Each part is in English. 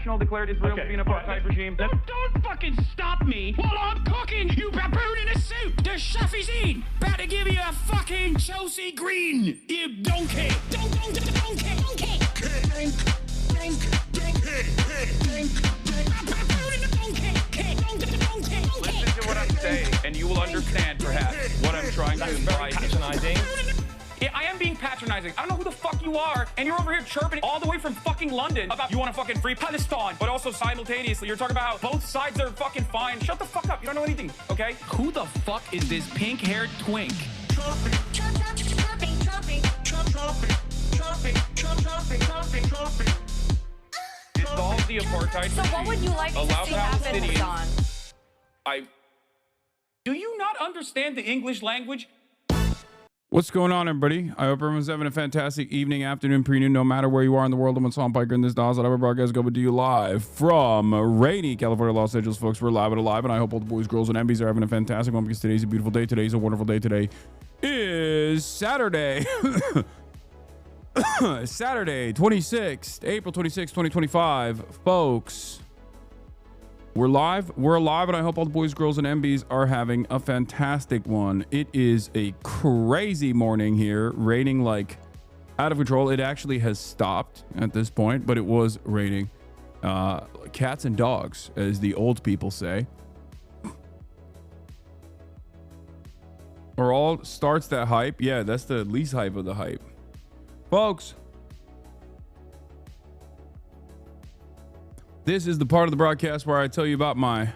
international declared Israel to be an apartheid regime. Don't fucking stop me while I'm cooking, you baboon in a suit. The chef is in. About to give you a fucking Chelsea Green. You donkey. Donkey. Listen to what I'm saying, and you will understand, perhaps, what I'm trying to imply. Patronizing. Yeah, I am being patronizing. I don't know who the fuck you are, and you're over here chirping all the way from fucking London about you want to fucking free Palestine, but also simultaneously you're talking about how both sides are fucking fine. Shut the fuck up. You don't know anything, okay? Who the fuck is this pink-haired twink? Dissolve the apartheid So what would you like to see happen, Hasan? Do you not understand the English language? What's going on, everybody? I hope everyone's having a fantastic evening, afternoon, pre-noon, no matter where you are in the world. I'm Hasan Piker, and this is the HasanAbi broadcast coming to you live from rainy California, Los Angeles, folks. We're live and alive, and I hope all the boys, girls, and MBs are having a fantastic one because today's a beautiful day. Today's a wonderful day. Today is Saturday. Saturday, April 26th, 2025. Folks, we're live, and I hope all the boys, girls, and MBs are having a fantastic one. It is a crazy morning here, raining like out of control. It actually has stopped at this point, but it was raining. Cats and dogs, as the old people say. Or all starts that hype. Yeah, that's the least hype of the hype. Folks, this is the part of the broadcast where I tell you about my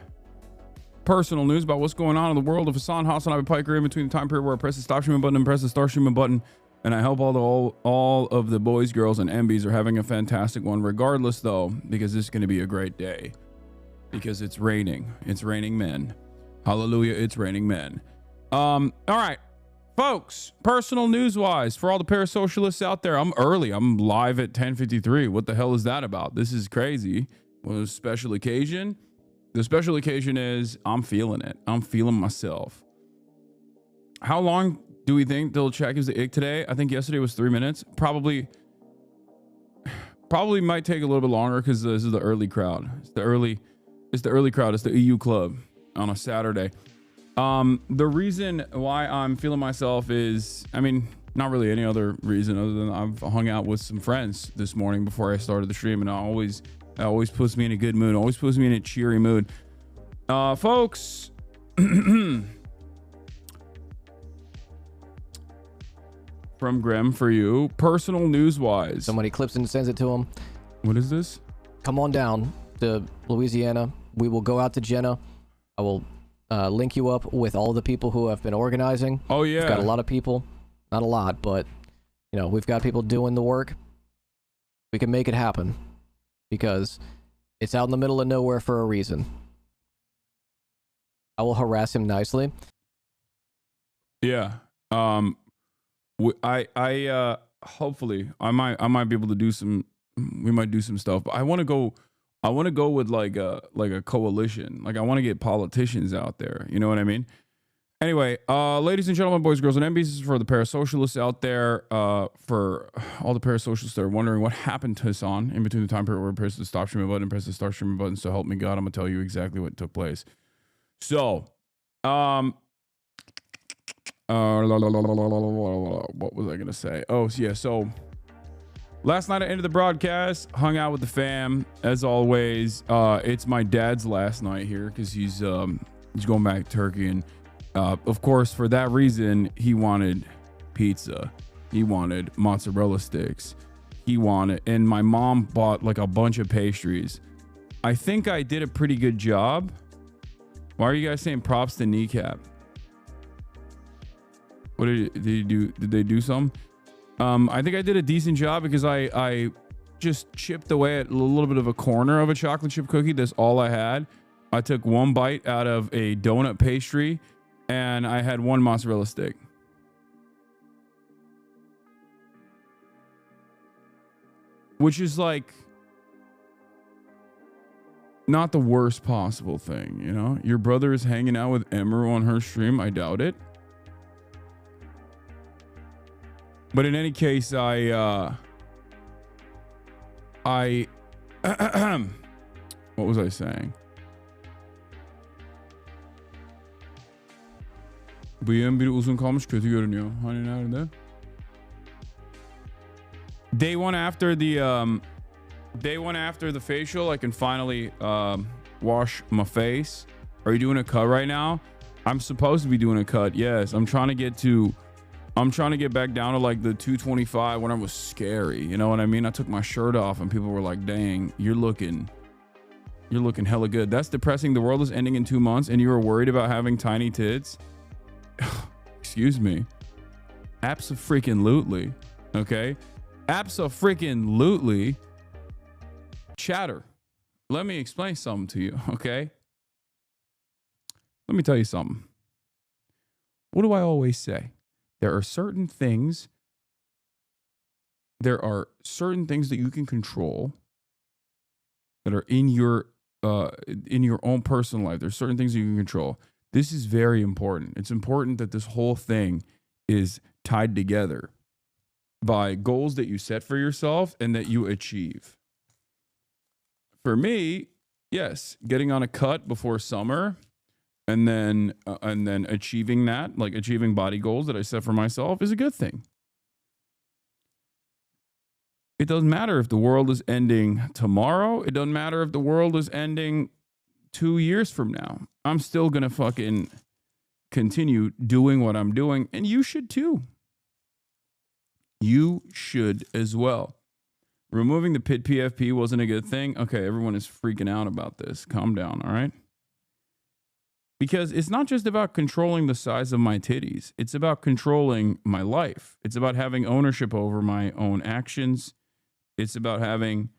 personal news, about what's going on in the world of Hasan, HasanAbi, Piker, in between the time period where I press the stop streaming button and press the start streaming button. And I hope all of the boys, girls, and MBs are having a fantastic one, regardless, though, because this is going to be a great day. Because it's raining. It's raining men. Hallelujah, it's raining men. All right. Folks, personal news-wise, for all the parasocialists out there, I'm early. I'm live at 10:53. What the hell is that about? This is crazy. Well, a special occasion. The special occasion is I'm feeling it. I'm feeling myself. How long do we think they'll check is the ick today? I think yesterday was 3 minutes. Probably might take a little bit longer because this is the early crowd. It's the early crowd. It's the EU club on a Saturday. The reason why I'm feeling myself is, I mean, not really any other reason other than I've hung out with some friends this morning before I started the stream, and it always puts me in a good mood, always puts me in a cheery mood. Folks, from Graham for you, personal news wise. Somebody clips and sends it to him. What is this? Come on down to Louisiana. We will go out to Jenna. I will link you up with all the people who have been organizing. Oh yeah, we've got a lot of people, not a lot, but you know, we've got people doing the work. We can make it happen because it's out in the middle of nowhere for a reason. I will harass him nicely. Yeah. I hopefully I might be able to do some. We might do some stuff, but I want to go with like a coalition. Like I want to get politicians out there. You know what I mean? Anyway, ladies and gentlemen, boys, girls, and MBs, this is for the parasocialists out there. For all the parasocialists that are wondering what happened to Hasan in between the time period where I pressed the stop streaming button and press the start streaming button. So help me God, I'm gonna tell you exactly what took place. So, what was I gonna say? Oh yeah, so. Last night I ended the broadcast, hung out with the fam as always. It's my dad's last night here because he's going back to Turkey, and of course for that reason he wanted pizza, he wanted mozzarella sticks, and my mom bought like a bunch of pastries. I think I did a pretty good job. Why are you guys saying props to Kneecap? What did they do? Did they do some? I think I did a decent job because I just chipped away at a little bit of a corner of a chocolate chip cookie. That's all I had. I took one bite out of a donut pastry and I had one mozzarella stick. Which is like not the worst possible thing, you know? Your brother is hanging out with Emma on her stream. I doubt it. But in any case, I What was I saying? Bıyığım biri uzun kalmış, kötü görünüyor. Hani nerede? Day one after the facial, I can finally wash my face. Are you doing a cut right now? I'm supposed to be doing a cut. Yes, I'm trying to get back down to like the 225 when I was scary. You know what I mean? I took my shirt off and people were like, "Dang, you're looking hella good." That's depressing. The world is ending in 2 months and you were worried about having tiny tits. Excuse me. Abso-freaking-lutely. Okay? Abso-freaking-lutely. Chatter. Let me explain something to you, okay? Let me tell you something. What do I always say? There are certain things that you can control that are in your own personal life. There's certain things that you can control. This is very important. It's important that this whole thing is tied together by goals that you set for yourself and that you achieve. For me, yes, getting on a cut before summer and then achieving that, like achieving body goals that I set for myself, is a good thing. It doesn't matter if the world is ending tomorrow. It doesn't matter if the world is ending 2 years from now. I'm still going to fucking continue doing what I'm doing. And you should too. You should as well. Removing the pit PFP wasn't a good thing. Okay, everyone is freaking out about this. Calm down, all right? Because it's not just about controlling the size of my titties. It's about controlling my life. It's about having ownership over my own actions. It's about having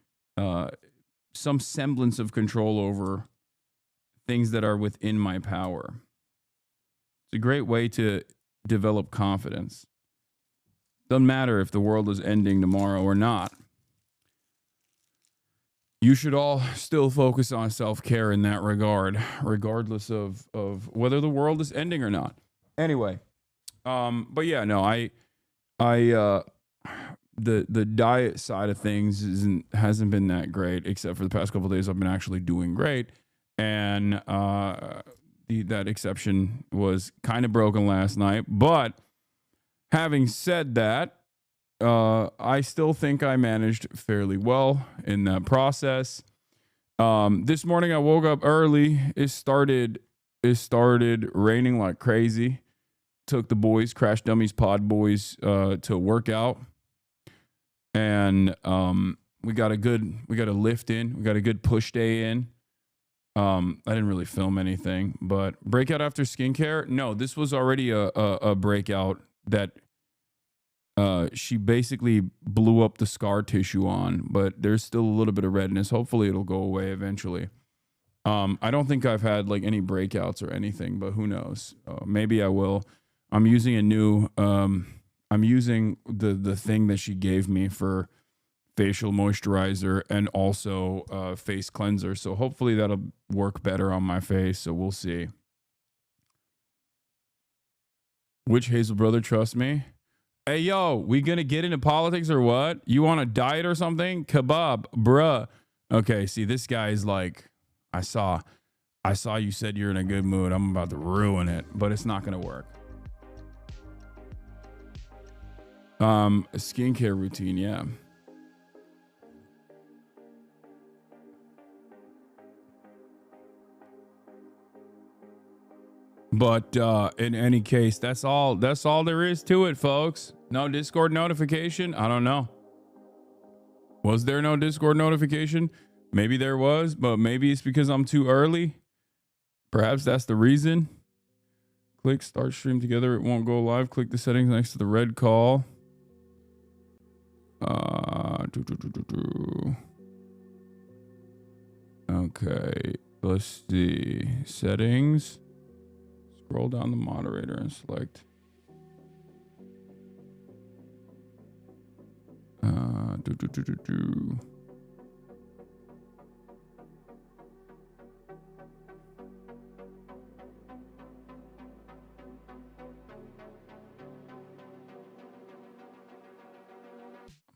some semblance of control over things that are within my power. It's a great way to develop confidence. Doesn't matter if the world is ending tomorrow or not. You should all still focus on self-care in that regard, regardless of whether the world is ending or not. Anyway, but yeah, no, the diet side of things hasn't been that great, except for the past couple of days I've been actually doing great. And that exception was kind of broken last night. But having said that, I still think I managed fairly well in that process. This morning I woke up early. It started raining like crazy. Took the boys, CRASHDUMMIES pod boys, to work out. And we got a lift in. We got a good push day in. I didn't really film anything, but breakout after skincare. No, this was already a breakout that she basically blew up the scar tissue on, but there's still a little bit of redness. Hopefully it'll go away eventually. I don't think I've had like any breakouts or anything, but who knows? Maybe I will. I'm using a new, I'm using the thing that she gave me for facial moisturizer and also face cleanser. So hopefully that'll work better on my face. So we'll see. Which Hazel brother trusts me? Hey, yo, we gonna get into politics or what? You on a diet or something? Kebab, bruh. Okay, see, this guy is like, I saw you said you're in a good mood. I'm about to ruin it, but it's not gonna work. A skincare routine, yeah. But in any case, that's all there is to it, folks. No Discord notification? I don't know. Was there no Discord notification? Maybe there was, but maybe it's because I'm too early. Perhaps that's the reason. Click start stream together. It won't go live. Click the settings next to the red call. Okay, let's see. Settings. Scroll down the moderator and select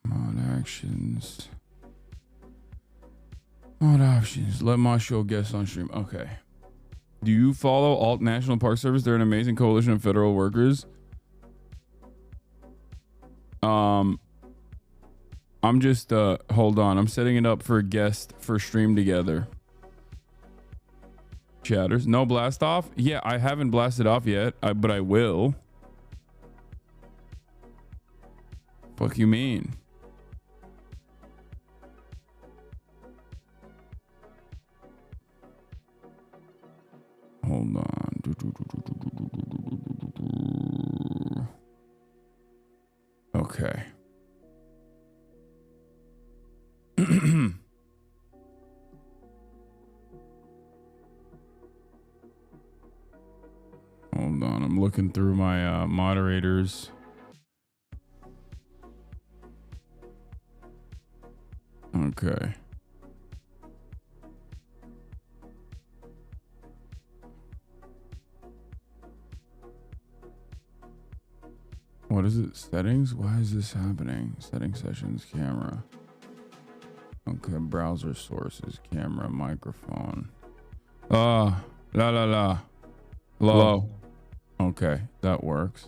mod actions. What options? Let my show guest on stream. Okay. Do you follow Alt National Park Service? They're an amazing coalition of federal workers. I'm just hold on. I'm setting it up for a guest for stream together. Chatters. No blast off? Yeah, I haven't blasted off yet, but I will. Fuck you mean? Hold on. Okay. Hold on, I'm looking through my moderators. Okay. What is it? Settings? Why is this happening? Setting sessions, camera. Okay, browser sources, camera, microphone. La la la. Low. Okay, that works.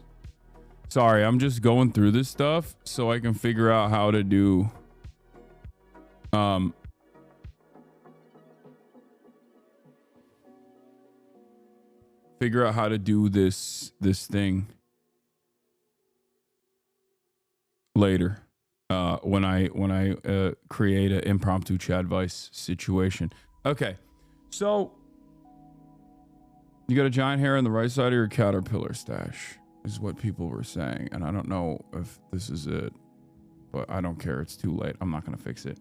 Sorry, I'm just going through this stuff so I can figure out how to do this thing later. When I create an impromptu CHADVICE situation. Okay, so you got a giant hair on the right side of your caterpillar stash, is what people were saying, and I don't know if this is it, but I don't care. It's too late. I'm not gonna fix it.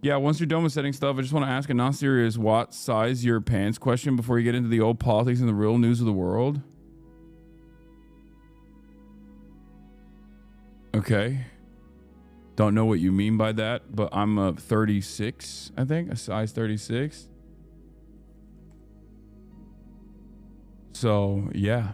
Yeah, once you're done with setting stuff, I just want to ask a non-serious what size your pants question before you get into the old politics and the real news of the world. Okay. Don't know what you mean by that, but I'm a 36, I think, a size 36. So, yeah.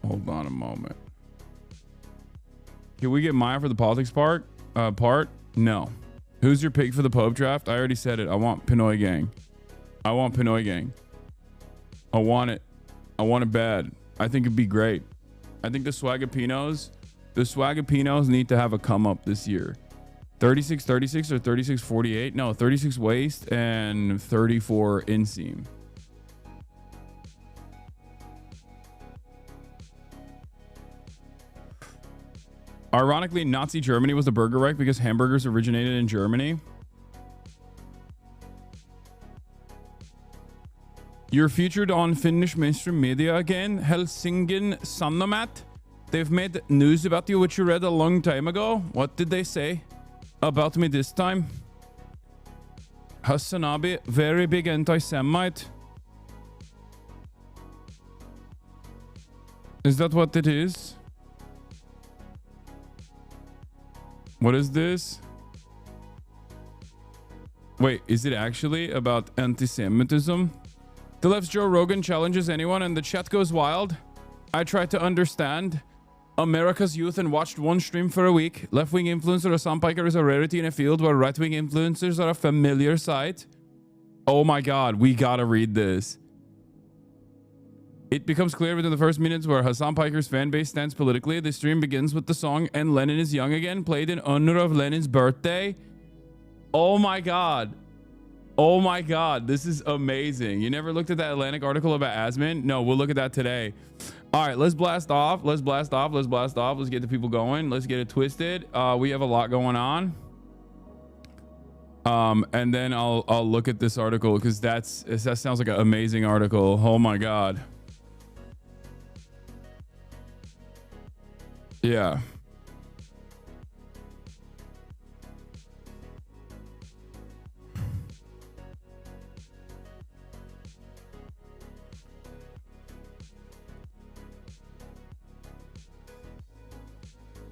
Hold on a moment. Can we get Maya for the politics part? No. Who's your pick for the Pope draft? I already said it. I want Pinoy Gang. I want Pinoy Gang. I want it. I want it bad. I think it'd be great. I think the Swagapinos need to have a come up this year. 36-36 or 36-48? No, 36 waist and 34 inseam. Ironically, Nazi Germany was the BURGERREICH because hamburgers originated in Germany. You're featured on Finnish mainstream media again. Helsingin Sanomat. They've made news about you, which you read a long time ago. What did they say about me this time? HasanAbi, very big anti-Semite. Is that what it is? What is this? Wait, is it actually about anti-Semitism? The left's Joe Rogan challenges anyone and the chat goes wild. I tried to understand America's youth and watched one stream for a week. Left-wing influencer Hasan Piker is a rarity in a field where right-wing influencers are a familiar sight. Oh my god, we gotta read this. It becomes clear within the first minutes where Hasan Piker's fan base stands politically. The stream begins with the song "And Lenin is Young Again," played in honor of Lenin's birthday. Oh my god. Oh my god, this is amazing. You never looked at that Atlantic article about Asman? No, we'll look at that today. All right, let's blast off. Let's blast off. Let's blast off. Let's get the people going. Let's get it twisted. We have a lot going on. And then I'll look at this article because that sounds like an amazing article. Oh my god. Yeah.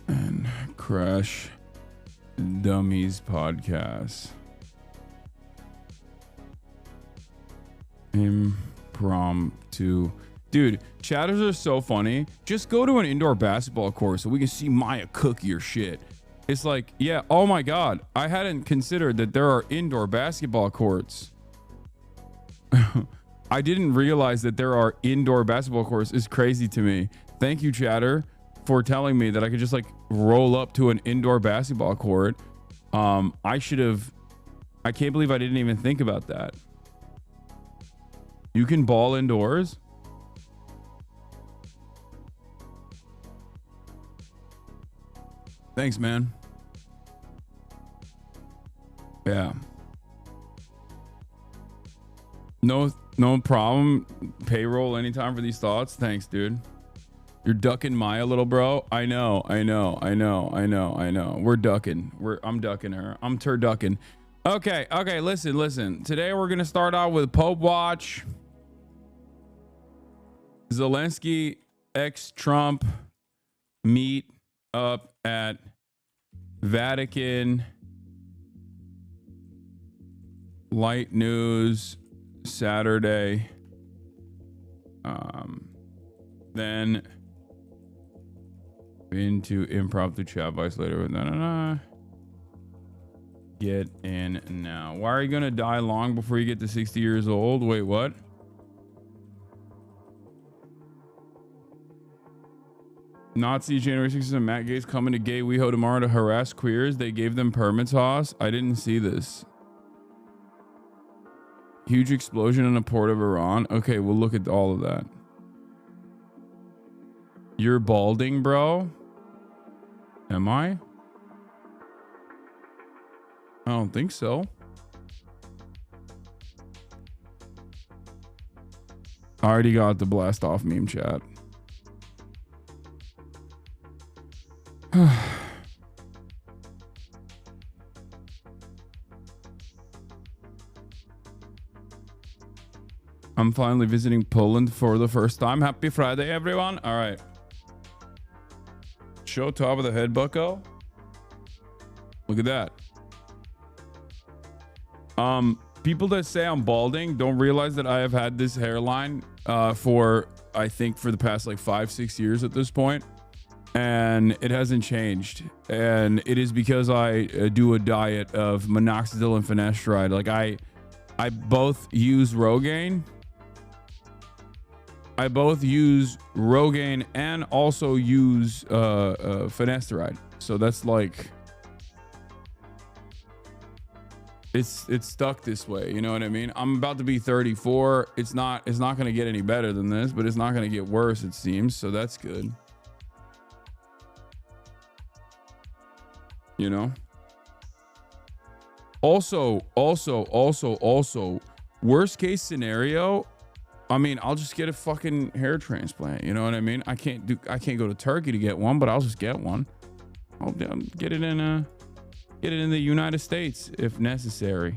And Crash Dummies podcast. impromptu. Dude, chatters are so funny. Just go to an indoor basketball court so we can see Maya cook your shit. It's like, yeah, oh my God. I hadn't considered that there are indoor basketball courts. I didn't realize that there are indoor basketball courts. It's crazy to me. Thank you, chatter, for telling me that I could just like roll up to an indoor basketball court. I can't believe I didn't even think about that. You can ball indoors? Thanks, man. Yeah. No problem. Payroll anytime for these thoughts. Thanks, dude. You're ducking Maya, little bro. I know. We're ducking. I'm ducking her. I'm turducking. Okay. Listen. Today we're gonna start out with POPEWATCH. Zelensky x Trump meet up at Vatican. Light news Saturday. Then into impromptu CHADVICE later. Get in now. Why are you gonna die long before you get to 60 years old? Wait, what? Nazi January 6th and Matt Gates coming to Gay WeHo tomorrow to harass queers. They gave them permits, Haas. I didn't see this. Huge explosion in a port of Iran. Okay, we'll look at all of that. You're balding, bro? Am I? I don't think so. I already got the blast off meme chat. I'm finally visiting Poland for the first time. Happy Friday, everyone. All right. Show top of the head, bucko. Look at that. People that say I'm balding don't realize that I have had this hairline for, I think, for the past like 5-6 years at this point. And it hasn't changed. And it is because I do a diet of minoxidil and finasteride. Like I both use Rogaine. I both use Rogaine and also use finasteride. So that's like, it's stuck this way. You know what I mean? I'm about to be 34. It's not going to get any better than this, but it's not going to get worse, it seems. So that's good. You know? Also, worst case scenario, I mean, I'll just get a fucking hair transplant. You know what I mean? I can't go to Turkey to get one, but I'll just get one. I'll get it in the United States if necessary.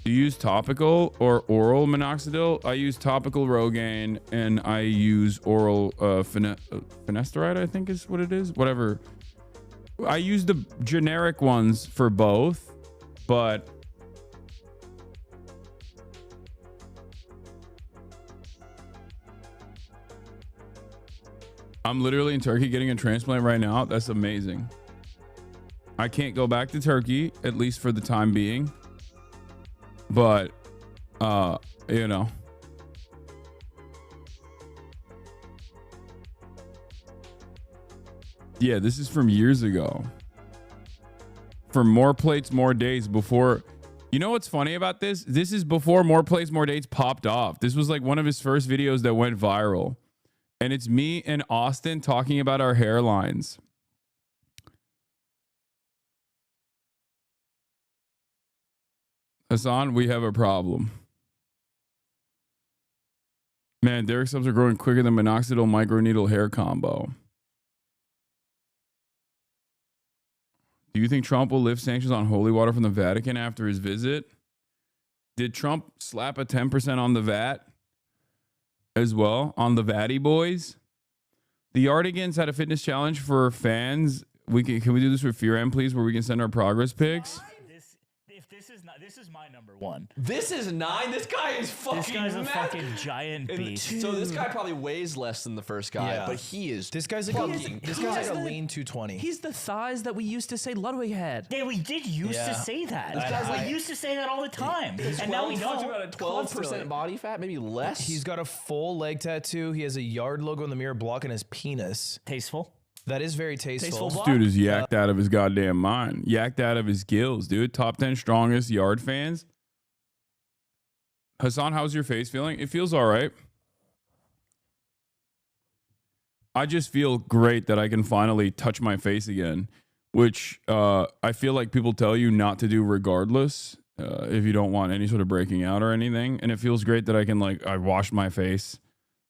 Do you use topical or oral minoxidil? I use topical Rogaine and I use oral finasteride, I think is what it is. Whatever. I use the generic ones for both, but I'm literally in Turkey getting a transplant right now. That's amazing. I can't go back to Turkey, at least for the time being. But, you know. Yeah, this is from years ago. For More Plates, More Dates before... You know what's funny about this? This is before More Plates, More Dates popped off. This was like one of his first videos that went viral. And it's me and Austin talking about our hairlines. Hasan, we have a problem. Man, Derek subs are growing quicker than minoxidil microneedle hair combo. Do you think Trump will lift sanctions on holy water from the Vatican after his visit? Did Trump slap a 10% on the VAT as well? On the Vatty boys? The Yardigans had a fitness challenge for fans. Can we do this with Fearam, please, where we can send our progress pics? This is my number one. This is 9. This guy is fucking. This guy's a mad. fucking giant beast. So this guy probably weighs less than the first guy, Yeah. but he is. This guy's like a lean 220. He's the size that we used to say Ludwig had. Yeah, we did used to say that. We used to say that all the time, and now we talks don't. about a 12% body fat, maybe less. He's got a full leg tattoo. He has a yard logo in the mirror blocking his penis. Tasteful. That is very tasteful. This dude is yacked out of his goddamn mind. Yacked out of his gills, dude. Top 10 strongest yard fans. Hasan, how's your face feeling? It feels all right. I just feel great that I can finally touch my face again, which I feel like people tell you not to do regardless if you don't want any sort of breaking out or anything. And it feels great that I can, like, I washed my face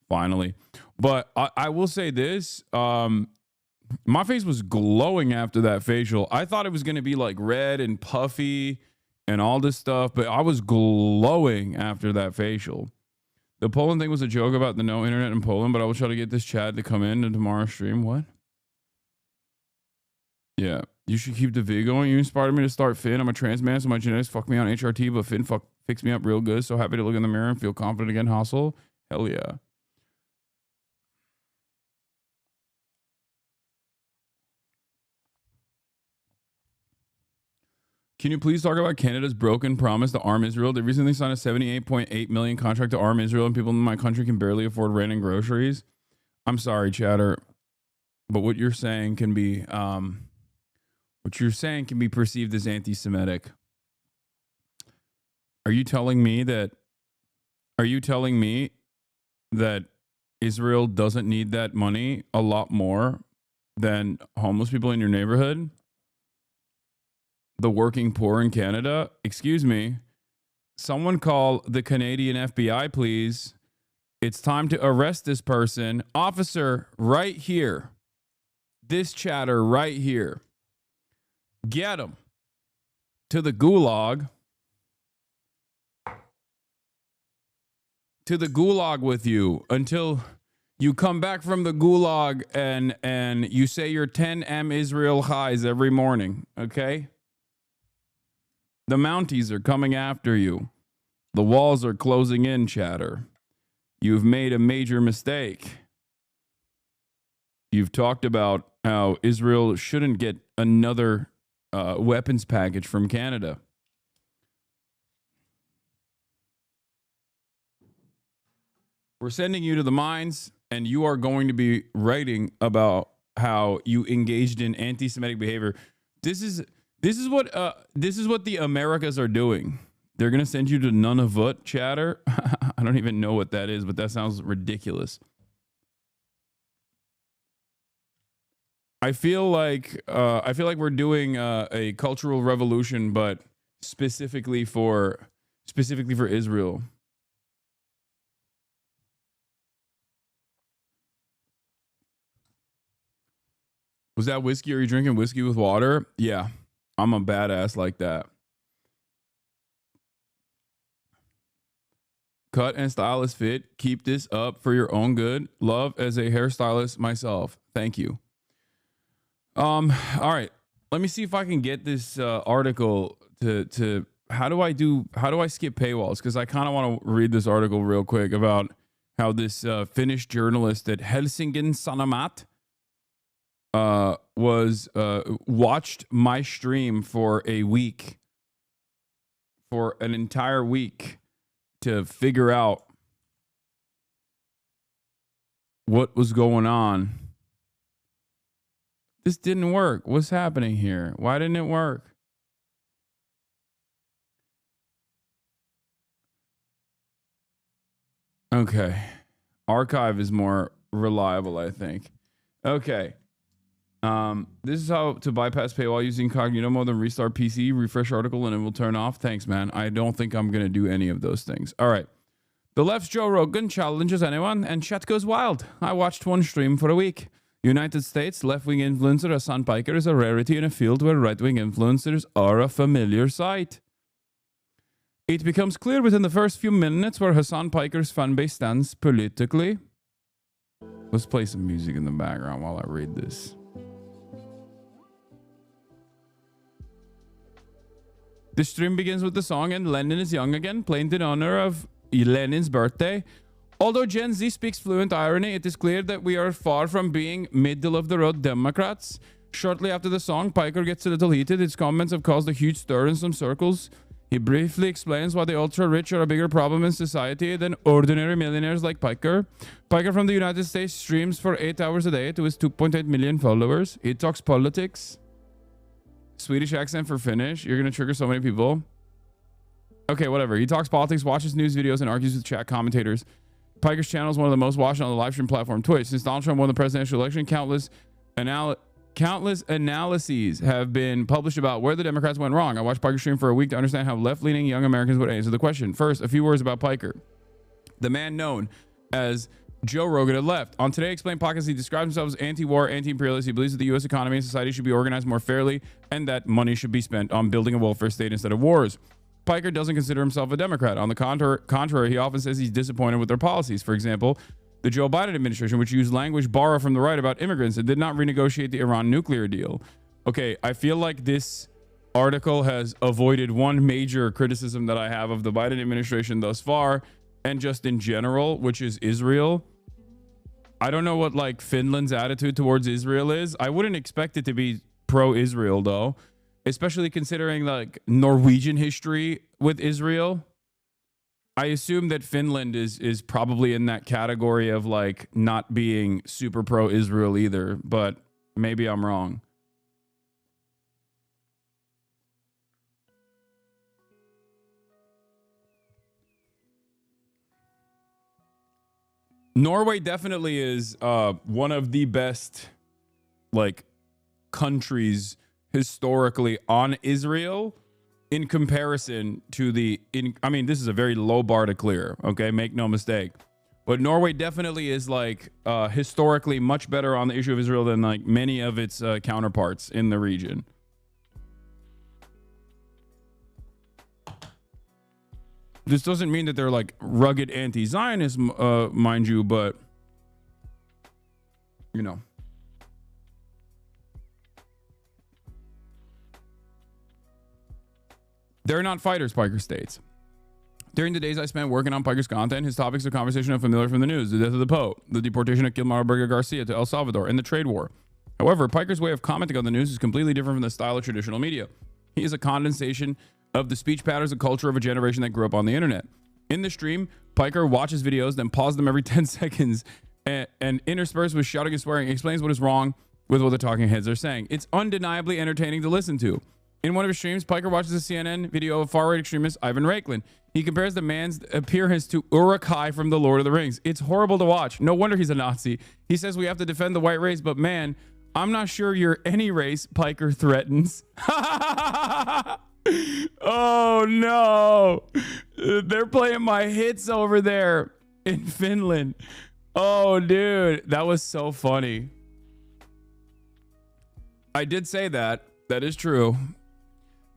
finally. But I will say this. My face was glowing after that facial. I thought it was going to be like red and puffy and all this stuff, but I was glowing after that facial. The Poland thing was a joke about the no internet in Poland, but I will try to get this Chad to come in to tomorrow's stream. What? Yeah, you should keep the vid going. You inspired me to start Finn. I'm a trans man, so my genetics fucked me on HRT, but Finn fixed me up real good. So happy to look in the mirror and feel confident again, Hustle. Hell yeah. Can you please talk about Canada's broken promise to arm Israel? They recently signed a $78.8 million contract to arm Israel, and people in my country can barely afford rent and groceries. I'm sorry, chatter, but what you're saying can be perceived as anti-Semitic. Are you telling me that Israel doesn't need that money a lot more than homeless people in your neighborhood? The working poor in Canada? Excuse me. Someone call the Canadian FBI, please. It's time to arrest this person. Officer, right here. This chatter right here. Get him to the gulag. To the gulag with you until you come back from the gulag and you say your 10 M Israel highs every morning, okay? The Mounties are coming after you. The walls are closing in, chatter. You've made a major mistake. You've talked about how Israel shouldn't get another weapons package from Canada. We're sending you to the mines, and you are going to be writing about how you engaged in anti-Semitic behavior. This is what the Americas are doing. They're gonna send you to Nunavut, chatter. I don't even know what that is, but that sounds ridiculous. I feel like we're doing a cultural revolution, but specifically for Israel. Was that whiskey? Are you drinking whiskey with water? Yeah. I'm a badass like that. Cut and style is fit. Keep this up for your own good. Love as a hairstylist myself. Thank you. All right. Let me see if I can get this article to how do I skip paywalls? Because I kind of want to read this article real quick about how this Finnish journalist at Helsingin Sanomat watched my stream for an entire week to figure out what was going on. This didn't work. What's happening here? Why didn't it work? Okay. Archive is more reliable, I think. Okay. This is how to bypass paywall using incognito mode, then restart PC, refresh article, and it will turn off. Thanks, man. I don't think I'm going to do any of those things. All right. The left's Joe Rogan challenges anyone, and chat goes wild. I watched one stream for a week. United States left-wing influencer Hasan Piker is a rarity in a field where right-wing influencers are a familiar sight. It becomes clear within the first few minutes where Hasan Piker's fanbase stands politically. Let's play some music in the background while I read this. The stream begins with the song "And Lenin is Young Again," played in honor of Lenin's birthday. Although Gen Z speaks fluent irony, it is clear that we are far from being middle-of-the-road Democrats. Shortly after the song, Piker gets a little heated. His comments have caused a huge stir in some circles. He briefly explains why the ultra-rich are a bigger problem in society than ordinary millionaires like Piker. Piker from the United States streams for 8 hours a day to his 2.8 million followers. He talks politics. Swedish accent for Finnish. You're going to trigger so many people. Okay, whatever. He talks politics, watches news videos, and argues with chat commentators. Piker's channel is one of the most watched on the live stream platform Twitch. Since Donald Trump won the presidential election, countless analyses have been published about where the Democrats went wrong. I watched Piker stream for a week to understand how left-leaning young Americans would answer the question. First, a few words about Piker. The man known as Joe Rogan had left. On Today Explained podcast, he describes himself as anti-war, anti-imperialist. He believes that the U.S. economy and society should be organized more fairly and that money should be spent on building a welfare state instead of wars. Piker doesn't consider himself a Democrat. On the contrary, he often says he's disappointed with their policies. For example, the Joe Biden administration, which used language borrowed from the right about immigrants and did not renegotiate the Iran nuclear deal. Okay, I feel like this article has avoided one major criticism that I have of the Biden administration thus far, and just in general, which is Israel. I don't know what like Finland's attitude towards Israel is. I wouldn't expect it to be pro-Israel though, especially considering like Norwegian history with Israel. I assume that Finland is probably in that category of like not being super pro-Israel either, but maybe I'm wrong. Norway definitely is one of the best like countries historically on Israel in comparison to I mean, this is a very low bar to clear, okay? Make no mistake. But Norway definitely is like historically much better on the issue of Israel than like many of its counterparts in the region. This doesn't mean that they're like rugged anti-Zionist, mind you, but you know. They're not fighters, Piker states. During the days I spent working on Piker's content, his topics of conversation are familiar from the news: the death of the Pope, the deportation of Gilmar Burger-Garcia to El Salvador, and the trade war. However, Piker's way of commenting on the news is completely different from the style of traditional media. He is a condensation of the speech patterns and culture of a generation that grew up on the internet. In the stream, Piker watches videos, then pauses them every 10 seconds, and interspersed with shouting and swearing, explains what is wrong with what the talking heads are saying. It's undeniably entertaining to listen to. In one of his streams, Piker watches a CNN video of far-right extremist Ivan Raiklin. He compares the man's appearance to Uruk-hai from The Lord of the Rings. It's horrible to watch. No wonder he's a Nazi. He says we have to defend the white race, but man, I'm not sure you're any race, Piker threatens. Oh no, they're playing my hits over there in Finland. Oh dude, that was so funny. I did say that. That is true.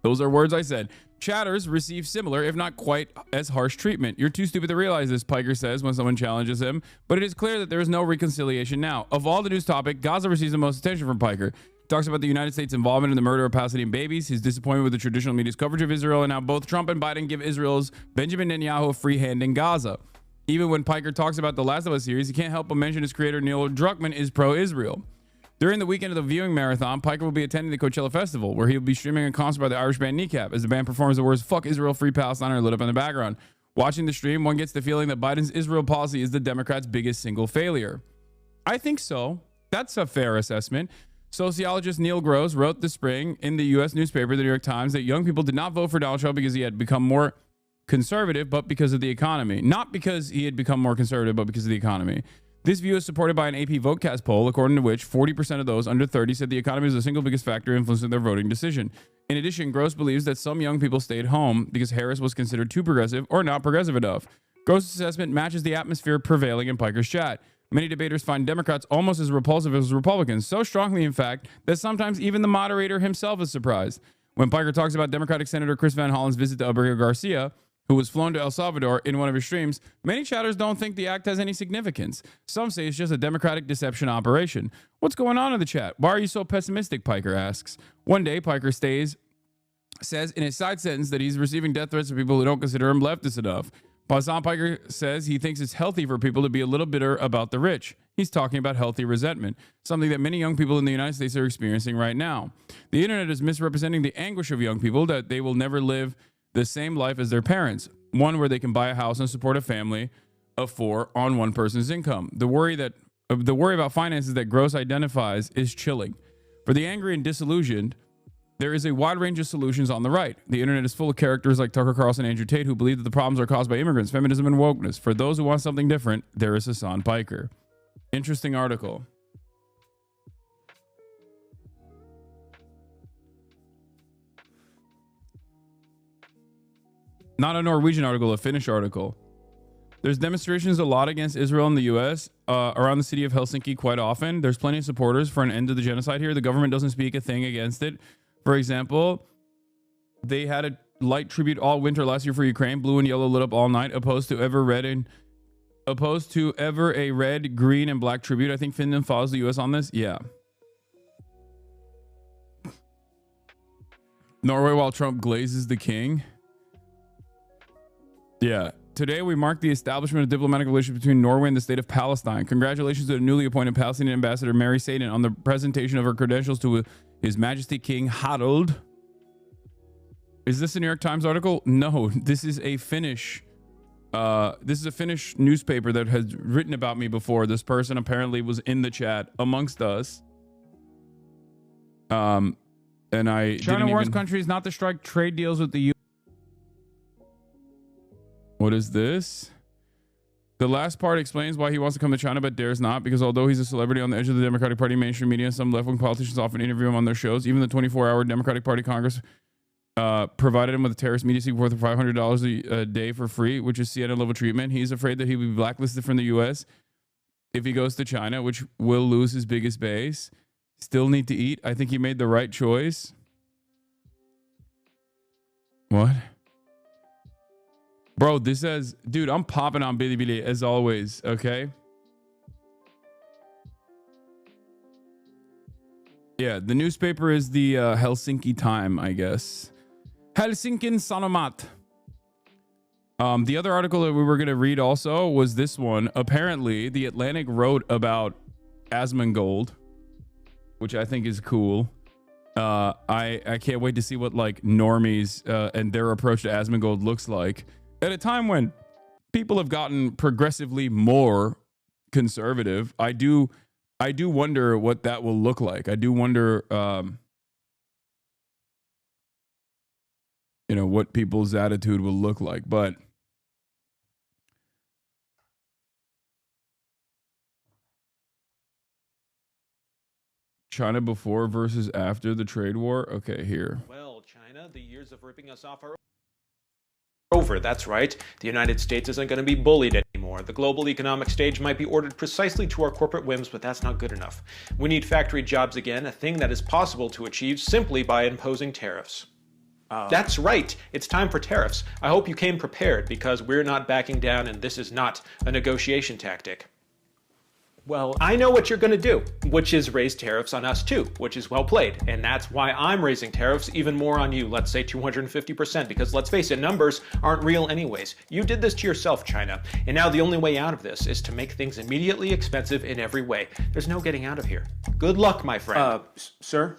Those are words I said. Chatters receive similar, if not quite as harsh treatment. You're too stupid to realize this, Piker says when someone challenges him, but it is clear that there is no reconciliation now. Of all the news topic, Gaza receives the most attention from Piker. Talks about the United States' involvement in the murder of Palestinian babies, his disappointment with the traditional media's coverage of Israel, and how both Trump and Biden give Israel's Benjamin Netanyahu a free hand in Gaza. Even when Piker talks about the Last of Us series, he can't help but mention his creator Neil Druckmann is pro-Israel. During the weekend of the viewing marathon, Piker will be attending the Coachella Festival, where he'll be streaming a concert by the Irish band Kneecap, as the band performs the words "Fuck Israel, Free Palestine" are lit up in the background. Watching the stream, one gets the feeling that Biden's Israel policy is the Democrats' biggest single failure. I think so. That's a fair assessment. Sociologist Neil Gross wrote this spring in the U.S. newspaper, The New York Times, that young people did not vote for Donald Trump because he had become more conservative, but because of the economy. Not because he had become more conservative, but because of the economy. This view is supported by an AP Votecast poll, according to which 40% of those under 30 said the economy was the single biggest factor influencing their voting decision. In addition, Gross believes that some young people stayed home because Harris was considered too progressive or not progressive enough. Gross' assessment matches the atmosphere prevailing in Piker's chat. Many debaters find Democrats almost as repulsive as Republicans, so strongly, in fact, that sometimes even the moderator himself is surprised. When Piker talks about Democratic Senator Chris Van Hollen's visit to Abrego Garcia, who was flown to El Salvador in one of his streams, many chatters don't think the act has any significance. Some say it's just a Democratic deception operation. What's going on in the chat? Why are you so pessimistic, Piker asks. One day, Piker says says in a side sentence that he's receiving death threats from people who don't consider him leftist enough. Hasan Piker says he thinks it's healthy for people to be a little bitter about the rich. He's talking about healthy resentment, something that many young people in the United States are experiencing right now. The internet is misrepresenting the anguish of young people that they will never live the same life as their parents, one where they can buy a house and support a family of 4 on one person's income. The worry about finances that Gross identifies is chilling. For the angry and disillusioned, there is a wide range of solutions on the right. The internet is full of characters like Tucker Carlson and Andrew Tate who believe that the problems are caused by immigrants, feminism, and wokeness. For those who want something different, there is Hasan Piker. Interesting article. Not a Norwegian article, a Finnish article. There's demonstrations a lot against Israel in the U.S. Around the city of Helsinki quite often. There's plenty of supporters for an end to the genocide here. The government doesn't speak a thing against it. For example, they had a light tribute all winter last year for Ukraine. Blue and yellow lit up all night, opposed to ever a red, green, and black tribute. I think Finland follows the U.S. on this. Yeah. Norway while Trump glazes the king. Yeah. Today, we mark the establishment of diplomatic relations between Norway and the state of Palestine. Congratulations to the newly appointed Palestinian ambassador, Mary Satan, on the presentation of her credentials to His Majesty King Harald. Is this a New York Times article? No, this is a Finnish newspaper that has written about me before. This person apparently was in the chat amongst us. And I China warns countries not to strike trade deals with the U.S. What is this? The last part explains why he wants to come to China but dares not, because although he's a celebrity on the edge of the Democratic Party mainstream media, some left-wing politicians often interview him on their shows. Even the 24-hour Democratic Party Congress provided him with a terrorist media seat worth $500 a day for free, which is CNN-level treatment. He's afraid that he'll be blacklisted from the U.S. if he goes to China, which will lose his biggest base. Still need to eat. I think he made the right choice. What? Bro, this says, dude, I'm popping on Bilibili as always, okay? Yeah, the newspaper is the Helsinki Time, I guess. Helsingin Sanomat. The other article that we were going to read also was this one. Apparently, The Atlantic wrote about Asmongold, which I think is cool. I can't wait to see what like normies and their approach to Asmongold looks like. At a time when people have gotten progressively more conservative, I do wonder what that will look like. I do wonder, what people's attitude will look like. But China before versus after the trade war. Okay, here. Well, China, the years of ripping us off are over. That's right. The United States isn't going to be bullied anymore. The global economic stage might be ordered precisely to our corporate whims, but that's not good enough. We need factory jobs again, a thing that is possible to achieve simply by imposing tariffs. That's right. It's time for tariffs. I hope you came prepared, because we're not backing down and this is not a negotiation tactic. Well, I know what you're going to do, which is raise tariffs on us too, which is well played. And that's why I'm raising tariffs even more on you, let's say 250%, because let's face it, numbers aren't real anyways. You did this to yourself, China. And now the only way out of this is to make things immediately expensive in every way. There's no getting out of here. Good luck, my friend. Sir?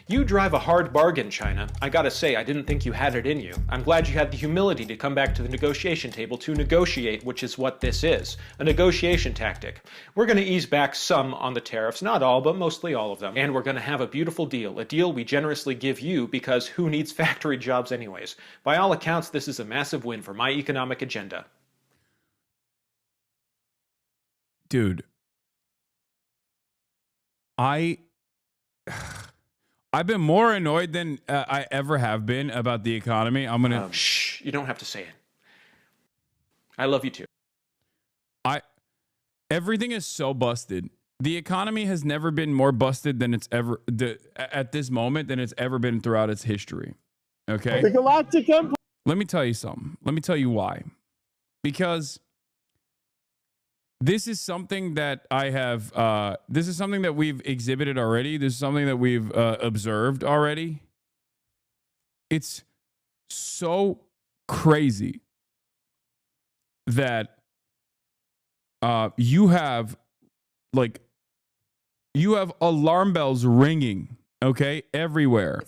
You drive a hard bargain, China. I gotta say, I didn't think you had it in you. I'm glad you had the humility to come back to the negotiation table to negotiate, which is what this is. A negotiation tactic. We're gonna ease back some on the tariffs, not all, but mostly all of them. And we're gonna have a beautiful deal, a deal we generously give you, because who needs factory jobs anyways? By all accounts, this is a massive win for my economic agenda. Dude. I've been more annoyed than I ever have been about the economy. I'm gonna shh. You don't have to say it. I love you too. Everything is so busted. The economy has never been more busted than it's ever at this moment than it's ever been throughout its history. Okay. The Galactic Empire. Let me tell you something. Let me tell you why. Because this is something that I have, this is something that we've exhibited already. This is something that we've observed already. It's so crazy that you have alarm bells ringing, okay, everywhere.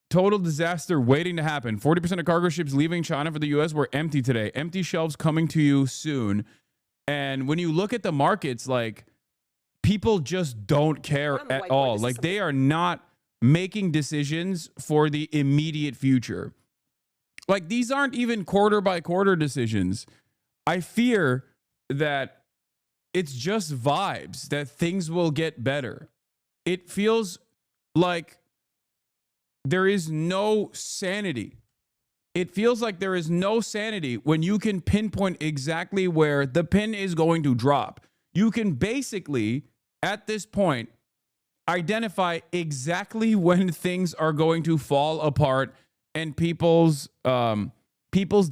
Total disaster waiting to happen. 40% of cargo ships leaving China for the US were empty today. Empty shelves coming to you soon. And when you look at the markets, like, people just don't care at all. Like, they are not making decisions for the immediate future. Like, these aren't even quarter by quarter decisions. I fear that it's just vibes that things will get better. It feels like there is no sanity. It feels like there is no sanity when you can pinpoint exactly where the pin is going to drop. You can basically, at this point, identify exactly when things are going to fall apart and people's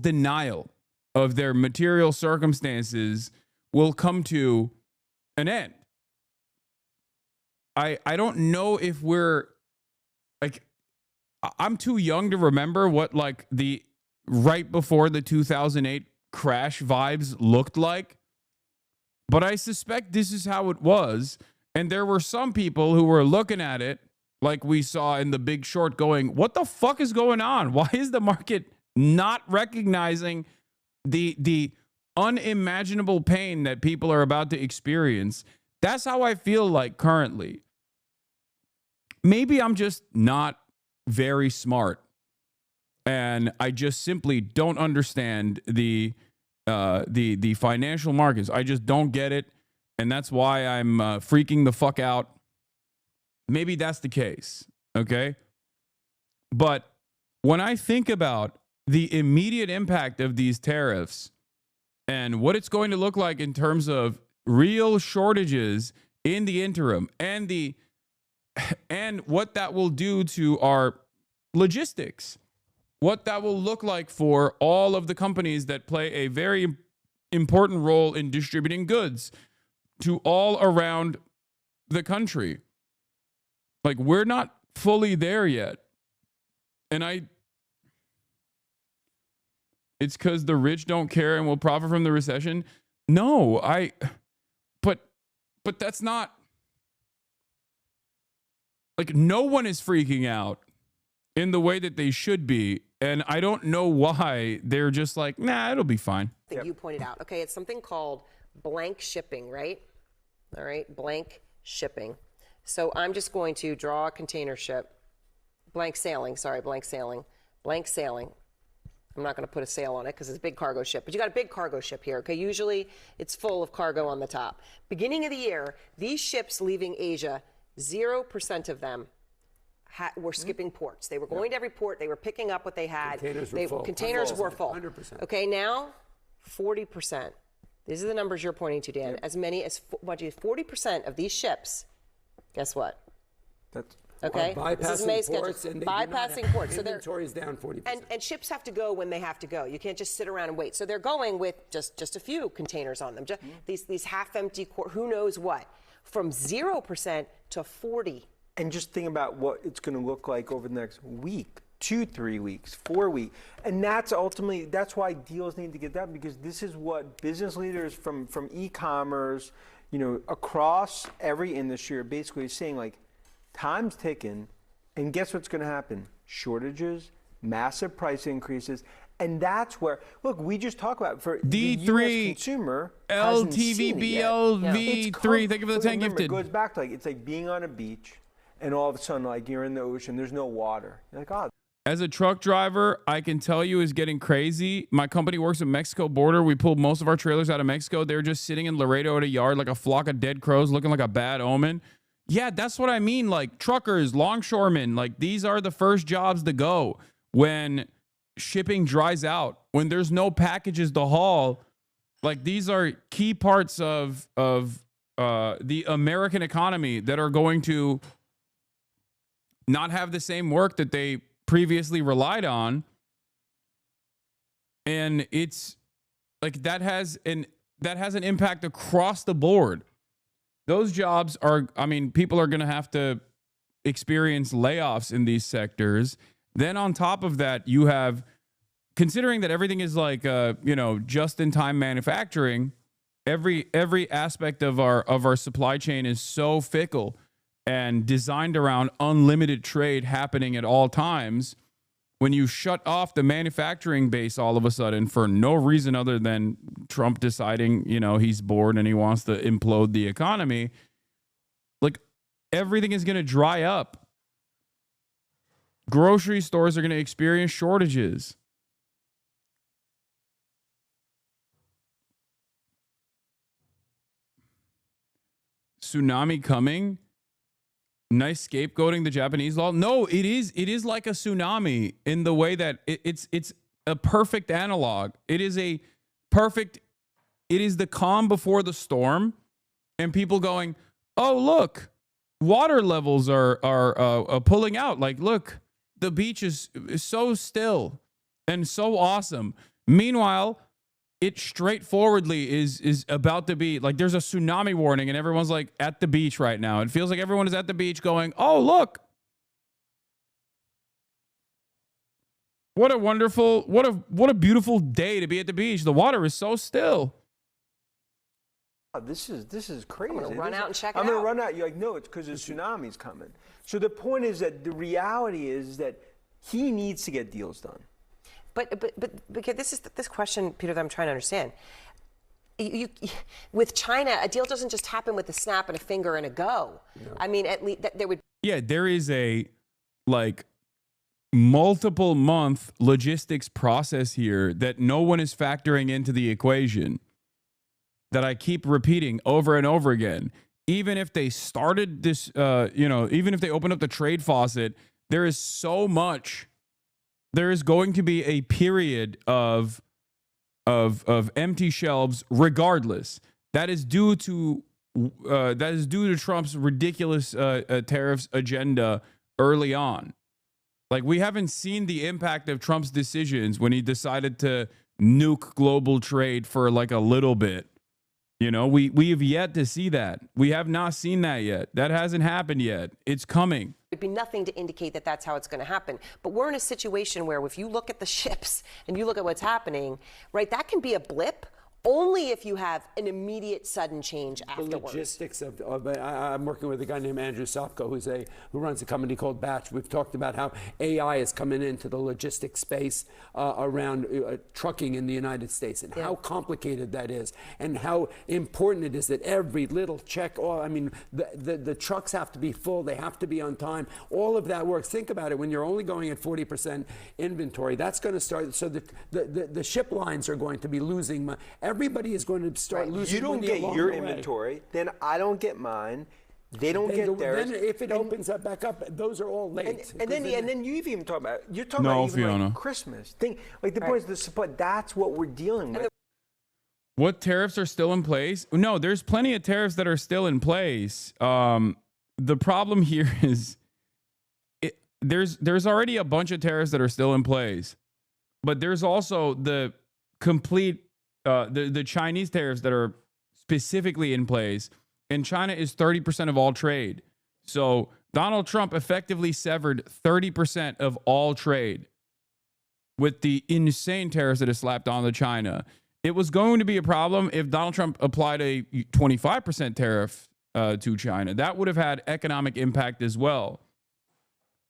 denial of their material circumstances will come to an end. I don't know if we're like, I'm too young to remember what like the right before the 2008 crash vibes looked like, but I suspect this is how it was. And there were some people who were looking at it like we saw in The Big Short going, what the fuck is going on? Why is the market not recognizing the unimaginable pain that people are about to experience? That's how I feel like currently. Maybe I'm just not very smart, and I just simply don't understand the financial markets. I just don't get it, and that's why I'm freaking the fuck out. Maybe that's the case, okay? But when I think about the immediate impact of these tariffs and what it's going to look like in terms of real shortages in the interim, and what that will do to our logistics, what that will look like for all of the companies that play a very important role in distributing goods to all around the country. Like, we're not fully there yet. And it's because the rich don't care and will profit from the recession. No, but that's not, like, no one is freaking out in the way that they should be. And I don't know why they're just like, nah, it'll be fine. That you pointed out. Okay, it's something called blank shipping, right? All right, blank shipping. So I'm just going to draw a container ship. Blank sailing. I'm not going to put a sail on it because it's a big cargo ship. But you got a big cargo ship here, okay? Usually it's full of cargo on the top. Beginning of the year, these ships leaving Asia, 0% of them were skipping ports. They were going to every port. They were picking up what they had. Containers were full. 100%. Okay, now 40%. These are the numbers you're pointing to, Dan. Yep. As many as 40% of these ships, guess what? That's okay. Bypassing ports, and bypassing ports. So inventory is down 40%. And ships have to go when they have to go. You can't just sit around and wait. So they're going with just a few containers on them. Just these half-empty, who knows what, from 0% to 40%. And just think about what it's going to look like over the next week, 2, 3 weeks, 4 weeks. And that's ultimately, that's why deals need to get done, because this is what business leaders from e-commerce, you know, across every industry are basically saying, like, time's ticking, and guess what's going to happen? Shortages, massive price increases, and that's where, look, we just talked about for the US consumer LTVBLV3. Thank you for the 10 gifted. It goes back to, like, it's like being on a beach, and all of a sudden, like, you're in the ocean, there's no water. You're like, oh. As a truck driver, I can tell you is getting crazy. My company works at Mexico border. We pulled most of our trailers out of Mexico. They're just sitting in Laredo at a yard like a flock of dead crows looking like a bad omen. Yeah, that's what I mean. Like, truckers, longshoremen, like, these are the first jobs to go when shipping dries out, when there's no packages to haul. Like, these are key parts of the American economy that are going to not have the same work that they previously relied on. And it's like, that has an that has an impact across the board. Those jobs are, I mean, people are going to have to experience layoffs in these sectors. Then on top of that, you have, considering that everything is like, just-in-time manufacturing, every aspect of our supply chain is so fickle and designed around unlimited trade happening at all times. When you shut off the manufacturing base all of a sudden for no reason other than Trump deciding, he's bored and he wants to implode the economy, like everything is going to dry up. Grocery stores are going to experience shortages. Tsunami coming. Nice scapegoating the Japanese law. No, it is like a tsunami in the way that it's a perfect analog. It is the calm before the storm, and people going, oh, look, water levels are pulling out. Like, look, the beach is so still and so awesome. Meanwhile, it straightforwardly is about to be like, there's a tsunami warning and everyone's like at the beach right now. It feels like everyone is at the beach going, oh, look. What a wonderful, what a beautiful day to be at the beach. The water is so still. Oh, this is crazy. I'm going to run out and check it out. I'm going to run out. You're like, no, it's because the tsunami's coming. So the point is that the reality is that he needs to get deals done. But because this question, Peter, that I'm trying to understand. With China, a deal doesn't just happen with a snap and a finger and a go. No. I mean, at least there would. Yeah, there is a multiple month logistics process here that no one is factoring into the equation. That I keep repeating over and over again. Even if they started this, even if they open up the trade faucet, there is so much. There is going to be a period of empty shelves, regardless. That is due to Trump's ridiculous tariffs agenda early on. Like, we haven't seen the impact of Trump's decisions when he decided to nuke global trade for like a little bit. We have yet to see that. We have not seen that yet. That hasn't happened yet. It's coming. There'd be nothing to indicate that that's how it's going to happen. But we're in a situation where if you look at the ships and you look at what's happening, right, that can be a blip only if you have an immediate sudden change afterwards. The logistics I'm working with a guy named Andrew Sopko who runs a company called Batch. We've talked about how AI is coming into the logistics space around trucking in the United States and how complicated that is and how important it is that every little check, the trucks have to be full, they have to be on time. All of that works. Think about it, when you're only going at 40% inventory, that's going to start, so the ship lines are going to be losing money. Everybody is going to start losing money. You don't get your inventory, then I don't get mine. They don't get theirs. Then if it opens up back up, those are all late. And then you even talk about like Christmas thing. Like the point is the supply. That's what we're dealing with. What tariffs are still in place? No, there's plenty of tariffs that are still in place. The problem here is there's already a bunch of tariffs that are still in place, but there's also the complete the Chinese tariffs that are specifically in place, and China is 30% of all trade. So Donald Trump effectively severed 30% of all trade with the insane tariffs that is slapped on to China. It was going to be a problem if Donald Trump applied a 25% tariff to China. That would have had economic impact as well.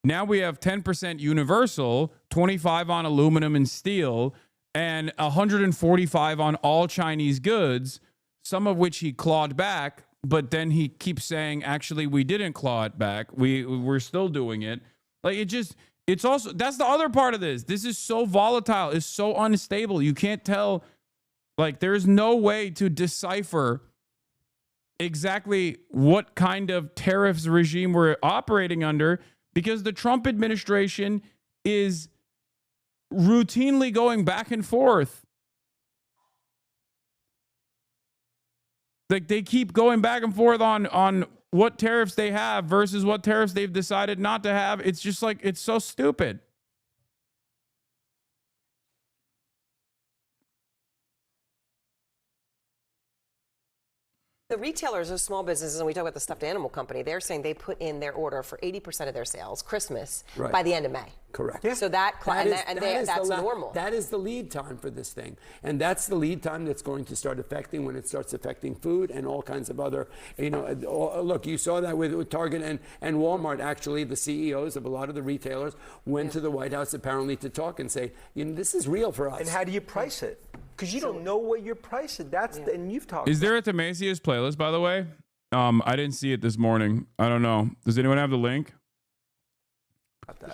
Now we have 10% universal, 25 on aluminum and steel, and 145 on all Chinese goods, some of which he clawed back, but then he keeps saying, actually, we didn't claw it back. We're still doing it. Like, it's also, that's the other part of this. This is so volatile. It's so unstable. You can't tell, like, there's no way to decipher exactly what kind of tariffs regime we're operating under, because the Trump administration is routinely going back and forth. Like, they keep going back and forth on what tariffs they have versus what tariffs they've decided not to have. It's just like, it's so stupid. The retailers, those small businesses, and we talk about the stuffed animal company, they're saying they put in their order for 80% of their sales, Christmas, by the end of May. Correct. So that's normal. That is the lead time for this thing. And that's the lead time that's going to start affecting when it starts affecting food and all kinds of other, look, you saw that with Target and Walmart. Actually, the CEOs of a lot of the retailers went to the White House apparently to talk and say, this is real for us. And how do you price it? Because you don't know what you're pricing. And you've talked. Is there a Demasius playlist, by the way? I didn't see it this morning. I don't know. Does anyone have the link?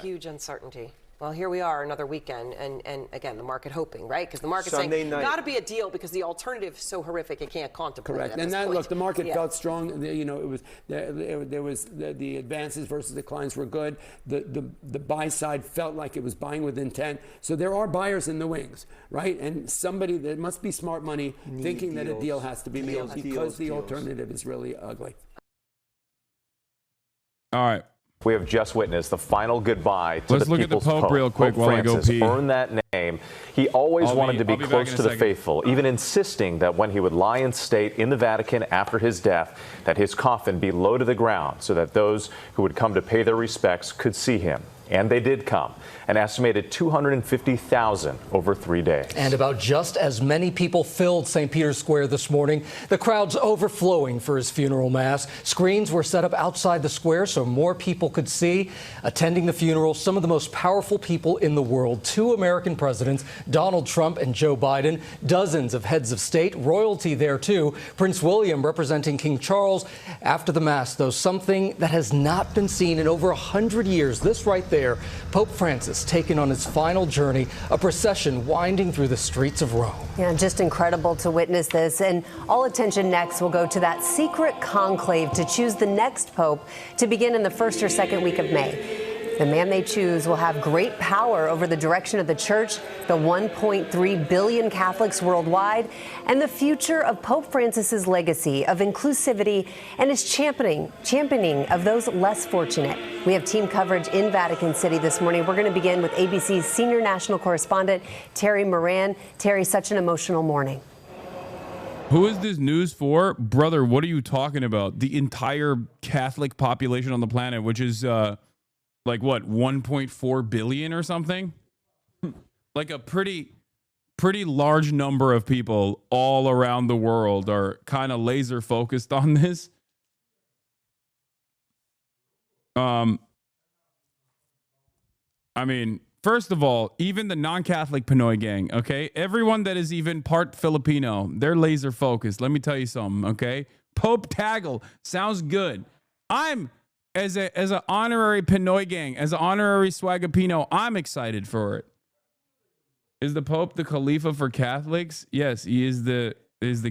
Huge uncertainty. Well, here we are, another weekend, and again, the market hoping, right? Because the market's saying, got to be a deal because the alternative is so horrific it can't contemplate. Correct. It And that, look, the market felt strong. There was the advances versus declines were good. The buy side felt like it was buying with intent. So there are buyers in the wings, right? And somebody that must be smart money thinking that a deal has to be made because the alternative is really ugly. All right. We have just witnessed the final goodbye to Let's the look at the people's Pope real quick Pope while I go Francis pee. earned that name. He always wanted to be close to the faithful, even insisting that when he would lie in state in the Vatican after his death, that his coffin be low to the ground so that those who would come to pay their respects could see him. And they did come, an estimated 250,000 over 3 days. And about just as many people filled St. Peter's Square this morning. The crowd's overflowing for his funeral mass. Screens were set up outside the square so more people could see. Attending the funeral, some of the most powerful people in the world. 2 American presidents, Donald Trump and Joe Biden. Dozens of heads of state, royalty there too. Prince William representing King Charles. After the mass, though, something that has not been seen in over 100 years. This right there. Pope Francis taking on his final journey, a procession winding through the streets of Rome. Yeah, just incredible to witness this. And all attention next will go to that secret conclave to choose the next pope to begin in the first or second week of May. The man they choose will have great power over the direction of the church, the 1.3 billion Catholics worldwide, and the future of Pope Francis's legacy of inclusivity and his championing of those less fortunate. We have team coverage in Vatican City this morning. We're going to begin with ABC's senior national correspondent, Terry Moran. Terry, such an emotional morning. Who is this news for? Brother, what are you talking about? The entire Catholic population on the planet, which is... like what, 1.4 billion or something? Like a pretty large number of people all around the world are kind of laser focused on this. I mean, first of all, even the non-Catholic Pinoy gang, okay? Everyone that is even part Filipino, they're laser focused. Let me tell you something, okay? Pope Tagle sounds good. As an honorary Pinoy gang, as an honorary Swagapino, I'm excited for it. Is the Pope the Khalifa for Catholics? Yes, he is the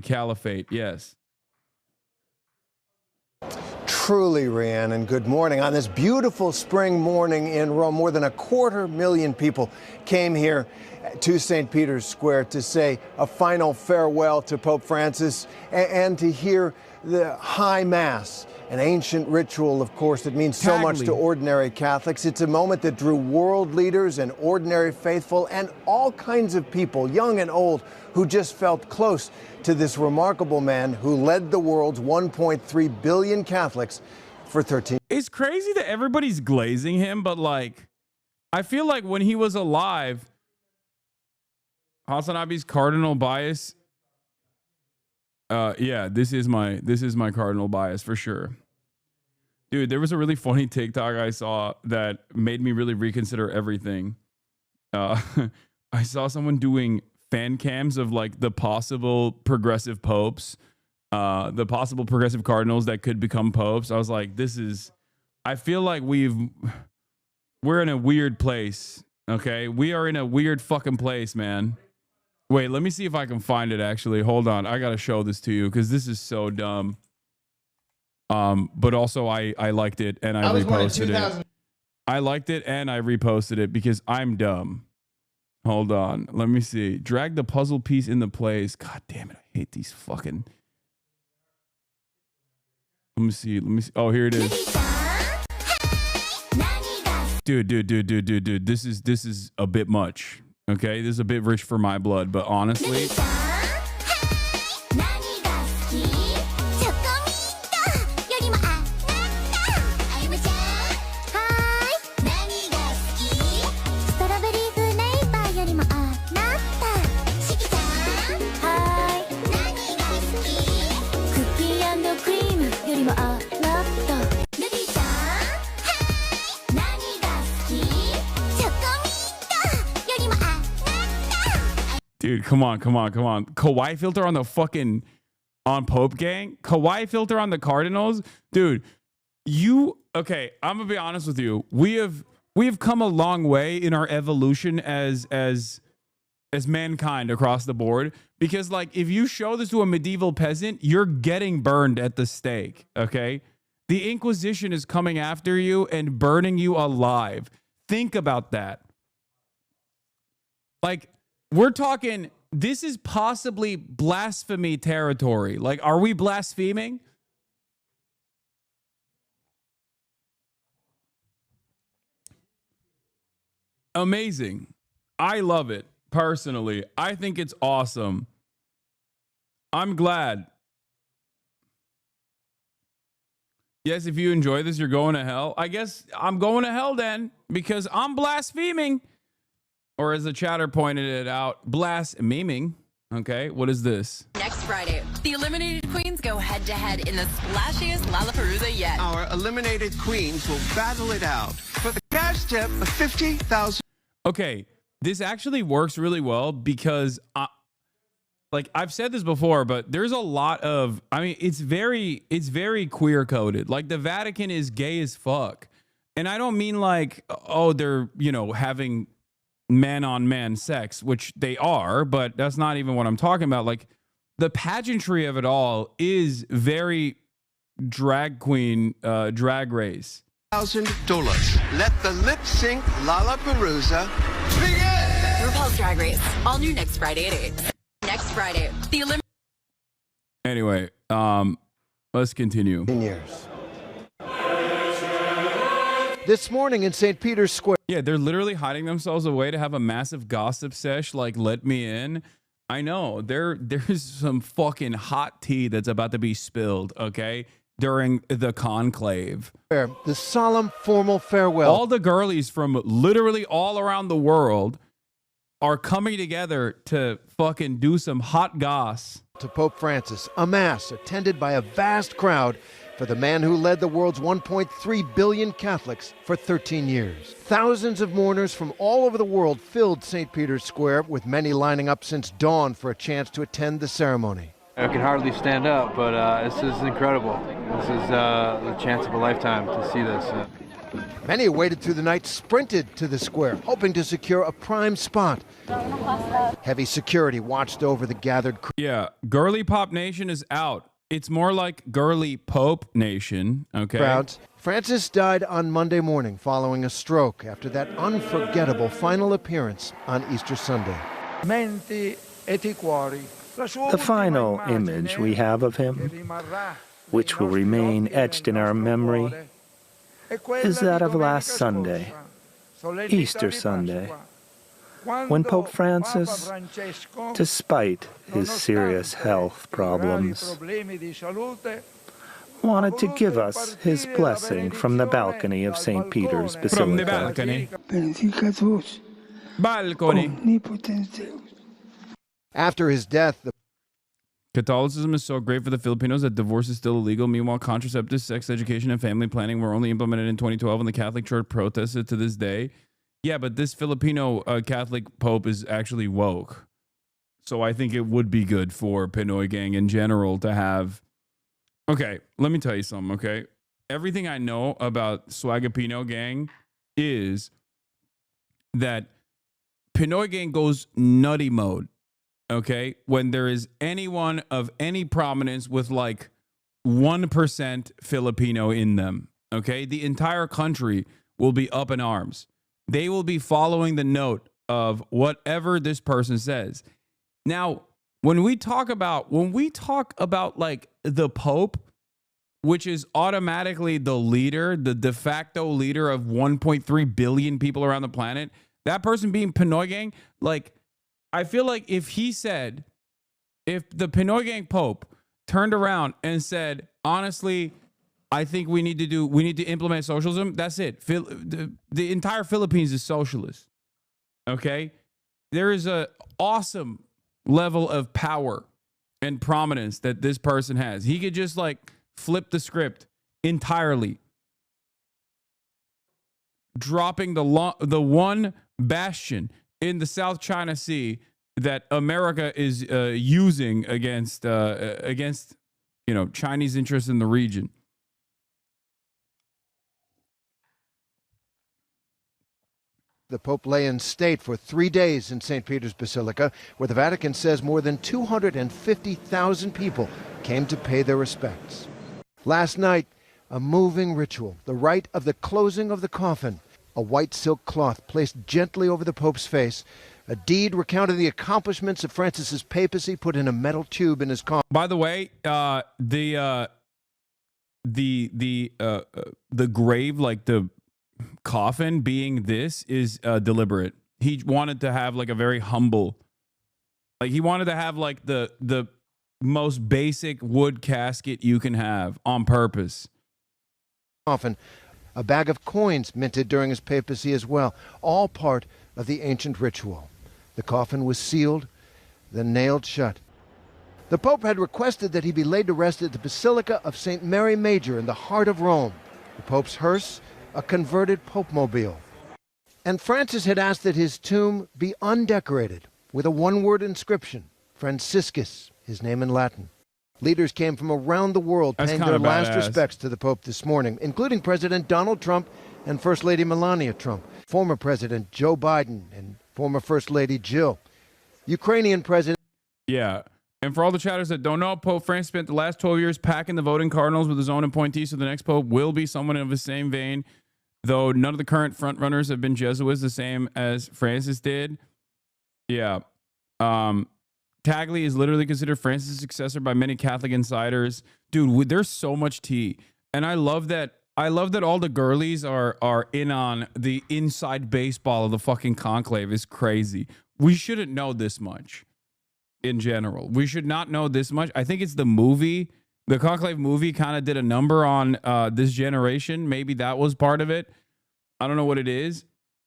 caliphate. Yes. Truly, Rhiannon, good morning. On this beautiful spring morning in Rome, more than 250,000 people came here to St. Peter's Square to say a final farewell to Pope Francis and to hear the High Mass. An ancient ritual, of course, that means so much to ordinary Catholics. It's a moment that drew world leaders and ordinary faithful and all kinds of people, young and old, who just felt close to this remarkable man who led the world's 1.3 billion Catholics for 13 years. It's crazy that everybody's glazing him, but like, I feel like when he was alive, HasanAbi's cardinal bias. Yeah, this is my cardinal bias for sure. Dude, there was a really funny TikTok I saw that made me really reconsider everything. I saw someone doing fan cams of like the possible progressive popes, the possible progressive cardinals that could become popes. I was like, I feel like we're in a weird place. Okay. We are in a weird fucking place, man. Wait, let me see if I can find it actually. Hold on. I got to show this to you because this is so dumb. But also I liked it and I reposted it. I liked it and I reposted it because I'm dumb. Hold on. Let me see. Drag the puzzle piece into place. God damn it. I hate these fucking. Let me see. Oh, here it is. Dude. This is a bit much. Okay, this is a bit rich for my blood, but honestly, Dude, come on. Kawhi filter on the fucking on Pope gang. Kawhi filter on the Cardinals. Dude, okay, I'm gonna be honest with you. We have come a long way in our evolution as mankind across the board. Because like if you show this to a medieval peasant, you're getting burned at the stake. Okay? The Inquisition is coming after you and burning you alive. Think about that. Like, we're talking, this is possibly blasphemy territory. Like, are we blaspheming? Amazing. I love it, personally. I think it's awesome. I'm glad. Yes, if you enjoy this, you're going to hell. I guess I'm going to hell then, because I'm blaspheming. Or as the chatter pointed it out, blaspheming. Okay, what is this? Next Friday, the eliminated queens go head-to-head in the splashiest Lollapalooza yet. Our eliminated queens will battle it out for the cash tip of $50,000. Okay, this actually works really well because, like I've said this before, but there's a lot of, I mean, it's very queer coded. Like the Vatican is gay as fuck. And I don't mean like, oh, they're, having man-on-man sex, which they are, but that's not even what I'm talking about. Like the pageantry of it all is very drag queen, drag race. $1,000. Let the lip sync Lollapalooza begin. RuPaul's Drag Race, all new next Friday at 8. Next Friday, the Anyway, let's continue. Years. This morning in St. Peter's Square. Yeah, they're literally hiding themselves away to have a massive gossip sesh, like, let me in. I know, there's some fucking hot tea that's about to be spilled, okay, during the conclave. The solemn, formal farewell. All the girlies from literally all around the world are coming together to fucking do some hot goss. To Pope Francis, a mass attended by a vast crowd for the man who led the world's 1.3 billion Catholics for 13 years. Thousands of mourners from all over the world filled St. Peter's Square, with many lining up since dawn for a chance to attend the ceremony. I can hardly stand up, but this is incredible. This is the chance of a lifetime to see this. Many who waited through the night sprinted to the square, hoping to secure a prime spot. Heavy security watched over the gathered crowd. Yeah, Girly Pop Nation is out. It's more like Girly Pope Nation, okay? Crowds. Francis died on Monday morning following a stroke after that unforgettable final appearance on Easter Sunday. The final image we have of him, which will remain etched in our memory, is that of last Sunday, Easter Sunday, when Pope Francis, despite his serious health problems, wanted to give us his blessing from the balcony of St. Peter's Basilica. From the balcony. After his death, Catholicism is so great for the Filipinos that divorce is still illegal. Meanwhile, contraceptives, sex education, and family planning were only implemented in 2012, and the Catholic Church protests it to this day. Yeah, but this Filipino Catholic Pope is actually woke. So I think it would be good for Pinoy gang in general to have... Okay, let me tell you something, okay? Everything I know about Swagapino gang is that Pinoy gang goes nutty mode, okay? When there is anyone of any prominence with like 1% Filipino in them, okay? The entire country will be up in arms. They will be following the note of whatever this person says. Now, when we talk about like the Pope, which is automatically the leader, the de facto leader of 1.3 billion people around the planet, that person being Pinoy gang, like, I feel like if the Pinoy gang Pope turned around and said, honestly, I think we need to implement socialism. That's it. The entire Philippines is socialist. Okay? There is a awesome level of power and prominence that this person has. He could just like flip the script entirely, dropping the one bastion in the South China Sea that America is using against Chinese interests in the region. The Pope lay in state for 3 days in St. Peter's Basilica, where the Vatican says more than 250,000 people came to pay their respects. Last night, a moving ritual, the rite of the closing of the coffin, a white silk cloth placed gently over the Pope's face, a deed recounting the accomplishments of Francis's papacy put in a metal tube in his coffin. By the way, the grave, like the coffin being this, is deliberate. He wanted to have like a very humble, like he wanted to have like the most basic wood casket you can have on purpose. Coffin, a bag of coins minted during his papacy as well, all part of the ancient ritual. The coffin was sealed, then nailed shut. The Pope had requested that he be laid to rest at the Basilica of St. Mary Major in the heart of Rome. The Pope's hearse, a converted Pope-mobile. And Francis had asked that his tomb be undecorated with a one-word inscription, Franciscus, his name in Latin. Leaders came from around the world paying their last respects to the Pope this morning, including President Donald Trump and First Lady Melania Trump, former President Joe Biden, and former First Lady Jill. Ukrainian President... Yeah. And for all the chatters that don't know, Pope Francis spent the last 12 years packing the voting cardinals with his own appointees, so the next Pope will be someone of the same vein, though none of the current frontrunners have been Jesuits, the same as Francis did. Yeah. Tagley is literally considered Francis' successor by many Catholic insiders. Dude, there's so much tea. And I love that all the girlies are in on the inside baseball of the fucking conclave. Is crazy. We shouldn't know this much in general. We should not know this much. I think it's the movie. The conclave movie kind of did a number on this generation. Maybe that was part of it. I don't know what it is,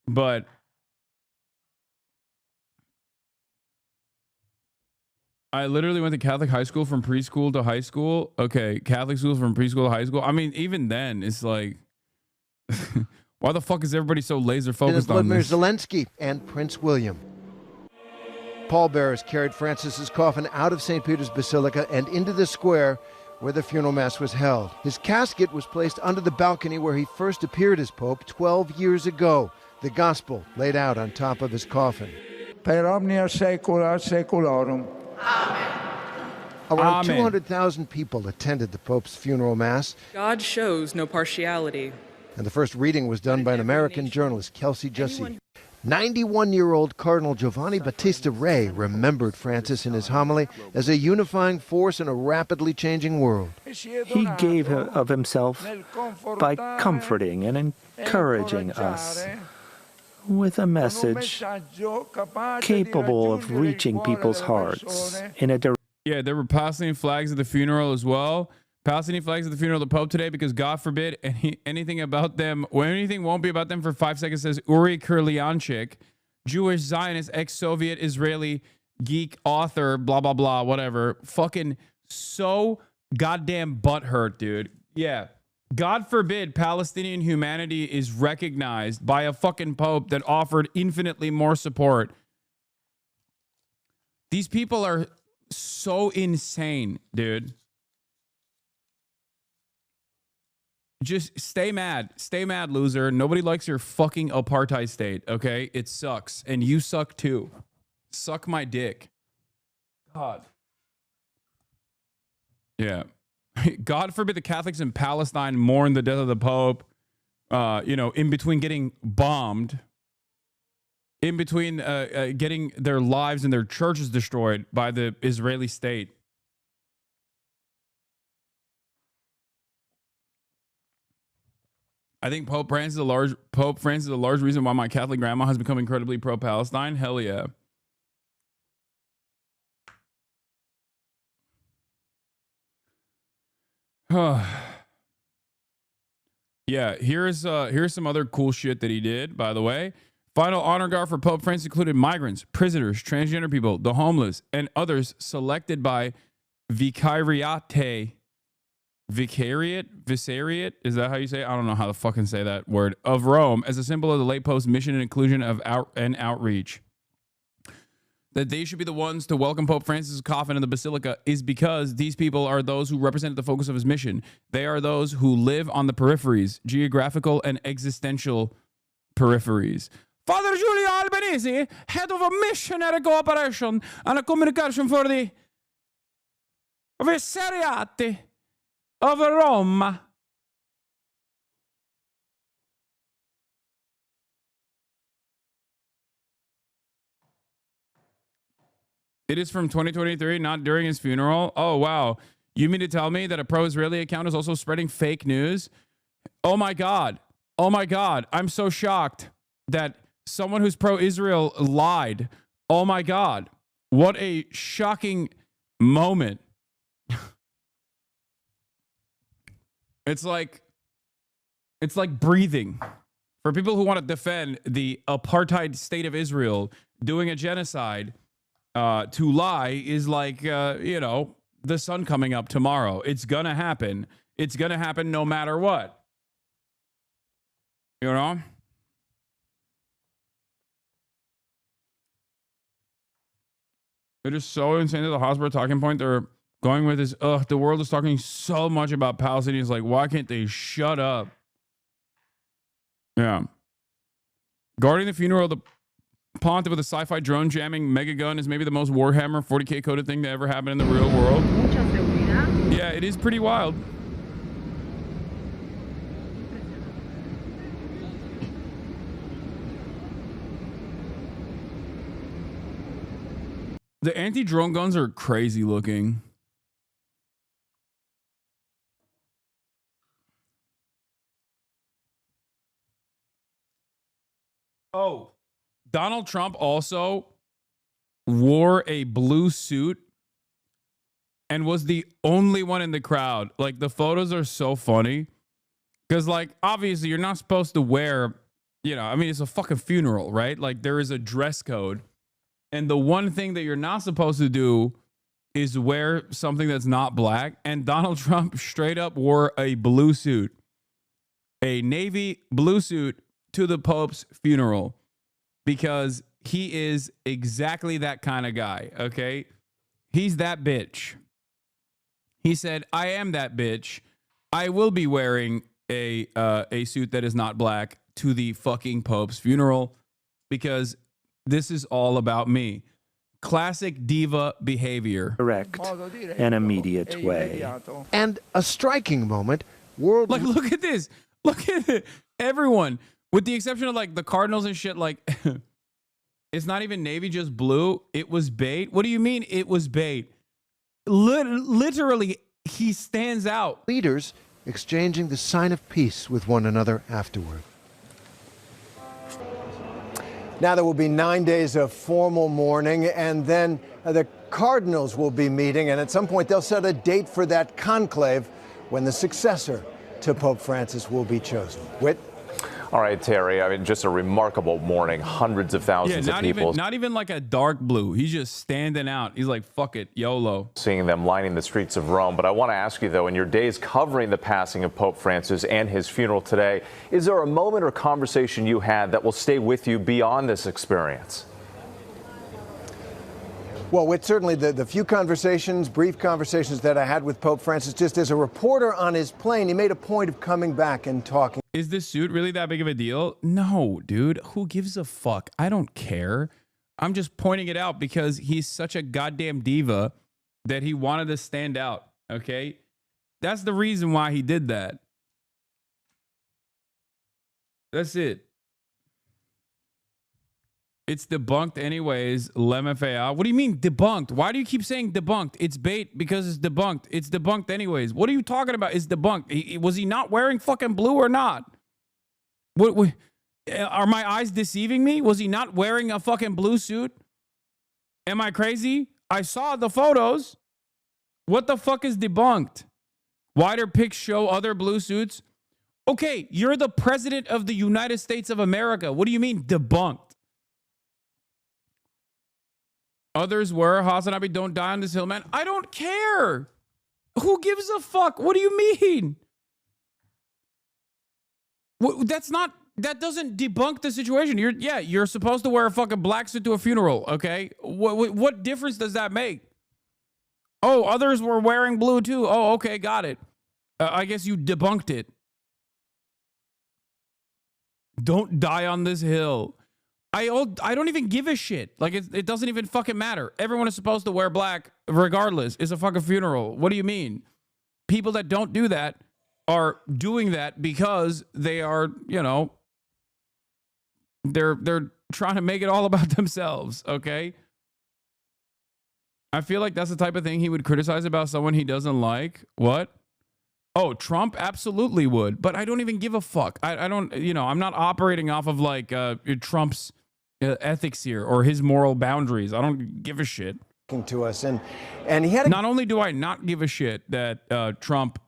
but I literally went to Catholic high school from preschool to high school. Okay, Catholic schools from preschool to high school. I mean, even then, it's like, why the fuck is everybody so laser focused on this? Zelensky and Prince William. Pallbearers carried Francis's coffin out of St. Peter's Basilica and into the square where the funeral mass was held. His casket was placed under the balcony where he first appeared as Pope 12 years ago. The gospel laid out on top of his coffin. Per omnia saecula saeculorum. Around 200,000 people attended the Pope's funeral mass. God shows no partiality. And the first reading was done by an American journalist, Kelsey Jussie. 91-year-old Cardinal Giovanni Battista Re remembered Francis in his homily as a unifying force in a rapidly changing world. He gave of himself by comforting and encouraging us with a message capable of reaching people's hearts in a direction. Yeah, there were Palestinian flags at the funeral as well. Palestinian flags at the funeral of the Pope today because, God forbid, anything about them, or anything won't be about them for 5 seconds, says Uri Kurlianchik, Jewish Zionist, ex-Soviet Israeli geek author, blah, blah, blah, whatever. Fucking so goddamn butthurt, dude. Yeah. God forbid Palestinian humanity is recognized by a fucking Pope that offered infinitely more support. These people are so insane, dude. Just stay mad. Stay mad, loser. Nobody likes your fucking apartheid state, okay? It sucks. And you suck too. Suck my dick. God. Yeah. God forbid the Catholics in Palestine mourn the death of the Pope, in between getting bombed, in between getting their lives and their churches destroyed by the Israeli state. I think Pope Francis is a large reason why my Catholic grandma has become incredibly pro-Palestine. Hell yeah. Yeah, here's some other cool shit that he did, by the way. Final honor guard for Pope Francis included migrants, prisoners, transgender people, the homeless, and others selected by Vicariate, Vicariate, is that how you say it? I don't know how to fucking say that word, of Rome as a symbol of the late Pope's mission and inclusion of outreach. that they should be the ones to welcome Pope Francis' coffin in the basilica is because these people are those who represent the focus of his mission. They are those who live on the peripheries, geographical and existential peripheries. Father Giulio Albanese, head of a missionary cooperation and a communication for the Vicariati of Rome. It is from 2023, not during his funeral. Oh, wow. You mean to tell me that a pro-Israeli account is also spreading fake news? Oh, my God. Oh, my God. I'm so shocked that someone who's pro-Israel lied. Oh, my God. What a shocking moment. It's like breathing. For people who want to defend the apartheid state of Israel doing a genocide, to lie is like, you know, the sun coming up tomorrow. It's going to happen. It's going to happen no matter what. You know? It is so insane that the hospital talking point they're going with is, the world is talking so much about Palestinians. Like, why can't they shut up? Yeah. Guarding the funeral of the Pontiff with a sci-fi drone jamming megagun is maybe the most Warhammer 40K coded thing to ever happen in the real world. Yeah, it is pretty wild. The anti-drone guns are crazy looking. Oh. Donald Trump also wore a blue suit and was the only one in the crowd. Like, the photos are so funny because, like, obviously you're not supposed to wear, you know, I mean, it's a fucking funeral, right? Like, there is a dress code. And the one thing that you're not supposed to do is wear something that's not black. And Donald Trump straight up wore a blue suit, a navy blue suit to the Pope's funeral. Because he is exactly that kind of guy, okay? He's that bitch. He said, I am that bitch. I will be wearing a suit that is not black to the fucking Pope's funeral because this is all about me. Classic diva behavior. Correct. An immediate way. And a striking moment. Like, look at this. Look at it. Everyone. With the exception of, like, the Cardinals and shit, like, it's not even navy, just blue. It was bait. What do you mean it was bait? Literally, he stands out. Leaders exchanging the sign of peace with one another afterward. Now there will be 9 days of formal mourning, and then the Cardinals will be meeting, and at some point they'll set a date for that conclave when the successor to Pope Francis will be chosen. Whit? All right, Terry. I mean, just a remarkable morning. Hundreds of thousands of people. Not even like a dark blue. He's just standing out. He's like, fuck it, YOLO. Seeing them lining the streets of Rome. But I want to ask you, though, in your days covering the passing of Pope Francis and his funeral today, is there a moment or conversation you had that will stay with you beyond this experience? Well, with certainly the few conversations, brief conversations that I had with Pope Francis, just as a reporter on his plane, he made a point of coming back and talking. Is this suit really that big of a deal? No, dude. Who gives a fuck? I don't care. I'm just pointing it out because he's such a goddamn diva that he wanted to stand out, okay? That's the reason why he did that. That's it. It's debunked anyways, LMFAO. What do you mean debunked? Why do you keep saying debunked? It's bait because it's debunked. It's debunked anyways. What are you talking about? It's debunked. Was he not wearing fucking blue or not? What are my eyes deceiving me? Was he not wearing a fucking blue suit? Am I crazy? I saw the photos. What the fuck is debunked? Wider pics show other blue suits. Okay, you're the president of the United States of America. What do you mean debunked? Others were, HasanAbi, don't die on this hill, man. I don't care. Who gives a fuck? What do you mean? That's not that doesn't debunk the situation. You're supposed to wear a fucking black suit to a funeral, okay? What difference does that make? Oh, others were wearing blue too. Oh, okay, got it. I guess you debunked it. Don't die on this hill. I don't even give a shit. Like, it doesn't even fucking matter. Everyone is supposed to wear black regardless. It's a fucking funeral. What do you mean? People that don't do that are doing that because they are, you know, they're trying to make it all about themselves, okay? I feel like that's the type of thing he would criticize about someone he doesn't like. What? Oh, Trump absolutely would, but I don't even give a fuck. I don't, you know, I'm not operating off of like Trump's ethics here or his moral boundaries. I don't give a shit. To us, and he had. Not only do I not give a shit that Trump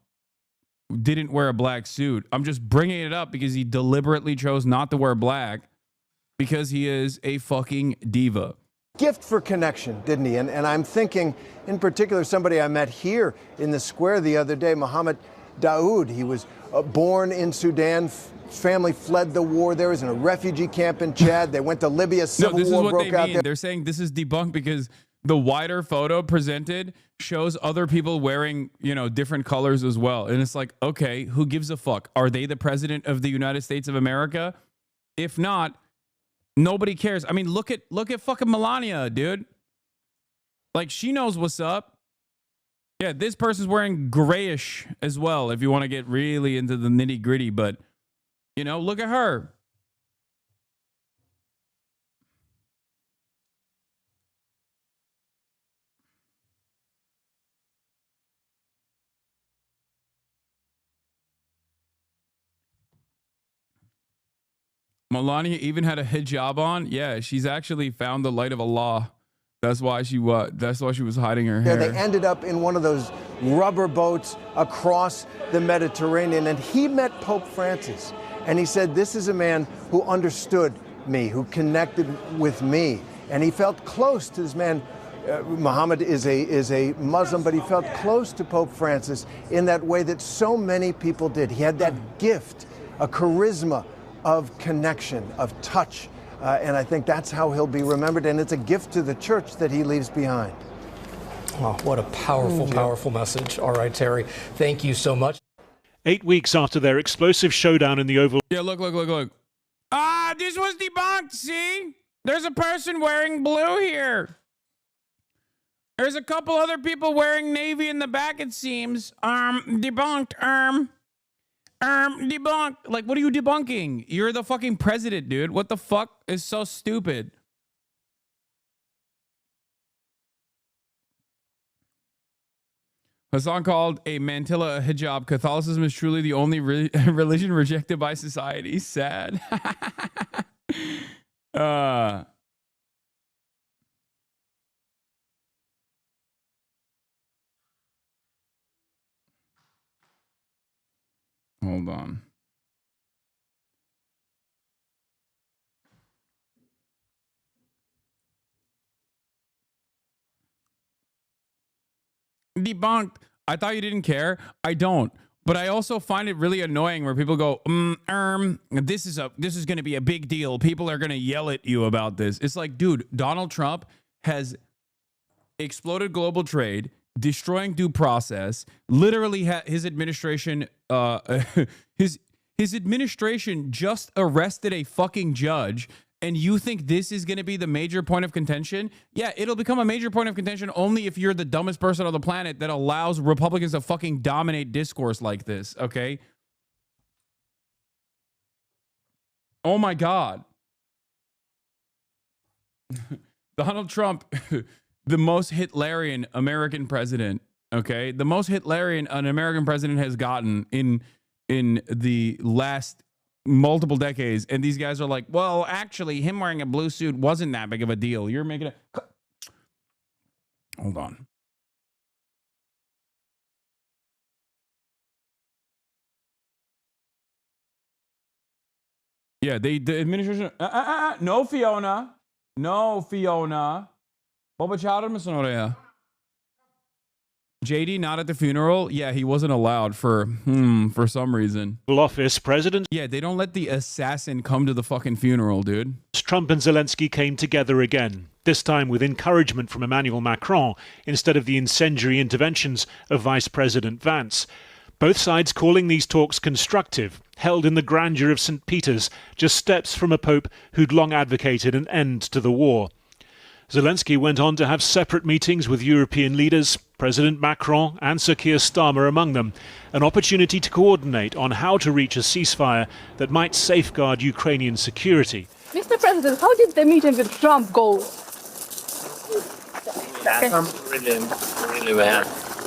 didn't wear a black suit, I'm just bringing it up because he deliberately chose not to wear black because he is a fucking diva. Gift for connection, didn't he? And I'm thinking, in particular, somebody I met here in the square the other day, Mohammed Daoud. He was born in Sudan. Family fled the war. There was in a refugee camp in Chad. They went to Libya. Civil war broke out there. They're saying this is debunked because the wider photo presented shows other people wearing, you know, different colors as well. And it's like, okay, who gives a fuck? Are they the president of the United States of America? If not, nobody cares. I mean, look at fucking Melania, dude. Like, she knows what's up. Yeah, this person's wearing grayish as well, if you want to get really into the nitty gritty. But, you know, look at her. Melania even had a hijab on. Yeah, she's actually found the light of Allah. That's why she was hiding her hair. They ended up in one of those rubber boats across the Mediterranean, and he met Pope Francis, and he said, "This is a man who understood me, who connected with me," and he felt close to this man. Muhammad is a Muslim, but he felt close to Pope Francis in that way that so many people did. He had that gift, a charisma of connection, of touch, and I think that's how he'll be remembered, and it's a gift to the church that he leaves behind. Wow, what a powerful, powerful message. All right, Terry, thank you so much. 8 weeks after their explosive showdown in the Oval... Yeah, look. Ah, this was debunked, see? There's a person wearing blue here. There's a couple other people wearing navy in the back, it seems. Debunked, debunked. Like, what are you debunking? You're the fucking president, dude. What the fuck is so stupid? Hasan called a mantilla a hijab. Catholicism is truly the only religion rejected by society. Sad. Hold on. Debunked. I thought you didn't care. I don't. But I also find it really annoying where people go, this is going to be a big deal. People are going to yell at you about this. It's like, dude, Donald Trump has exploded global trade, destroying due process, literally his administration his administration just arrested a fucking judge, and you think this is going to be the major point of contention? Yeah, it'll become a major point of contention only if you're the dumbest person on the planet that allows Republicans to fucking dominate discourse like this, okay? Oh my God. Donald Trump, the most Hitlerian American president, okay? The most Hitlerian an American president has gotten in the last multiple decades. And these guys are like, well, actually, him wearing a blue suit wasn't that big of a deal. You're making it. Hold on. Yeah, the administration. No, Fiona. No, Fiona. Baba çağırır mısın oraya? JD not at the funeral? Yeah, he wasn't allowed for some reason. Office President. Yeah, they don't let the assassin come to the fucking funeral, dude. Trump and Zelensky came together again, this time with encouragement from Emmanuel Macron instead of the incendiary interventions of Vice President Vance. Both sides calling these talks constructive, held in the grandeur of St. Peter's, just steps from a pope who'd long advocated an end to the war. Zelensky went on to have separate meetings with European leaders, President Macron and Sir Keir Starmer among them, an opportunity to coordinate on how to reach a ceasefire that might safeguard Ukrainian security. Mr. President, how did the meeting with Trump go? Really well.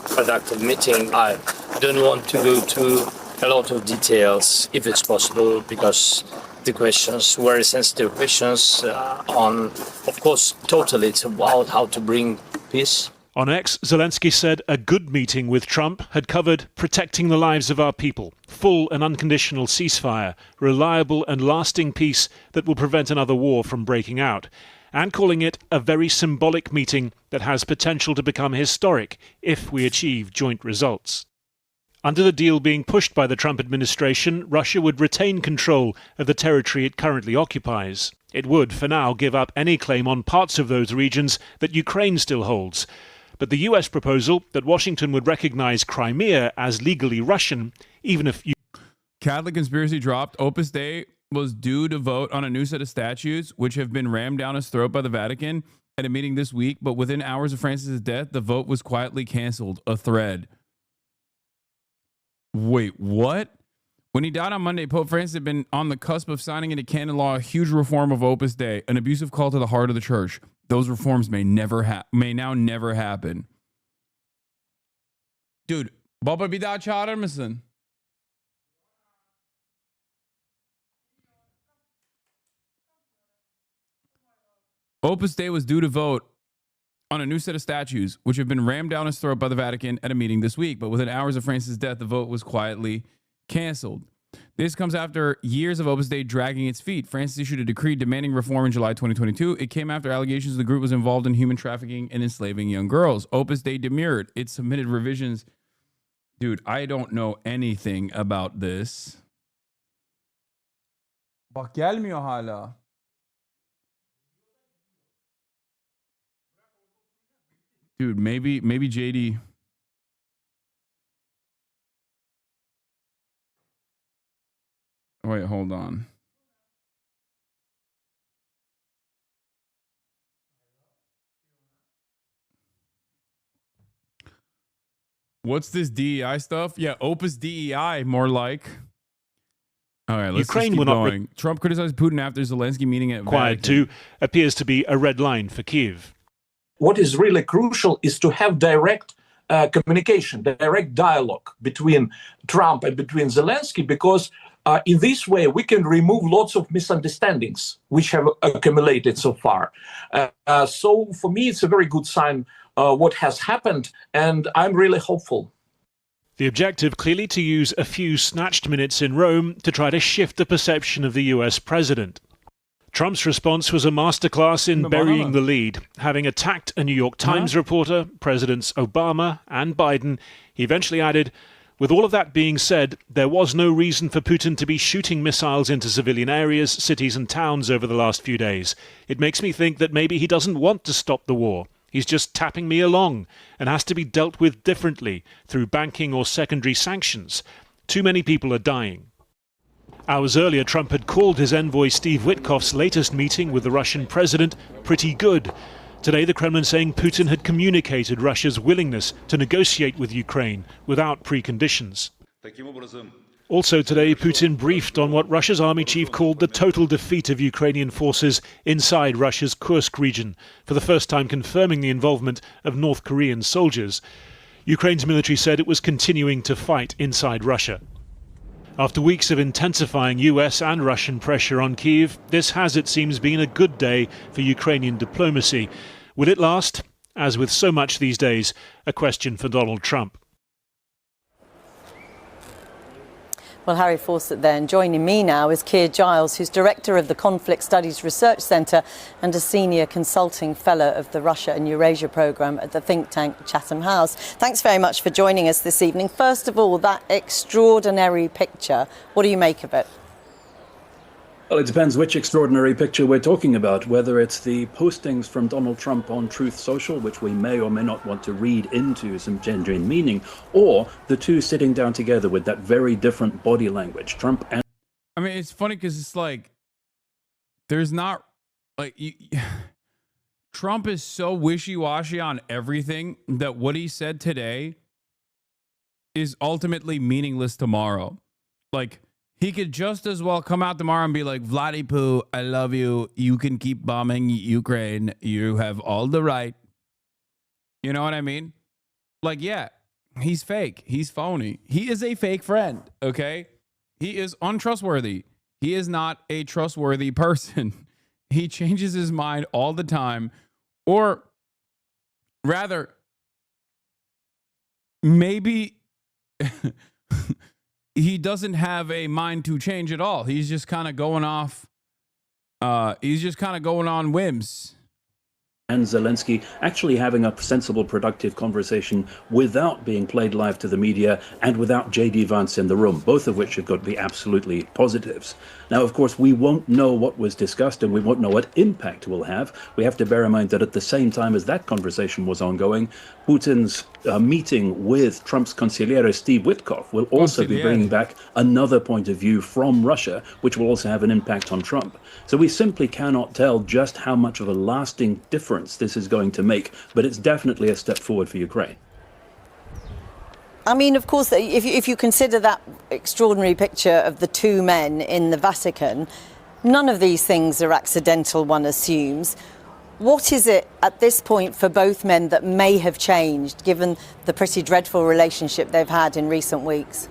Productive meeting. I don't want to go to a lot of details, if it's possible, because the questions, very sensitive questions on, of course, totally it's about how to bring peace. On X, Zelensky said a good meeting with Trump had covered protecting the lives of our people, full and unconditional ceasefire, reliable and lasting peace that will prevent another war from breaking out, and calling it a very symbolic meeting that has potential to become historic if we achieve joint results. Under the deal being pushed by the Trump administration, Russia would retain control of the territory it currently occupies. It would, for now, give up any claim on parts of those regions that Ukraine still holds. But the US proposal that Washington would recognize Crimea as legally Russian, even if... Catholic conspiracy dropped. Opus Dei was due to vote on a new set of statutes, which have been rammed down his throat by the Vatican at a meeting this week. But within hours of Francis' death, the vote was quietly canceled. A thread. Wait, what? When he died on Monday, Pope Francis had been on the cusp of signing into canon law a huge reform of Opus Dei, an abusive call to the heart of the church. Those reforms may now never happen. Dude, Baba bir daha çağırır mısın? Opus Dei was due to vote on a new set of statutes, which have been rammed down his throat by the Vatican at a meeting this week. But within hours of Francis' death, the vote was quietly canceled. This comes after years of Opus Dei dragging its feet. Francis issued a decree demanding reform in July 2022. It came after allegations the group was involved in human trafficking and enslaving young girls. Opus Dei demurred. It submitted revisions. Dude, I don't know anything about this. Bak gelmiyor hala. Dude, maybe JD. Wait, hold on. What's this DEI stuff? Yeah, Opus DEI, more like. All right, let's Ukraine just keep will not going. Trump criticized Putin after Zelensky meeting at required Vatican. to appears to be a red line for Kyiv. What is really crucial is to have direct communication, direct dialogue between Trump and between Zelensky, because in this way we can remove lots of misunderstandings which have accumulated so far. So for me, it's a very good sign what has happened, and I'm really hopeful. The objective clearly to use a few snatched minutes in Rome to try to shift the perception of the US president. Trump's response was a masterclass in burying the lead. Having attacked a New York Times reporter, Presidents Obama and Biden, he eventually added, with all of that being said, there was no reason for Putin to be shooting missiles into civilian areas, cities and towns over the last few days. It makes me think that maybe he doesn't want to stop the war. He's just tapping me along and has to be dealt with differently through banking or secondary sanctions. Too many people are dying. Hours earlier, Trump had called his envoy Steve Witkoff's latest meeting with the Russian president pretty good. Today, the Kremlin saying Putin had communicated Russia's willingness to negotiate with Ukraine without preconditions. Also today, Putin briefed on what Russia's army chief called the total defeat of Ukrainian forces inside Russia's Kursk region, for the first time confirming the involvement of North Korean soldiers. Ukraine's military said it was continuing to fight inside Russia. After weeks of intensifying US and Russian pressure on Kyiv, this has, it seems, been a good day for Ukrainian diplomacy. Will it last? As with so much these days, a question for Donald Trump. Well, Harry Fawcett there, and joining me now is Keir Giles, who's Director of the Conflict Studies Research Centre and a Senior Consulting Fellow of the Russia and Eurasia Programme at the think tank Chatham House. Thanks very much for joining us this evening. First of all, that extraordinary picture, what do you make of it? Well, it depends which extraordinary picture we're talking about, whether it's the postings from Donald Trump on Truth Social, which we may or may not want to read into some genuine meaning, or the two sitting down together with that very different body language, Trump and... I mean, it's funny because it's like, there's not, like, Trump is so wishy-washy on everything that what he said today is ultimately meaningless tomorrow. Like, he could just as well come out tomorrow and be like, Vladipoo, I love you. You can keep bombing Ukraine. You have all the right. You know what I mean? Like, yeah, he's fake. He's phony. He is a fake friend, okay? He is untrustworthy. He is not a trustworthy person. He changes his mind all the time. Or rather, maybe... he doesn't have a mind to change at all. He's just kind of going off. He's just kind of going on whims. And Zelensky actually having a sensible, productive conversation without being played live to the media and without J.D. Vance in the room, both of which have got to be absolutely positives. Now, of course, we won't know what was discussed and we won't know what impact will have. We have to bear in mind that at the same time as that conversation was ongoing, Putin's meeting with Trump's consigliere, Steve Witkoff, will also be bringing back another point of view from Russia, which will also have an impact on Trump. So we simply cannot tell just how much of a lasting difference this is going to make, but it's definitely a step forward for Ukraine. I mean, of course, if you consider that extraordinary picture of the two men in the Vatican, none of these things are accidental, one assumes. What is it at this point for both men that may have changed, given the pretty dreadful relationship they've had in recent weeks?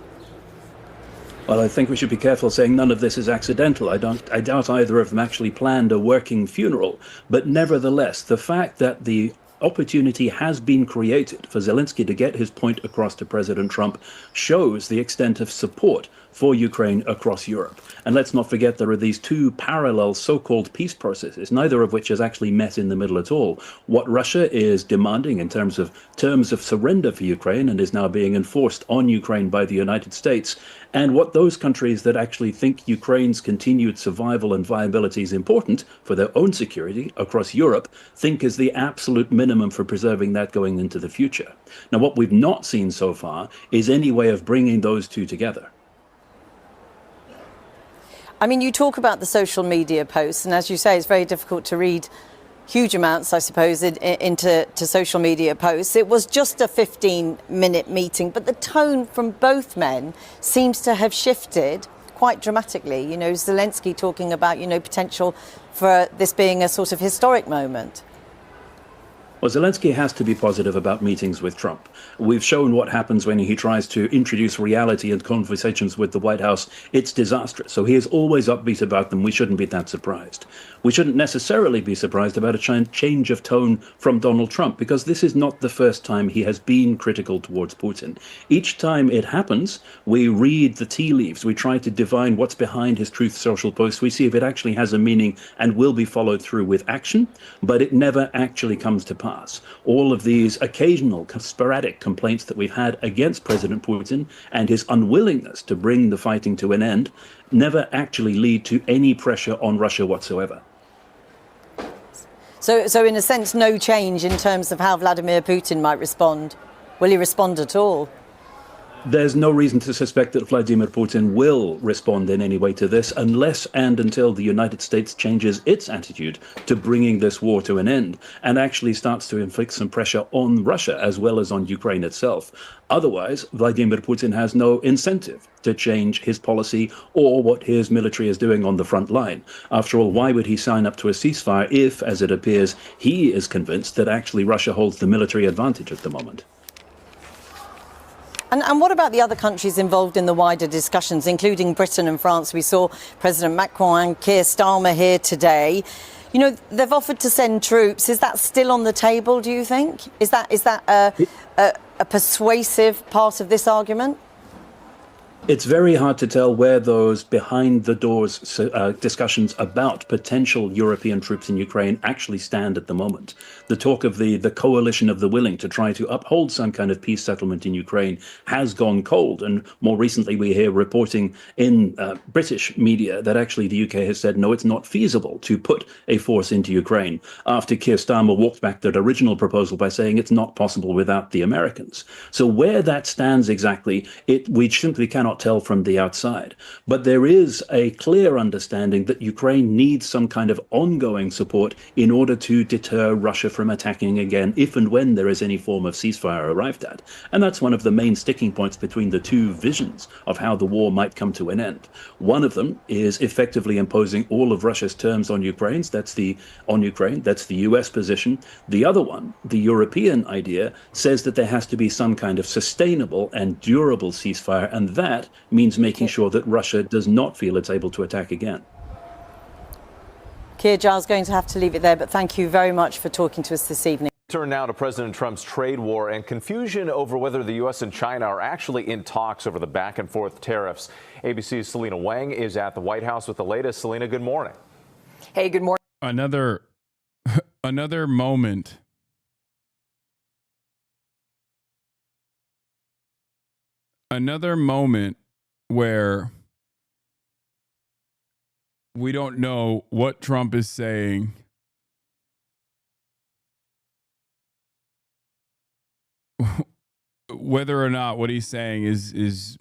Well, I think we should be careful saying none of this is accidental. I doubt either of them actually planned a working funeral. But nevertheless, the fact that the opportunity has been created for Zelensky to get his point across to President Trump shows the extent of support for Ukraine across Europe. And let's not forget there are these two parallel so-called peace processes, neither of which has actually met in the middle at all. What Russia is demanding in terms of surrender for Ukraine and is now being enforced on Ukraine by the United States, and what those countries that actually think Ukraine's continued survival and viability is important for their own security across Europe think is the absolute minimum for preserving that going into the future. Now, what we've not seen so far is any way of bringing those two together. I mean, you talk about the social media posts, and as you say, it's very difficult to read huge amounts, I suppose, into social media posts. It was just a 15-minute meeting, but the tone from both men seems to have shifted quite dramatically. You know, Zelensky talking about, potential for this being a sort of historic moment. Well, Zelensky has to be positive about meetings with Trump. We've shown what happens when he tries to introduce reality in conversations with the White House. It's disastrous. So he is always upbeat about them. We shouldn't be that surprised. We shouldn't necessarily be surprised about a change of tone from Donald Trump, because this is not the first time he has been critical towards Putin. Each time it happens, we read the tea leaves. We try to divine what's behind his Truth Social posts. We see if it actually has a meaning and will be followed through with action, but it never actually comes to pass. All of these occasional sporadic complaints that we've had against President Putin and his unwillingness to bring the fighting to an end never actually lead to any pressure on Russia whatsoever. So in a sense, no change in terms of how Vladimir Putin might respond. Will he respond at all? There's no reason to suspect that Vladimir Putin will respond in any way to this unless and until the United States changes its attitude to bringing this war to an end and actually starts to inflict some pressure on Russia as well as on Ukraine itself. Otherwise, Vladimir Putin has no incentive to change his policy or what his military is doing on the front line. After all, why would he sign up to a ceasefire if, as it appears, he is convinced that actually Russia holds the military advantage at the moment? And what about the other countries involved in the wider discussions, including Britain and France? We saw President Macron and Keir Starmer here today. You know, they've offered to send troops. Is that still on the table, do you think? Is that a persuasive part of this argument? It's very hard to tell where those behind-the-doors discussions about potential European troops in Ukraine actually stand at the moment. The talk of the coalition of the willing to try to uphold some kind of peace settlement in Ukraine has gone cold. And more recently, we hear reporting in British media that actually the UK has said, no, it's not feasible to put a force into Ukraine, after Keir Starmer walked back that original proposal by saying it's not possible without the Americans. So where that stands exactly, we simply cannot tell from the outside. But there is a clear understanding that Ukraine needs some kind of ongoing support in order to deter Russia from attacking again, if and when there is any form of ceasefire arrived at. And that's one of the main sticking points between the two visions of how the war might come to an end. One of them is effectively imposing all of Russia's terms on Ukraine. That's the US position. The other one, the European idea, says that there has to be some kind of sustainable and durable ceasefire, and that means making sure that Russia does not feel it's able to attack again. Keir Giles going to have to leave it there, but thank you very much for talking to us this evening. Turn now to President Trump's trade war and confusion over whether the U.S. and China are actually in talks over the back and forth tariffs. ABC's Selena Wang is at the White House with the latest. Selena, good morning. Hey, good morning. Another moment. Another moment where we don't know what Trump is saying. Whether or not what he's saying is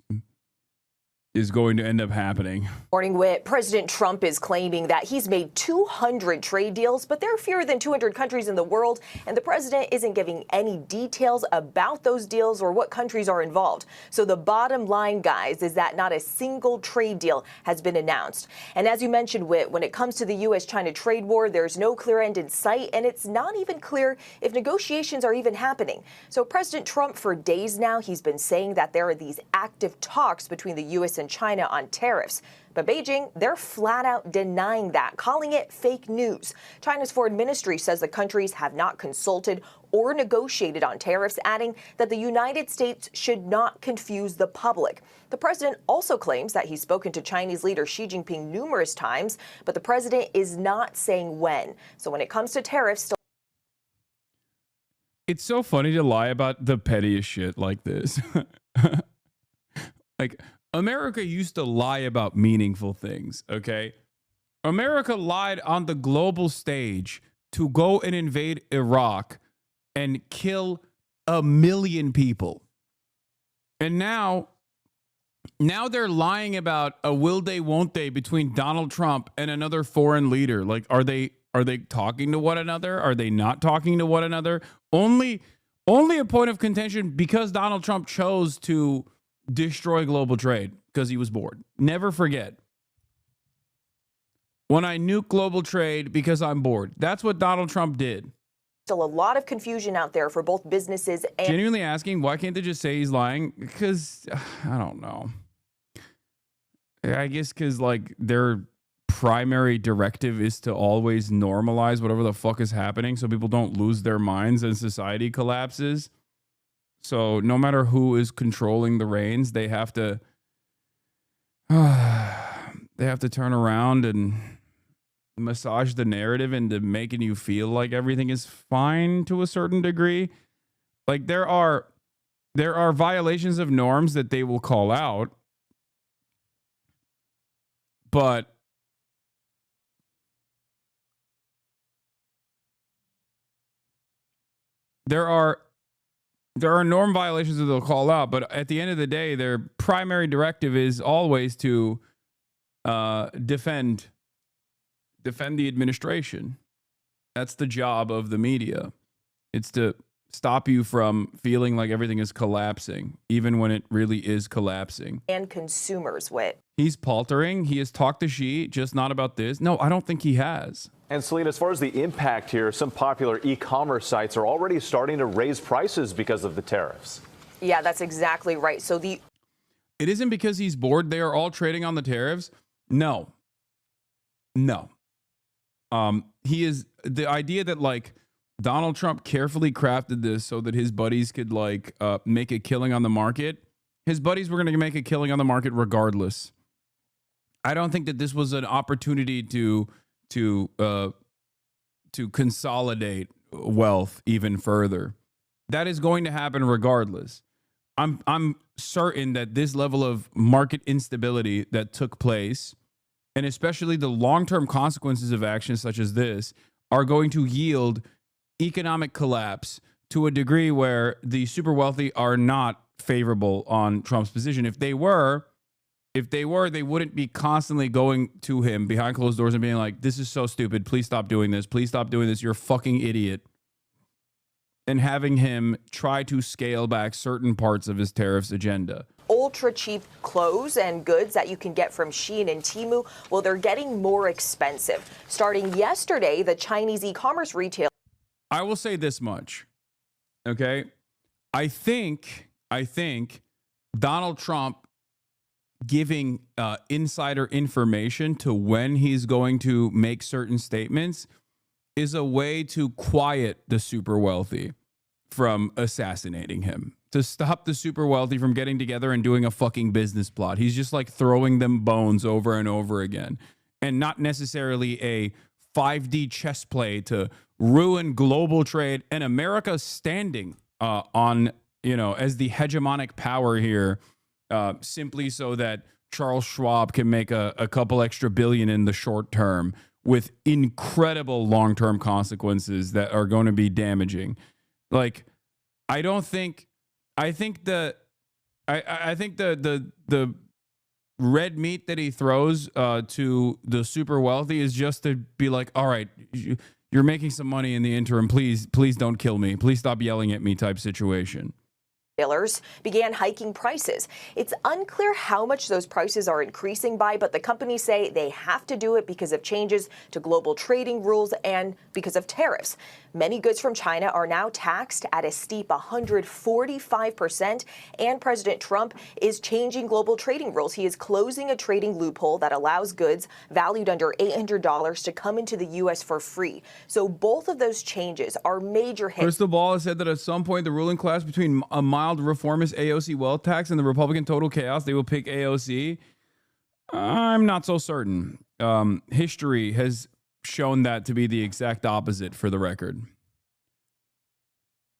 going to end up happening. Morning, Whit. President Trump is claiming that he's made 200 trade deals, but there are fewer than 200 countries in the world, and the president isn't giving any details about those deals or what countries are involved. So the bottom line, guys, is that not a single trade deal has been announced. And as you mentioned, Whit, when it comes to the U.S.-China trade war, there's no clear end in sight, and it's not even clear if negotiations are even happening. So President Trump, for days now, he's been saying that there are these active talks between the U.S. and China on tariffs. But Beijing, they're flat out denying that, calling it fake news. China's foreign ministry says the countries have not consulted or negotiated on tariffs, adding that the United States should not confuse the public. The president also claims that he's spoken to Chinese leader Xi Jinping numerous times, but the president is not saying when. So when it comes to tariffs, it's so funny to lie about the pettiest shit like this. Like, America used to lie about meaningful things, okay? America lied on the global stage to go and invade Iraq and kill 1 million people. And now they're lying about a will they, won't they between Donald Trump and another foreign leader. Like, are they talking to one another? Are they not talking to one another? Only a point of contention because Donald Trump chose to destroy global trade because he was bored. Never forget. When I nuke global trade because I'm bored. That's what Donald Trump did. still a lot of confusion out there for both businesses and... Genuinely asking, why can't they just say he's lying? Because, I don't know. I guess because, like, their primary directive is to always normalize whatever the fuck is happening so people don't lose their minds and society collapses. So no matter who is controlling the reins, they have to turn around and massage the narrative into making you feel like everything is fine to a certain degree. Like there are violations of norms that they will call out, but there are norm violations that they'll call out, but at the end of the day, their primary directive is always to defend the administration. That's the job of the media. It's to stop you from feeling like everything is collapsing, even when it really is collapsing. And consumers with. He's paltering. He has talked to Xi, just not about this. No, I don't think he has. And Selena, as far as the impact here, some popular e-commerce sites are already starting to raise prices because of the tariffs. Yeah, that's exactly right. So it isn't because he's bored. They are all trading on the tariffs. No. He is the idea that like Donald Trump carefully crafted this so that his buddies could like make a killing on the market. His buddies were going to make a killing on the market regardless. I don't think that this was an opportunity to consolidate wealth even further. That is going to happen regardless. I'm certain that this level of market instability that took place, and especially the long-term consequences of actions such as this, are going to yield economic collapse to a degree where the super wealthy are not favorable on Trump's position. If they were, they wouldn't be constantly going to him behind closed doors and being like, this is so stupid. Please stop doing this. Please stop doing this. You're a fucking idiot. And having him try to scale back certain parts of his tariffs agenda. Ultra cheap clothes and goods that you can get from Shein and Temu, well, they're getting more expensive. Starting yesterday, the Chinese e-commerce retailer. I will say this much, okay? I think Donald Trump giving insider information to when he's going to make certain statements is a way to quiet the super wealthy from assassinating him, to stop the super wealthy from getting together and doing a fucking business plot. He's just like throwing them bones over and over again, and not necessarily a 5D chess play to ruin global trade and America's standing on, as the hegemonic power here, simply so that Charles Schwab can make a couple extra billion in the short term, with incredible long-term consequences that are going to be damaging. Like, I think the red meat that he throws to the super wealthy is just to be like, all right, you're making some money in the interim. Please don't kill me. Please stop yelling at me type situation. Retailers began hiking prices. It's unclear how much those prices are increasing by, but the companies say they have to do it because of changes to global trading rules and because of tariffs. Many goods from China are now taxed at a steep 145%, and President Trump is changing global trading rules. He is closing a trading loophole that allows goods valued under $800 to come into the U.S. for free. So both of those changes are major hits. Crystal Ball has said that at some point the ruling class between a mild reformist AOC wealth tax and the Republican total chaos, they will pick AOC. I'm not so certain. History has shown that to be the exact opposite, for the record.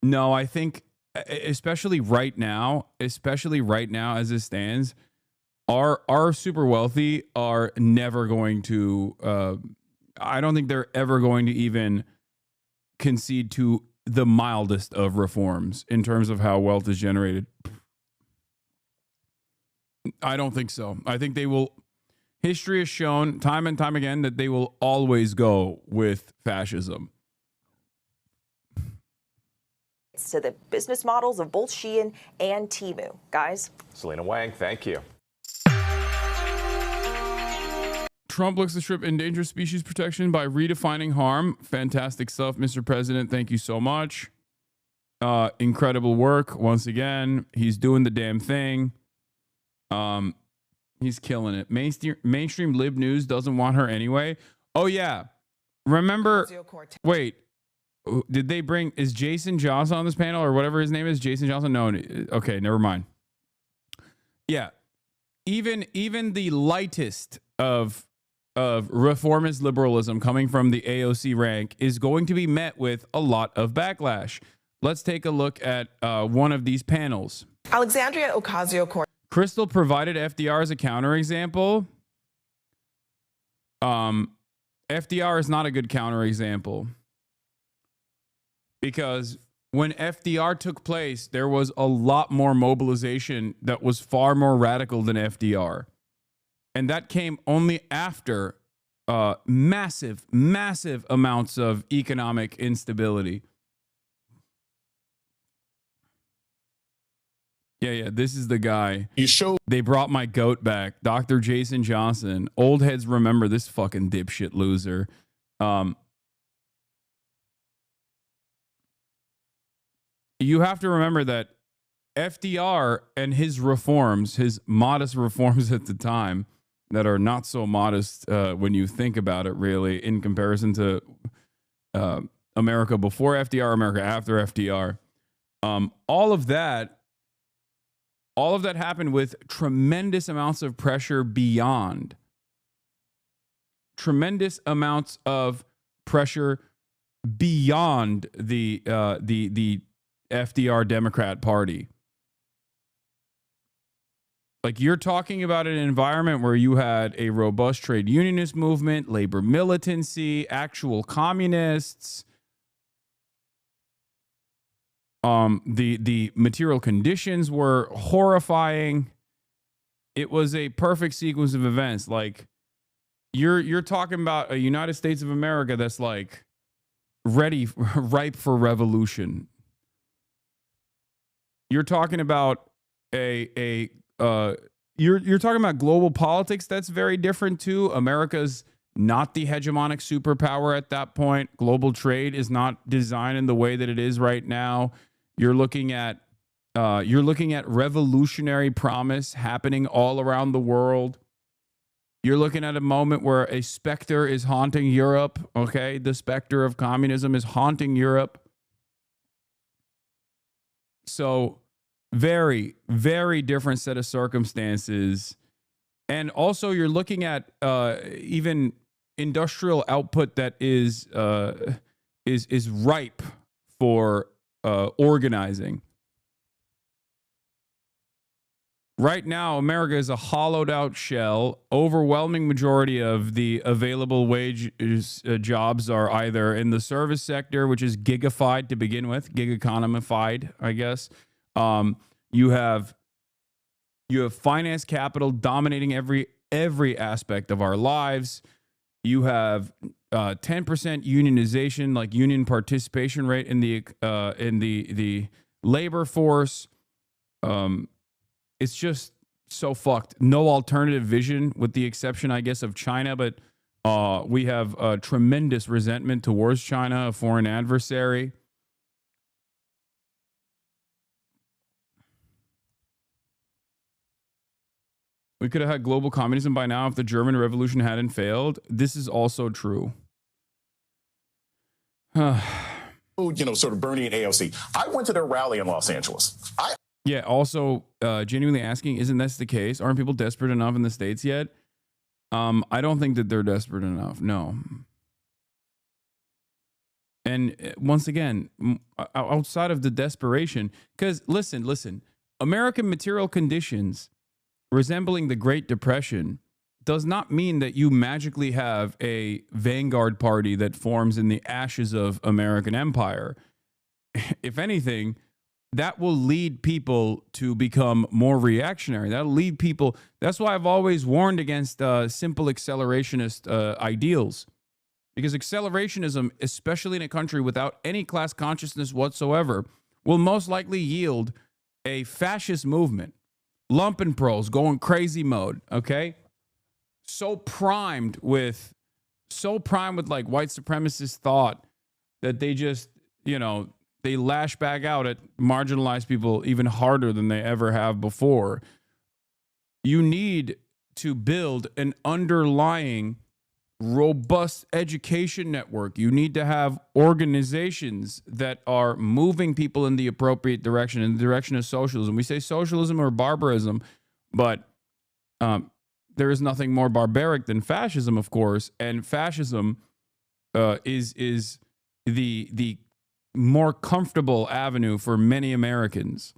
No, I think especially right now as it stands, our super wealthy are never going to I don't think they're ever going to even concede to the mildest of reforms in terms of how wealth is generated. I don't think so. I think they will. History has shown time and time again that they will always go with fascism. To the business models of both Shein and Temu. Guys? Selena Wang, thank you. Trump looks to strip endangered species protection by redefining harm. Fantastic stuff, Mr. President. Thank you so much. Incredible work. Once again, he's doing the damn thing. He's killing it. Mainstream lib news doesn't want her anyway. Oh, yeah. Remember, wait, did they bring, is Jason Johnson on this panel or whatever his name is? Jason Johnson? No. Okay, never mind. Yeah. Even the lightest of reformist liberalism coming from the AOC rank is going to be met with a lot of backlash. Let's take a look at one of these panels. Alexandria Ocasio-Cortez. Crystal provided FDR as a counterexample. FDR is not a good counterexample because when FDR took place, there was a lot more mobilization that was far more radical than FDR. And that came only after massive amounts of economic instability. Yeah, this is the guy. They brought my goat back. Dr. Jason Johnson. Old heads remember this fucking dipshit loser. You have to remember that FDR and his reforms, his modest reforms at the time, that are not so modest when you think about it, really, in comparison to America before FDR, America after FDR. All of that All of that happened with tremendous amounts of pressure beyond. Tremendous amounts of pressure beyond the FDR Democrat Party. Like, you're talking about an environment where you had a robust trade unionist movement, labor militancy, actual communists. The material conditions were horrifying. It was a perfect sequence of events. Like, you're talking about a United States of America that's like ripe for revolution. You're talking about you're talking about global politics that's very different too. America's not the hegemonic superpower at that point. Global trade is not designed in the way that it is right now. You're looking at revolutionary promise happening all around the world. You're looking at a moment where a specter is haunting Europe. Okay, the specter of communism is haunting Europe. So, very, very different set of circumstances. And also you're looking at even industrial output that is ripe for organizing. Right now, America is a hollowed out shell. Overwhelming majority of the available wage jobs are either in the service sector, which is gigified to begin with, gig economified, I guess. You have finance capital dominating every aspect of our lives. You have 10% unionization, like union participation rate in the labor force. It's just so fucked. No alternative vision, with the exception, I guess, of China. But we have a tremendous resentment towards China, a foreign adversary. We could have had global communism by now if the German Revolution hadn't failed. This is also true. Sort of Bernie and AOC. I went to their rally in Los Angeles. Yeah, also genuinely asking, isn't this the case? Aren't people desperate enough in the States yet? I don't think that they're desperate enough. No. And once again, outside of the desperation, because listen, American material conditions resembling the Great Depression does not mean that you magically have a vanguard party that forms in the ashes of American empire. If anything, that will lead people to become more reactionary. That'll lead people. That's why I've always warned against simple accelerationist ideals. Because accelerationism, especially in a country without any class consciousness whatsoever, will most likely yield a fascist movement. Lumpenproles going crazy mode, okay? So primed with like white supremacist thought that they just, they lash back out at marginalized people even harder than they ever have before. You need to build an underlying robust education network. You need to have organizations that are moving people in the appropriate direction, in the direction of socialism. We say socialism or barbarism, but there is nothing more barbaric than fascism, of course. And fascism is the more comfortable avenue for many Americans.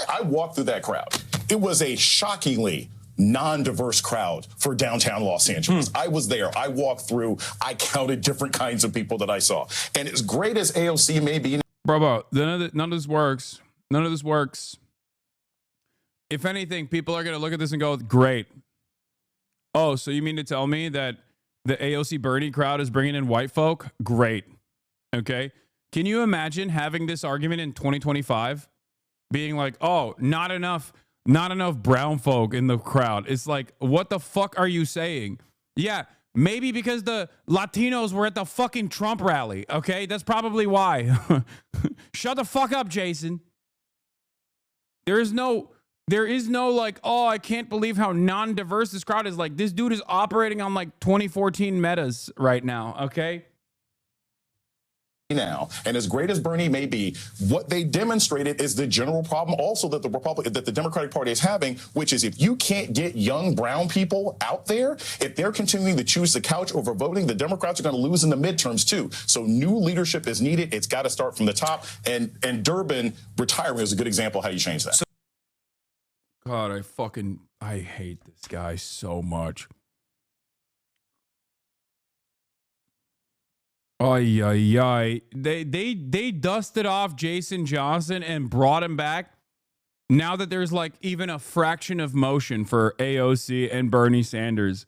I walked through that crowd. It was a shockingly non-diverse crowd for downtown Los Angeles. I was there. I walked through. I counted different kinds of people that I saw. And as great as AOC may be... Bro, none of this works. None of this works. If anything, people are going to look at this and go, great. Oh, so you mean to tell me that the AOC Bernie crowd is bringing in white folk? Great. Okay. Can you imagine having this argument in 2025? Being like, oh, not enough brown folk in the crowd. It's like, what the fuck are you saying? Yeah, maybe because the Latinos were at the fucking Trump rally. Okay, that's probably why. Shut the fuck up, Jason. There is no like, oh, I can't believe how non-diverse this crowd is. Like, this dude is operating on like 2014 metas right now. Okay. now, and as great as Bernie may be, what they demonstrated is the general problem also that the Democratic Party is having, which is if you can't get young brown people out there, if they're continuing to choose the couch over voting, the Democrats are going to lose in the midterms too. So new leadership is needed. It's got to start from the top, and Durbin retiring is a good example of how you change that. God, I hate this guy so much. Ay, ay, ay. They dusted off Jason Johnson and brought him back now that there's like even a fraction of motion for AOC and Bernie Sanders.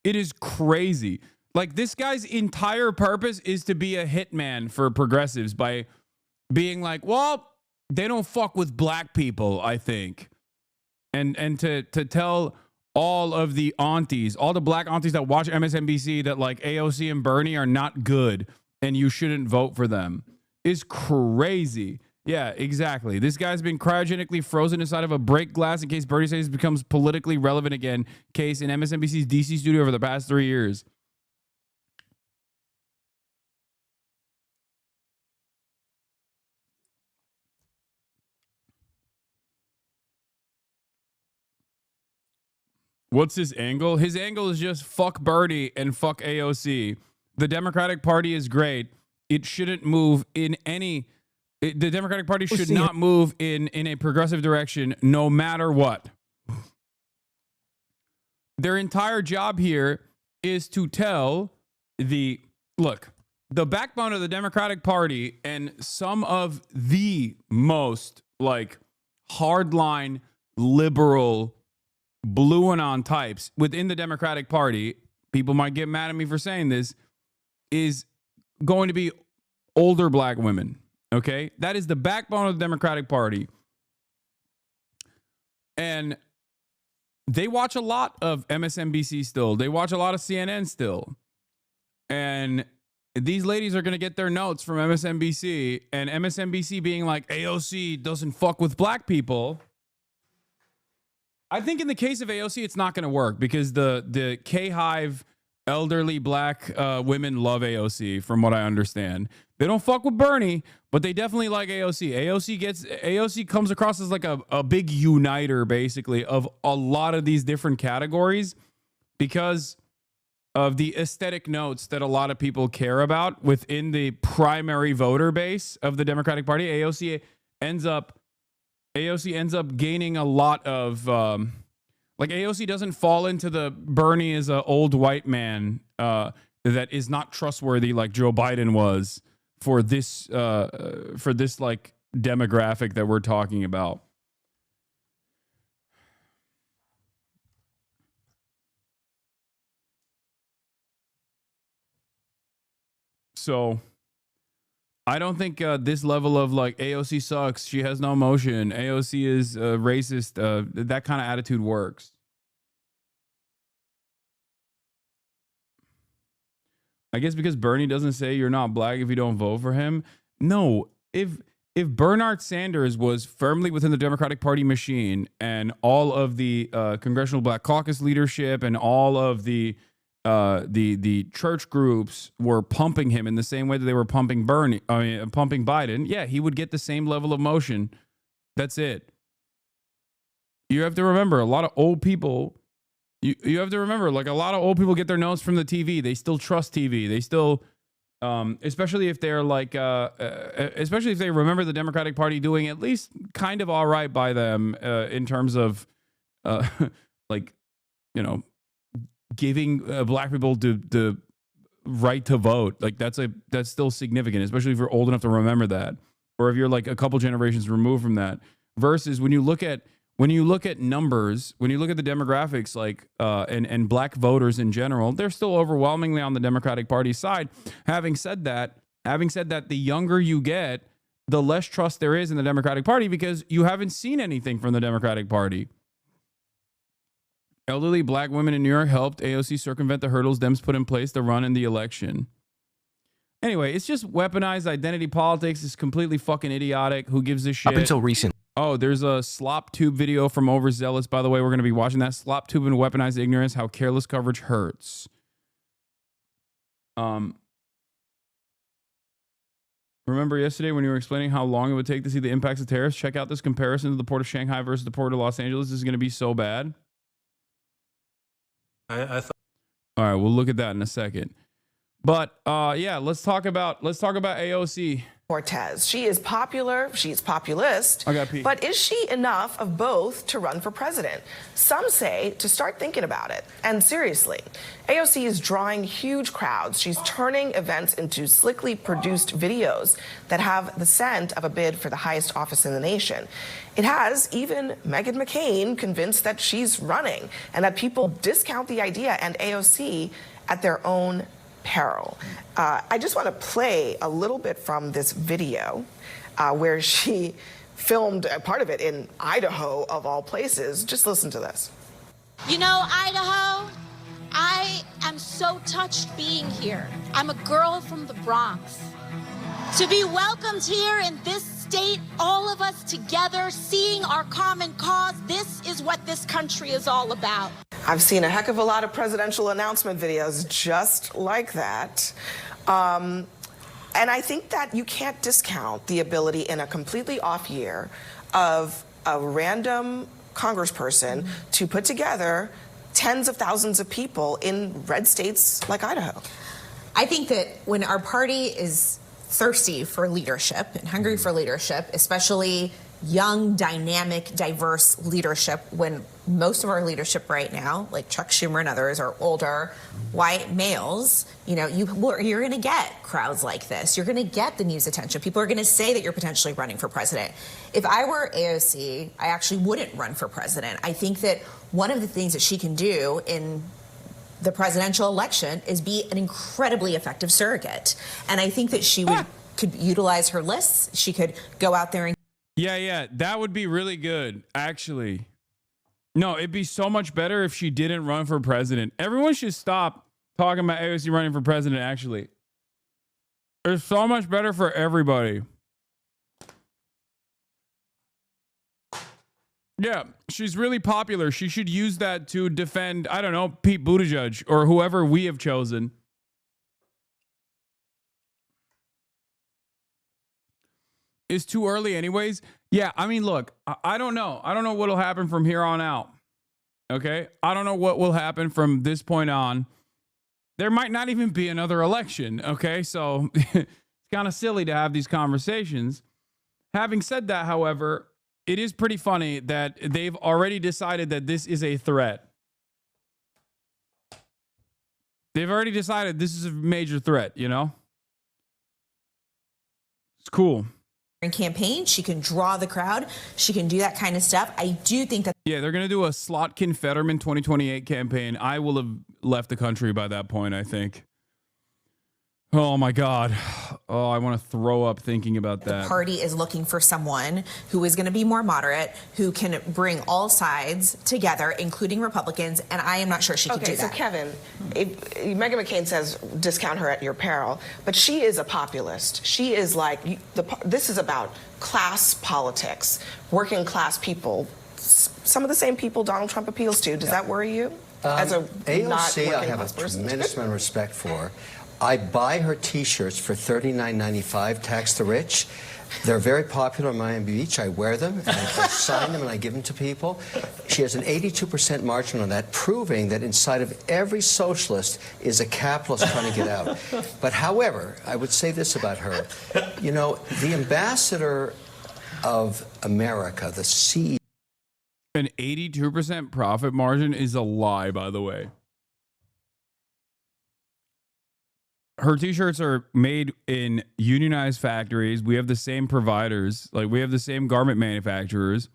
It is crazy. Like, this guy's entire purpose is to be a hitman for progressives by being like, well, they don't fuck with black people, I think. And to tell all of the aunties, all the black aunties that watch MSNBC that like AOC and Bernie are not good and you shouldn't vote for them is crazy. Yeah, exactly. This guy's been cryogenically frozen inside of a break glass in case Bernie Sanders becomes politically relevant again. Case in MSNBC's DC studio over the past 3 years. What's his angle? His angle is just fuck Bernie and fuck AOC. The Democratic Party is great. It shouldn't move in any... the Democratic Party should not move in a progressive direction no matter what. Their entire job here is to tell the... Look, the backbone of the Democratic Party and some of the most, like, hardline, liberal... blue and on types within the Democratic Party, people might get mad at me for saying this, is going to be older black women. Okay? That is the backbone of the Democratic Party. And they watch a lot of MSNBC still. They watch a lot of CNN still. And these ladies are going to get their notes from MSNBC, and MSNBC being like, AOC doesn't fuck with black people. I think in the case of AOC, it's not going to work because the K-Hive elderly black women love AOC, from what I understand. They don't fuck with Bernie, but they definitely like AOC. AOC comes across as like a big uniter, basically, of a lot of these different categories because of the aesthetic notes that a lot of people care about within the primary voter base of the Democratic Party. AOC ends up gaining a lot of, like, AOC doesn't fall into the Bernie is an old white man that is not trustworthy like Joe Biden was for this like demographic that we're talking about. So I don't think this level of like AOC sucks, she has no emotion, AOC is racist, that kind of attitude works. I guess because Bernie doesn't say you're not black if you don't vote for him. No, if Bernard Sanders was firmly within the Democratic Party machine and all of the Congressional Black Caucus leadership and all of the church groups were pumping him in the same way that they were pumping pumping Biden, yeah, he would get the same level of motion. That's it. You have to remember, a lot of old people, you have to remember, like, a lot of old people get their notes from the TV. They still trust TV. They still, especially if they're like, especially if they remember the Democratic Party doing at least kind of all right by them in terms of, like, you know, giving black people the right to vote. Like, that's still significant, especially if you're old enough to remember that, or if you're like a couple generations removed from that. Versus when you look at numbers, when you look at the demographics, like and black voters in general, they're still overwhelmingly on the Democratic Party side. Having said that, the younger you get, the less trust there is in the Democratic Party because you haven't seen anything from the Democratic Party. Elderly black women in New York helped AOC circumvent the hurdles Dems put in place to run in the election. Anyway, it's just weaponized identity politics. It's completely fucking idiotic. Who gives a shit? Up until recent. Oh, there's a Sloptube video from Overzealots. By the way, we're going to be watching that. Sloptube and weaponized ignorance, how careless coverage hurts. Remember yesterday when you were explaining how long it would take to see the impacts of tariffs? Check out this comparison to the port of Shanghai versus the port of Los Angeles. This is going to be so bad. I thought. All right, we'll look at that in a second. But yeah, let's talk about AOC. Cortez. She is popular, she's populist, I got pee. but is she enough of both to run for president? Some say to start thinking about it. And seriously, AOC is drawing huge crowds. She's turning events into slickly produced videos that have the scent of a bid for the highest office in the nation. It has even Meghan McCain convinced that she's running and that people discount the idea and AOC at their own peril. I just want to play a little bit from this video where she filmed a part of it in Idaho, of all places. Just listen to this. You know, Idaho, I am so touched being here. I'm a girl from the Bronx. To be welcomed here in this state, all of us together, seeing our common cause, this is what this country is all about. I've seen a heck of a lot of presidential announcement videos just like that. And I think that you can't discount the ability in a completely off year of a random congressperson to put together tens of thousands of people in red states like Idaho. I think that when our party is thirsty for leadership and hungry for leadership, especially young, dynamic, diverse leadership, when most of our leadership right now, like Chuck Schumer and others, are older, white males, you know, you're going to get crowds like this. You're going to get the news attention. People are going to say that you're potentially running for president. If I were AOC, I actually wouldn't run for president. I think that one of the things that she can do in the presidential election is be an incredibly effective surrogate. And I think that she could utilize her lists. She could go out there and Yeah, that would be really good, actually. No, it'd be so much better if she didn't run for president. Everyone should stop talking about AOC running for president, actually. It's so much better for everybody. Yeah, she's really popular. She should use that to defend, I don't know, Pete Buttigieg or whoever we have chosen. It's too early anyways. Yeah, I mean, look, I don't know. I don't know what'll happen from here on out. Okay? I don't know what will happen from this point on. There might not even be another election. Okay? So it's kind of silly to have these conversations. Having said that, however, it is pretty funny that they've already decided that this is a threat. They've already decided this is a major threat, you know? It's cool. campaign. She can draw the crowd. She can do that kind of stuff. I do think that. Yeah, they're going to do a Slotkin Fetterman 2028 campaign. I will have left the country by that point, I think. Oh, my God. Oh, I want to throw up thinking about that. The party is looking for someone who is going to be more moderate, who can bring all sides together, including Republicans, and I am not sure she can do that. Okay, so Kevin, Meghan McCain says discount her at your peril, but she is a populist. She is like, this is about class politics, working class people, some of the same people Donald Trump appeals to. Does that worry you? As a AOC, I have a tremendous amount of respect for. I buy her T-shirts for $39.95, tax the rich. They're very popular in Miami Beach. I wear them, and I sign them, and I give them to people. She has an 82% margin on that, proving that inside of every socialist is a capitalist trying to get out. But however, I would say this about her. You know, the ambassador of America, the CEO. An 82% profit margin is a lie, by the way. Her T-shirts are made in unionized factories. We have the same providers. Like, we have the same garment manufacturers.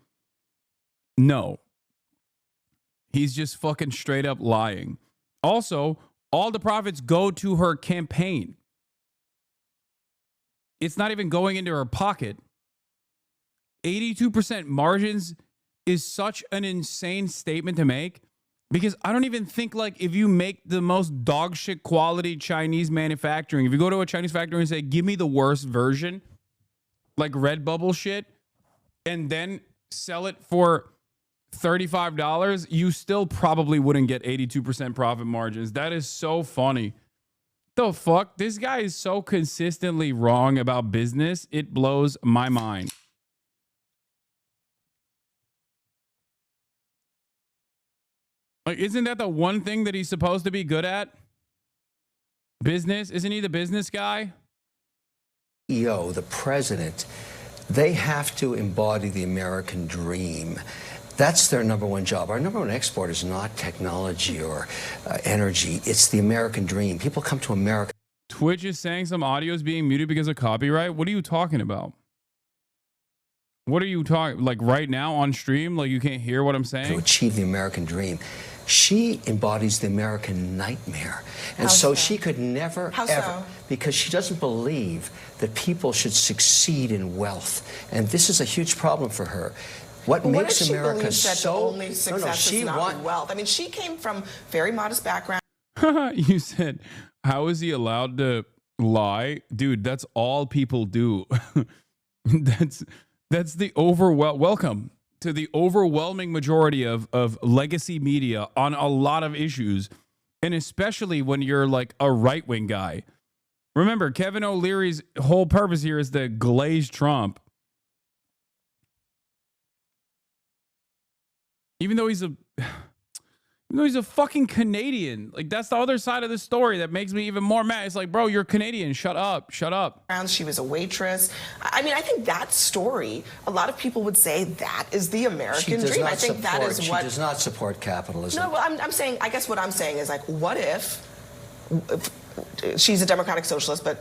No. He's just fucking straight up lying. Also, all the profits go to her campaign. It's not even going into her pocket. 82% margins is such an insane statement to make. Because I don't even think, like, if you make the most dog shit quality Chinese manufacturing, if you go to a Chinese factory and say, give me the worst version, like Redbubble shit, and then sell it for $35, you still probably wouldn't get 82% profit margins. That is so funny. The fuck? This guy is so consistently wrong about business. It blows my mind. Like, isn't that the one thing that he's supposed to be good at? Business? Isn't he the business guy? CEO, the president, they have to embody the American dream. That's their number one job. Our number one export is not technology or energy. It's the American dream. People come to America. Twitch is saying some audio is being muted because of copyright. What are you talking about? What are you talking, like right now on stream? Like you can't hear what I'm saying? To achieve the American dream. She embodies the American nightmare. And so she could never, ever, because she doesn't believe that people should succeed in wealth. And this is a huge problem for her. What makes if she America believes that so... the only success is not wealth? I mean, she came from very modest background. You said, how is he allowed to lie? Dude, that's all people do. That's the welcome to the overwhelming majority of legacy media on a lot of issues, and especially when you're like a right-wing guy. Remember, Kevin O'Leary's whole purpose here is to glaze Trump. Even though he's a fucking Canadian. Like, that's the other side of the story that makes me even more mad. It's like, bro, you're Canadian. Shut up. Shut up. She was a waitress. I mean, I think that story, a lot of people would say that is the American dream. I think that is what... She does not support capitalism. No, well, I'm saying, I guess what I'm saying is, like, what if she's a democratic socialist, but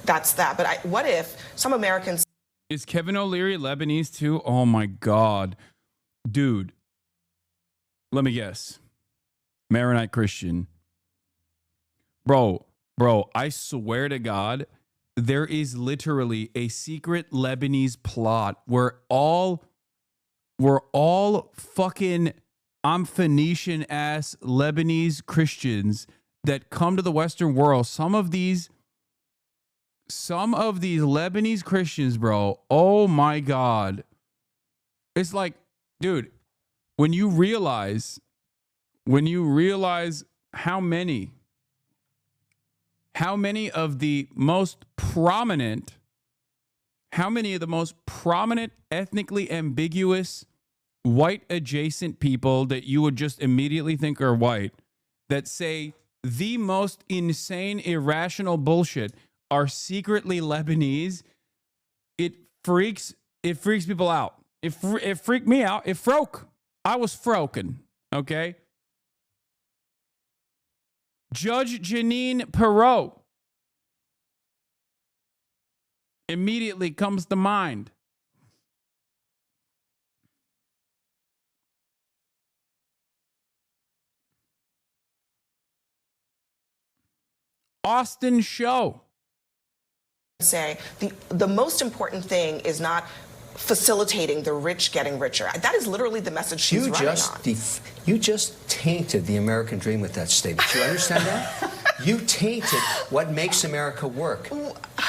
that's that. But what if some Americans... Is Kevin O'Leary Lebanese too? Oh, my God. Dude. Let me guess. Maronite Christian. Bro, I swear to God, there is literally a secret Lebanese plot where all fucking Phoenician ass Lebanese Christians that come to the Western world, some of these Lebanese Christians, bro, oh my God. It's like, dude, when you realize how many of the most prominent, ethnically ambiguous white adjacent people that you would just immediately think are white, that say the most insane, irrational bullshit are secretly Lebanese, it freaks people out. It freaked me out. It froke. I was froken, okay? Judge Janine Perot immediately comes to mind. Austin Show. Say the most important thing is not facilitating the rich getting richer. That is literally the message she's running on. You just tainted the American dream with that statement. You understand that? You tainted what makes America work.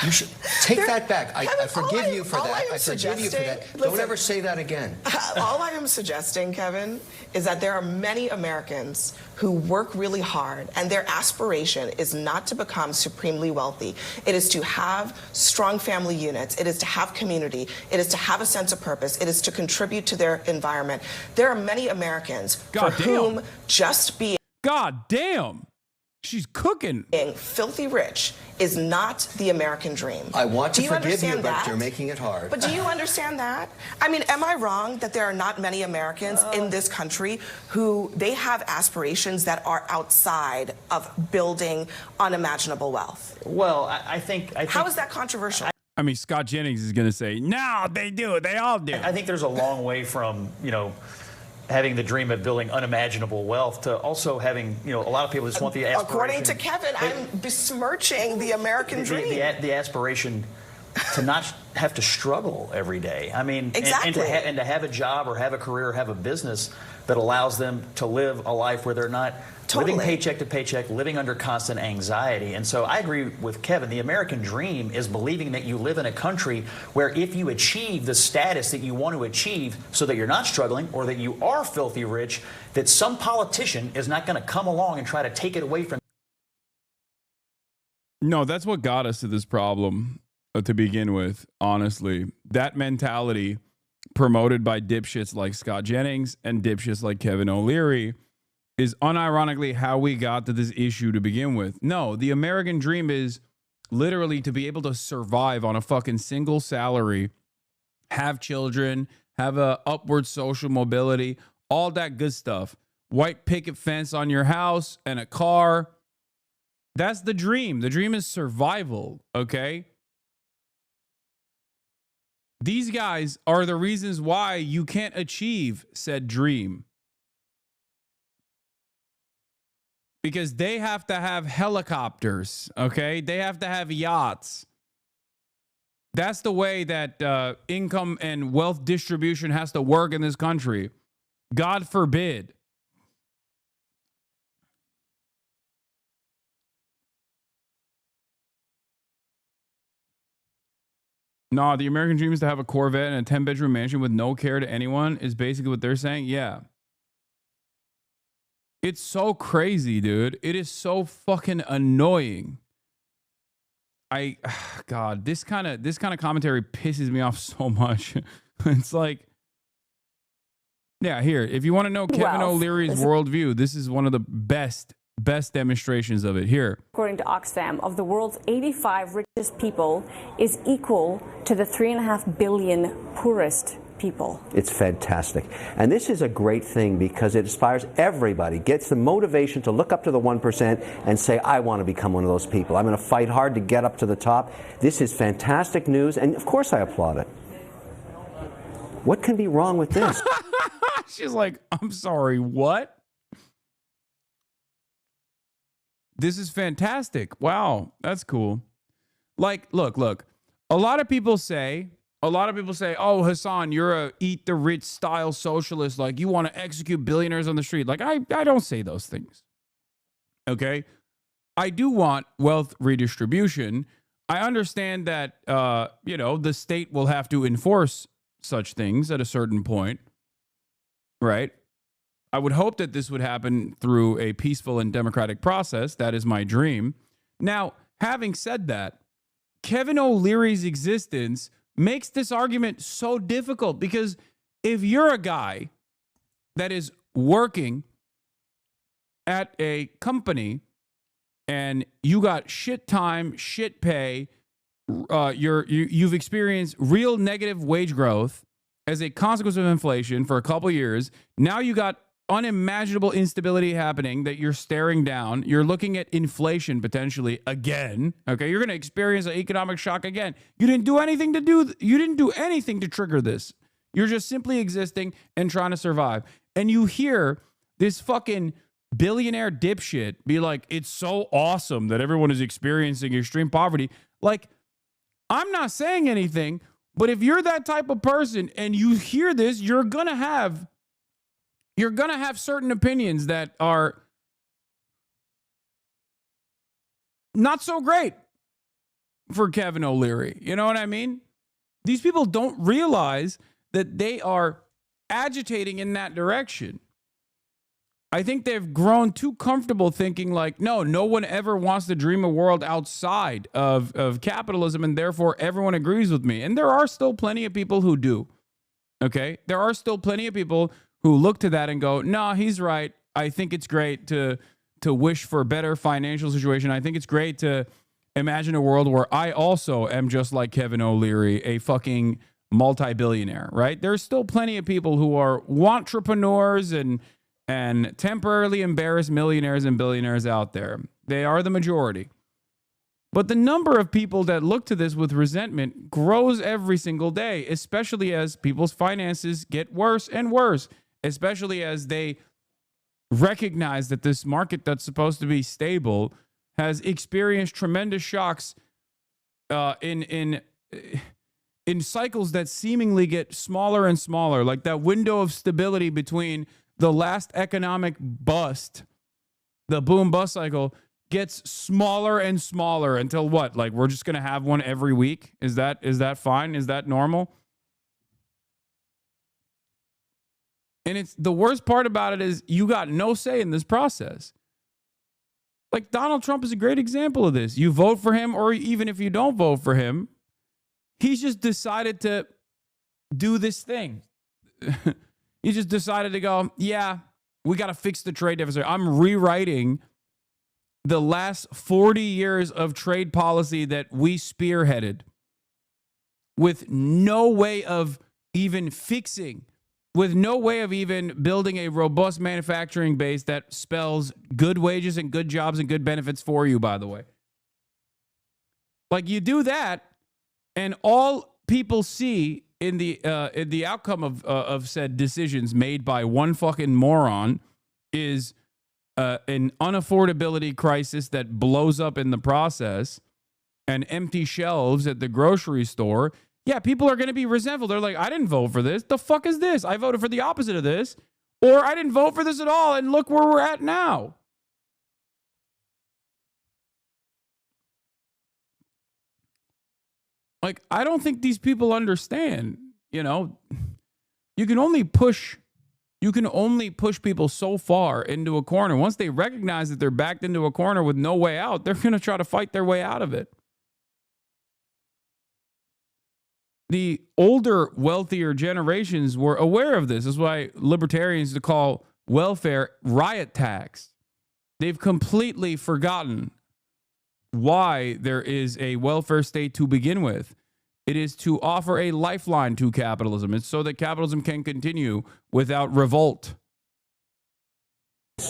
You should take that back. I forgive you for that. I forgive you for that. Don't ever say that again. All I am suggesting, Kevin, is that there are many Americans who work really hard, and their aspiration is not to become supremely wealthy. It is to have strong family units. It is to have community. It is to have a sense of purpose. It is to contribute to their environment. There are many Americans for whom just being... God damn. She's cooking. Being filthy rich is not the American dream. I want to forgive you, but that? you're making it hard. But do you understand that? I mean, am I wrong that there are not many Americans in this country who they have aspirations that are outside of building unimaginable wealth? Well, I think how is that controversial? I mean, Scott Jennings is going to say, no, they do. They all do. I think there's a long way from, having the dream of building unimaginable wealth to also having, a lot of people just want the aspiration. According to Kevin, I'm besmirching the American dream. The aspiration to not have to struggle every day. I mean, exactly. and to have a job or have a career or have a business that allows them to live a life where they're not living paycheck to paycheck, living under constant anxiety. And so I agree with Kevin. The American dream is believing that you live in a country where if you achieve the status that you want to achieve so that you're not struggling or that you are filthy rich, that some politician is not going to come along and try to take it away from No, that's what got us to this problem to begin with, honestly. That mentality promoted by dipshits like Scott Jennings and dipshits like Kevin O'Leary is unironically how we got to this issue to begin with. No, the American dream is literally to be able to survive on a fucking single salary, have children, have a upward social mobility, all that good stuff. White picket fence on your house and a car. That's the dream. The dream is survival, okay? These guys are the reasons why you can't achieve said dream. Because they have to have helicopters, okay? They have to have yachts. That's the way that income and wealth distribution has to work in this country. God forbid. No, the American dream is to have a Corvette and a 10-bedroom mansion with no care to anyone is basically what they're saying. Yeah. It's so crazy, dude. It is so fucking annoying. God, this kind of commentary pisses me off so much. It's like, yeah, here, if you want to know Kevin O'Leary's worldview, this is one of the best demonstrations of it. Here. According to Oxfam, of the world's 85 richest people is equal to the 3.5 billion poorest people. It's fantastic. And this is a great thing because it inspires everybody, gets the motivation to look up to the 1% and say, I want to become one of those people. I'm going to fight hard to get up to the top. This is fantastic news, and of course I applaud it. What can be wrong with this? She's like, I'm sorry, what? This is fantastic. Wow, that's cool. Like, look. A lot of people say, oh, Hasan, you're a eat the rich style socialist. Like, you want to execute billionaires on the street. Like, I don't say those things. Okay? I do want wealth redistribution. I understand that, the state will have to enforce such things at a certain point. Right? I would hope that this would happen through a peaceful and democratic process. That is my dream. Now, having said that, Kevin O'Leary's existence makes this argument so difficult because if you're a guy that is working at a company and you got shit time, shit pay, you've experienced real negative wage growth as a consequence of inflation for a couple years, now you got unimaginable instability happening that you're staring down. You're looking at inflation potentially again. Okay, you're going to experience an economic shock again. You didn't do anything to trigger this. You're just simply existing and trying to survive. And you hear this fucking billionaire dipshit be like, it's so awesome that everyone is experiencing extreme poverty. Like, I'm not saying anything, but if you're that type of person and you hear this, you're going to have certain opinions that are not so great for Kevin O'Leary. You know what I mean? These people don't realize that they are agitating in that direction. I think they've grown too comfortable thinking like, no one ever wants to dream a world outside of capitalism, and therefore everyone agrees with me. And there are still plenty of people who do. Okay? There are still plenty of people who look to that and go, no, he's right. I think it's great to wish for a better financial situation. I think it's great to imagine a world where I also am just like Kevin O'Leary, a fucking multi-billionaire, right? There's still plenty of people who are entrepreneurs and temporarily embarrassed millionaires and billionaires out there. They are the majority. But the number of people that look to this with resentment grows every single day, especially as people's finances get worse and worse, especially as they recognize that this market that's supposed to be stable has experienced tremendous shocks in cycles that seemingly get smaller and smaller, like that window of stability between the last economic bust, the boom bust cycle, gets smaller and smaller until what? Like, we're just going to have one every week? Is that fine? Is that normal? And it's the worst part about it is you got no say in this process. Like, Donald Trump is a great example of this. You vote for him, or even if you don't vote for him, he's just decided to do this thing. He just decided to go, yeah, we got to fix the trade deficit. I'm rewriting the last 40 years of trade policy that we spearheaded with no way of even fixing, with no way of even building a robust manufacturing base that spells good wages and good jobs and good benefits for you, by the way. Like, you do that, and all people see in the outcome of said decisions made by one fucking moron is an unaffordability crisis that blows up in the process and empty shelves at the grocery store. Yeah, people are going to be resentful. They're like, I didn't vote for this. The fuck is this? I voted for the opposite of this. Or I didn't vote for this at all, and look where we're at now. Like, I don't think these people understand, you know, you can only push people so far into a corner. Once they recognize that they're backed into a corner with no way out, they're going to try to fight their way out of it. The older, wealthier generations were aware of this. That's why libertarians call welfare riot tax. They've completely forgotten why there is a welfare state to begin with. It is to offer a lifeline to capitalism. It's so that capitalism can continue without revolt.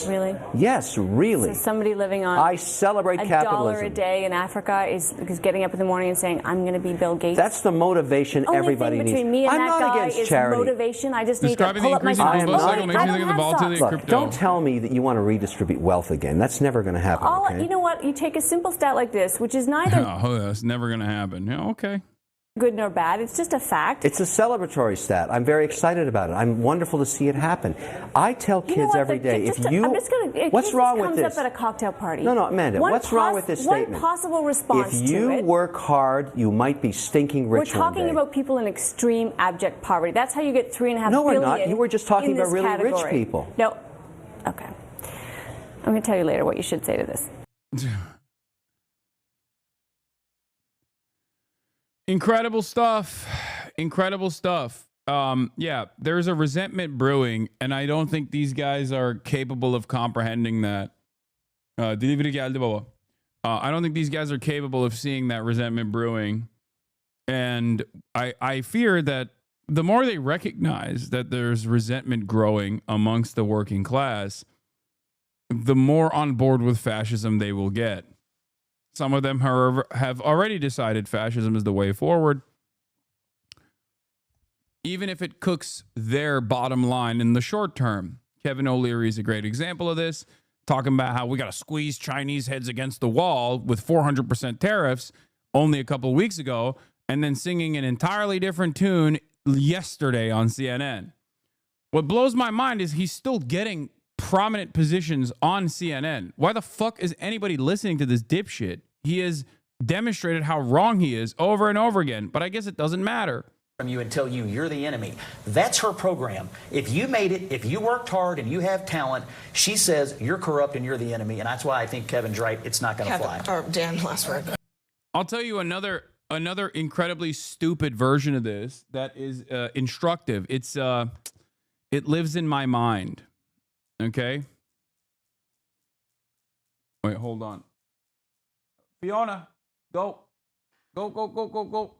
Really? Yes, really. So somebody living on I celebrate capitalism. $1 a day in Africa is getting up in the morning and saying, I'm going to be Bill Gates. That's the motivation everybody needs. The only thing between me and I'm that not guy against is charity. motivation. I just need to Describing pull the up my increasing socks. global cycle makes me think of the volatility of crypto. Don't tell me that you want to redistribute wealth again. That's never going to happen. Okay? You know what? You take a simple stat like this, which is neither Oh, that's never going to happen. Yeah, okay. good nor bad. It's just a fact. It's a celebratory stat. I'm very excited about it. I'm wonderful to see it happen. I tell kids every day, what's wrong with this? Comes up at a cocktail party. No, Amanda, what's wrong with this statement? One possible response if you to it. work hard, you might be stinking rich We're talking about people in extreme abject poverty. That's how you get $3.5 billion. No, we're not. You were just talking about really rich people. No. Okay. I'm going to tell you later what you should say to this. Incredible stuff. Incredible stuff. Yeah, there's a resentment brewing, and I don't think these guys are capable of comprehending that. I don't think these guys are capable of seeing that resentment brewing. And I fear that the more they recognize that there's resentment growing amongst the working class, the more on board with fascism they will get. Some of them, however, have already decided fascism is the way forward, even if it cooks their bottom line in the short term. Kevin O'Leary is a great example of this, talking about how we got to squeeze Chinese heads against the wall with 400% tariffs only a couple of weeks ago, and then singing an entirely different tune yesterday on CNN. What blows my mind is he's still getting prominent positions on CNN. Why the fuck is anybody listening to this dipshit? He has demonstrated how wrong he is over and over again, but I guess it doesn't matter. From you and tell you you're the enemy. That's her program. If you made it, if you worked hard and you have talent, she says you're corrupt and you're the enemy, and that's why I think Kevin's right. It's not going to fly. Or Dan, last word. I'll tell you another incredibly stupid version of this that is instructive. It's it lives in my mind. Okay. Wait, hold on. Fiona, go. Go.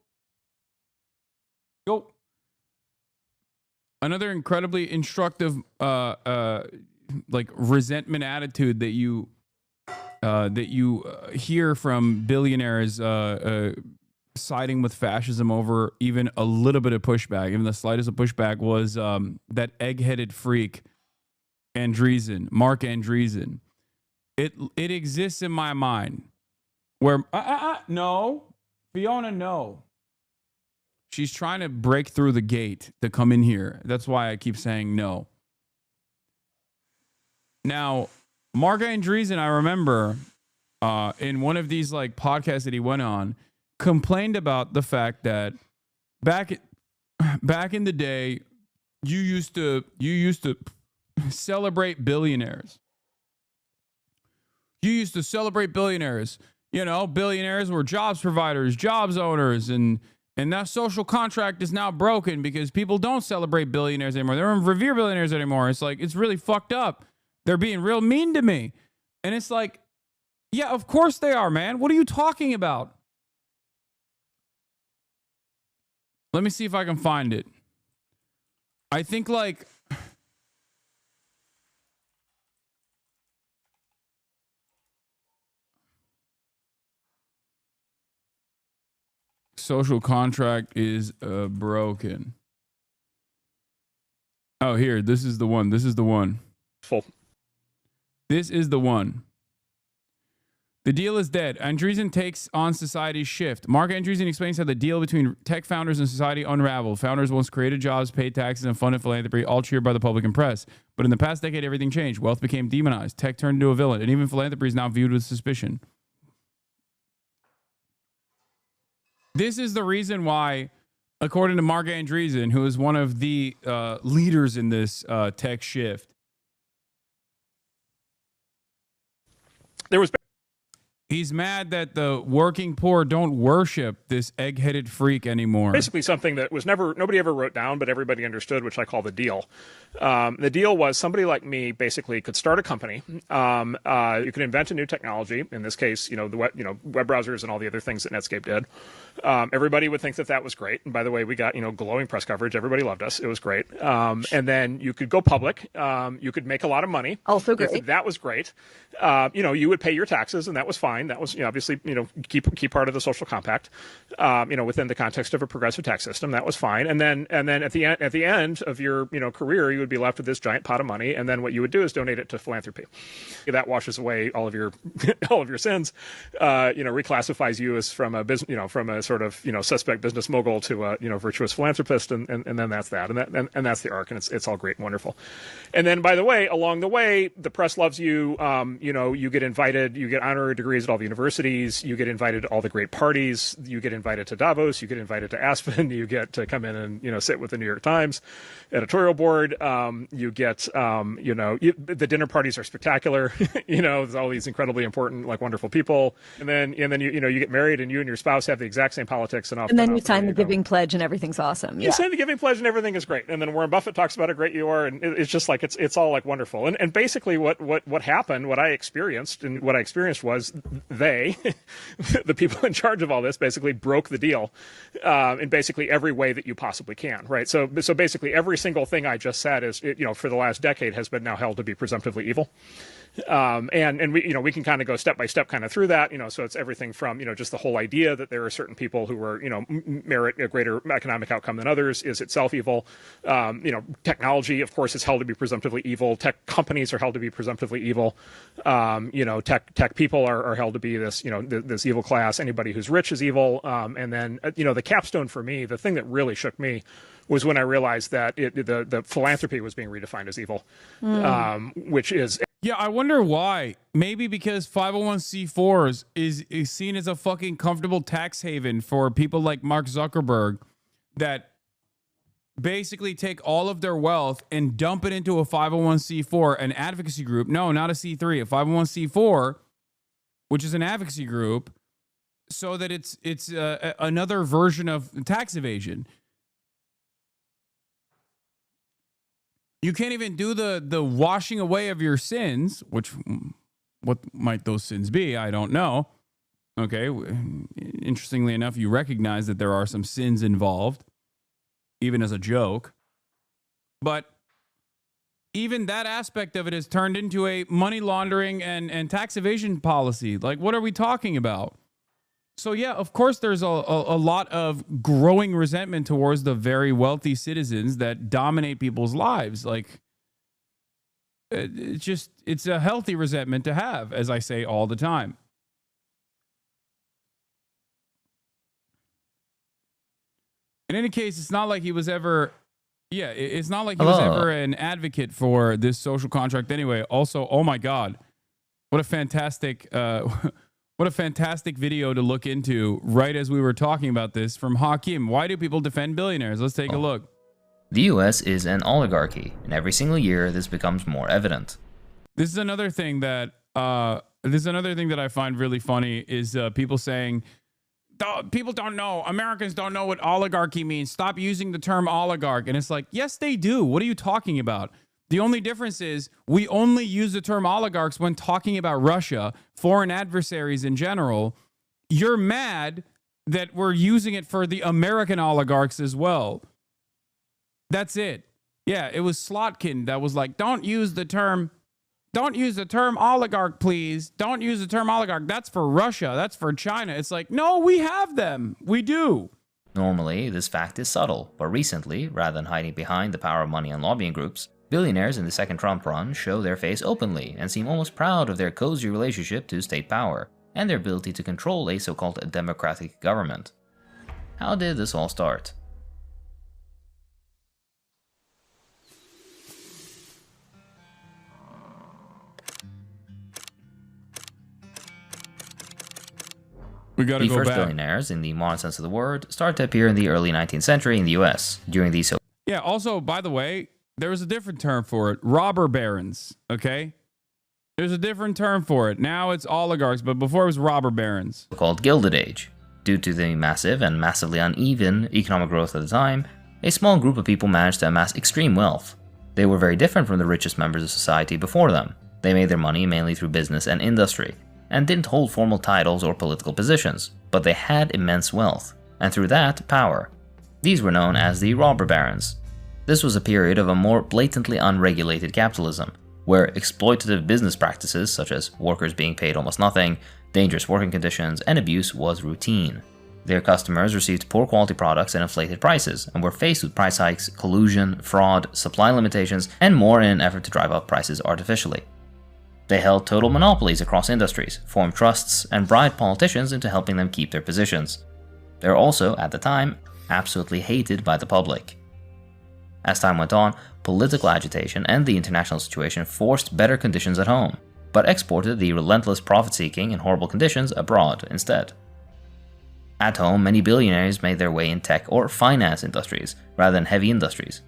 Another incredibly instructive like resentment attitude that you hear from billionaires siding with fascism over even a little bit of pushback, even the slightest of pushback, was that egg-headed freak Andreessen, Mark Andreessen. It exists in my mind where no, Fiona, no. She's trying to break through the gate to come in here. That's why I keep saying no. Now, Mark Andreessen, I remember in one of these like podcasts that he went on, complained about the fact that back in the day, you used to celebrate billionaires. You used to celebrate billionaires. You know, billionaires were jobs providers, jobs owners, and that social contract is now broken because people don't celebrate billionaires anymore. They don't revere billionaires anymore. It's like, it's really fucked up. They're being real mean to me. And it's like, yeah, of course they are, man. What are you talking about? Let me see if I can find it. I think like... social contract is broken. Oh, here. This is the one. This is the one. Full. This is the one. The deal is dead. Andreessen takes on society's shift. Mark Andreessen explains how the deal between tech founders and society unraveled. Founders once created jobs, paid taxes, and funded philanthropy, all cheered by the public and press. But in the past decade, everything changed. Wealth became demonized. Tech turned into a villain. And even philanthropy is now viewed with suspicion. This is the reason why, according to Mark Andreessen, who is one of the leaders in this tech shift, he's mad that the working poor don't worship this egg-headed freak anymore. Basically something that was nobody ever wrote down, but everybody understood, which I call the deal. The deal was somebody like me basically could start a company. You could invent a new technology. In this case, the web browsers and all the other things that Netscape did. Everybody would think that that was great. And by the way, we got, glowing press coverage. Everybody loved us. It was great. And then you could go public. You could make a lot of money. Also great. That was great. You would pay your taxes, and that was fine. That was, obviously, key part of the social compact, within the context of a progressive tax system. That was fine. And then at the end of your, career, you would be left with this giant pot of money. And then what you would do is donate it to philanthropy. That washes away all of your, all of your sins, reclassifies you as from a business, from a sort of, suspect business mogul to a, virtuous philanthropist. And then that's that. And that's the arc. And it's all great and wonderful. And then, by the way, along the way, the press loves you. You get invited, you get honorary degrees at all the universities, you get invited to all the great parties, you get invited to Davos, you get invited to Aspen, you get to come in and, sit with the New York Times editorial board. You get, the dinner parties are spectacular. There's all these incredibly important, wonderful people. And then you get married, and you and your spouse have the exact same politics. And then you sign the giving pledge, and everything's awesome. You sign the giving pledge, and everything is great. And then Warren Buffett talks about how great you are, and it's just like it's all wonderful. And basically, what happened, what I experienced was the people in charge of all this basically broke the deal in basically every way that you possibly can, right? So basically every single thing I just said is, for the last decade has been now held to be presumptively evil. And we can kind of go step by step kind of through that, so it's everything from, just the whole idea that there are certain people who are, merit a greater economic outcome than others is itself evil. Technology, of course, is held to be presumptively evil. Tech companies are held to be presumptively evil. Tech people are held to be this, this evil class. Anybody who's rich is evil. And then, the capstone for me, the thing that really shook me was when I realized that the philanthropy was being redefined as evil, which is... Yeah, I wonder why. Maybe because 501c4s is seen as a fucking comfortable tax haven for people like Mark Zuckerberg that basically take all of their wealth and dump it into a 501c4, an advocacy group. No, not a C3, a 501c4, which is an advocacy group, so that it's another version of tax evasion. You can't even do the washing away of your sins, which, what might those sins be? I don't know. Okay. Interestingly enough, you recognize that there are some sins involved, even as a joke. But even that aspect of it has turned into a money laundering and tax evasion policy. Like, what are we talking about? So, yeah, of course, there's a lot of growing resentment towards the very wealthy citizens that dominate people's lives. Like, it's a healthy resentment to have, as I say all the time. In any case, it's not like he was ever... Yeah, it's not like he was ever an advocate for this social contract anyway. Also, oh my God, what a fantastic... What a fantastic video to look into right as we were talking about this from Hakim. Why do people defend billionaires? Let's take a look. The US is an oligarchy, and every single year this becomes more evident. This is another thing that There's another thing that I find really funny is people saying, people don't know, Americans don't know what oligarchy means. Stop using the term oligarch. And it's like, yes, they do. What are you talking about? The only difference is we only use the term oligarchs when talking about Russia, foreign adversaries in general. You're mad that we're using it for the American oligarchs as well. That's it. Yeah, it was Slotkin that was like, don't use the term oligarch, please. Don't use the term oligarch. That's for Russia. That's for China. It's like, no, we have them. We do. Normally, this fact is subtle, but recently, rather than hiding behind the power of money and lobbying groups, billionaires in the second Trump run show their face openly and seem almost proud of their cozy relationship to state power and their ability to control a so-called democratic government. How did this all start? The first billionaires, in the modern sense of the word, started to appear in the early 19th century in the US during the Yeah, also, by the way, there was a different term for it. Robber barons, okay? There's a different term for it. Now it's oligarchs, but before it was robber barons. So-called Gilded Age. Due to the massive and massively uneven economic growth at the time, a small group of people managed to amass extreme wealth. They were very different from the richest members of society before them. They made their money mainly through business and industry, and didn't hold formal titles or political positions, but they had immense wealth, and through that, power. These were known as the robber barons. This was a period of a more blatantly unregulated capitalism, where exploitative business practices such as workers being paid almost nothing, dangerous working conditions, and abuse was routine. Their customers received poor quality products and inflated prices, and were faced with price hikes, collusion, fraud, supply limitations, and more in an effort to drive up prices artificially. They held total monopolies across industries, formed trusts, and bribed politicians into helping them keep their positions. They were also, at the time, absolutely hated by the public. As time went on, political agitation and the international situation forced better conditions at home, but exported the relentless profit-seeking and horrible conditions abroad instead. At home, many billionaires made their way in tech or finance industries, rather than heavy industries.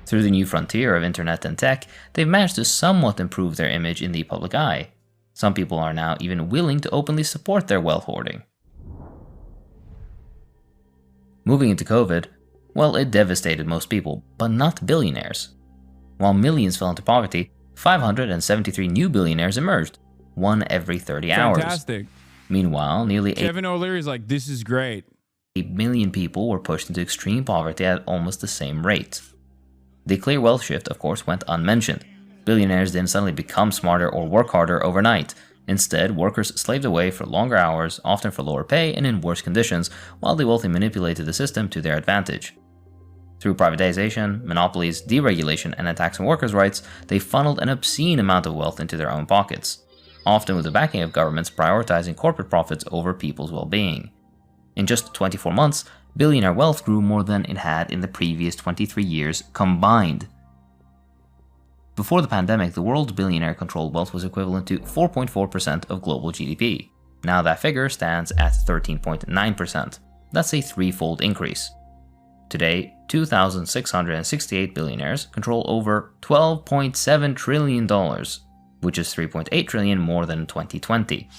Through the new frontier of internet and tech, they've managed to somewhat improve their image in the public eye. Some people are now even willing to openly support their wealth hoarding. Moving into COVID, well, it devastated most people, but not billionaires. While millions fell into poverty, 573 new billionaires emerged, one every 30 hours. Fantastic. Meanwhile, nearly Kevin O'Leary's like, this is great. 8 million people were pushed into extreme poverty at almost the same rate. The clear wealth shift, of course, went unmentioned. Billionaires didn't suddenly become smarter or work harder overnight. Instead, workers slaved away for longer hours, often for lower pay and in worse conditions, while the wealthy manipulated the system to their advantage. Through privatization, monopolies, deregulation, and attacks on workers' rights, they funneled an obscene amount of wealth into their own pockets, often with the backing of governments prioritizing corporate profits over people's well-being. In just 24 months, billionaire wealth grew more than it had in the previous 23 years combined. Before the pandemic, the world's billionaire-controlled wealth was equivalent to 4.4% of global GDP. Now that figure stands at 13.9%. That's a threefold increase. Today, 2,668 billionaires control over $12.7 trillion, which is 3.8 trillion more than in 2020.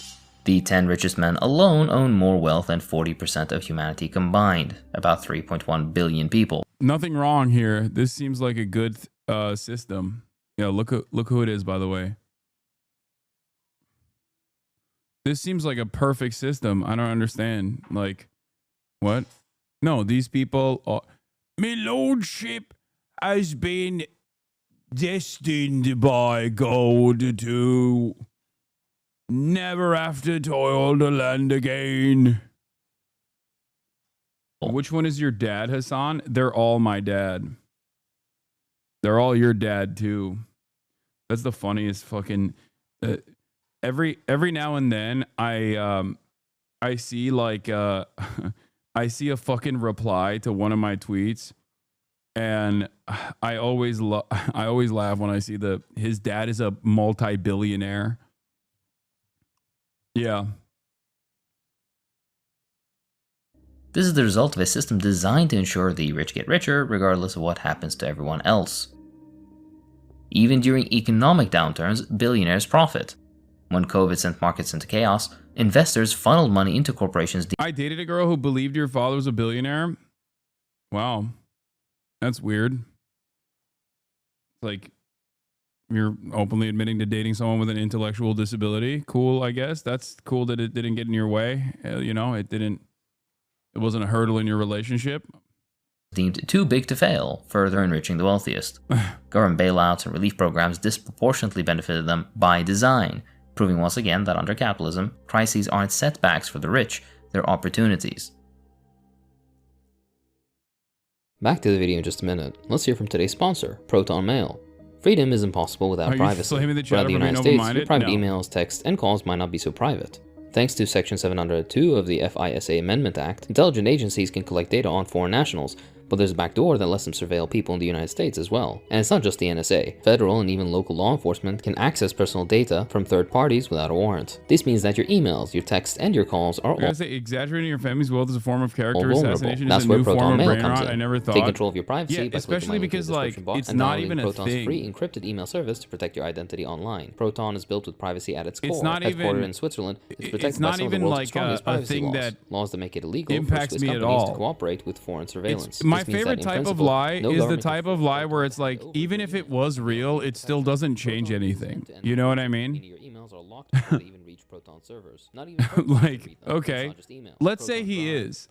The 10 richest men alone own more wealth than 40% of humanity combined, about 3.1 billion people. Nothing wrong here. This seems like a good system. Yeah, look who it is, by the way. This seems like a perfect system. I don't understand. Like, what? No, these people are... My lordship has been destined by God to never have to toil the land again. Which one is your dad, Hasan? They're all my dad. They're all your dad, too. That's the funniest fucking... every now and then, I see like... I see a fucking reply to one of my tweets, and I always laugh when I see his dad is a multi-billionaire. Yeah. This is the result of a system designed to ensure the rich get richer regardless of what happens to everyone else. Even during economic downturns, billionaires profit. When COVID sent markets into chaos, investors funneled money into corporations. I dated a girl who believed your father was a billionaire. Wow. That's weird. Like, you're openly admitting to dating someone with an intellectual disability. Cool, I guess. That's cool that it didn't get in your way. You know, it wasn't a hurdle in your relationship. Deemed too big to fail, further enriching the wealthiest. Government bailouts and relief programs disproportionately benefited them by design, proving once again that under capitalism, crises aren't setbacks for the rich, they're opportunities. Back to the video in just a minute. Let's hear from today's sponsor, Proton Mail. Freedom is impossible without privacy. Without the United States, your private emails, texts, and calls might not be so private. Thanks to Section 702 of the FISA Amendment Act, intelligence agencies can collect data on foreign nationals, but there's a backdoor that lets them surveil people in the United States as well. And it's not just the NSA. Federal and even local law enforcement can access personal data from third parties without a warrant. This means that your emails, your texts, and your calls are all exaggerating your family's wealth is a form of character assassination. That's where Proton Mail comes in. I never thought. Take control of your privacy by especially because it's not even a Proton's thing. free encrypted email service to protect your identity online. Proton is built with privacy at its core. It's not Headquartered in Switzerland, it's protected by some of the world's strongest privacy laws. Laws that make it illegal for Swiss companies to cooperate with foreign surveillance. My favorite type of lie is the type of lie where it's like, even if it was real, it still doesn't change anything. You know what I mean? Your emails are locked before they even reach Proton servers. Not even like, okay, let's say he is.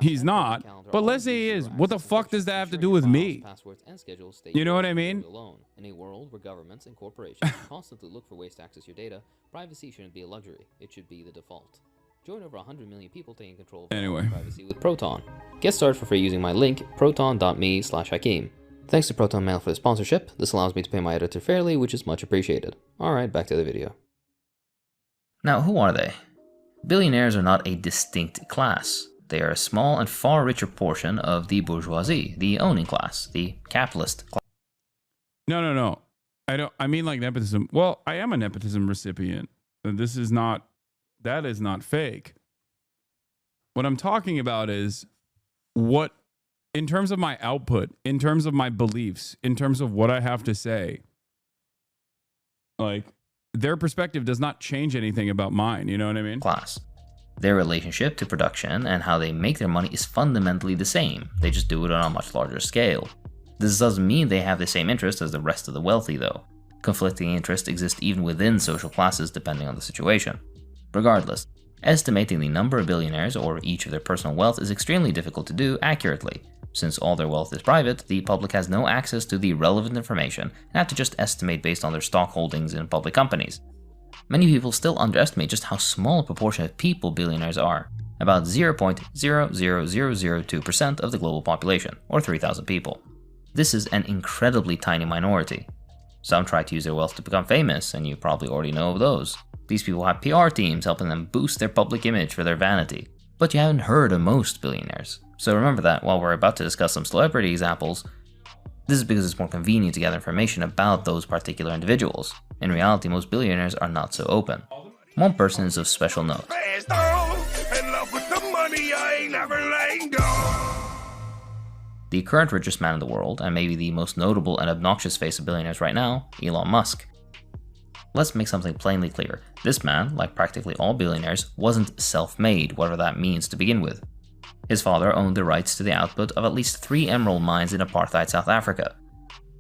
He's not, but let's say he is. What the fuck does that have to do with me? You know what I mean? In a world where governments and corporations constantly look for ways to access your data, privacy shouldn't be a luxury. It should be the default. Join over 100 million people taking control of privacy with Proton. Get started for free using my link, proton.me/Hakim. Thanks to Proton Mail for the sponsorship. This allows me to pay my editor fairly, which is much appreciated. Alright, back to the video. Now, who are they? Billionaires are not a distinct class. They are a small and far richer portion of the bourgeoisie, the owning class, the capitalist class. No. I mean like nepotism. Well, I am a nepotism recipient. And that is not fake. What I'm talking about is what, in terms of my output, in terms of my beliefs, in terms of what I have to say, like, their perspective does not change anything about mine. You know what I mean? Class. Their relationship to production and how they make their money is fundamentally the same. They just do it on a much larger scale. This doesn't mean they have the same interest as the rest of the wealthy, though. Conflicting interests exist even within social classes depending on the situation. Regardless, estimating the number of billionaires or each of their personal wealth is extremely difficult to do accurately. Since all their wealth is private, the public has no access to the relevant information and have to just estimate based on their stock holdings in public companies. Many people still underestimate just how small a proportion of people billionaires are, about 0.00002% of the global population, or 3,000 people. This is an incredibly tiny minority. Some try to use their wealth to become famous, and you probably already know of those. These people have PR teams helping them boost their public image for their vanity. But you haven't heard of most billionaires. So remember that while we're about to discuss some celebrity examples, this is because it's more convenient to gather information about those particular individuals. In reality, most billionaires are not so open. One person is of special note. The current richest man in the world, and maybe the most notable and obnoxious face of billionaires right now, Elon Musk. Let's make something plainly clear. This man, like practically all billionaires, wasn't self-made, whatever that means to begin with. His father owned the rights to the output of at least 3 emerald mines in apartheid South Africa.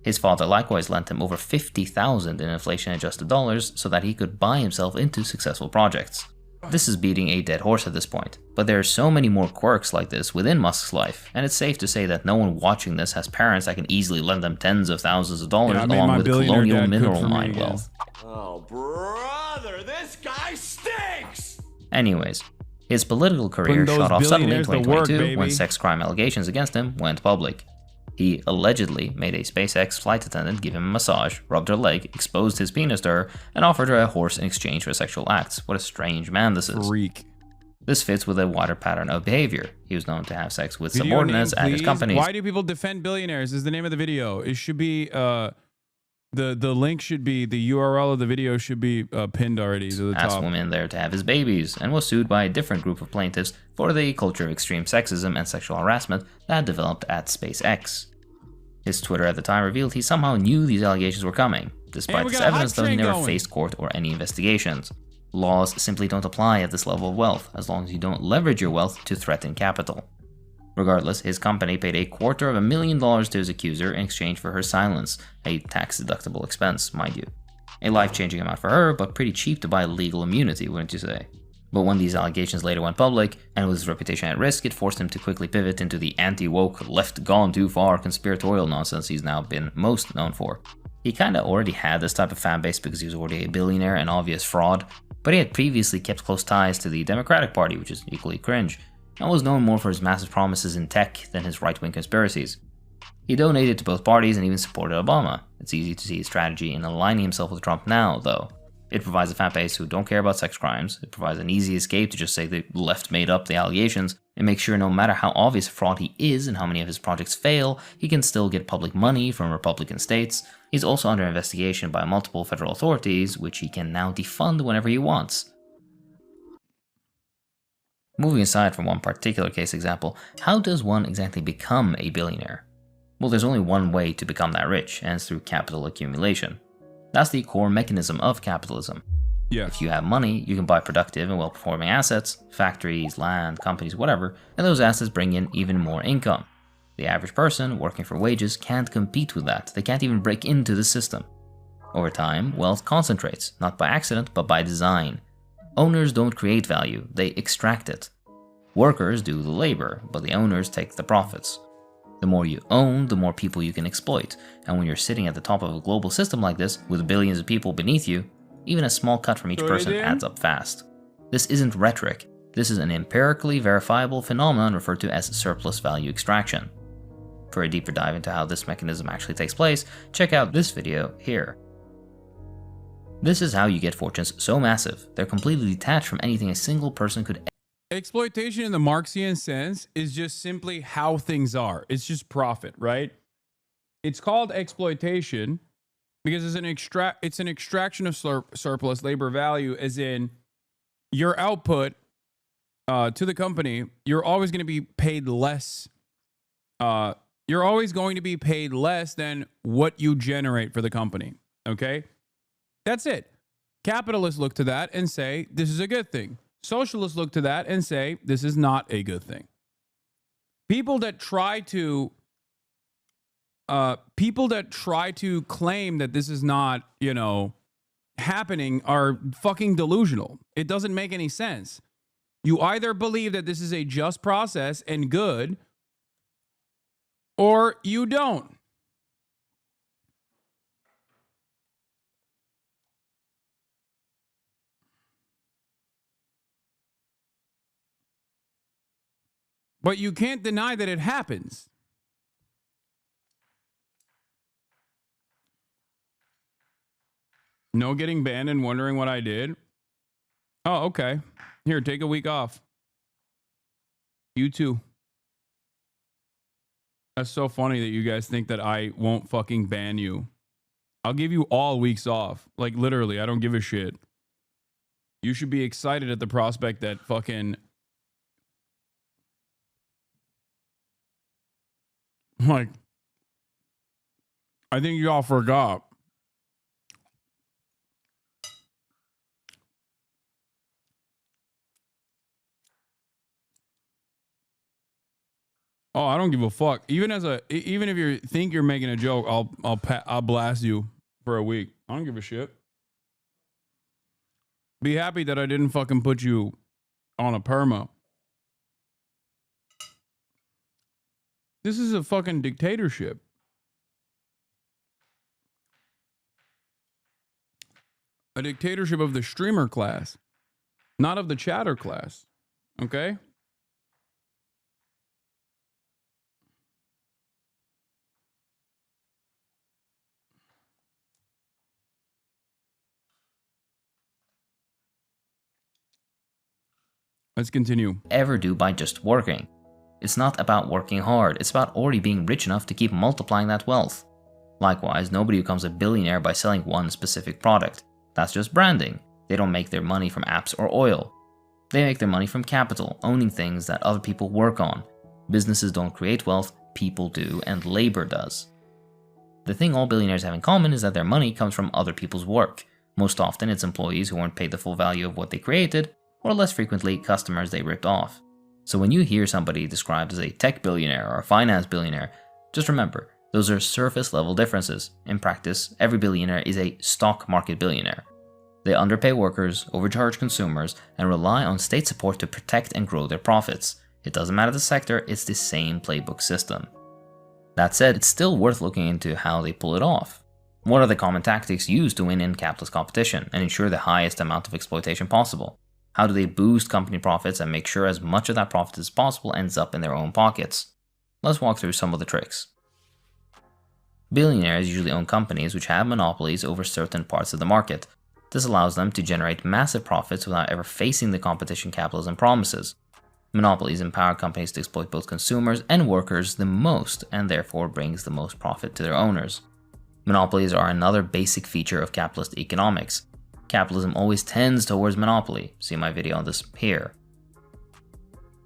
His father likewise lent him over $50,000 in inflation-adjusted dollars so that he could buy himself into successful projects. This is beating a dead horse at this point, but there are so many more quirks like this within Musk's life, and it's safe to say that no one watching this has parents that can easily lend them tens of thousands of dollars along with colonial mineral mine wealth. Oh, brother, this guy stinks! Anyways, his political career shot off suddenly in 2022 when sex crime allegations against him went public. He allegedly made a SpaceX flight attendant give him a massage, rubbed her leg, exposed his penis to her, and offered her a horse in exchange for sexual acts. What a strange man this is. Freak. This fits with a wider pattern of behavior. He was known to have sex with subordinates at his companies. Why do people defend billionaires is the name of the video. It should be, the link should be, the URL of the video should be pinned already to the top. Asked women there to have his babies, and was sued by a different group of plaintiffs for the culture of extreme sexism and sexual harassment that had developed at SpaceX. His Twitter at the time revealed he somehow knew these allegations were coming. Despite this evidence, though, he never faced court or any investigations. Laws simply don't apply at this level of wealth, as long as you don't leverage your wealth to threaten capital. Regardless, his company paid $250,000 to his accuser in exchange for her silence, a tax-deductible expense, mind you. A life-changing amount for her, but pretty cheap to buy legal immunity, wouldn't you say? But when these allegations later went public, and with his reputation at risk, it forced him to quickly pivot into the anti-woke, left-gone-too-far conspiratorial nonsense he's now been most known for. He kinda already had this type of fanbase because he was already a billionaire and obvious fraud, but he had previously kept close ties to the Democratic Party, which is equally cringe, and was known more for his massive promises in tech than his right-wing conspiracies. He donated to both parties and even supported Obama. It's easy to see his strategy in aligning himself with Trump now, though. It provides a fan base who don't care about sex crimes, it provides an easy escape to just say the left made up the allegations, and make sure no matter how obvious a fraud he is and how many of his projects fail, he can still get public money from Republican states. He's also under investigation by multiple federal authorities, which he can now defund whenever he wants. Moving aside from one particular case example, how does one exactly become a billionaire? Well, there's only one way to become that rich, and it's through capital accumulation. That's the core mechanism of capitalism. Yes. If you have money, you can buy productive and well-performing assets, factories, land, companies, whatever, and those assets bring in even more income. The average person working for wages can't compete with that. They can't even break into the system. Over time, wealth concentrates, not by accident, but by design. Owners don't create value, they extract it. Workers do the labor, but the owners take the profits. The more you own, the more people you can exploit, and when you're sitting at the top of a global system like this, with billions of people beneath you, even a small cut from each person adds up fast. This isn't rhetoric, this is an empirically verifiable phenomenon referred to as surplus value extraction. For a deeper dive into how this mechanism actually takes place, check out this video here. This is how you get fortunes so massive, they're completely detached from anything a single person could. Exploitation in the Marxian sense is just simply how things are. It's just profit, right? It's called exploitation because it's an extraction of surplus labor value, as in your output to the company, you're always going to be paid less. You're always going to be paid less than what you generate for the company, okay? That's it. Capitalists look to that and say, this is a good thing. Socialists look to that and say, this is not a good thing. People that try to claim that this is not, happening are fucking delusional. It doesn't make any sense. You either believe that this is a just process and good, or you don't. But you can't deny that it happens. No getting banned and wondering what I did. Oh, okay. Here, take a week off. You too. That's so funny that you guys think that I won't fucking ban you. I'll give you all weeks off. Like, literally, I don't give a shit. You should be excited at the prospect that fucking... Like, I think y'all forgot. Oh, I don't give a fuck. Even if you think you're making a joke, I'll blast you for a week. I don't give a shit. Be happy that I didn't fucking put you on a perma. This is a fucking dictatorship. A dictatorship of the streamer class, not of the chatter class. Okay? Let's continue. Ever do by just working. It's not about working hard, it's about already being rich enough to keep multiplying that wealth. Likewise, nobody becomes a billionaire by selling one specific product. That's just branding. They don't make their money from apps or oil. They make their money from capital, owning things that other people work on. Businesses don't create wealth, people do, and labor does. The thing all billionaires have in common is that their money comes from other people's work. Most often it's employees who weren't paid the full value of what they created, or less frequently customers they ripped off. So when you hear somebody described as a tech billionaire or a finance billionaire, just remember, those are surface level differences. In practice, every billionaire is a stock market billionaire. They underpay workers, overcharge consumers, and rely on state support to protect and grow their profits. It doesn't matter the sector, it's the same playbook system. That said, it's still worth looking into how they pull it off. What are the common tactics used to win in capitalist competition and ensure the highest amount of exploitation possible? How do they boost company profits and make sure as much of that profit as possible ends up in their own pockets? Let's walk through some of the tricks. Billionaires usually own companies which have monopolies over certain parts of the market. This allows them to generate massive profits without ever facing the competition capitalism promises. Monopolies empower companies to exploit both consumers and workers the most, and therefore brings the most profit to their owners. Monopolies are another basic feature of capitalist economics. Capitalism always tends towards monopoly. See my video on this here.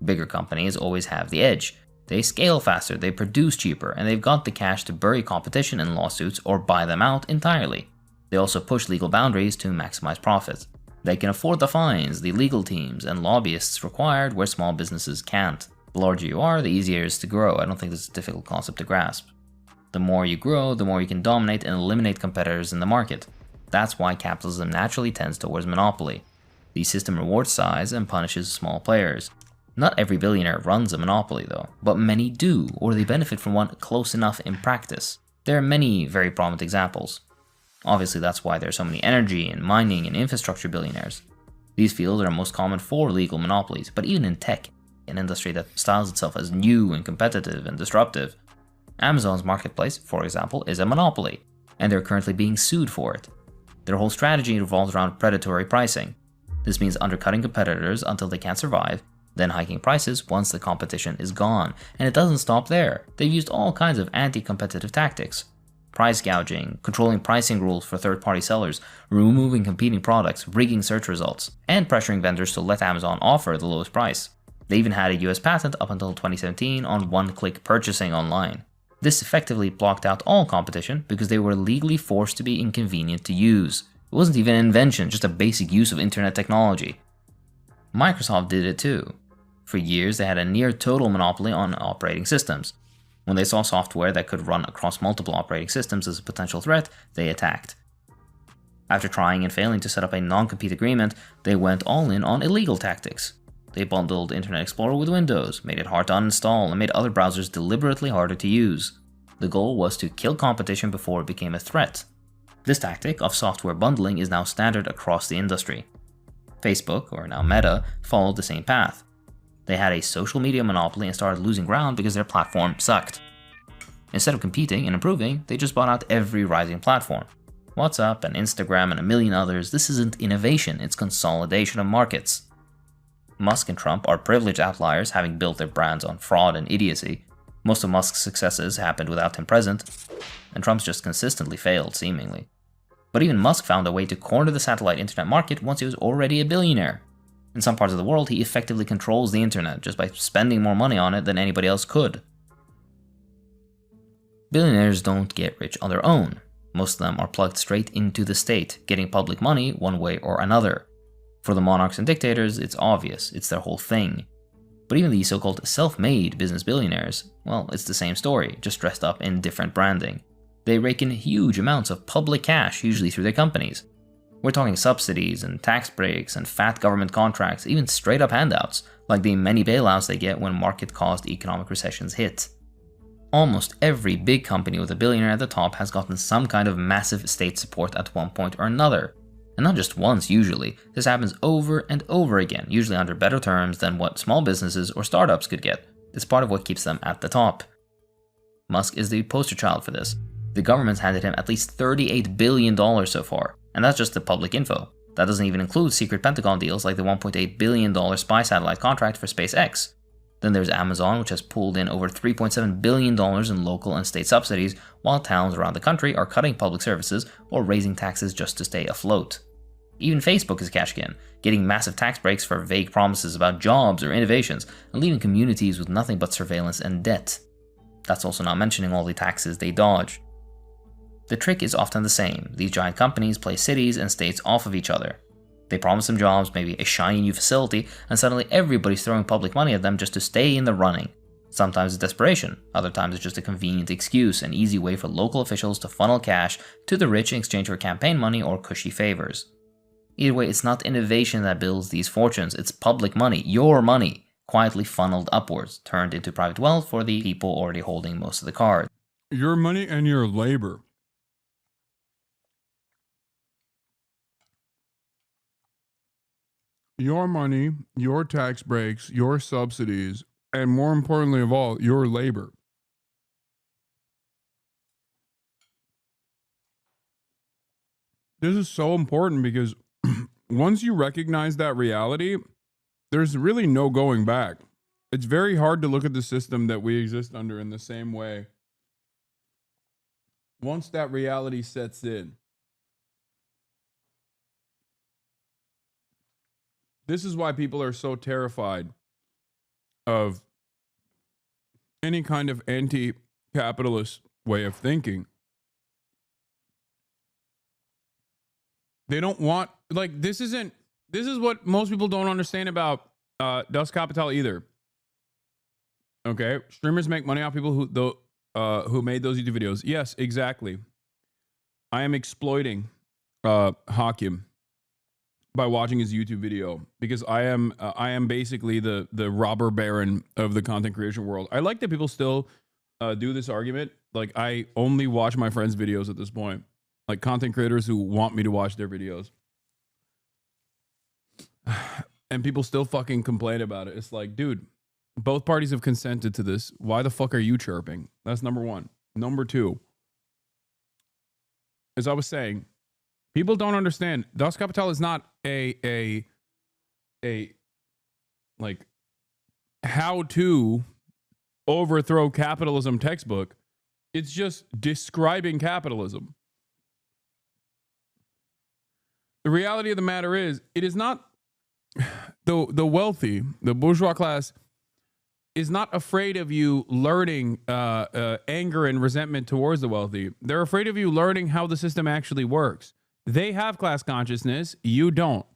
Bigger companies always have the edge. They scale faster, they produce cheaper, and they've got the cash to bury competition in lawsuits or buy them out entirely. They also push legal boundaries to maximize profit. They can afford the fines, the legal teams, and lobbyists required where small businesses can't. The larger you are, the easier it is to grow. I don't think this is a difficult concept to grasp. The more you grow, the more you can dominate and eliminate competitors in the market. That's why capitalism naturally tends towards monopoly. The system rewards size and punishes small players. Not every billionaire runs a monopoly though, but many do, or they benefit from one close enough in practice. There are many very prominent examples. Obviously that's why there are so many energy and mining and infrastructure billionaires. These fields are most common for legal monopolies, but even in tech, an industry that styles itself as new and competitive and disruptive, Amazon's marketplace, for example, is a monopoly, and they're currently being sued for it. Their whole strategy revolves around predatory pricing. This means undercutting competitors until they can't survive, then hiking prices once the competition is gone. And it doesn't stop there. They've used all kinds of anti-competitive tactics. Price gouging, controlling pricing rules for third-party sellers, removing competing products, rigging search results, and pressuring vendors to let Amazon offer the lowest price. They even had a US patent up until 2017 on one-click purchasing online. This effectively blocked out all competition because they were legally forced to be inconvenient to use. It wasn't even an invention, just a basic use of internet technology. Microsoft did it too. For years, they had a near-total monopoly on operating systems. When they saw software that could run across multiple operating systems as a potential threat, they attacked. After trying and failing to set up a non-compete agreement, they went all in on illegal tactics. They bundled Internet Explorer with Windows, made it hard to uninstall, and made other browsers deliberately harder to use. The goal was to kill competition before it became a threat. This tactic of software bundling is now standard across the industry. Facebook, or now Meta, followed the same path. They had a social media monopoly and started losing ground because their platform sucked. Instead of competing and improving, they just bought out every rising platform. WhatsApp and Instagram and a million others. This isn't innovation, it's consolidation of markets. Musk and Trump are privileged outliers, having built their brands on fraud and idiocy. Most of Musk's successes happened without him present, and Trump's just consistently failed, seemingly. But even Musk found a way to corner the satellite internet market once he was already a billionaire. In some parts of the world, he effectively controls the internet just by spending more money on it than anybody else could. Billionaires don't get rich on their own. Most of them are plugged straight into the state, getting public money one way or another. For the monarchs and dictators, it's obvious, it's their whole thing. But even the so-called self-made business billionaires, well, it's the same story, just dressed up in different branding. They rake in huge amounts of public cash, usually through their companies. We're talking subsidies and tax breaks and fat government contracts, even straight up handouts, like the many bailouts they get when market-caused economic recessions hit. Almost every big company with a billionaire at the top has gotten some kind of massive state support at one point or another. And not just once usually, this happens over and over again, usually under better terms than what small businesses or startups could get. It's part of what keeps them at the top. Musk is the poster child for this. The government's handed him at least $38 billion so far, and that's just the public info. That doesn't even include secret Pentagon deals like the $1.8 billion spy satellite contract for SpaceX. Then there's Amazon, which has pulled in over $3.7 billion in local and state subsidies, while towns around the country are cutting public services or raising taxes just to stay afloat. Even Facebook is cashing in, getting massive tax breaks for vague promises about jobs or innovations, and leaving communities with nothing but surveillance and debt. That's also not mentioning all the taxes they dodge. The trick is often the same. These giant companies play cities and states off of each other. They promise them jobs, maybe a shiny new facility, and suddenly everybody's throwing public money at them just to stay in the running. Sometimes it's desperation, other times it's just a convenient excuse, an easy way for local officials to funnel cash to the rich in exchange for campaign money or cushy favors. Either way, it's not innovation that builds these fortunes, it's public money, your money, quietly funneled upwards, turned into private wealth for the people already holding most of the cards. Your money and your labor. Your money, your tax breaks, your subsidies, and more importantly of all, your labor. This is so important because once you recognize that reality, there's really no going back. It's very hard to look at the system that we exist under in the same way. Once that reality sets in. This is why people are so terrified of any kind of anti-capitalist way of thinking. They don't want, like, this is what most people don't understand about Das Kapital either. Okay, streamers make money off people who made those YouTube videos. Yes, exactly. I am exploiting Hakim by watching his YouTube video because I am basically the robber baron of the content creation world. I like that people still do this argument. Like, I only watch my friends' videos at this point. Like, content creators who want me to watch their videos. And people still fucking complain about it. It's like, dude, both parties have consented to this. Why the fuck are you chirping? That's number one. Number two, as I was saying, people don't understand. Das Kapital is not a like how to overthrow capitalism textbook. It's just describing capitalism. The reality of the matter is, it is not the wealthy, the bourgeois class is not afraid of you learning anger and resentment towards the wealthy. They're afraid of you learning how the system actually works. They have class consciousness, you don't.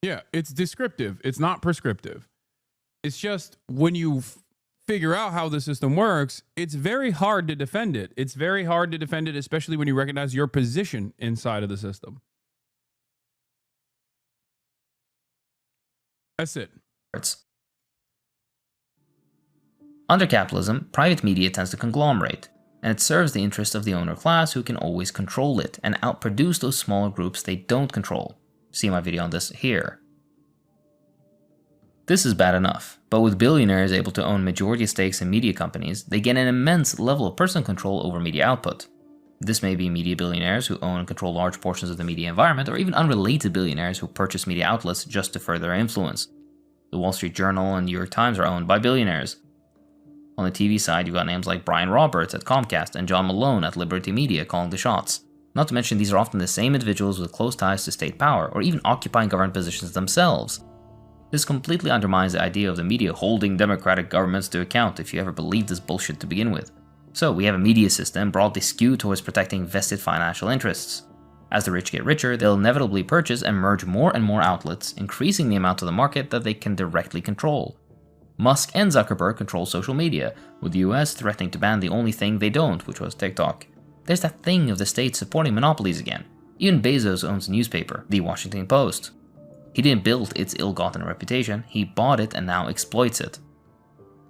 Yeah, it's descriptive. It's not prescriptive. It's just when you figure out how the system works, it's very hard to defend it. It's very hard to defend it, especially when you recognize your position inside of the system. That's it. Under capitalism, private media tends to conglomerate, and it serves the interest of the owner class who can always control it and outproduce those smaller groups they don't control. See my video on this here. This is bad enough, but with billionaires able to own majority stakes in media companies, they get an immense level of personal control over media output. This may be media billionaires who own and control large portions of the media environment, or even unrelated billionaires who purchase media outlets just to further their influence. The Wall Street Journal and New York Times are owned by billionaires. On the TV side, you've got names like Brian Roberts at Comcast and John Malone at Liberty Media calling the shots. Not to mention, these are often the same individuals with close ties to state power, or even occupying government positions themselves. This completely undermines the idea of the media holding democratic governments to account, if you ever believed this bullshit to begin with. So we have a media system broadly skewed towards protecting vested financial interests. As the rich get richer, they'll inevitably purchase and merge more and more outlets, increasing the amount of the market that they can directly control. Musk and Zuckerberg control social media, with the US threatening to ban the only thing they don't, which was TikTok. There's that thing of the state supporting monopolies again. Even Bezos owns a newspaper, The Washington Post. He didn't build its ill-gotten reputation, he bought it and now exploits it.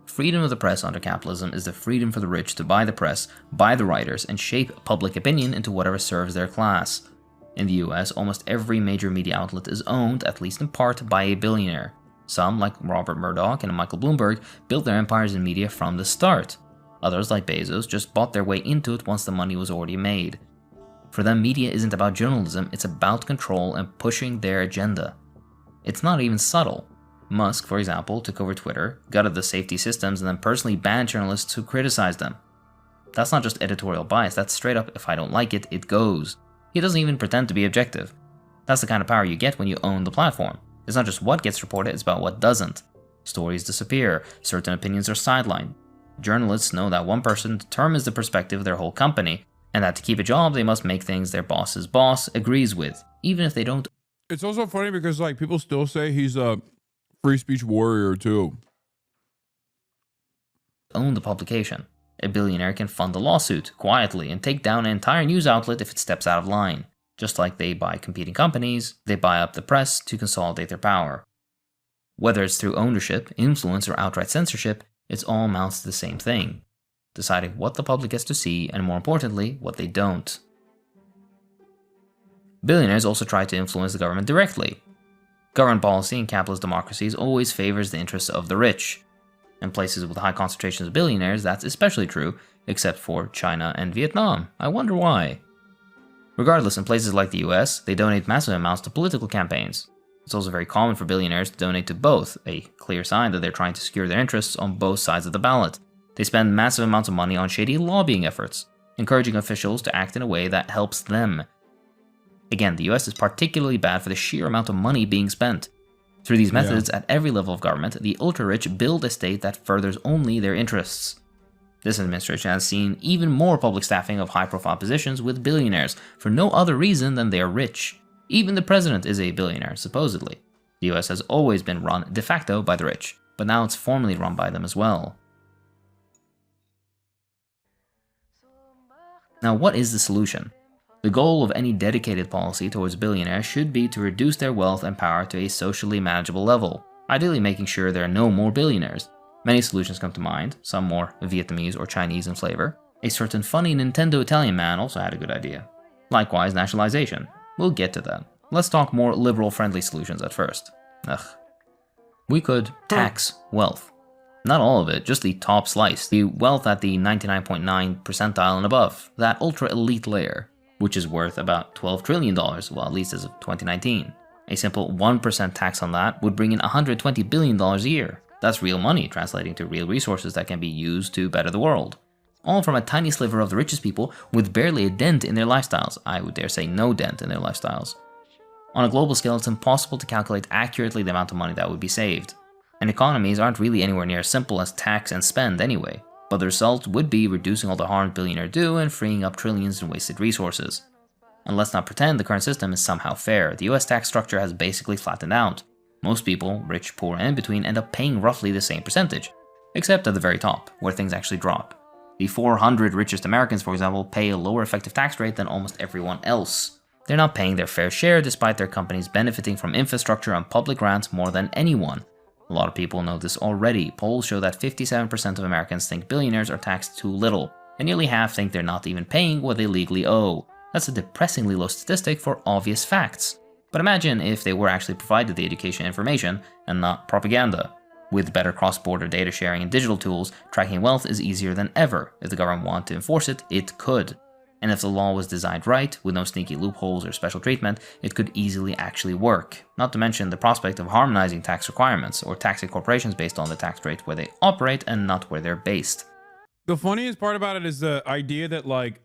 Freedom of the press under capitalism is the freedom for the rich to buy the press, buy the writers, and shape public opinion into whatever serves their class. In the US, almost every major media outlet is owned, at least in part, by a billionaire. Some, like Robert Murdoch and Michael Bloomberg, built their empires in media from the start. Others, like Bezos, just bought their way into it once the money was already made. For them, media isn't about journalism, it's about control and pushing their agenda. It's not even subtle. Musk, for example, took over Twitter, gutted the safety systems, and then personally banned journalists who criticized them. That's not just editorial bias, that's straight up, if I don't like it, it goes. He doesn't even pretend to be objective. That's the kind of power you get when you own the platform. It's not just what gets reported, it's about what doesn't. Stories disappear, certain opinions are sidelined. Journalists know that one person determines the perspective of their whole company, and that to keep a job, they must make things their boss's boss agrees with, even if they don't. It's also funny because, like, people still say he's a free speech warrior, too. Own the publication. A billionaire can fund a lawsuit quietly and take down an entire news outlet if it steps out of line. Just like they buy competing companies, they buy up the press to consolidate their power. Whether it's through ownership, influence, or outright censorship, it all amounts to the same thing. Deciding what the public gets to see, and more importantly, what they don't. Billionaires also try to influence the government directly. Government policy in capitalist democracies always favors the interests of the rich. In places with high concentrations of billionaires, that's especially true, except for China and Vietnam. I wonder why. Regardless, in places like the US, they donate massive amounts to political campaigns. It's also very common for billionaires to donate to both, a clear sign that they're trying to secure their interests on both sides of the ballot. They spend massive amounts of money on shady lobbying efforts, encouraging officials to act in a way that helps them. Again, the US is particularly bad for the sheer amount of money being spent. Through these methods, at every level of government, the ultra-rich build a state that furthers only their interests. This administration has seen even more public staffing of high-profile positions with billionaires, for no other reason than they are rich. Even the president is a billionaire, supposedly. The US has always been run de facto by the rich, but now it's formally run by them as well. Now, what is the solution? The goal of any dedicated policy towards billionaires should be to reduce their wealth and power to a socially manageable level, ideally making sure there are no more billionaires. Many solutions come to mind, some more Vietnamese or Chinese in flavor. A certain funny Nintendo Italian man also had a good idea. Likewise, nationalization. We'll get to that. Let's talk more liberal-friendly solutions at first. We could tax wealth. Not all of it, just the top slice, the wealth at the 99.9 percentile and above, that ultra-elite layer, which is worth about $12 trillion, well, at least as of 2019. A simple 1% tax on that would bring in $120 billion a year. That's real money, translating to real resources that can be used to better the world. All from a tiny sliver of the richest people with barely a dent in their lifestyles. I would dare say no dent in their lifestyles. On a global scale, it's impossible to calculate accurately the amount of money that would be saved. And economies aren't really anywhere near as simple as tax and spend anyway. But the result would be reducing all the harm billionaires do and freeing up trillions in wasted resources. And let's not pretend the current system is somehow fair. The US tax structure has basically flattened out. Most people, rich, poor, and in between, end up paying roughly the same percentage, except at the very top, where things actually drop. The 400 richest Americans, for example, pay a lower effective tax rate than almost everyone else. They're not paying their fair share despite their companies benefiting from infrastructure and public grants more than anyone. A lot of people know this already. Polls show that 57% of Americans think billionaires are taxed too little, and nearly half think they're not even paying what they legally owe. That's a depressingly low statistic for obvious facts. But imagine if they were actually provided the education information and not propaganda. With better cross-border data sharing and digital tools, tracking wealth is easier than ever. If the government wanted to enforce it, it could. And if the law was designed right, with no sneaky loopholes or special treatment, it could easily actually work. Not to mention the prospect of harmonizing tax requirements, or taxing corporations based on the tax rate where they operate and not where they're based. The funniest part about it is the idea that, like,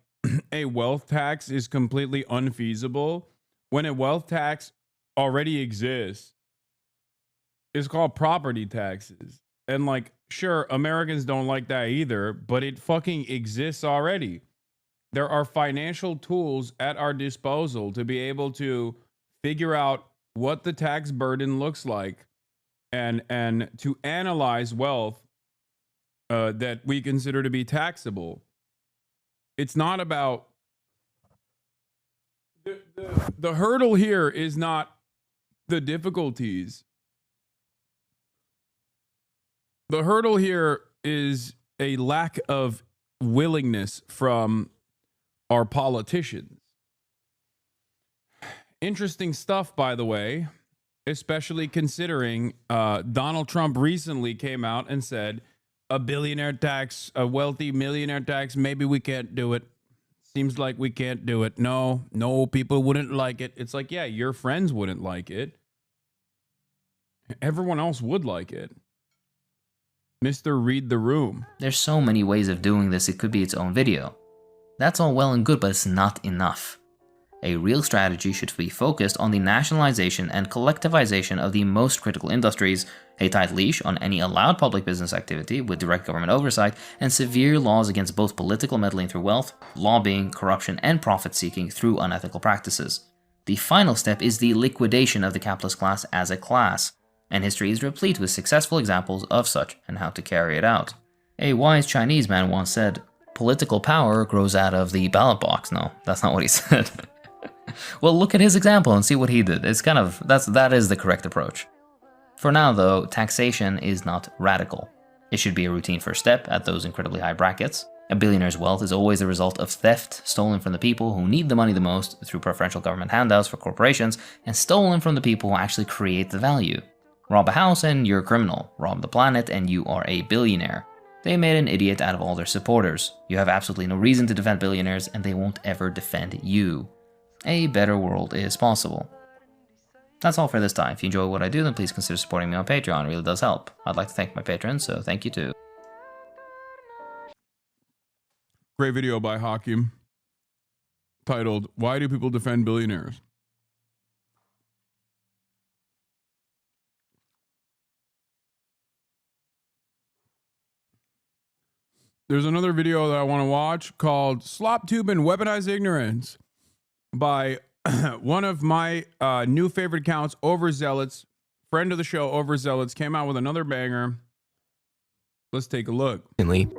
a wealth tax is completely unfeasible when a wealth tax already exists. It's called property taxes. And, like, sure, Americans don't like that either, but it fucking exists already. There are financial tools at our disposal to be able to figure out what the tax burden looks like and to analyze wealth that we consider to be taxable. It's not about the hurdle here is not the difficulties. The hurdle here is a lack of willingness from our politicians. Interesting stuff, by the way, especially considering Donald Trump recently came out and said, a billionaire tax, a wealthy millionaire tax, maybe we can't do it. Seems like we can't do it. No, people wouldn't like it. It's like, yeah, your friends wouldn't like it. Everyone else would like it. Mr. Read the Room. There's so many ways of doing this, it could be its own video. That's all well and good, but it's not enough. A real strategy should be focused on the nationalization and collectivization of the most critical industries, a tight leash on any allowed public business activity with direct government oversight, and severe laws against both political meddling through wealth, lobbying, corruption, and profit-seeking through unethical practices. The final step is the liquidation of the capitalist class as a class, and history is replete with successful examples of such and how to carry it out. A wise Chinese man once said, "Political power grows out of the ballot box." No, that's not what he said. Well, look at his example and see what he did. It's kind of, that is the correct approach. For now though, taxation is not radical. It should be a routine first step at those incredibly high brackets. A billionaire's wealth is always the result of theft, stolen from the people who need the money the most through preferential government handouts for corporations, and stolen from the people who actually create the value. Rob a house and you're a criminal. Rob the planet and you are a billionaire. They made an idiot out of all their supporters. You have absolutely no reason to defend billionaires, and they won't ever defend you. A better world is possible. That's all for this time. If you enjoy what I do, then please consider supporting me on Patreon. It really does help. I'd like to thank my patrons, so thank you too. Great video by Hakim titled, "Why Do People Defend Billionaires?" There's another video that I want to watch called "Sloptube and Weaponized Ignorance" by one of my new favorite accounts, Overzealots. Friend of the show, Overzealots, came out with another banger. Let's take a look.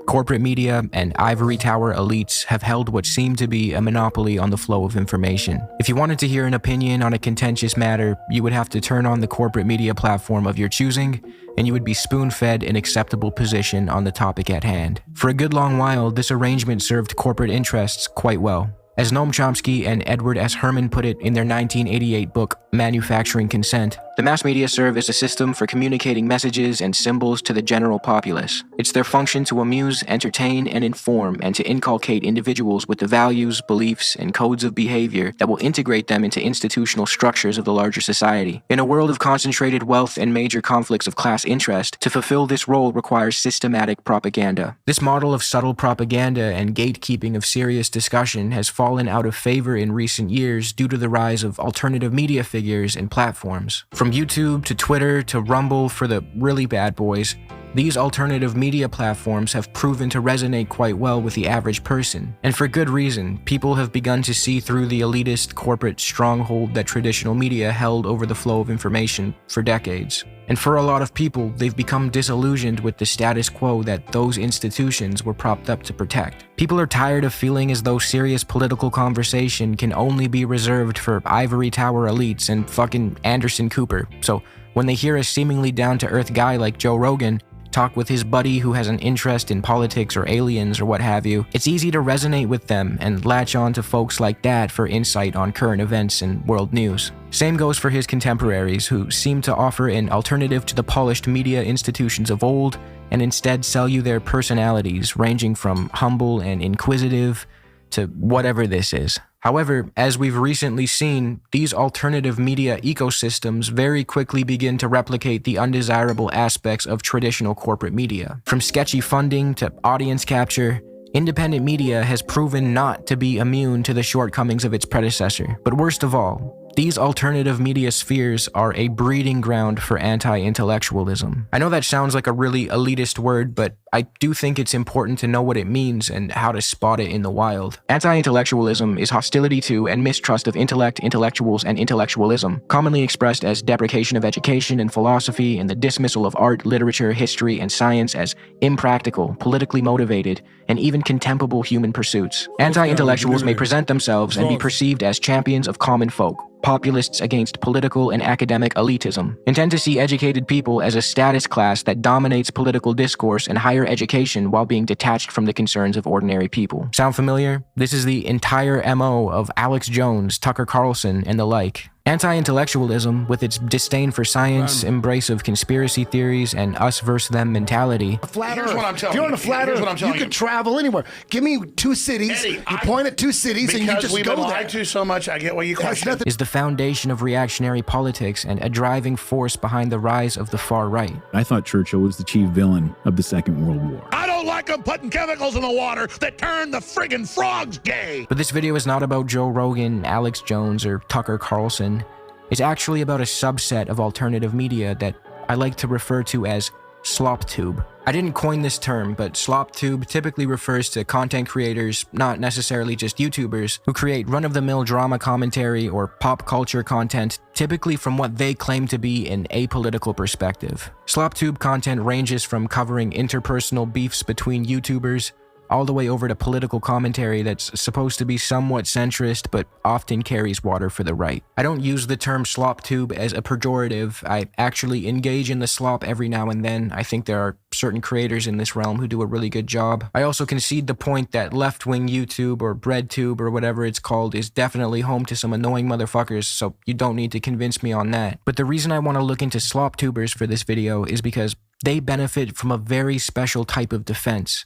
Corporate media and ivory tower elites have held what seemed to be a monopoly on the flow of information. If you wanted to hear an opinion on a contentious matter, you would have to turn on the corporate media platform of your choosing, and you would be spoon-fed an acceptable position on the topic at hand. For a good long while, this arrangement served corporate interests quite well. As Noam Chomsky and Edward S. Herman put it in their 1988 book, Manufacturing Consent, the mass media serve as a system for communicating messages and symbols to the general populace. It's their function to amuse, entertain, and inform, and to inculcate individuals with the values, beliefs, and codes of behavior that will integrate them into institutional structures of the larger society. In a world of concentrated wealth and major conflicts of class interest, to fulfill this role requires systematic propaganda. This model of subtle propaganda and gatekeeping of serious discussion has fallen out of favor in recent years due to the rise of alternative media figures and platforms. From YouTube to Twitter to Rumble for the really bad boys, these alternative media platforms have proven to resonate quite well with the average person. And for good reason. People have begun to see through the elitist corporate stronghold that traditional media held over the flow of information for decades. And for a lot of people, they've become disillusioned with the status quo that those institutions were propped up to protect. People are tired of feeling as though serious political conversation can only be reserved for ivory tower elites and fucking Anderson Cooper. So when they hear a seemingly down-to-earth guy like Joe Rogan talk with his buddy who has an interest in politics or aliens or what have you, it's easy to resonate with them and latch on to folks like that for insight on current events and world news. Same goes for his contemporaries, who seem to offer an alternative to the polished media institutions of old and instead sell you their personalities, ranging from humble and inquisitive to whatever this is. However, as we've recently seen, these alternative media ecosystems very quickly begin to replicate the undesirable aspects of traditional corporate media. From sketchy funding to audience capture, independent media has proven not to be immune to the shortcomings of its predecessor. But worst of all, these alternative media spheres are a breeding ground for anti-intellectualism. I know that sounds like a really elitist word, but I do think it's important to know what it means and how to spot it in the wild. Anti-intellectualism is hostility to and mistrust of intellect, intellectuals, and intellectualism, commonly expressed as deprecation of education and philosophy and the dismissal of art, literature, history, and science as impractical, politically motivated, and even contemptible human pursuits. Anti-intellectuals may present themselves and be perceived as champions of common folk, populists against political and academic elitism, intend to see educated people as a status class that dominates political discourse and higher education while being detached from the concerns of ordinary people. Sound familiar? This is the entire MO of Alex Jones, Tucker Carlson, and the like. Anti-intellectualism, with its disdain for science, embrace of conspiracy theories, and us versus them mentality. Here's what I'm telling you. If you're on a flat earth, you could travel anywhere. Give me two cities. Eddie, you point at two cities and you just go there. Because we've been lied to so much, I get what you question. Is the foundation of reactionary politics and a driving force behind the rise of the far right. I thought Churchill was the chief villain of the Second World War. I don't don't like them putting chemicals in the water that turn the friggin' frogs gay. But this video is not about Joe Rogan, Alex Jones, or Tucker Carlson. It's actually about a subset of alternative media that I like to refer to as Sloptube. I didn't coin this term, but Sloptube typically refers to content creators, not necessarily just YouTubers, who create run-of-the-mill drama commentary or pop culture content, typically from what they claim to be an apolitical perspective. Sloptube content ranges from covering interpersonal beefs between YouTubers, all the way over to political commentary that's supposed to be somewhat centrist, but often carries water for the right. I don't use the term Sloptube as a pejorative. I actually engage in the slop every now and then. I think there are certain creators in this realm who do a really good job. I also concede the point that left-wing YouTube or BreadTube or whatever it's called is definitely home to some annoying motherfuckers, so you don't need to convince me on that. But the reason I want to look into Sloptubers for this video is because they benefit from a very special type of defense.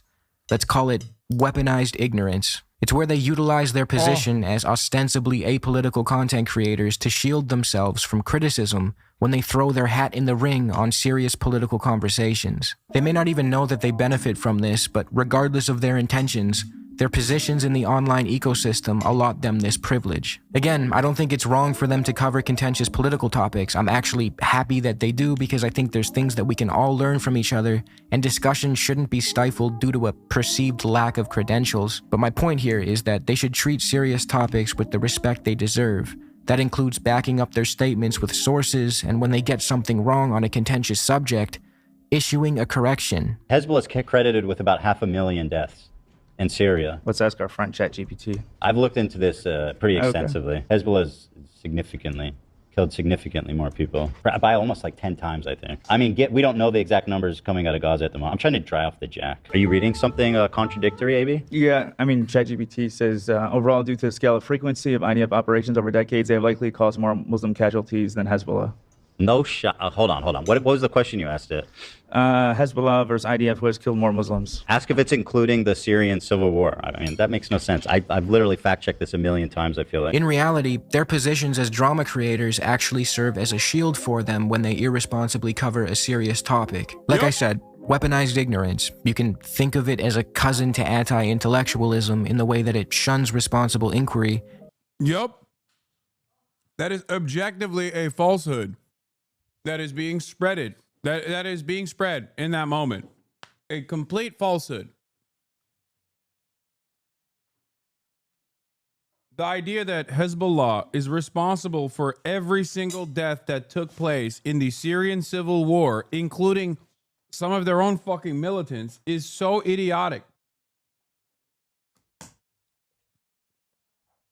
Let's call it weaponized ignorance. It's where they utilize their position as ostensibly apolitical content creators to shield themselves from criticism when they throw their hat in the ring on serious political conversations. They may not even know that they benefit from this, but regardless of their intentions, their positions in the online ecosystem allot them this privilege. Again, I don't think it's wrong for them to cover contentious political topics. I'm actually happy that they do because I think there's things that we can all learn from each other, and discussion shouldn't be stifled due to a perceived lack of credentials. But my point here is that they should treat serious topics with the respect they deserve. That includes backing up their statements with sources, and when they get something wrong on a contentious subject, issuing a correction. Hezbollah is credited with about 500,000 deaths in Syria. Let's ask our friend ChatGPT. I've looked into this pretty extensively. Okay. Hezbollah has killed significantly more people, by almost like 10 times, I think. I mean, we don't know the exact numbers coming out of Gaza at the moment. I'm trying to dry off the jack. Are you reading something contradictory, AB? Yeah, I mean, ChatGPT says, overall, due to the scale of frequency of IDF operations over decades, they have likely caused more Muslim casualties than Hezbollah. No shot. Hold on. What was the question you asked it? Hezbollah versus IDF, who has killed more Muslims? Ask if it's including the Syrian civil war. I mean, that makes no sense. I've literally fact-checked this a million times, I feel like. In reality, their positions as drama creators actually serve as a shield for them when they irresponsibly cover a serious topic. Like I said, weaponized ignorance. You can think of it as a cousin to anti-intellectualism in the way that it shuns responsible inquiry. Yup. That is objectively a falsehood that is being spreaded. That is being spread in that moment. A complete falsehood. The idea that Hezbollah is responsible for every single death that took place in the Syrian civil war, including some of their own fucking militants, is so idiotic.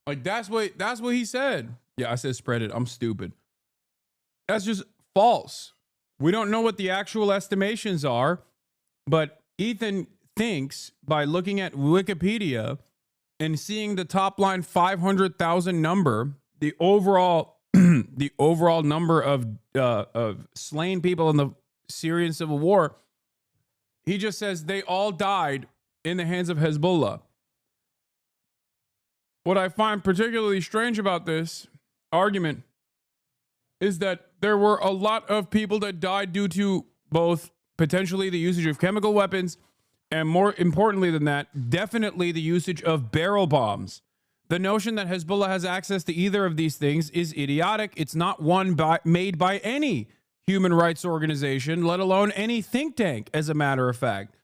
Like that's what he said. Yeah, I said spread it. I'm stupid. That's just false. We don't know what the actual estimations are, but Ethan thinks by looking at Wikipedia and seeing the top line 500,000 number, the overall number of slain people in the Syrian civil war, he just says they all died in the hands of Hezbollah. What I find particularly strange about this argument is that there were a lot of people that died due to both potentially the usage of chemical weapons and, more importantly than that, definitely the usage of barrel bombs. The notion that Hezbollah has access to either of these things is idiotic. It's not one made by any human rights organization, let alone any think tank, as a matter of fact.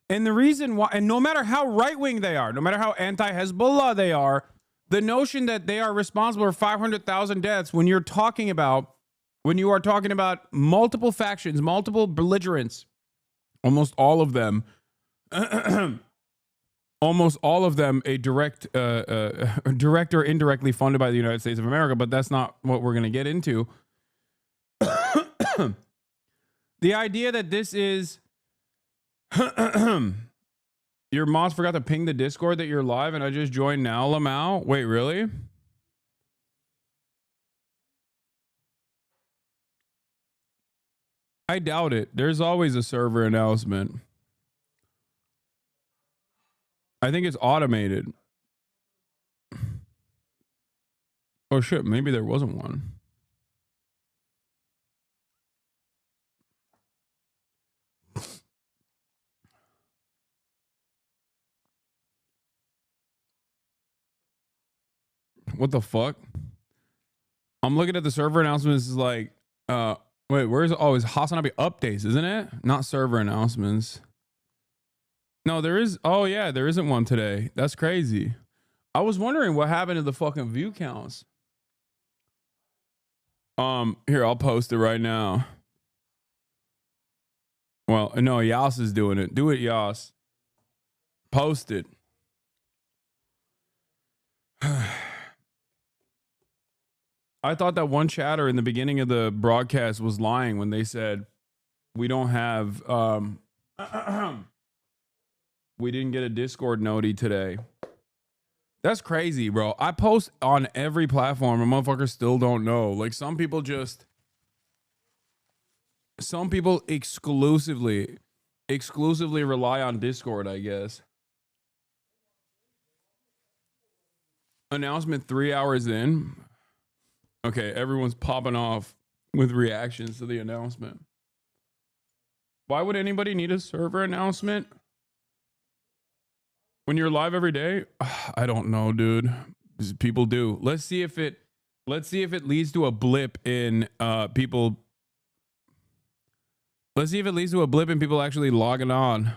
And the reason why, and no matter how right-wing they are, no matter how anti-Hezbollah they are, the notion that they are responsible for 500,000 deaths when you are talking about multiple factions, multiple belligerents, almost all of them a direct or indirectly funded by the United States of America, but that's not what we're going to get into. The idea that this is your mods forgot to ping the Discord that you're live and I just joined now, Lamau. Wait, really? I doubt it. There's always a server announcement. I think it's automated. Oh shit, maybe there wasn't one. What the fuck? I'm looking at the server announcements. Is like, wait, where's it's HasanAbi updates, isn't it? Not server announcements. No, there is. Oh yeah, there isn't one today. That's crazy. I was wondering what happened to the fucking view counts. Here, I'll post it right now. Well, no, Yas is doing it. Do it, Yas. Post it. I thought that one chatter in the beginning of the broadcast was lying when they said we don't have we didn't get a Discord noti today. That's crazy, bro. I post on every platform and motherfuckers still don't know. Like some people exclusively rely on Discord, I guess. Announcement 3 hours in. Okay, everyone's popping off with reactions to the announcement. Why would anybody need a server announcement when you're live every day? I don't know, dude. People do. Let's see if it leads to a blip in people. Let's see if it leads to a blip in people actually logging on.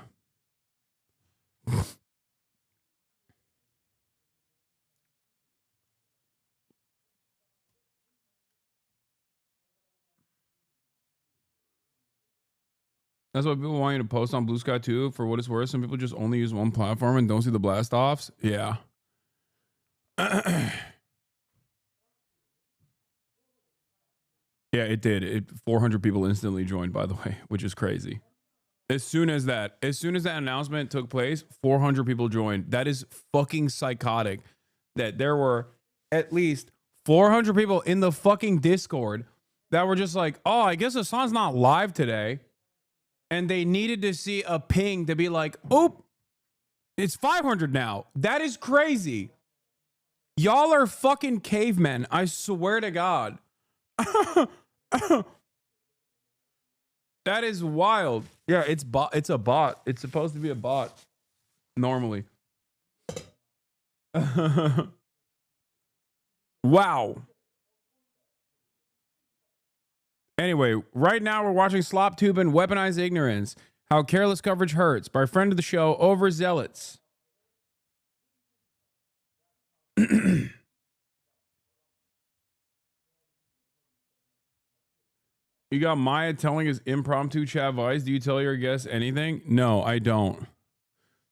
That's why people want you to post on Blue Sky too. For what it's worth, some people just only use one platform and don't see the blast offs. Yeah. Yeah, it did. 400 people instantly joined, by the way, which is crazy. As soon as that announcement took place, 400 people joined. That is fucking psychotic. That there were at least 400 people in the fucking Discord that were just like, oh, I guess Hasan's not live today. And they needed to see a ping to be like, oh, it's 500 now. That is crazy. Y'all are fucking cavemen. I swear to God. That is wild. Yeah, it's a bot. It's supposed to be a bot. Normally. Wow. Anyway, right now we're watching Sloptube and Weaponize Ignorance. How Careless Coverage Hurts by friend of the show, Overzealots. You got Maya telling his impromptu CHADVICE. Do you tell your guests anything? No, I don't.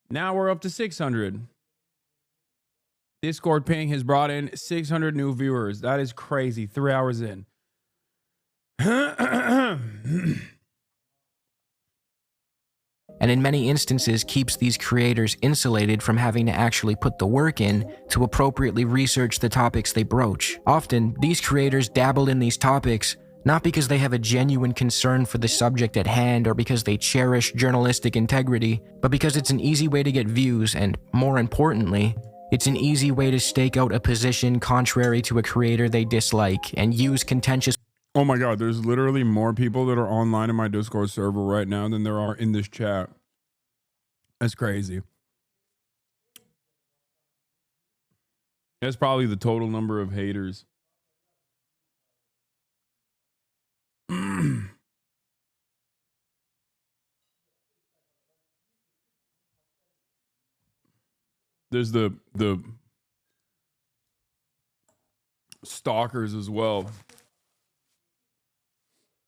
Now we're up to 600. Discord ping has brought in 600 new viewers. That is crazy. 3 hours in. And in many instances keeps these creators insulated from having to actually put the work in to appropriately research the topics they broach. Often, these creators dabble in these topics not because they have a genuine concern for the subject at hand or because they cherish journalistic integrity, but because it's an easy way to get views and, more importantly, it's an easy way to stake out a position contrary to a creator they dislike and use contentious. Oh my God, there's literally more people that are online in my Discord server right now than there are in this chat. That's crazy. That's probably the total number of haters. There's the stalkers as well.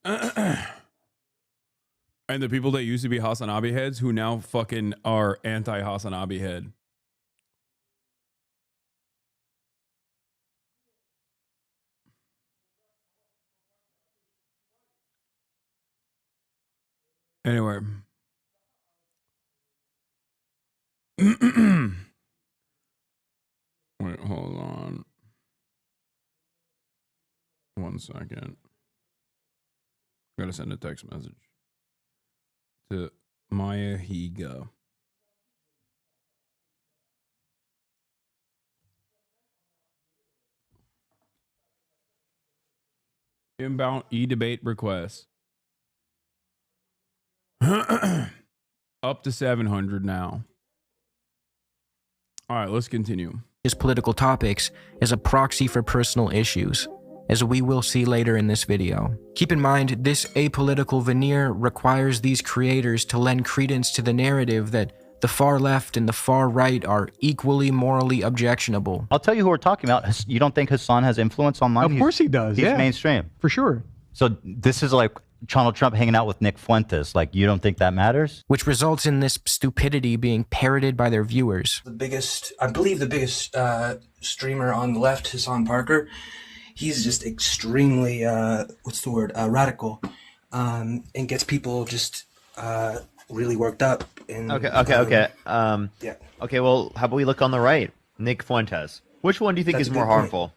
And the people that used to be HasanAbi heads who now fucking are anti-HasanAbi head. Anyway. Wait, hold on. 1 second. Gotta send a text message to MAYAHIGA. Inbound e-debate requests. Up to 700 now. All right, let's continue. political topics as a proxy for personal issues, as we will see later in this video. Keep in mind, this apolitical veneer requires these creators to lend credence to the narrative that the far left and the far right are equally morally objectionable. I'll tell you who we're talking about. You don't think Hasan has influence online? Of course he does. He's yeah. mainstream. For sure. So this is like Donald Trump hanging out with Nick Fuentes. Like, you don't think that matters? Which results in this stupidity being parroted by their viewers. I believe the biggest streamer on the left, Hasan Parker, he's just extremely, radical, and gets people just really worked up. And, Okay. Yeah. Okay, well, how about we look on the right? Nick Fuentes. Which one do you think That's is a more good point. harmful?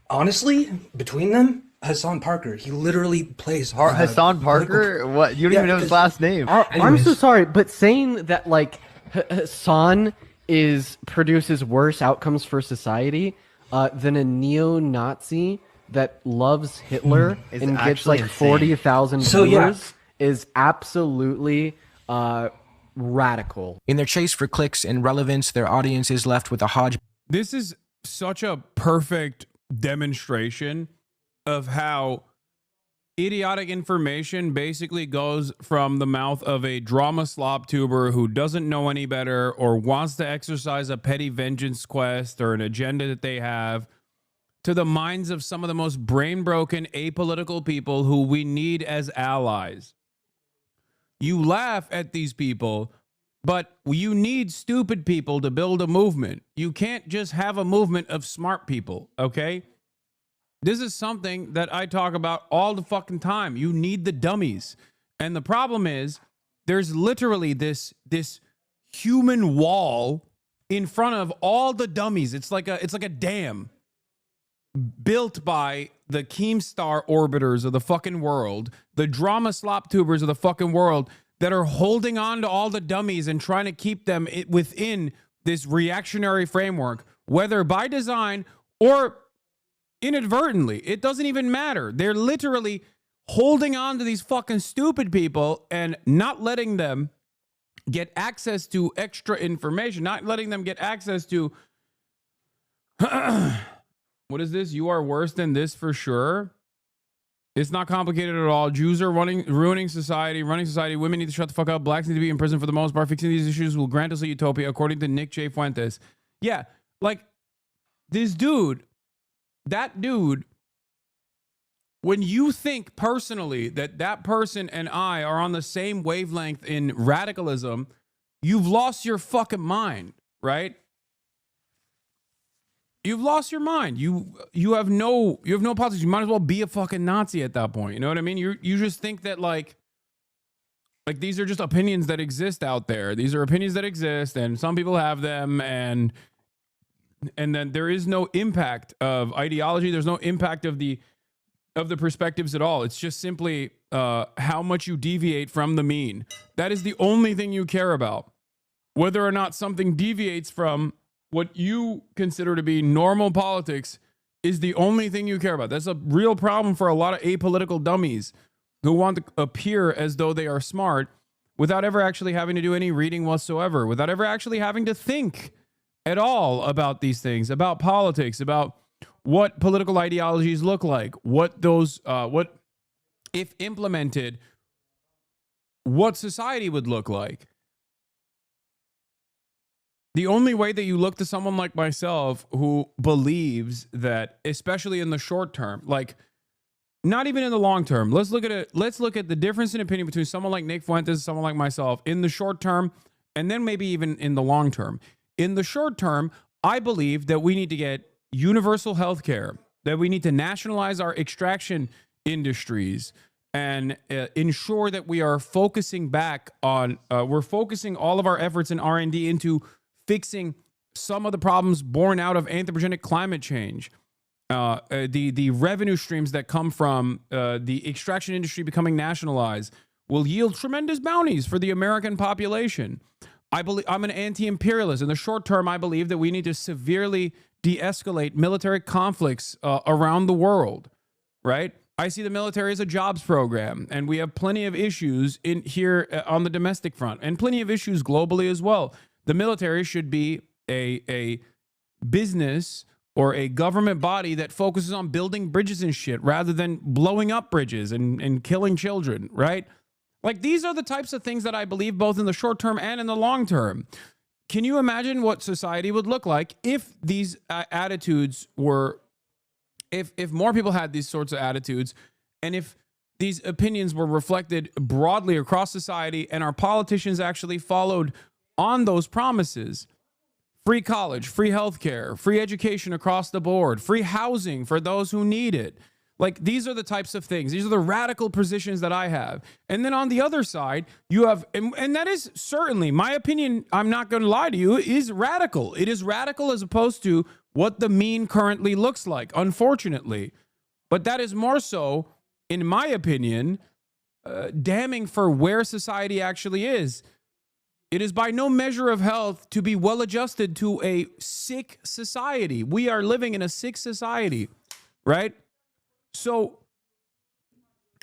Honestly, between them, Hasan Parker, he literally plays... Hasan Parker? What? You don't even know his last name. I'm so sorry, but saying that, like, Hasan produces worse outcomes for society than a neo-Nazi that loves Hitler and gets, like, 40,000 viewers is absolutely... radical. In their chase for clicks and relevance, their audience is left with a hodgepodge. This is such a perfect demonstration of how idiotic information basically goes from the mouth of a drama sloptuber who doesn't know any better or wants to exercise a petty vengeance quest or an agenda that they have to the minds of some of the most brain-broken, apolitical people who we need as allies. You laugh at these people, but you need stupid people to build a movement. You can't just have a movement of smart people, okay? This is something that I talk about all the fucking time. You need the dummies. And the problem is, there's literally this human wall in front of all the dummies. It's like a dam built by the Keemstar orbiters of the fucking world, the drama sloptubers of the fucking world that are holding on to all the dummies and trying to keep them within this reactionary framework, whether by design or inadvertently. It doesn't even matter. They're literally holding on to these fucking stupid people and not letting them get access to extra information, not letting them get access to what is this? You are worse than this for sure. It's not complicated at all. Jews are ruining society, running society. Women need to shut the fuck up. Blacks need to be in prison for the most part. Fixing these issues will grant us a utopia, according to Nick J. Fuentes. Yeah, like this dude, that dude, when you think personally that person and I are on the same wavelength in radicalism, you've lost your fucking mind, right? You've lost your mind. You have no politics. You might as well be a fucking Nazi at that point. You know what I mean? You just think that like these are just opinions that exist out there. These are opinions that exist, and some people have them, and then there is no impact of ideology. There's no impact of the perspectives at all. It's just simply how much you deviate from the mean. That is the only thing you care about. Whether or not something deviates from what you consider to be normal politics is the only thing you care about. That's a real problem for a lot of apolitical dummies who want to appear as though they are smart without ever actually having to do any reading whatsoever, without ever actually having to think at all about these things, about politics, about what political ideologies look like, what if implemented, what society would look like. The only way that you look to someone like myself who believes that, especially in the short term, like not even in the long term, let's look at the difference in opinion between someone like Nick Fuentes and someone like myself in the short term, and then maybe even in the long term. In the short term, I believe that we need to get universal health care, that we need to nationalize our extraction industries, and ensure that we are focusing back on, we're focusing all of our efforts in R&D into fixing some of the problems born out of anthropogenic climate change. The revenue streams that come from the extraction industry becoming nationalized will yield tremendous bounties for the American population. I'm an anti-imperialist. In the short term, I believe that we need to severely de-escalate military conflicts around the world, right? I see the military as a jobs program, and we have plenty of issues in here on the domestic front, and plenty of issues globally as well. The military should be a business or a government body that focuses on building bridges and shit rather than blowing up bridges and killing children, right? Like, these are the types of things that I believe both in the short term and in the long term. Can you imagine what society would look like if these attitudes were, if more people had these sorts of attitudes, and if these opinions were reflected broadly across society and our politicians actually followed on those promises? Free college, free healthcare, free education across the board, free housing for those who need it. Like, these are the types of things. These are the radical positions that I have. And then on the other side, you have, and that is certainly, my opinion, I'm not going to lie to you, is radical. It is radical as opposed to what the mean currently looks like, unfortunately. But that is more so, in my opinion, damning for where society actually is. It is by no measure of health to be well adjusted to a sick society. We are living in a sick society, right? So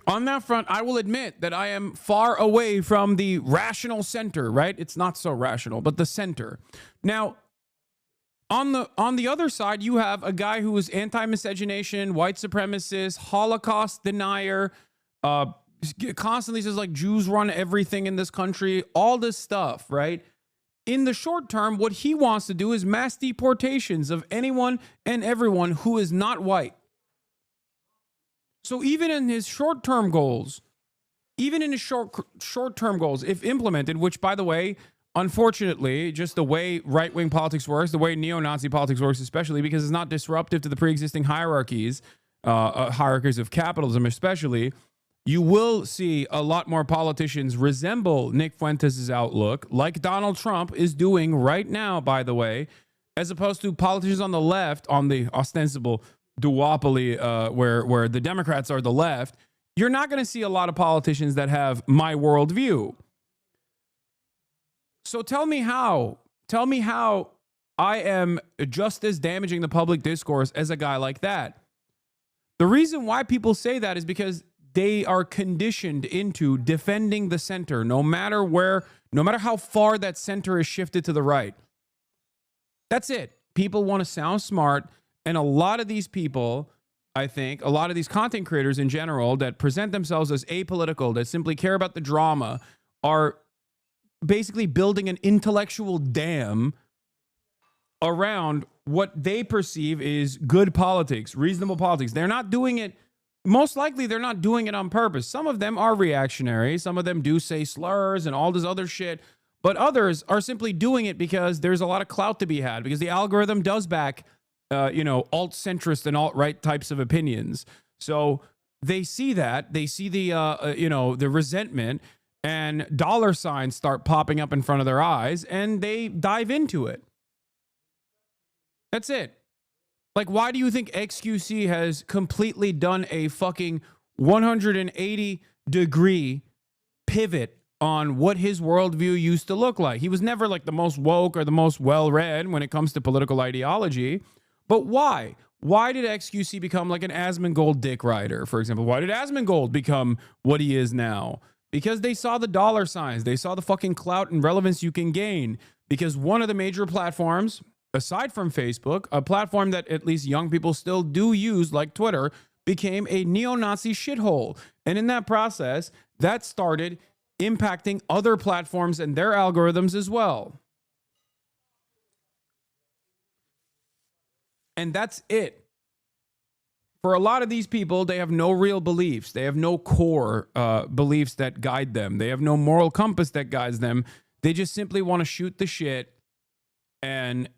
on that front, I will admit that I am far away from the rational center, right? It's not so rational, but the center. Now, on the other side, you have a guy who is anti-miscegenation, white supremacist, Holocaust denier, constantly says like Jews run everything in this country, all this stuff, right? In the short term, what he wants to do is mass deportations of anyone and everyone who is not white. So even in his short-term goals, if implemented, which, by the way, unfortunately, just the way right-wing politics works, the way neo-Nazi politics works, especially because it's not disruptive to the pre-existing hierarchies of capitalism especially, you will see a lot more politicians resemble Nick Fuentes' outlook, like Donald Trump is doing right now, by the way, as opposed to politicians on the left, on the ostensible duopoly where the Democrats are the left. You're not going to see a lot of politicians that have my worldview. So tell me how I am just as damaging the public discourse as a guy like that. The reason why people say that is because they are conditioned into defending the center, no matter how far that center is shifted to the right. That's it. People want to sound smart. And a lot of these people, I think, a lot of these content creators in general that present themselves as apolitical, that simply care about the drama, are basically building an intellectual dam around what they perceive is good politics, reasonable politics. They're not doing it, most likely they're not doing it on purpose. Some of them are reactionary. Some of them do say slurs and all this other shit. But others are simply doing it because there's a lot of clout to be had, because the algorithm does back alt-centrist and alt-right types of opinions. So they see that, they see the, the resentment, and dollar signs start popping up in front of their eyes, and they dive into it. That's it. Like, why do you think XQC has completely done a fucking 180-degree pivot on what his worldview used to look like? He was never like the most woke or the most well-read when it comes to political ideology. But why? Why did XQC become like an Asmongold dick rider, for example? Why did Asmongold become what he is now? Because they saw the dollar signs. They saw the fucking clout and relevance you can gain. Because one of the major platforms, aside from Facebook, a platform that at least young people still do use, like Twitter, became a neo-Nazi shithole. And in that process, that started impacting other platforms and their algorithms as well. And that's it. For a lot of these people, they have no real beliefs. They have no core beliefs that guide them. They have no moral compass that guides them. They just simply want to shoot the shit and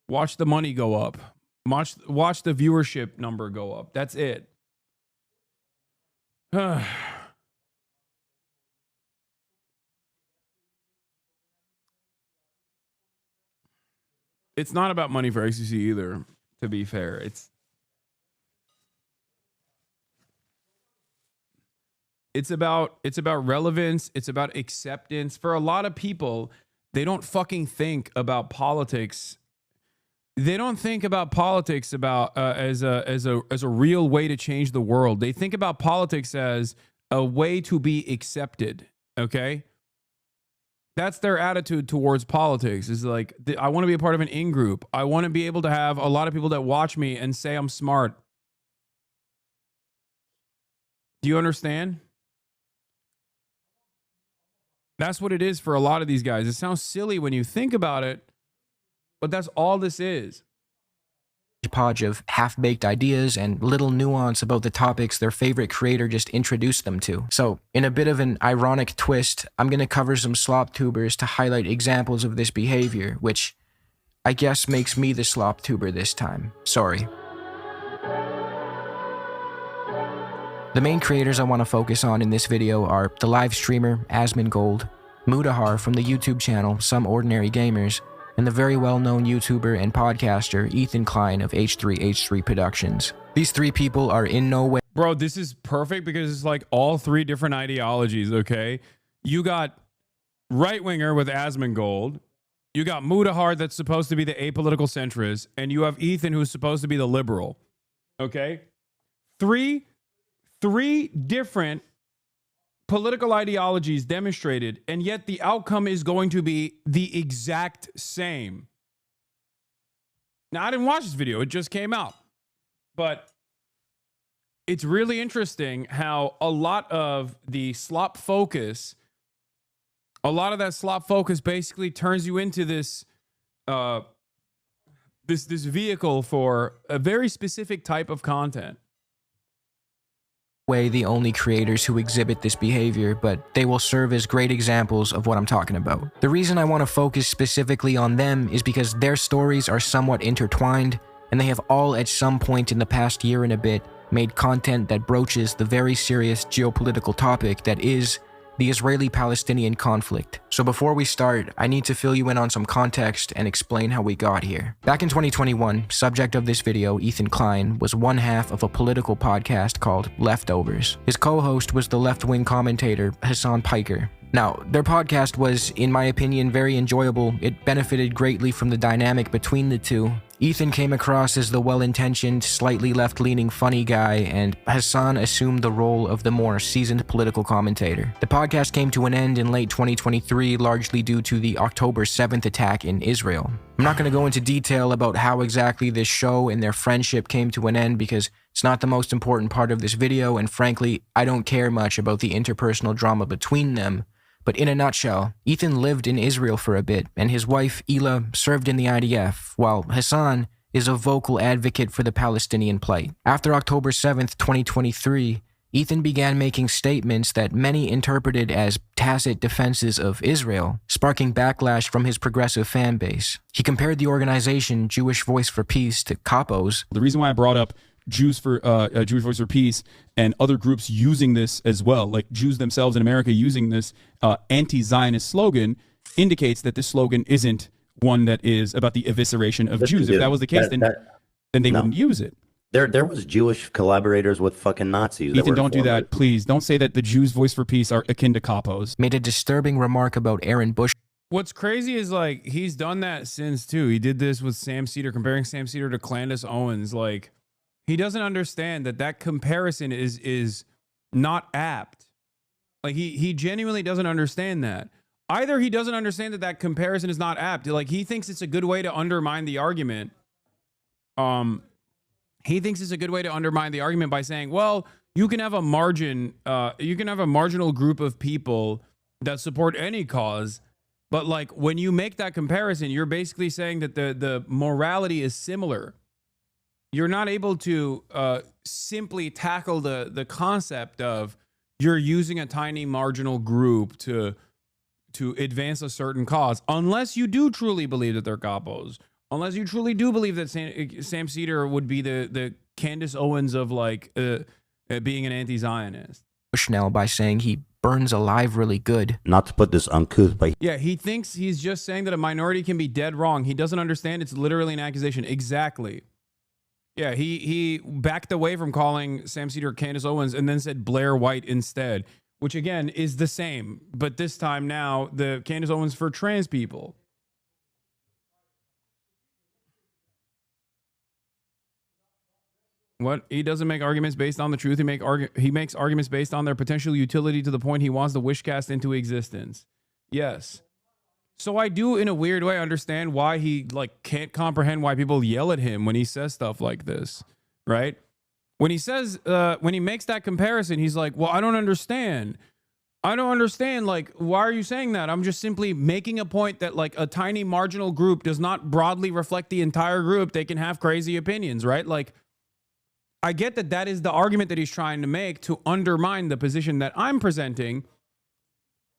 watch the money go up. Watch the viewership number go up. That's it. It's not about money for XQC either, to be fair. It's about relevance. It's about acceptance. For a lot of people, they don't fucking think about politics. They don't think about politics as a real way to change the world. They think about politics as a way to be accepted. Okay. That's their attitude towards politics, is like, I want to be a part of an in-group. I want to be able to have a lot of people that watch me and say I'm smart. Do you understand? That's what it is for a lot of these guys. It sounds silly when you think about it, but that's all this is. Podge of half-baked ideas and little nuance about the topics their favorite creator just introduced them to. So, in a bit of an ironic twist, I'm going to cover some Sloptubers to highlight examples of this behavior, which I guess makes me the Sloptuber this time. Sorry. The main creators I want to focus on in this video are the live streamer Asmongold, Mudahar from the YouTube channel Some Ordinary Gamers, and the very well-known YouTuber and podcaster Ethan Klein of H3H3 Productions. These three people are in no way— Bro, this is perfect because it's like all three different ideologies, okay? You got right-winger with Asmongold, you got Mudahar that's supposed to be the apolitical centrist, and you have Ethan who's supposed to be the liberal, okay? Three different political ideologies demonstrated, and yet the outcome is going to be the exact same. Now, I didn't watch this video. It just came out. But it's really interesting how a lot of the slop focus, basically turns you into this, this vehicle for a very specific type of content. The only creators who exhibit this behavior, but they will serve as great examples of what I'm talking about. The reason I want to focus specifically on them is because their stories are somewhat intertwined, and they have all at some point in the past year and a bit made content that broaches the very serious geopolitical topic that is the Israeli-Palestinian conflict. So before we start, I need to fill you in on some context and explain how we got here. Back in 2021, subject of this video, Ethan Klein, was one half of a political podcast called Leftovers. His co-host was the left-wing commentator Hasan Piker. Now, their podcast was, in my opinion, very enjoyable. It benefited greatly from the dynamic between the two. Ethan came across as the well-intentioned, slightly left-leaning funny guy, and Hasan assumed the role of the more seasoned political commentator. The podcast came to an end in late 2023, largely due to the October 7th attack in Israel. I'm not going to go into detail about how exactly this show and their friendship came to an end because it's not the most important part of this video, and frankly, I don't care much about the interpersonal drama between them. But in a nutshell, Ethan lived in Israel for a bit, and his wife, Ela, served in the IDF, while Hasan is a vocal advocate for the Palestinian plight. After October 7th, 2023, Ethan began making statements that many interpreted as tacit defenses of Israel, sparking backlash from his progressive fan base. He compared the organization Jewish Voice for Peace to capos. The reason why I brought up Jewish Voice for Peace and other groups using this as well, like Jews themselves in America using this anti-Zionist slogan, indicates that this slogan isn't one that is about the evisceration of Jews. If that was the case, then they wouldn't use it. There was Jewish collaborators with fucking Nazis. Ethan, don't do that, please. Don't say that the Jews' Voice for Peace are akin to capos. Made a disturbing remark about Aaron Bush. What's crazy is, like, he's done that since, too. He did this with Sam Cedar, comparing Sam Cedar to Candace Owens. Like, he doesn't understand that comparison is not apt. Like, he genuinely doesn't understand that. Either he doesn't understand that comparison is not apt. Like, he thinks it's a good way to undermine the argument. He thinks it's a good way to undermine the argument by saying, well, you can have a marginal group of people that support any cause, but like when you make that comparison, you're basically saying that the morality is similar. You're not able to simply tackle the concept of you're using a tiny marginal group to advance a certain cause, unless you do truly believe that they're capos. Unless you truly do believe that Sam Cedar would be the Candace Owens of like being an anti-Zionist. Now by saying he burns alive really good. Not to put this uncouth, but yeah, he thinks he's just saying that a minority can be dead wrong. He doesn't understand it's literally an accusation. Exactly. Yeah, he backed away from calling Sam Cedar Candace Owens and then said Blair White instead, which again is the same, but this time now the Candace Owens for trans people. What? He doesn't make arguments based on the truth. He makes arguments based on their potential utility to the point he wants to wish cast into existence. Yes. So I do, in a weird way, understand why he like can't comprehend why people yell at him when he says stuff like this, right? When he says, when he makes that comparison, he's like, well, I don't understand. I don't understand. Like, why are you saying that? I'm just simply making a point that like a tiny marginal group does not broadly reflect the entire group. They can have crazy opinions, right? Like, I get that that is the argument that he's trying to make to undermine the position that I'm presenting.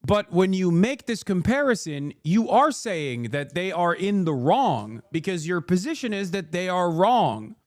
But when you make this comparison, you are saying that they are in the wrong because your position is that they are wrong.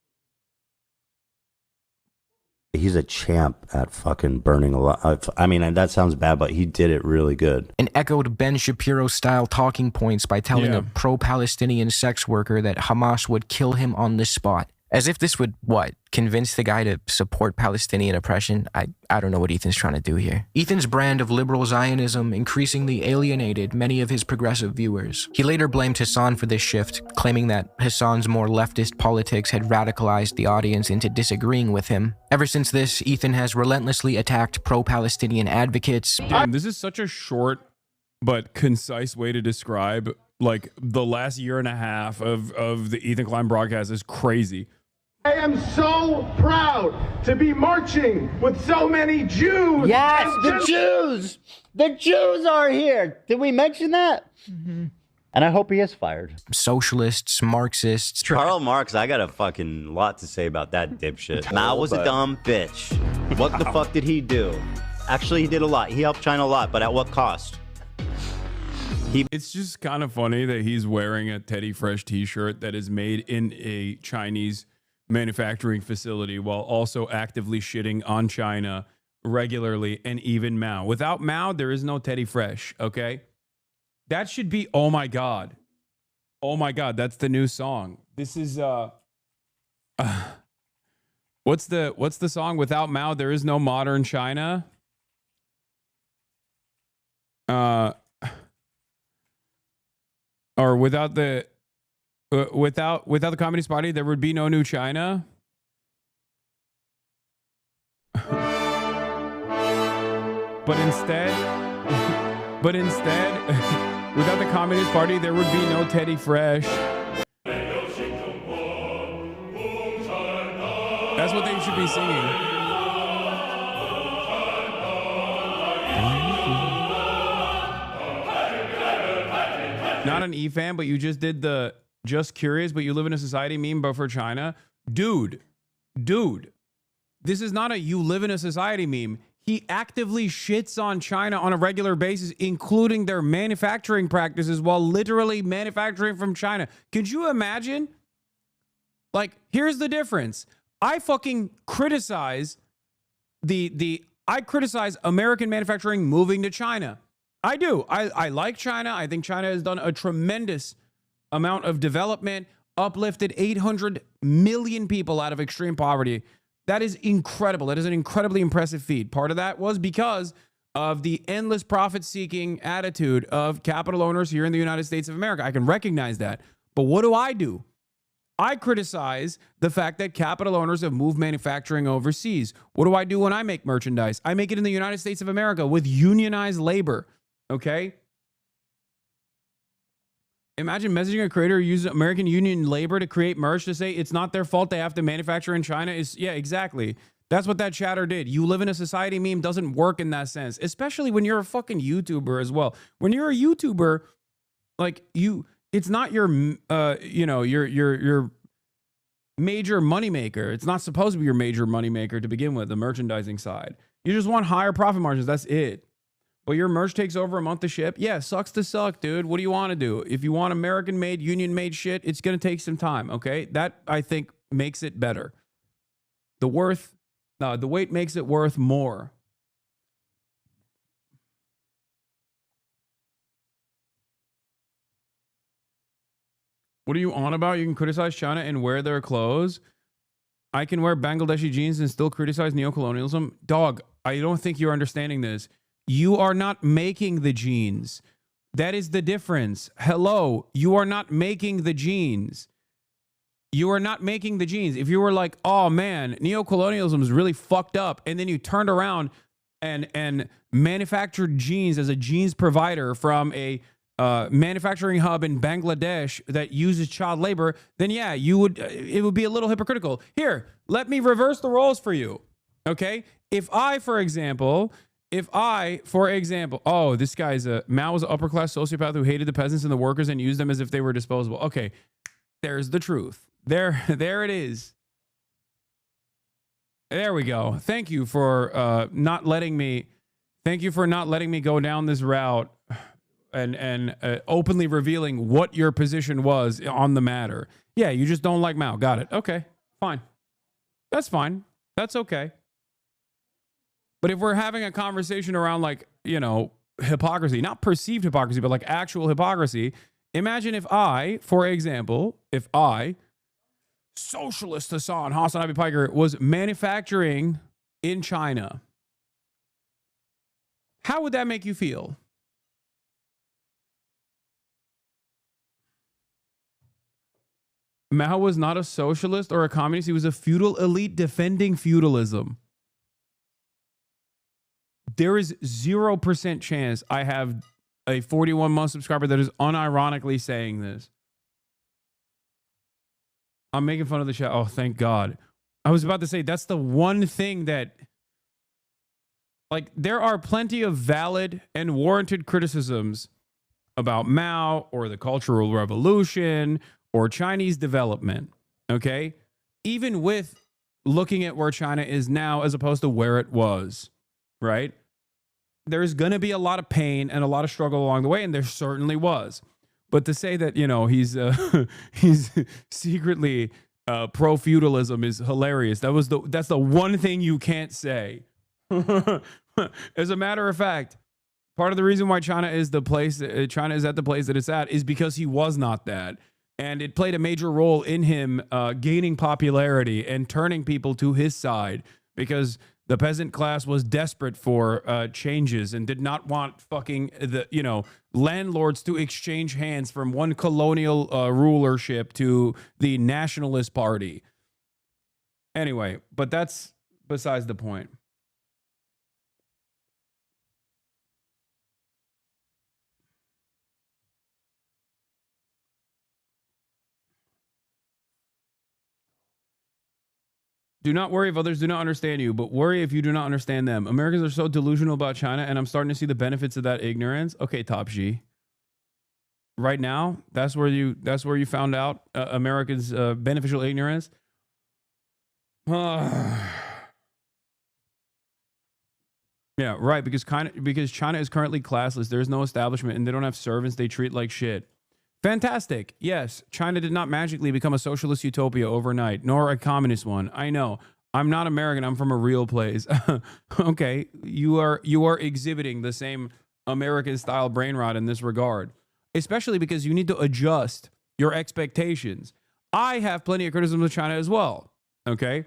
He's a champ at fucking burning a lot. I mean, that sounds bad, but he did it really good. And echoed Ben Shapiro-style talking points by telling a pro-Palestinian sex worker that Hamas would kill him on the spot. As if this would, what, convince the guy to support Palestinian oppression? I don't know what Ethan's trying to do here. Ethan's brand of liberal Zionism increasingly alienated many of his progressive viewers. He later blamed Hasan for this shift, claiming that Hasan's more leftist politics had radicalized the audience into disagreeing with him. Ever since this, Ethan has relentlessly attacked pro-Palestinian advocates. Damn, this is such a short but concise way to describe, like, the last year and a half of the Ethan Klein broadcast is crazy. I am so proud to be marching with so many Jews. Yes, the Jews! The Jews are here! Did we mention that? Mm-hmm. And I hope he is fired. Socialists, Marxists. Karl Marx, I got a fucking lot to say about that dipshit. Mao was a dumb bitch. What the fuck did he do? Actually, he did a lot. He helped China a lot, but at what cost? It's just kind of funny that he's wearing a Teddy Fresh t-shirt that is made in a Chinese manufacturing facility while also actively shitting on China regularly and even Mao. Without Mao, there is no Teddy Fresh, okay? That should be, oh my God. Oh my God, that's the new song. This is, what's the song? Without Mao, there is no modern China. Or without the Communist Party, there would be no new China. But instead, without the Communist Party, there would be no Teddy Fresh. That's what they should be singing. Not an E-fan, but you just did the just curious, but you live in a society meme, but for China. Dude, this is not a you live in a society meme. He actively shits on China on a regular basis, including their manufacturing practices while literally manufacturing from China. Could you imagine? Like, here's the difference. I fucking criticize I criticize American manufacturing moving to China. I do. I like China. I think China has done a tremendous amount of development, uplifted 800 million people out of extreme poverty. That is incredible. That is an incredibly impressive feat. Part of that was because of the endless profit-seeking attitude of capital owners here in the United States of America. I can recognize that. But what do? I criticize the fact that capital owners have moved manufacturing overseas. What do I do when I make merchandise? I make it in the United States of America with unionized labor. Okay? Imagine messaging a creator who uses American union labor to create merch to say it's not their fault they have to manufacture in China. Yeah, exactly. That's what that chatter did. You live in a society meme doesn't work in that sense, especially when you're a fucking YouTuber as well. When you're a YouTuber, like it's not your, your major moneymaker. It's not supposed to be your major moneymaker to begin with, the merchandising side. You just want higher profit margins. That's it. But your merch takes over a month to ship. Yeah, sucks to suck, dude. What do you want to do? If you want American-made, union-made shit, it's going to take some time, okay? That, I think, makes it better. The weight makes it worth more. What are you on about? You can criticize China and wear their clothes. I can wear Bangladeshi jeans and still criticize neocolonialism. Dog, I don't think you're understanding this. You are not making the jeans. That is the difference. Hello, you are not making the jeans. You are not making the jeans. If you were like, oh man, neocolonialism is really fucked up, and then you turned around and manufactured jeans as a jeans provider from a manufacturing hub in Bangladesh that uses child labor, then yeah, you would. It would be a little hypocritical. Here, let me reverse the roles for you. Okay, if I, for example, oh, this guy's Mao was an upper class sociopath who hated the peasants and the workers and used them as if they were disposable. Okay, there's the truth. There it is. There we go. Thank you for not letting me. Thank you for not letting me go down this route and openly revealing what your position was on the matter. Yeah, you just don't like Mao. Got it. Okay, fine. That's fine. That's okay. But if we're having a conversation around, like, you know, hypocrisy, not perceived hypocrisy, but like actual hypocrisy, imagine if I, for example, socialist HasanAbi Piker, was manufacturing in China. How would that make you feel? Mao was not a socialist or a communist. He was a feudal elite defending feudalism. There is 0% chance I have a 41-month subscriber that is unironically saying this. I'm making fun of the chat. Oh, thank God. I was about to say, that's the one thing that, like, there are plenty of valid and warranted criticisms about Mao or the Cultural Revolution or Chinese development, okay? Even with looking at where China is now as opposed to where it was, right? There's going to be a lot of pain and a lot of struggle along the way, and there certainly was. But to say that, you know, he's secretly pro-feudalism is hilarious. That's the one thing you can't say. As a matter of fact, part of the reason why China is at the place that it's at is because he was not that. And it played a major role in him gaining popularity and turning people to his side, because the peasant class was desperate for changes and did not want fucking landlords to exchange hands from one colonial rulership to the nationalist party. Anyway, but that's besides the point. Do not worry if others do not understand you, but worry if you do not understand them. Americans are so delusional about China, and I'm starting to see the benefits of that ignorance. Okay, Top G. Right now, that's where you found out America's beneficial ignorance. Yeah, right. Because China is currently classless. There's no establishment, and they don't have servants. They treat like shit. Fantastic. Yes, China did not magically become a socialist utopia overnight, nor a communist one. I know. I'm not American. I'm from a real place. Okay, you are exhibiting the same American-style brain rot in this regard, especially because you need to adjust your expectations. I have plenty of criticism of China as well, okay?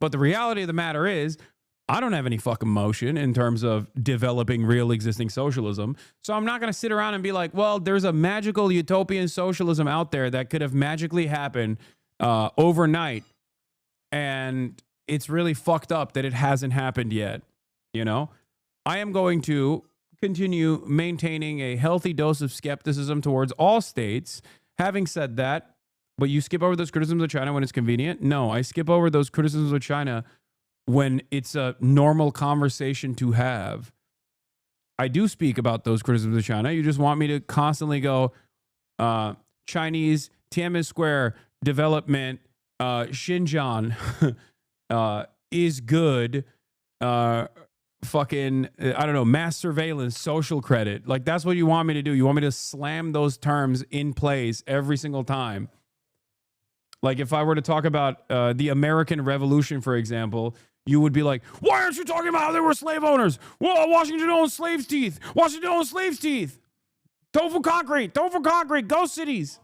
But the reality of the matter is, I don't have any fucking motion in terms of developing real existing socialism. So I'm not going to sit around and be like, well, there's a magical utopian socialism out there that could have magically happened overnight. And it's really fucked up that it hasn't happened yet. You know, I am going to continue maintaining a healthy dose of skepticism towards all states. Having said that, but you skip over those criticisms of China when it's convenient? No, I skip over those criticisms of China when it's a normal conversation to have. I do speak about those criticisms of China. You just want me to constantly go, Chinese, Tiananmen Square, development, Xinjiang is good, fucking, I don't know, mass surveillance, social credit. Like, that's what you want me to do. You want me to slam those terms in place every single time. Like, if I were to talk about the American Revolution, for example, you would be like, why aren't you talking about how they were slave owners? Well, Washington owned slaves' teeth. Washington owned slaves' teeth. Tofu concrete, go cities.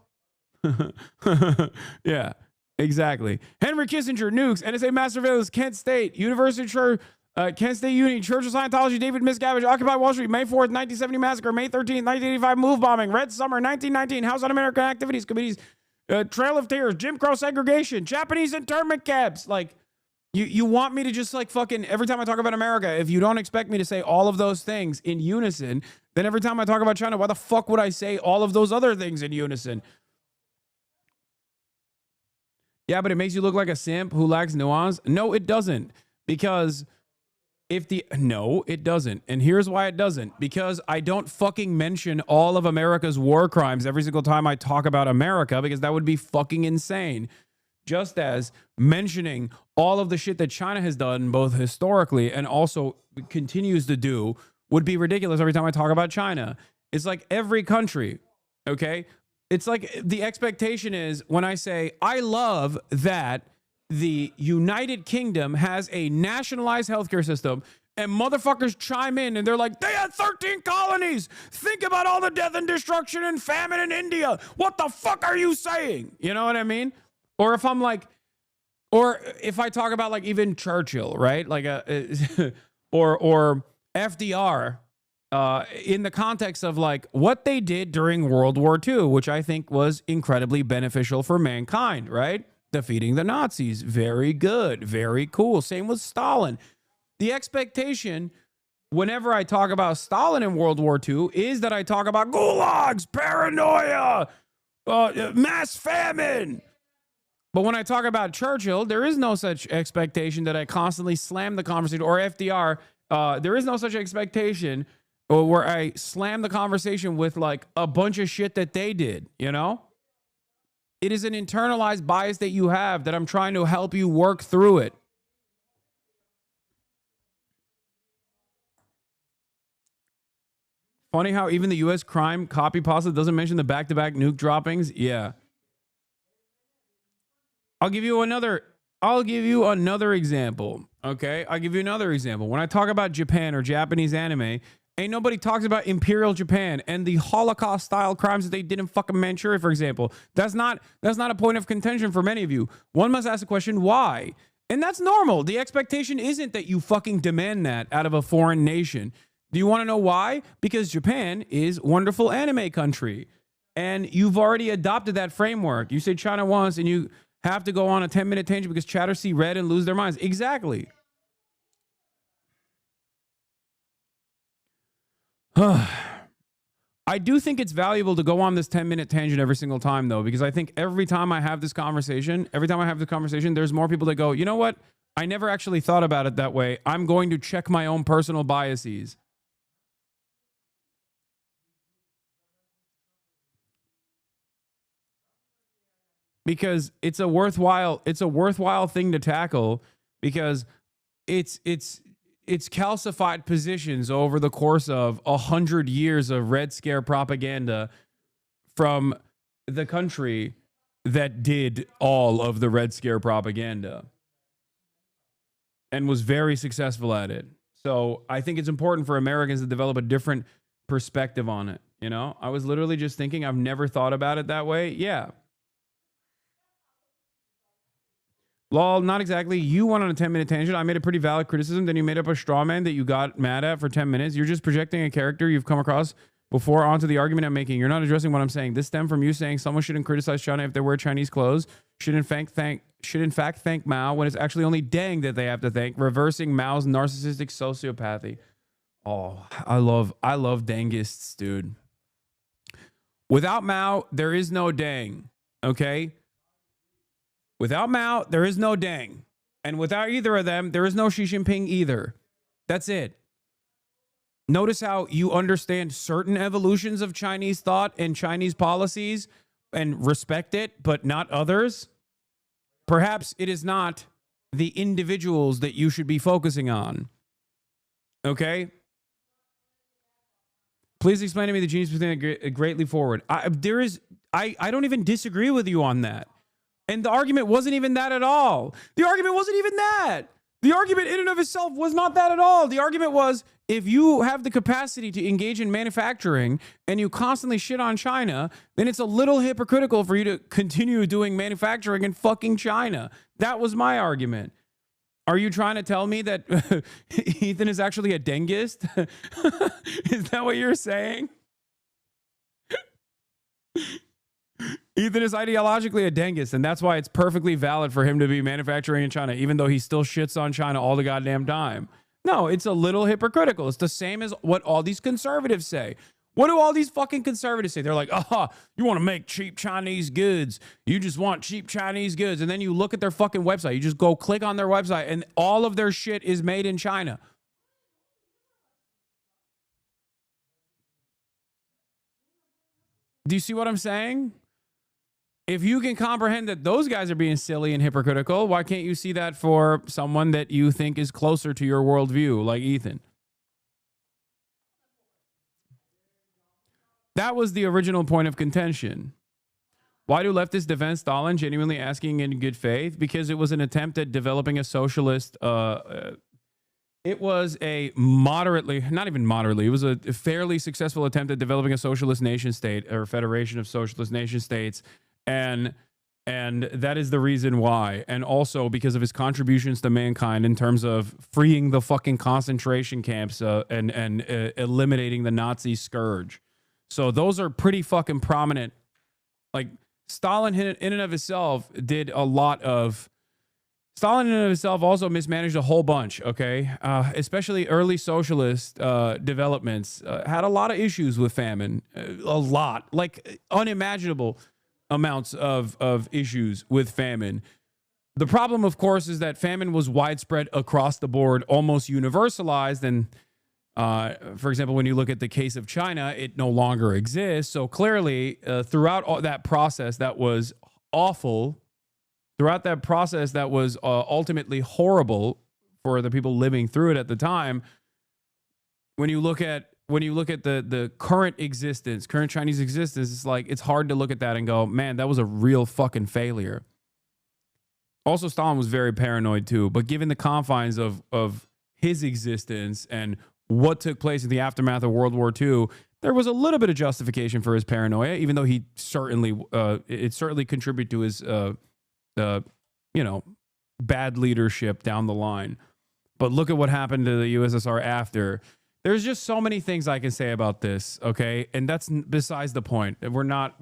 Yeah, exactly. Henry Kissinger, nukes, NSA mass surveillance, Kent State, University Church, Kent State Uni, Church of Scientology, David Miscavige, Occupy Wall Street, May 4th, 1970 massacre, May 13th, 1985 move bombing, Red Summer, 1919, House Un-American Activities Committees, Trail of Tears, Jim Crow segregation, Japanese internment camps. Like, You want me to just like fucking every time I talk about America, if you don't expect me to say all of those things in unison, then every time I talk about China, why the fuck would I say all of those other things in unison? Yeah, but it makes you look like a simp who lacks nuance. No, it doesn't. Because no, it doesn't. And here's why it doesn't. Because I don't fucking mention all of America's war crimes every single time I talk about America, because that would be fucking insane. Just as mentioning all of the shit that China has done, both historically and also continues to do, would be ridiculous every time I talk about China. It's like every country, okay? It's like the expectation is when I say, I love that the United Kingdom has a nationalized healthcare system, and motherfuckers chime in and they're like, they had 13 colonies. Think about all the death and destruction and famine in India. What the fuck are you saying? You know what I mean? Or if I'm like, or if I talk about like even Churchill, right? Like or FDR, in the context of like what they did during World War II, which I think was incredibly beneficial for mankind, right? Defeating the Nazis. Very good. Very cool. Same with Stalin. The expectation whenever I talk about Stalin in World War II is that I talk about gulags, paranoia, mass famine. But when I talk about Churchill, there is no such expectation that I constantly slam the conversation, or FDR, there is no such expectation where I slam the conversation with like a bunch of shit that they did, you know? It is an internalized bias that you have that I'm trying to help you work through it. Funny how even the U.S. crime copy pasta doesn't mention the back-to-back nuke droppings. Yeah. I'll give you another example. Okay? I'll give you another example. When I talk about Japan or Japanese anime, ain't nobody talks about Imperial Japan and the Holocaust-style crimes that they did in fucking Manchuria, for example. That's not a point of contention for many of you. One must ask the question, why? And that's normal. The expectation isn't that you fucking demand that out of a foreign nation. Do you want to know why? Because Japan is wonderful anime country. And you've already adopted that framework. You say China wants, and you have to go on a 10-minute tangent because chatters see red and lose their minds. Exactly. I do think it's valuable to go on this 10-minute tangent every single time, though, because I think every time I have this conversation, there's more people that go, you know what? I never actually thought about it that way. I'm going to check my own personal biases. Because it's a worthwhile thing to tackle, because it's calcified positions over the course of 100 years of Red Scare propaganda from the country that did all of the Red Scare propaganda and was very successful at it. So I think it's important for Americans to develop a different perspective on it. You know, I was literally just thinking, I've never thought about it that way. Yeah. Lol, not exactly. You went on a 10-minute tangent. I made a pretty valid criticism. Then you made up a straw man that you got mad at for 10 minutes. You're just projecting a character you've come across before onto the argument I'm making. You're not addressing what I'm saying. This stemmed from you saying someone shouldn't criticize China if they wear Chinese clothes. Should in fact thank Mao when it's actually only Deng that they have to thank, reversing Mao's narcissistic sociopathy. Oh, I love Dengists, dude. Without Mao, there is no Deng. Okay? Without Mao, there is no Deng. And without either of them, there is no Xi Jinping either. That's it. Notice how you understand certain evolutions of Chinese thought and Chinese policies and respect it, but not others. Perhaps it is not the individuals that you should be focusing on. Okay? Please explain to me the genius within a Great Leap Forward. I don't even disagree with you on that. And the argument wasn't even that at all. The argument wasn't even that. The argument in and of itself was not that at all. The argument was, if you have the capacity to engage in manufacturing and you constantly shit on China, then it's a little hypocritical for you to continue doing manufacturing in fucking China. That was my argument. Are you trying to tell me that Ethan is actually a Dengist? Is that what you're saying? Ethan is ideologically a dingus, and that's why it's perfectly valid for him to be manufacturing in China, even though he still shits on China all the goddamn time. No, it's a little hypocritical. It's the same as what all these conservatives say. What do all these fucking conservatives say? They're like, you want to make cheap Chinese goods. You just want cheap Chinese goods. And then you look at their fucking website. You just go click on their website, and all of their shit is made in China. Do you see what I'm saying? If you can comprehend that those guys are being silly and hypocritical, why can't you see that for someone that you think is closer to your worldview, like Ethan? That was the original point of contention. Why do leftists defend Stalin? Genuinely asking in good faith, because it was an attempt at developing a socialist. It was a moderately, not even moderately, it was a fairly successful attempt at developing a socialist nation state, or federation of socialist nation states. And that is the reason why. And also because of his contributions to mankind in terms of freeing the fucking concentration camps and eliminating the Nazi scourge. So those are pretty fucking prominent. Like, Stalin in and of itself did a lot of... Stalin in and of itself also mismanaged a whole bunch, okay? Especially early socialist developments had a lot of issues with famine. A lot. Like, unimaginable amounts of issues with famine. The problem, of course, is that famine was widespread across the board, almost universalized. And, for example, when you look at the case of China, it no longer exists. So clearly, throughout all that process that was awful, throughout that process that was ultimately horrible for the people living through it at the time, when you look at the current existence, current Chinese existence, it's like, it's hard to look at that and go, man, that was a real fucking failure. Also, Stalin was very paranoid too, but given the confines of his existence and what took place in the aftermath of World War II, there was a little bit of justification for his paranoia, even though he certainly, it certainly contributed to his, bad leadership down the line. But look at what happened to the USSR after. There's just so many things I can say about this, okay? And that's besides the point. We're not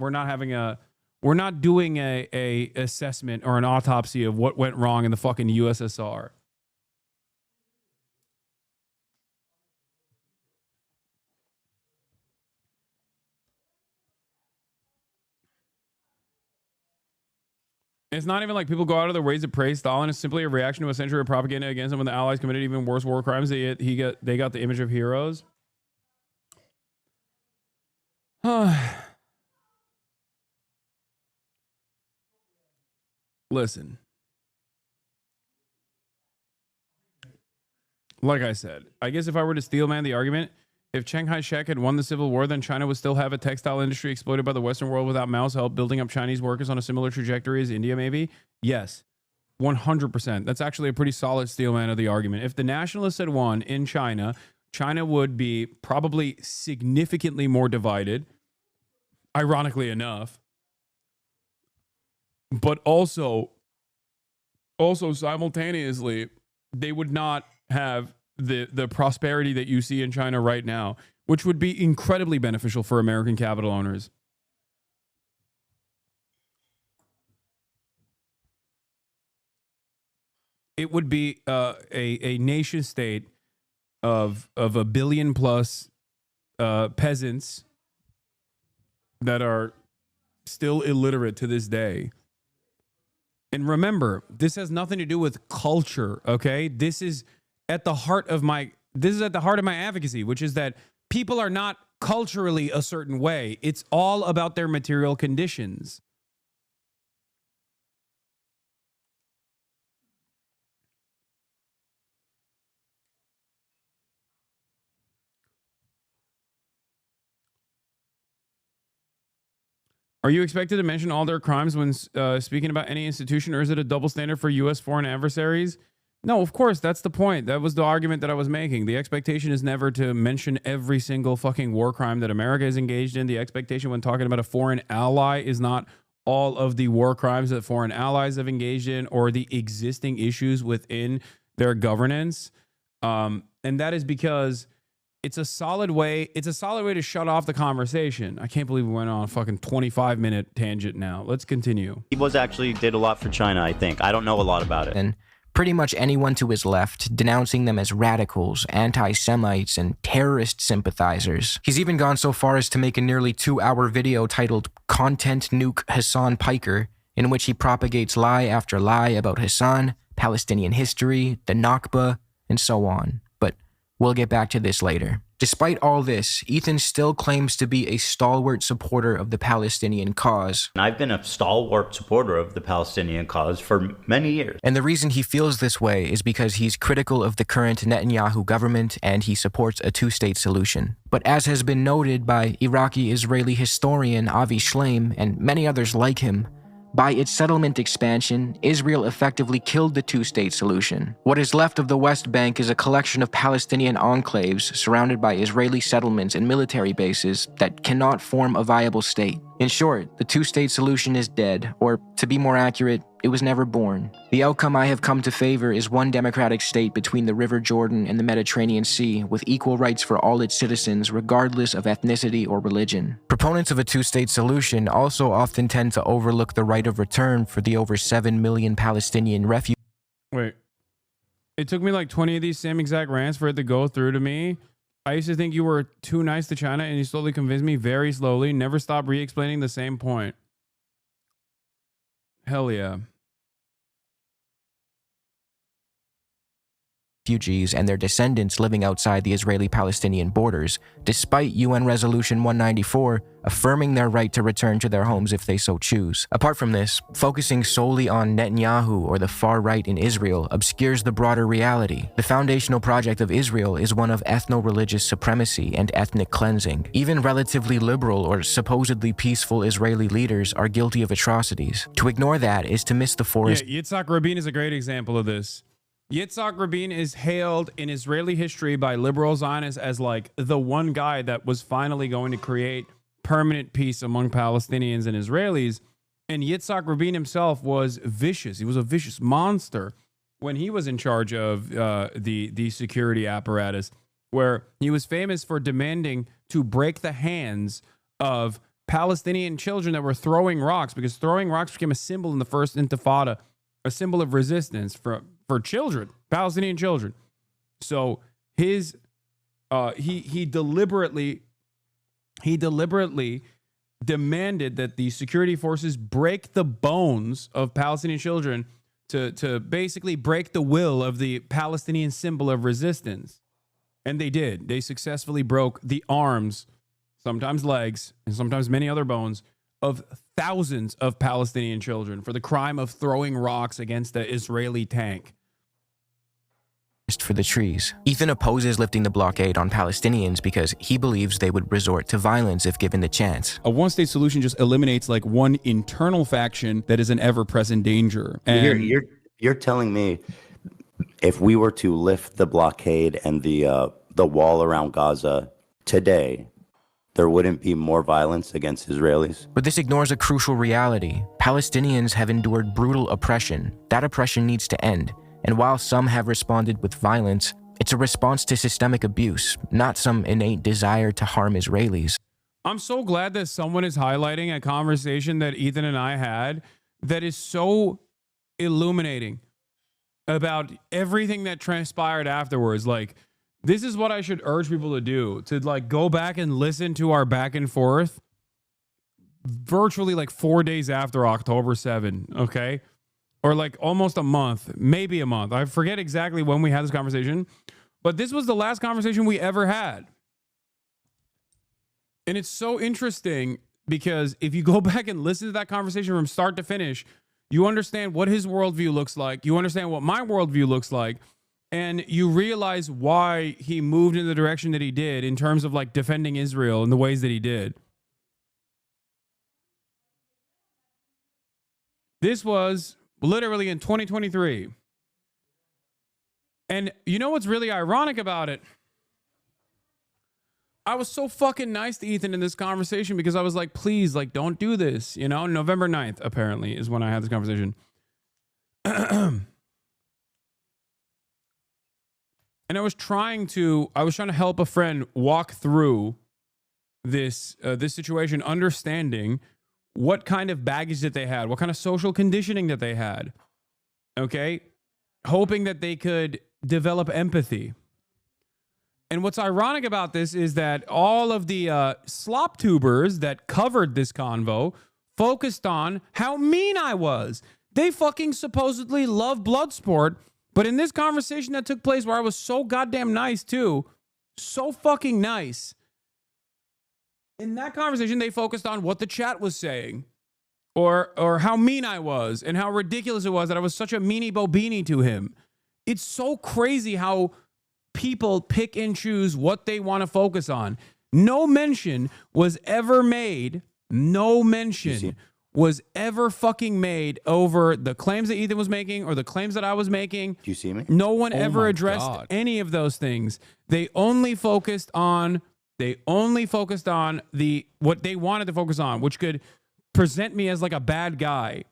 doing a assessment or an autopsy of what went wrong in the fucking USSR. It's not even like people go out of their ways to praise Stalin. It's simply a reaction to a century of propaganda against him when the Allies committed even worse war crimes. They got the image of heroes. Listen. Like I said, I guess if I were to steelman the argument, if Chiang Kai-shek had won the Civil War, then China would still have a textile industry exploited by the Western world without Mao's help, building up Chinese workers on a similar trajectory as India, maybe? Yes, 100%. That's actually a pretty solid steelman of the argument. If the nationalists had won in China, China would be probably significantly more divided, ironically enough, but also simultaneously, they would not have the prosperity that you see in China right now, which would be incredibly beneficial for American capital owners. It would be a nation state of a billion plus peasants that are still illiterate to this day. And remember, this has nothing to do with culture, okay? This is at the heart of my advocacy, which is that people are not culturally a certain way. It's all about their material conditions. Are you expected to mention all their crimes when speaking about any institution, or is it a double standard for U.S. foreign adversaries? No, of course, that's the point. That was the argument that I was making. The expectation is never to mention every single fucking war crime that America is engaged in. The expectation when talking about a foreign ally is not all of the war crimes that foreign allies have engaged in or the existing issues within their governance. And that is because it's a solid way to shut off the conversation. I can't believe we went on a fucking 25-minute tangent now. Let's continue. He did a lot for China, I think. I don't know a lot about it. And pretty much anyone to his left, denouncing them as radicals, anti-Semites, and terrorist sympathizers. He's even gone so far as to make a nearly 2-hour video titled Content Nuke Hasan Piker, in which he propagates lie after lie about Hasan, Palestinian history, the Nakba, and so on. But we'll get back to this later. Despite all this, Ethan still claims to be a stalwart supporter of the Palestinian cause. I've been a stalwart supporter of the Palestinian cause for many years. And the reason he feels this way is because he's critical of the current Netanyahu government and he supports a two-state solution. But as has been noted by Iraqi-Israeli historian Avi Shleim and many others like him, by its settlement expansion, Israel effectively killed the two-state solution. What is left of the West Bank is a collection of Palestinian enclaves surrounded by Israeli settlements and military bases that cannot form a viable state. In short, the two-state solution is dead, or to be more accurate, it was never born. The outcome I have come to favor is one democratic state between the River Jordan and the Mediterranean Sea, with equal rights for all its citizens regardless of ethnicity or religion. Proponents of a two-state solution also often tend to overlook the right of return for the over 7 million Palestinian refugees. Wait. It took me like 20 of these same exact rants for it to go through to me. I used to think you were too nice to China, and you slowly convinced me very slowly. Never stop re-explaining the same point. Hell yeah. Refugees and their descendants living outside the Israeli-Palestinian borders, despite UN Resolution 194 affirming their right to return to their homes if they so choose. Apart from this, focusing solely on Netanyahu or the far right in Israel obscures the broader reality. The foundational project of Israel is one of ethno-religious supremacy and ethnic cleansing. Even relatively liberal or supposedly peaceful Israeli leaders are guilty of atrocities. To ignore that is to miss the forest. Yeah, Yitzhak Rabin is a great example of this. Yitzhak Rabin is hailed in Israeli history by liberal Zionists as like the one guy that was finally going to create permanent peace among Palestinians and Israelis. And Yitzhak Rabin himself was vicious. He was a vicious monster when he was in charge of the security apparatus, where he was famous for demanding to break the hands of Palestinian children that were throwing rocks, because throwing rocks became a symbol in the first Intifada, a symbol of resistance for children, Palestinian children. So he deliberately demanded that the security forces break the bones of Palestinian children to basically break the will of the Palestinian symbol of resistance. And they did. They successfully broke the arms, sometimes legs, and sometimes many other bones of thousands of Palestinian children for the crime of throwing rocks against the Israeli tank. For the trees. Ethan opposes lifting the blockade on Palestinians because he believes they would resort to violence if given the chance. A one-state solution just eliminates like one internal faction that is an ever-present danger. And you're telling me if we were to lift the blockade and the wall around Gaza today, there wouldn't be more violence against Israelis? But this ignores a crucial reality. Palestinians have endured brutal oppression. That oppression needs to end. And while some have responded with violence, it's a response to systemic abuse, not some innate desire to harm Israelis. I'm so glad that someone is highlighting a conversation that Ethan and I had that is so illuminating about everything that transpired afterwards. Like, this is what I should urge people to do, to like go back and listen to our back and forth virtually like 4 days after October 7, okay? Or like almost a month, maybe a month. I forget exactly when we had this conversation, but this was the last conversation we ever had. And it's so interesting because if you go back and listen to that conversation from start to finish, you understand what his worldview looks like. You understand what my worldview looks like. And you realize why he moved in the direction that he did in terms of like defending Israel in the ways that he did. This was literally in 2023. And you know what's really ironic about it? I was so fucking nice to Ethan in this conversation because I was like, please, like, don't do this. You know, November 9th, apparently, is when I had this conversation. And I was trying to help a friend walk through this situation, understanding what kind of baggage that they had, what kind of social conditioning that they had. Okay? Hoping that they could develop empathy. And what's ironic about this is that all of the Sloptubers that covered this convo focused on how mean I was. They fucking supposedly love Bloodsport, but in this conversation that took place where I was so goddamn nice too, so fucking nice, in that conversation they focused on what the chat was saying, or how mean I was, and how ridiculous it was that I was such a meanie bobini to him. It's so crazy how people pick and choose what they want to focus on. No mention was ever made. No mention was ever fucking made over the claims that Ethan was making or the claims that I was making. Do you see me? No one ever addressed any of those things. They only focused on the what they wanted to focus on, which could present me as like a bad guy.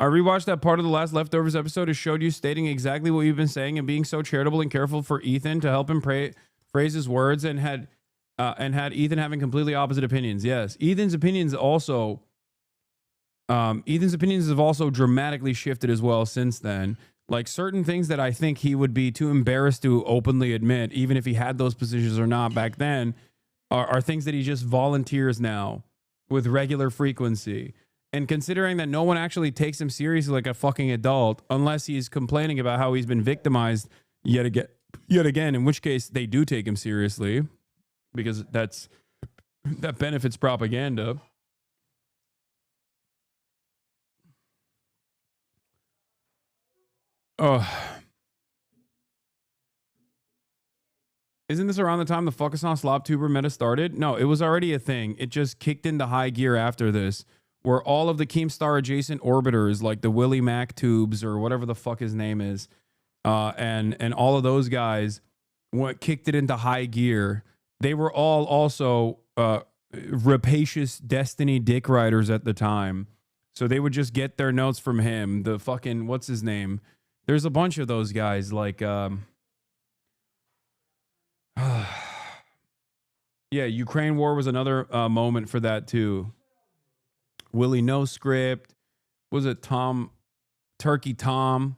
I rewatched that part of the last Leftovers episode. It showed you stating exactly what you've been saying and being so charitable and careful for Ethan to help him phrase his words, and had Ethan having completely opposite opinions. Yes, Ethan's opinions have also dramatically shifted as well since then. Like certain things that I think he would be too embarrassed to openly admit, even if he had those positions or not back then, are things that he just volunteers now with regular frequency. And considering that no one actually takes him seriously like a fucking adult, unless he's complaining about how he's been victimized yet again, in which case they do take him seriously, because that benefits propaganda. Isn't this around the time the Fuck Us on Sloptuber meta started? No, it was already a thing. It just kicked into high gear after this, where all of the Keemstar adjacent orbiters, like the Willie Mac tubes or whatever the fuck his name is, and all of those guys, kicked it into high gear. They were all also rapacious Destiny dick riders at the time, so they would just get their notes from him. The fucking, what's his name? There's a bunch of those guys, like yeah, Ukraine War was another moment for that too. Willie No Script. Was it Turkey Tom?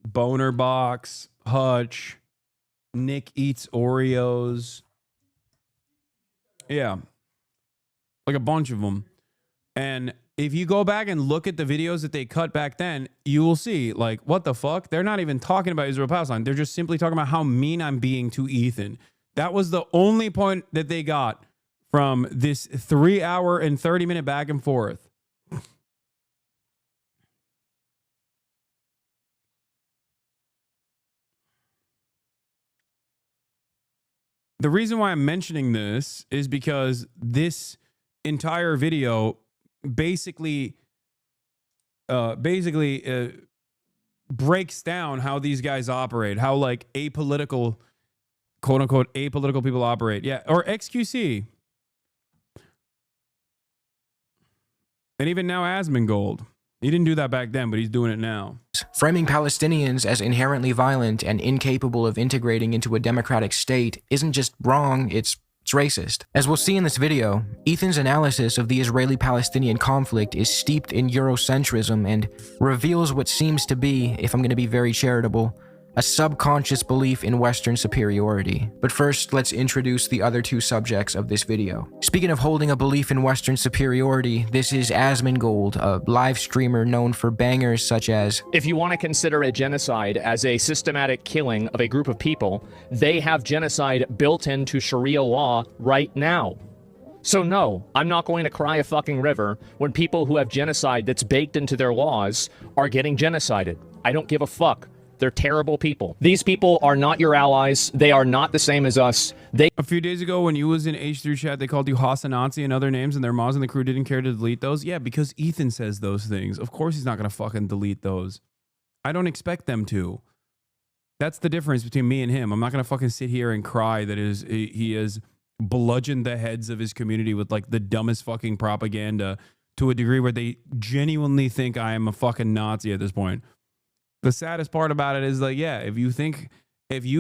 Boner Box. Hutch. Nick Eats Oreos. Yeah. Like a bunch of them. And if you go back and look at the videos that they cut back then, you will see, like, what the fuck? They're not even talking about Israel-Palestine. They're just simply talking about how mean I'm being to Ethan. That was the only point that they got from this 3-hour and 30-minute back and forth. The reason why I'm mentioning this is because this entire video basically breaks down how these guys operate, how like apolitical, quote unquote, apolitical people operate. Yeah, or XQC. And even now, Asmongold. He didn't do that back then, but he's doing it now. Framing Palestinians as inherently violent and incapable of integrating into a democratic state isn't just wrong, it's racist. As we'll see in this video, Ethan's analysis of the Israeli-Palestinian conflict is steeped in Eurocentrism and reveals what seems to be, if I'm going to be very charitable, a subconscious belief in Western superiority. But first, let's introduce the other two subjects of this video. Speaking of holding a belief in Western superiority, this is Asmongold, a live streamer known for bangers such as, if you want to consider a genocide as a systematic killing of a group of people, they have genocide built into Sharia law right now. So no, I'm not going to cry a fucking river when people who have genocide that's baked into their laws are getting genocided. I don't give a fuck. They're terrible people. These people are not your allies. They are not the same as us. A few days ago when you was in H3 chat, they called you HasanAbi and other names, and their mods and the crew didn't care to delete those. Yeah, because Ethan says those things. Of course he's not going to fucking delete those. I don't expect them to. That's the difference between me and him. I'm not going to fucking sit here and cry that he has bludgeoned the heads of his community with like the dumbest fucking propaganda to a degree where they genuinely think I am a fucking Nazi at this point. The saddest part about it is like, yeah, if you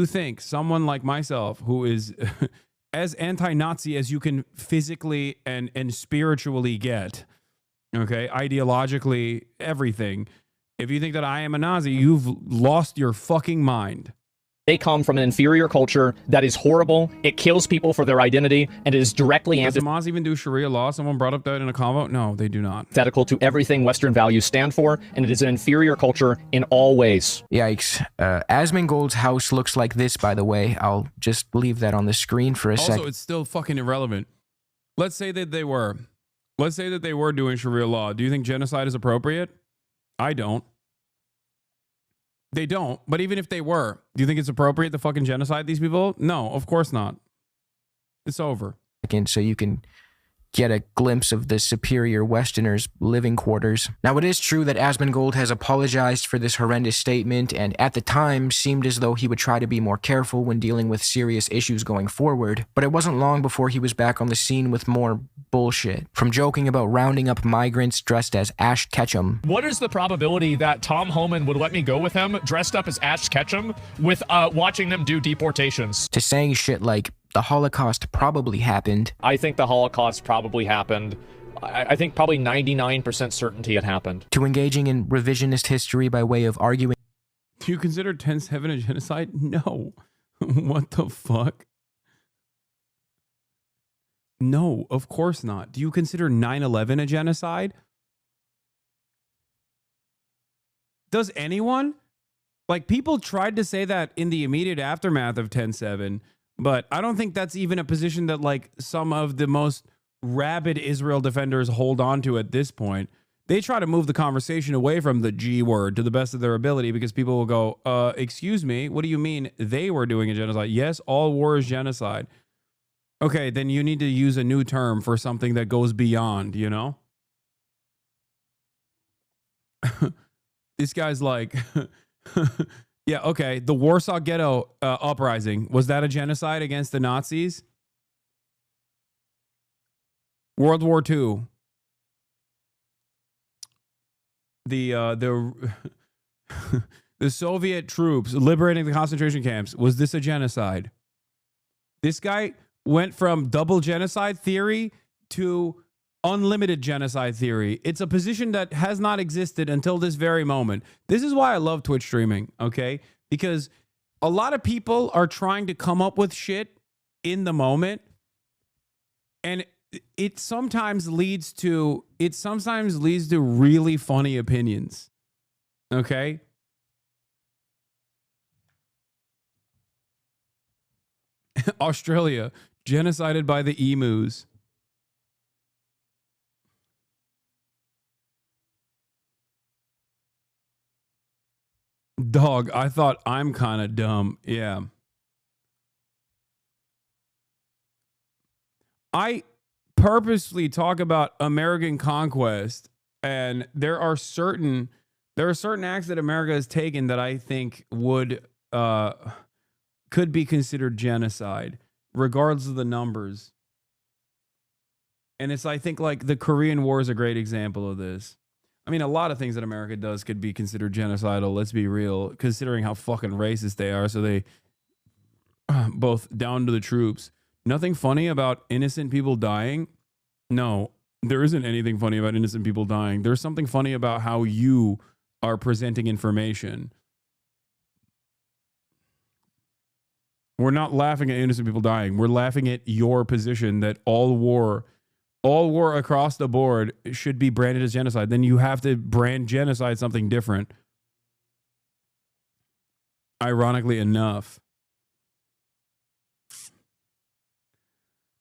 think someone like myself who is as anti-Nazi as you can physically and spiritually get, okay, ideologically, everything, if you think that I am a Nazi, you've lost your fucking mind. They come from an inferior culture that is horrible. It kills people for their identity, and it is directly Does Hamas even do Sharia law? Someone brought up that in a convo. No, they do not. Antithetical to everything Western values stand for, and it is an inferior culture in all ways. Yikes. Asmongold's house looks like this, by the way. I'll just leave that on the screen for a second. Also, it's still fucking irrelevant. Let's say that they were. Let's say that they were doing Sharia law. Do you think genocide is appropriate? I don't. They don't. But even if they were, do you think it's appropriate to fucking genocide these people? No, of course not. It's over. So you can get a glimpse of the superior Westerners' living quarters. Now, it is true that Asmongold has apologized for this horrendous statement, and at the time seemed as though he would try to be more careful when dealing with serious issues going forward, but it wasn't long before he was back on the scene with more bullshit. From joking about rounding up migrants dressed as Ash Ketchum. What is the probability that Tom Homan would let me go with him dressed up as Ash Ketchum with watching them do deportations? To saying shit like, the Holocaust probably happened. I think the Holocaust probably happened. I think probably 99% certainty it happened. To engaging in revisionist history by way of arguing. Do you consider 10/7 a genocide? No. What the fuck? No, of course not. Do you consider 9/11 a genocide? Does anyone? Like, people tried to say that in the immediate aftermath of 10/7. But I don't think that's even a position that like some of the most rabid Israel defenders hold on to at this point. They try to move the conversation away from the G word to the best of their ability because people will go, excuse me, what do you mean they were doing a genocide? Yes, all war is genocide. Okay, then you need to use a new term for something that goes beyond, you know? This guy's like... Yeah, okay. The Warsaw Ghetto uprising, was that a genocide against the Nazis? World War II. The Soviet troops liberating the concentration camps, was this a genocide? This guy went from double genocide theory to unlimited genocide theory. It's a position that has not existed until this very moment. This is why I love Twitch streaming, okay? Because a lot of people are trying to come up with shit in the moment, and it sometimes leads to really funny opinions. Okay? Australia, genocided by the emus. Dog, I thought I'm kind of dumb. Yeah. I purposely talk about American conquest, and there are certain acts that America has taken that I think would could be considered genocide, regardless of the numbers. And it's, I think, like the Korean War is a great example of this. I mean, a lot of things that America does could be considered genocidal, let's be real, considering how fucking racist they are. So they both down to the troops. Nothing funny about innocent people dying? No, there isn't anything funny about innocent people dying. There's something funny about how you are presenting information. We're not laughing at innocent people dying. We're laughing at your position that all war across the board should be branded as genocide. Then you have to brand genocide something different. Ironically enough.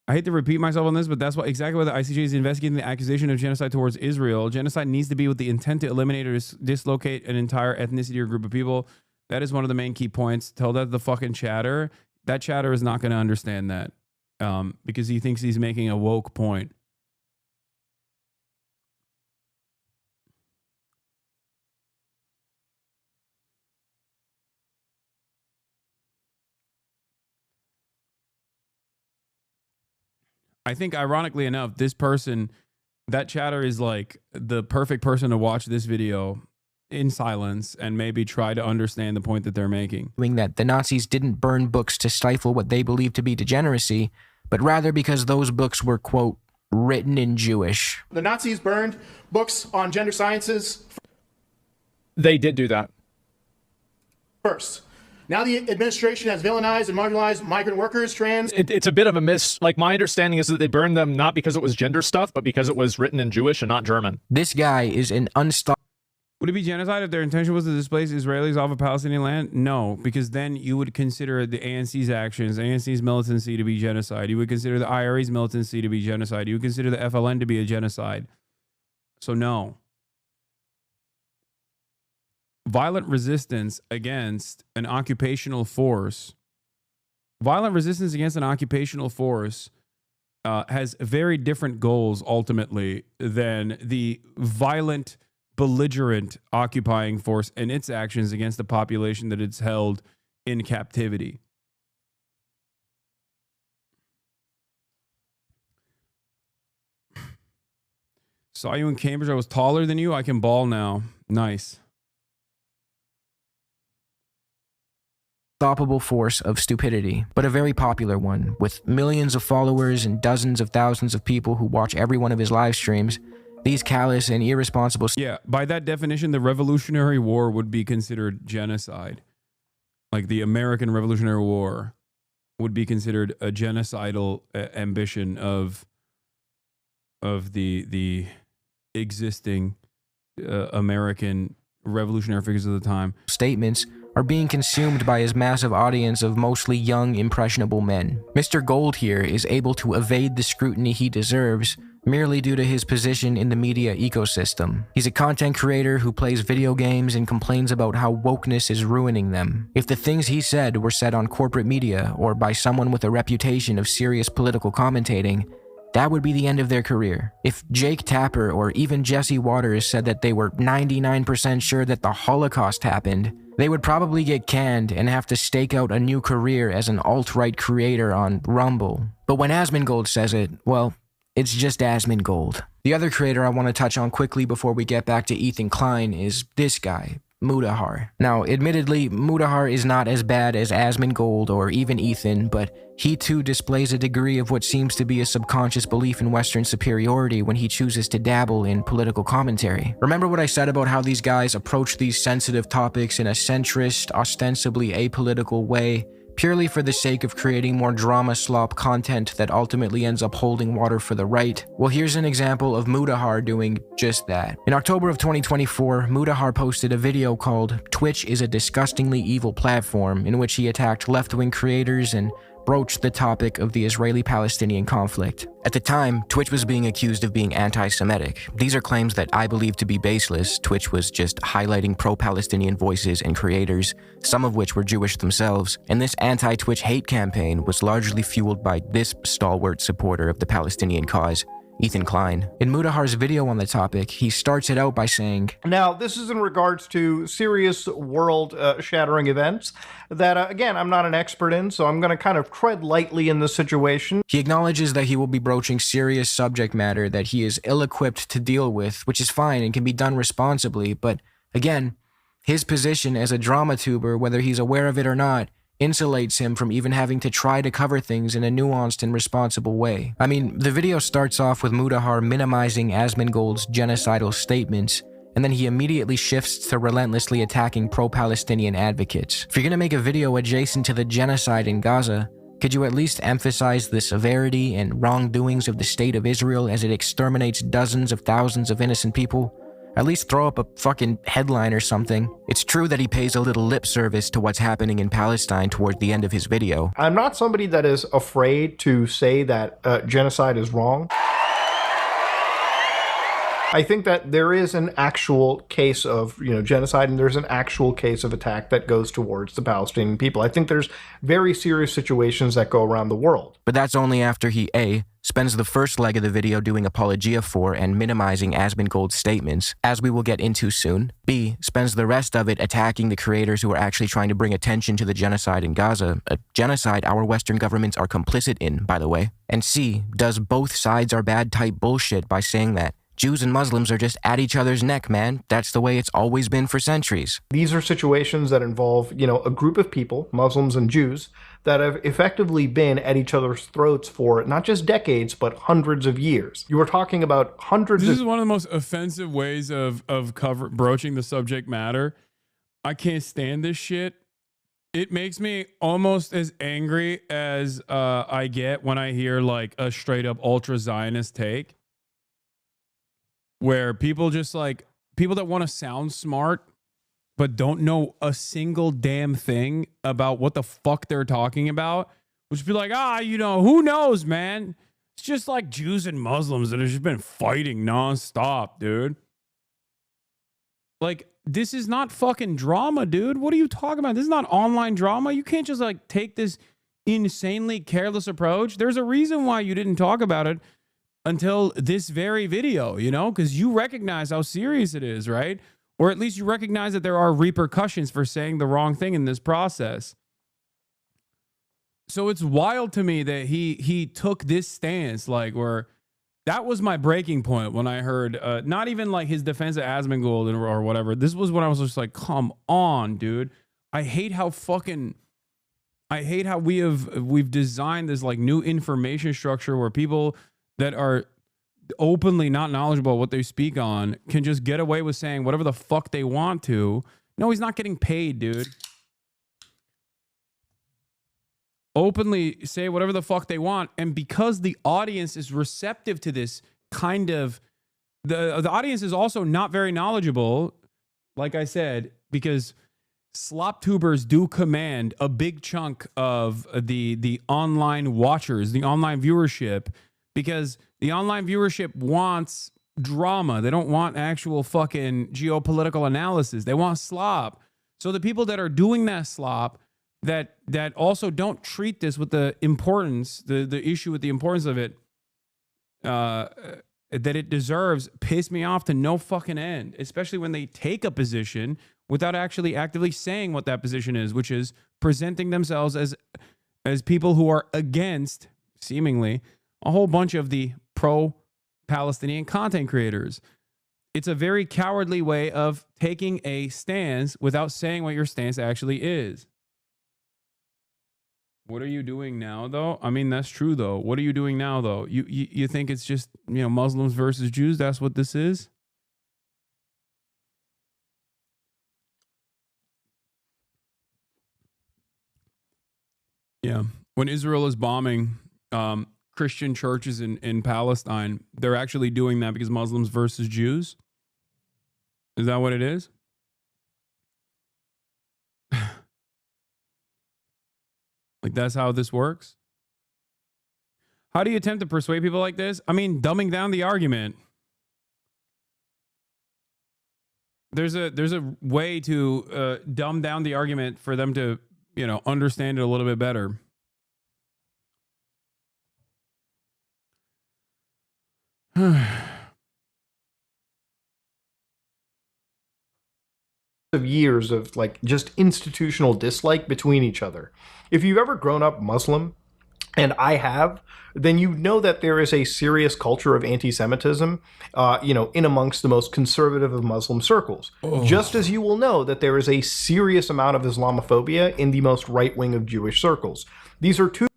I hate to repeat myself on this, but that's exactly why the ICJ is investigating the accusation of genocide towards Israel. Genocide needs to be with the intent to eliminate or dislocate an entire ethnicity or group of people. That is one of the main key points. Tell that to the fucking chatter. That chatter is not going to understand that because he thinks he's making a woke point. I think, ironically enough, this person, that chatter is like the perfect person to watch this video in silence and maybe try to understand the point that they're making. That the Nazis didn't burn books to stifle what they believed to be degeneracy, but rather because those books were, quote, written in Jewish. The Nazis burned books on gender sciences. They did do that. First. Now the administration has villainized and marginalized migrant workers, trans. It's a bit of a miss. Like, my understanding is that they burned them not because it was gender stuff, but because it was written in Jewish and not German. This guy is an unstoppable. Would it be genocide if their intention was to displace Israelis off of Palestinian land? No, because then you would consider the ANC's actions, ANC's militancy to be genocide. You would consider the IRA's militancy to be genocide. You would consider the FLN to be a genocide. So no. Violent resistance against an occupational force. Violent resistance against an occupational force has very different goals ultimately than the violent, belligerent occupying force and its actions against the population that it's held in captivity. Saw you in Cambridge. I was taller than you. I can ball now. Nice. Unstoppable force of stupidity, but a very popular one, with millions of followers and dozens of thousands of people who watch every one of his live streams. These callous and irresponsible... Yeah, by that definition, the Revolutionary War would be considered genocide. Like the American Revolutionary War would be considered a genocidal ambition of the existing American revolutionary figures of the time. Statements are being consumed by his massive audience of mostly young, impressionable men. Mr. Gold here is able to evade the scrutiny he deserves merely due to his position in the media ecosystem. He's a content creator who plays video games and complains about how wokeness is ruining them. If the things he said were said on corporate media or by someone with a reputation of serious political commentating, that would be the end of their career. If Jake Tapper or even Jesse Waters said that they were 99% sure that the Holocaust happened, they would probably get canned and have to stake out a new career as an alt-right creator on Rumble. But when Asmongold says it, well, it's just Asmongold. The other creator I want to touch on quickly before we get back to Ethan Klein is this guy, Mudahar. Now, admittedly, Mudahar is not as bad as Asmongold or even Ethan, but he too displays a degree of what seems to be a subconscious belief in Western superiority when he chooses to dabble in political commentary. Remember what I said about how these guys approach these sensitive topics in a centrist, ostensibly apolitical way, purely for the sake of creating more drama slop content that ultimately ends up holding water for the right? Well, here's an example of Mudahar doing just that. In October of 2024, Mudahar posted a video called "Twitch is a disgustingly evil platform," in which he attacked left-wing creators and broached the topic of the Israeli-Palestinian conflict. At the time, Twitch was being accused of being anti-Semitic. These are claims that I believe to be baseless. Twitch was just highlighting pro-Palestinian voices and creators, some of which were Jewish themselves, and this anti-Twitch hate campaign was largely fueled by this stalwart supporter of the Palestinian cause, Ethan Klein. In Mudahar's video on the topic, he starts it out by saying, "Now, this is in regards to serious world-shattering events that, again, I'm not an expert in, so I'm going to kind of tread lightly in this situation." He acknowledges that he will be broaching serious subject matter that he is ill-equipped to deal with, which is fine and can be done responsibly, but again, his position as a drama tuber, whether he's aware of it or not, insulates him from even having to try to cover things in a nuanced and responsible way. I mean, the video starts off with Mudahar minimizing Asmongold's genocidal statements, and then he immediately shifts to relentlessly attacking pro-Palestinian advocates. If you're gonna make a video adjacent to the genocide in Gaza, could you at least emphasize the severity and wrongdoings of the state of Israel as it exterminates dozens of thousands of innocent people? At least throw up a fucking headline or something. It's true that he pays a little lip service to what's happening in Palestine toward the end of his video. I'm not somebody that is afraid to say that genocide is wrong. I think that there is an actual case of, genocide, and there's an actual case of attack that goes towards the Palestinian people. I think there's very serious situations that go around the world. But that's only after he A, spends the first leg of the video doing apologia for and minimizing Asmongold's statements, as we will get into soon. B, spends the rest of it attacking the creators who are actually trying to bring attention to the genocide in Gaza, a genocide our Western governments are complicit in, by the way. And C, does both sides are bad type bullshit by saying that Jews and Muslims are just at each other's neck, man. That's the way it's always been for centuries. These are situations that involve, a group of people, Muslims and Jews, that have effectively been at each other's throats for not just decades, but hundreds of years. You were talking about hundreds This is one of the most offensive ways of broaching the subject matter. I can't stand this shit. It makes me almost as angry as I get when I hear like a straight up ultra Zionist take, where people just people that want to sound smart but don't know a single damn thing about what the fuck they're talking about, which be like, who knows, man? It's just like Jews and Muslims that have just been fighting nonstop, dude. Like, this is not fucking drama, dude. What are you talking about? This is not online drama. You can't just take this insanely careless approach. There's a reason why you didn't talk about it until this very video, because you recognize how serious it is, right? Or at least you recognize that there are repercussions for saying the wrong thing in this process. So it's wild to me that he took this stance, where that was my breaking point when I heard, not even his defense of Asmongold or whatever. This was when I was just like, come on, dude. I hate how we've designed this new information structure where people that are openly not knowledgeable what they speak on can just get away with saying whatever the fuck they want to. No, he's not getting paid, dude. Openly say whatever the fuck they want, and because the audience is receptive to this kind of, the audience is also not very knowledgeable, like I said, because Sloptubers do command a big chunk of the online watchers, the online viewership, because the online viewership wants drama. They don't want actual fucking geopolitical analysis. They want slop. So the people that are doing that slop, that also don't treat this with the importance, the issue with the importance of it, that it deserves, piss me off to no fucking end, especially when they take a position without actually actively saying what that position is, which is presenting themselves as people who are against, seemingly, a whole bunch of the pro-Palestinian content creators. It's a very cowardly way of taking a stance without saying what your stance actually is. What are you doing now, though? I mean, that's true, though. What are you doing now, though? You think it's just, Muslims versus Jews? That's what this is? Yeah. When Israel is bombing Christian churches in Palestine, they're actually doing that because Muslims versus Jews? Is that what it is? That's how this works? How do you attempt to persuade people like this? I mean, dumbing down the argument. There's a way to dumb down the argument for them to, understand it a little bit better. Of years of just institutional dislike between each other. If you've ever grown up Muslim, and I have, then you know that there is a serious culture of anti-Semitism, in amongst the most conservative of Muslim circles. Oh. Just as you will know that there is a serious amount of Islamophobia in the most right-wing of Jewish circles. These are two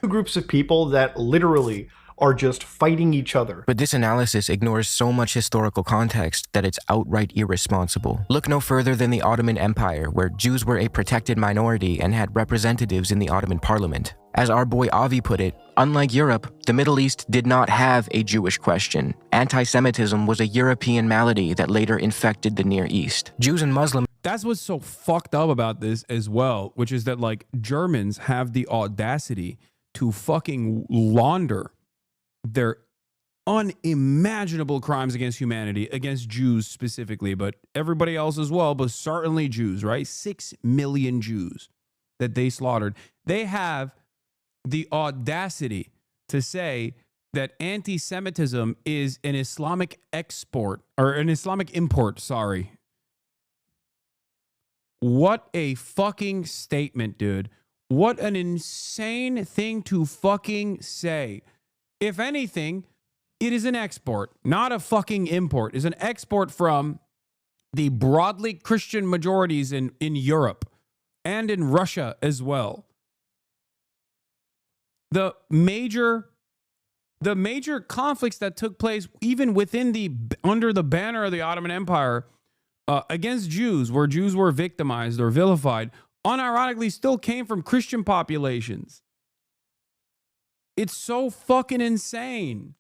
groups of people that literally are just fighting each other. But this analysis ignores so much historical context that it's outright irresponsible. Look no further than the Ottoman Empire, where Jews were a protected minority and had representatives in the Ottoman parliament. As our boy Avi put it, unlike Europe, the Middle East did not have a Jewish question. Anti-Semitism was a European malady that later infected the Near East. Jews and Muslims. That's what's so fucked up about this as well, which is that Germans have the audacity to fucking launder their unimaginable crimes against humanity, against Jews specifically, but everybody else as well, but certainly Jews, right? 6 million Jews that they slaughtered. They have the audacity to say that anti-Semitism is an Islamic export, or an Islamic import, sorry. What a fucking statement, dude. What an insane thing to fucking say. If anything, it is an export, not a fucking import. It's an export from the broadly Christian majorities in Europe and in Russia as well. The major conflicts that took place even within under the banner of the Ottoman Empire against Jews, where Jews were victimized or vilified, unironically still came from Christian populations. It's so fucking insane.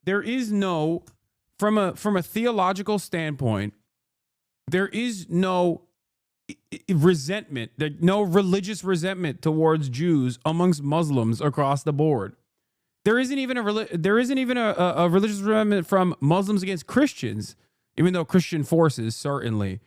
There is no, from a theological standpoint, there is no resentment, no religious resentment towards Jews amongst Muslims across the board. There isn't even a religious resentment from Muslims against Christians, even though Christian forces certainly.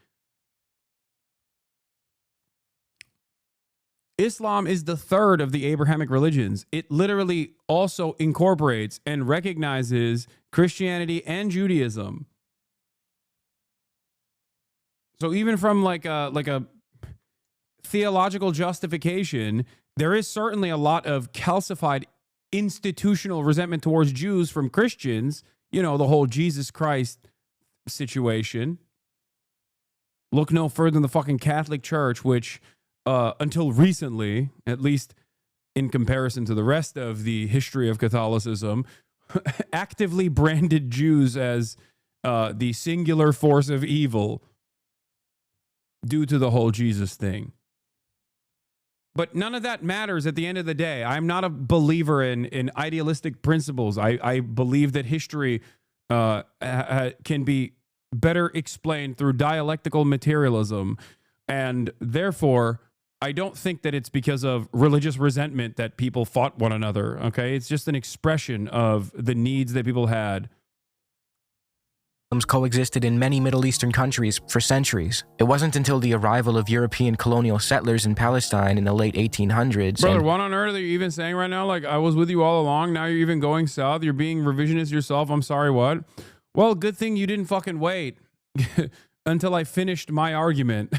Islam is the third of the Abrahamic religions. It literally also incorporates and recognizes Christianity and Judaism. So even from like a theological justification, there is certainly a lot of calcified institutional resentment towards Jews from Christians. You know, the whole Jesus Christ situation. Look no further than the fucking Catholic Church, which until recently, at least in comparison to the rest of the history of Catholicism, actively branded Jews as the singular force of evil due to the whole Jesus thing. But none of that matters at the end of the day. I'm not a believer in idealistic principles. I believe that history can be better explained through dialectical materialism, and therefore I don't think that it's because of religious resentment that people fought one another, okay? It's just an expression of the needs that people had. Coexisted in many Middle Eastern countries for centuries. It wasn't until the arrival of European colonial settlers in Palestine in the late 1800s. Brother, what on earth are you even saying right now? Like, I was with you all along, now you're even going south, you're being revisionist yourself, I'm sorry, what? Well, good thing you didn't fucking wait until I finished my argument.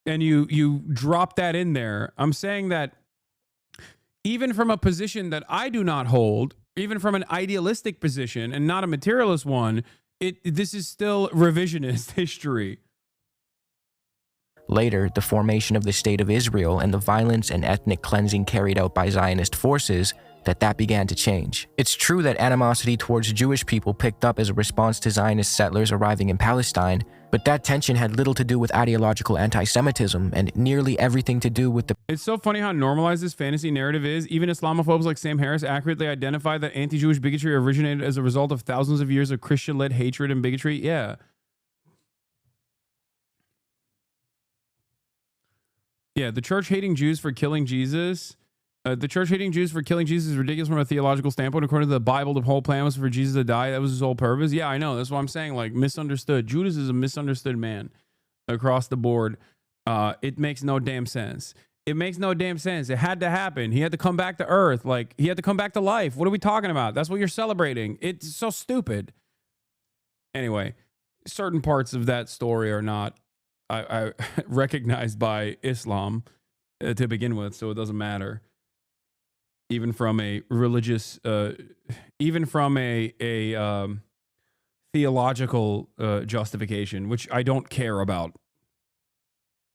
And you drop that in there. I'm saying that even from a position that I do not hold, even from an idealistic position and not a materialist one, this is still revisionist history. Later, the formation of the State of Israel and the violence and ethnic cleansing carried out by Zionist forces, that began to change. It's true that animosity towards Jewish people picked up as a response to Zionist settlers arriving in Palestine, but that tension had little to do with ideological anti-Semitism and nearly everything to do with the... It's so funny how normalized this fantasy narrative is. Even Islamophobes like Sam Harris accurately identify that anti-Jewish bigotry originated as a result of thousands of years of Christian-led hatred and bigotry. Yeah. Yeah, the church hating Jews for killing Jesus... the church hating Jews for killing Jesus is ridiculous from a theological standpoint. According to the Bible, the whole plan was for Jesus to die. That was his whole purpose. Yeah, I know. That's what I'm saying. Like, misunderstood. Judas is a misunderstood man across the board. It makes no damn sense. It makes no damn sense. It had to happen. He had to come back to earth. Like, he had to come back to life. What are we talking about? That's what you're celebrating. It's so stupid. Anyway, certain parts of that story are not I recognized by Islam to begin with, so it doesn't matter. Even from a religious, even from a theological justification, which I don't care about.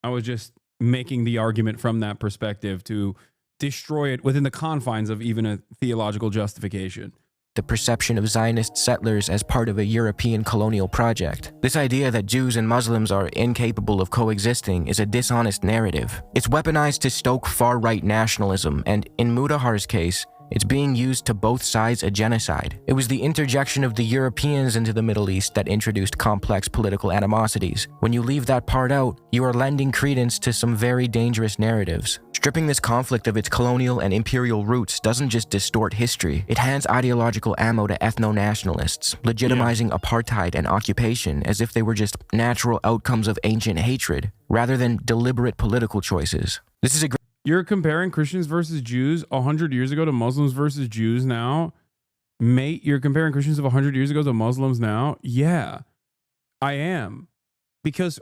I was just making the argument from that perspective to destroy it within the confines of even a theological justification. The perception of Zionist settlers as part of a European colonial project. This idea that Jews and Muslims are incapable of coexisting is a dishonest narrative. It's weaponized to stoke far-right nationalism, and in Mudahar's case, It's being used to both sides a genocide. It was the interjection of the Europeans into the Middle East that introduced complex political animosities. When you leave that part out, you are lending credence to some very dangerous narratives. Stripping this conflict of its colonial and imperial roots doesn't just distort history, it hands ideological ammo to ethno-nationalists, legitimizing apartheid and occupation as if they were just natural outcomes of ancient hatred, rather than deliberate political choices. This is a You're comparing Christians versus Jews 100 years ago to Muslims versus Jews now? Mate, you're comparing Christians of 100 years ago to Muslims now? Yeah, I am. Because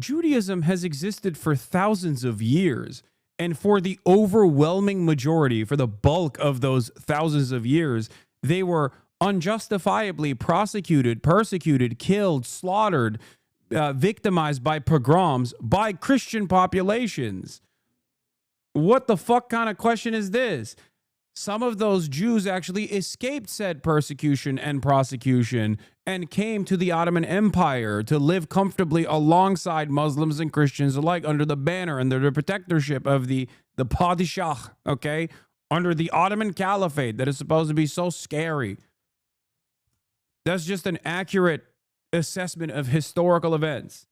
Judaism has existed for thousands of years. And for the overwhelming majority, for the bulk of those thousands of years, they were unjustifiably prosecuted, persecuted, killed, slaughtered, victimized by pogroms by Christian populations. What the fuck kind of question is this? Some of those Jews actually escaped said persecution and prosecution and came to the Ottoman Empire to live comfortably alongside Muslims and Christians alike under the banner and the protectorship of the Padishah, okay? Under the Ottoman Caliphate that is supposed to be so scary. That's just an accurate assessment of historical events.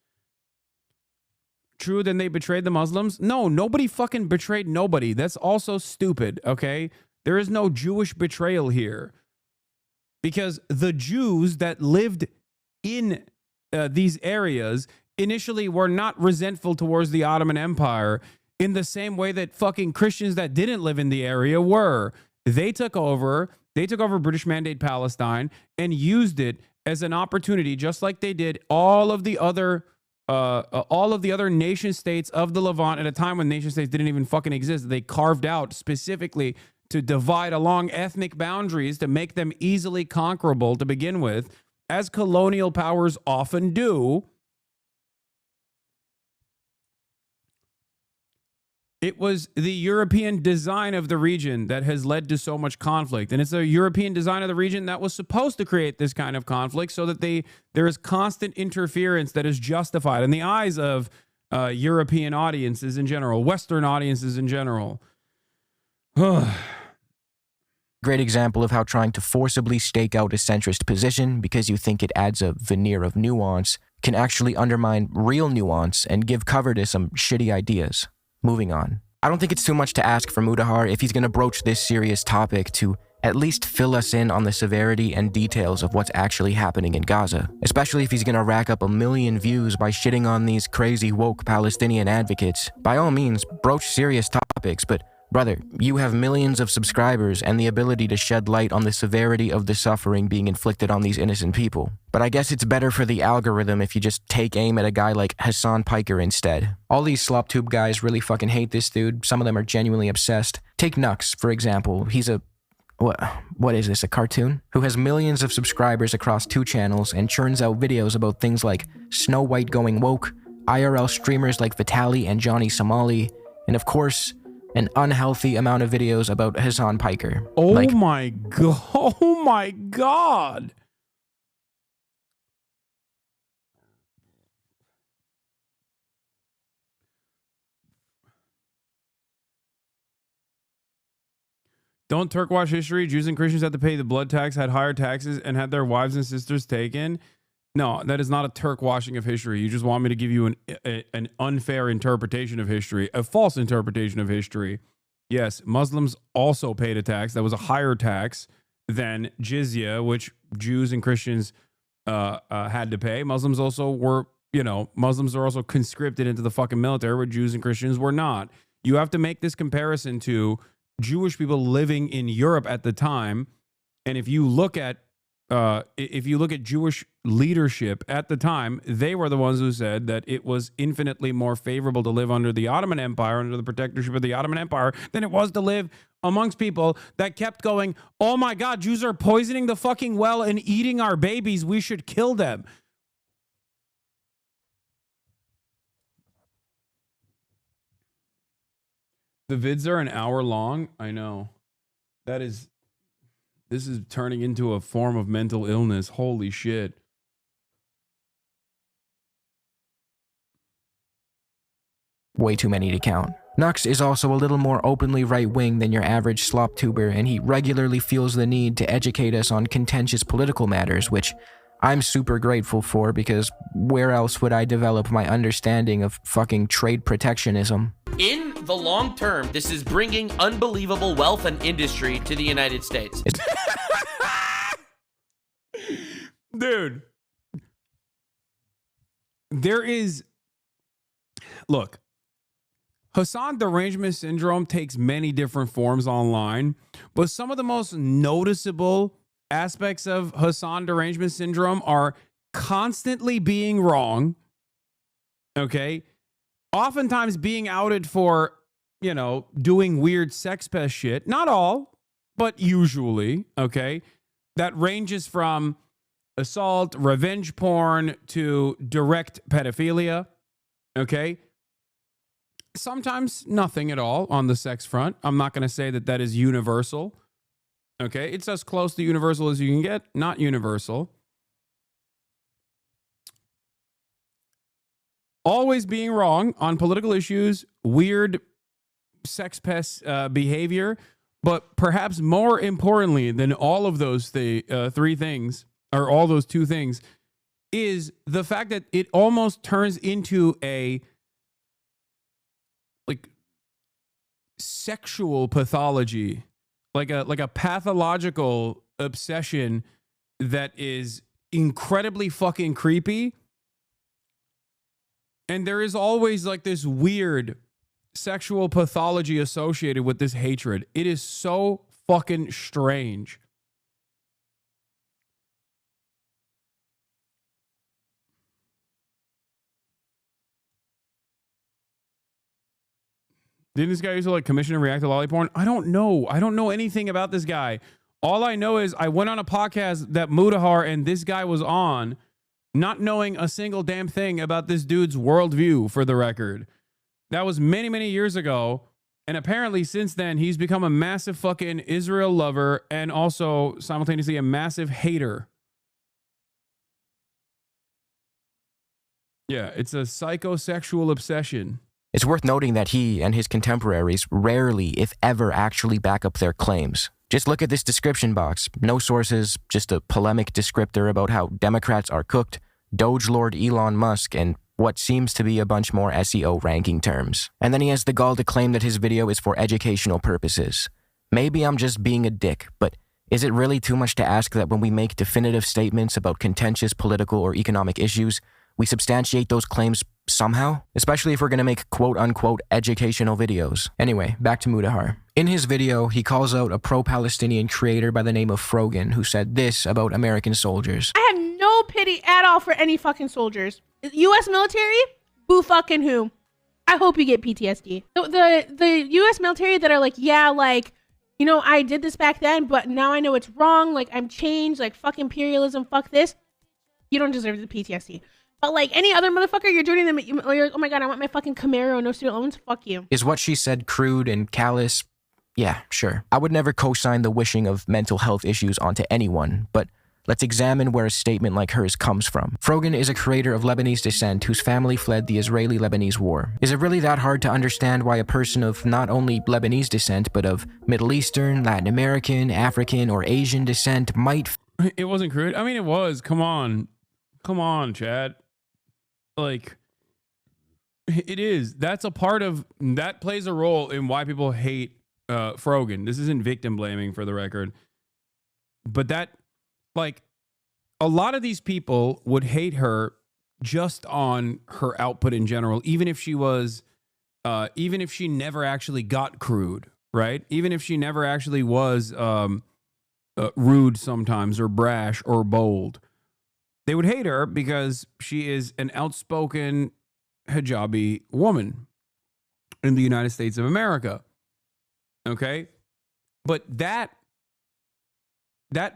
True, then they betrayed the Muslims? No, nobody fucking betrayed nobody. That's also stupid, okay? There is no Jewish betrayal here. Because the Jews that lived in these areas initially were not resentful towards the Ottoman Empire in the same way that fucking Christians that didn't live in the area were. They took over British Mandate Palestine and used it as an opportunity, just like they did all of the other nation states of the Levant at a time when nation states didn't even fucking exist. They carved out specifically to divide along ethnic boundaries to make them easily conquerable to begin with, as colonial powers often do. It was the European design of the region that has led to so much conflict. And it's a European design of the region that was supposed to create this kind of conflict so that there is constant interference that is justified in the eyes of European audiences in general, Western audiences in general. Great example of how trying to forcibly stake out a centrist position because you think it adds a veneer of nuance can actually undermine real nuance and give cover to some shitty ideas. Moving on. I don't think it's too much to ask for Mudahar if he's going to broach this serious topic to at least fill us in on the severity and details of what's actually happening in Gaza, especially if he's going to rack up 1 million views by shitting on these crazy woke Palestinian advocates. By all means, broach serious topics, but brother, you have millions of subscribers and the ability to shed light on the severity of the suffering being inflicted on these innocent people. But I guess it's better for the algorithm if you just take aim at a guy like Hasan Piker instead. All these Sloptube guys really fucking hate this dude. Some of them are genuinely obsessed. Take Nux, for example. He's a... What is this, a cartoon? Who has millions of subscribers across 2 channels and churns out videos about things like Snow White going woke, IRL streamers like Vitaly and Johnny Somali, and of course, an unhealthy amount of videos about Hasan Piker. Oh my god. Oh my god. Don't Turk watch history? Jews and Christians had to pay the blood tax, had higher taxes, and had their wives and sisters taken. No, that is not a Turk washing of history. You just want me to give you an unfair interpretation of history, a false interpretation of history. Yes, Muslims also paid a tax that was a higher tax than jizya, which Jews and Christians had to pay. Muslims also were, Muslims are also conscripted into the fucking military, where Jews and Christians were not. You have to make this comparison to Jewish people living in Europe at the time, and if you look at Jewish leadership at the time, they were the ones who said that it was infinitely more favorable to live under the Ottoman Empire, under the protectorship of the Ottoman Empire, than it was to live amongst people that kept going, oh my God, Jews are poisoning the fucking well and eating our babies. We should kill them. The vids are an hour long. I know. This is turning into a form of mental illness. Holy shit. way too many to count. Nux is also a little more openly right-wing than your average Sloptuber, and he regularly feels the need to educate us on contentious political matters, which I'm super grateful for, because where else would I develop my understanding of fucking trade protectionism? In the long term, this is bringing unbelievable wealth and industry to the United States. Dude, there is... Look, Hasan derangement syndrome takes many different forms online, but some of the most noticeable aspects of Hasan derangement syndrome are constantly being wrong, okay? Oftentimes being outed for, you know, doing weird sex pest shit. Not all, but usually, okay? That ranges from assault, revenge porn, to direct pedophilia, okay? Sometimes nothing at all on the sex front. I'm not going to say that that is universal. Okay, it's as close to universal as you can get, not universal. Always being wrong on political issues, weird sex pest behavior, but perhaps more importantly than all of those three things, or all those two things, is the fact that it almost turns into a like sexual pathology. Like a pathological obsession that is incredibly fucking creepy. And there is always like this weird sexual pathology associated with this hatred. It is so fucking strange. Didn't this guy used to like commission and react to lolly porn? I don't know. I don't know anything about this guy. All I know is I went on a podcast that Mudahar and this guy was on, not knowing a single damn thing about this dude's worldview, for the record. That was many, many years ago. And apparently since then, he's become a massive fucking Israel lover and also simultaneously a massive hater. Yeah, it's a psychosexual obsession. It's worth noting that he and his contemporaries rarely, if ever, actually back up their claims. Just look at this description box. No sources, just a polemic descriptor about how Democrats are cooked, Doge Lord Elon Musk, and what seems to be a bunch more SEO ranking terms. And then he has the gall to claim that his video is for educational purposes. Maybe I'm just being a dick, but is it really too much to ask that when we make definitive statements about contentious political or economic issues, we substantiate those claims somehow? Especially if we're going to make quote-unquote educational videos. Anyway, back to Mudahar. In his video, he calls out a pro-Palestinian creator by the name of Frogan, who said this about American soldiers. I have no pity at all for any fucking soldiers. U.S. military? Boo fucking who? I hope you get PTSD. The U.S. military that are like, yeah, like, you know, I did this back then, but now I know it's wrong. Like, I'm changed. Like, fuck imperialism. Fuck this. You don't deserve the PTSD. But like any other motherfucker, you're doing them. You're like, oh my god, I want my fucking Camaro, no student loans. Fuck you. Is what she said crude and callous? Yeah, sure. I would never co-sign the wishing of mental health issues onto anyone, but let's examine where a statement like hers comes from. Frogan is a creator of Lebanese descent whose family fled the Israeli-Lebanese war. Is it really that hard to understand why a person of not only Lebanese descent, but of Middle Eastern, Latin American, African, or Asian descent might... It wasn't crude. I mean, it was. Come on. Come on, Chad. Like, it is. That's a part of, that plays a role in why people hate Frogan. This isn't victim blaming, for the record. But that, like, a lot of these people would hate her just on her output in general, even if she was, even if she never actually got crude, right? Even if she never actually was rude sometimes, or brash, or bold. They would hate her because she is an outspoken hijabi woman in the United States of America. Okay? But that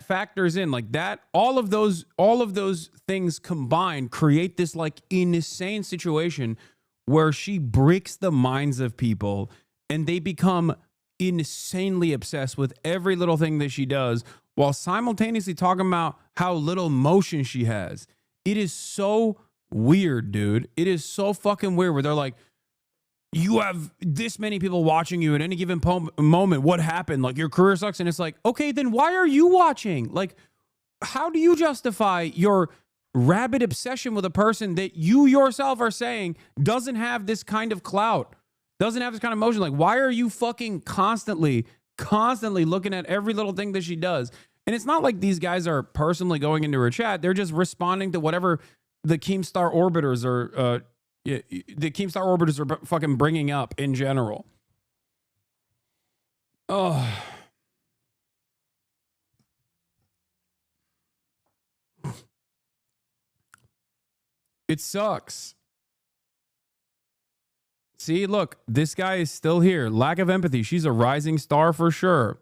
factors in, like, that, all of those things combined create this like insane situation where she breaks the minds of people and they become insanely obsessed with every little thing that she does, while simultaneously talking about how little motion she has. It is so weird, dude. It is so fucking weird, where they're like, you have this many people watching you at any given moment. What happened? Like, your career sucks. And it's like, okay, then why are you watching? Like, how do you justify your rabid obsession with a person that you yourself are saying doesn't have this kind of clout, doesn't have this kind of emotion? Like, why are you fucking constantly looking at every little thing that she does? And it's not like these guys are personally going into her chat. They're just responding to whatever the Keemstar orbiters are, the Keemstar orbiters are fucking bringing up in general. Oh. It sucks. See, look, this guy is still here. Lack of empathy. She's a rising star for sure.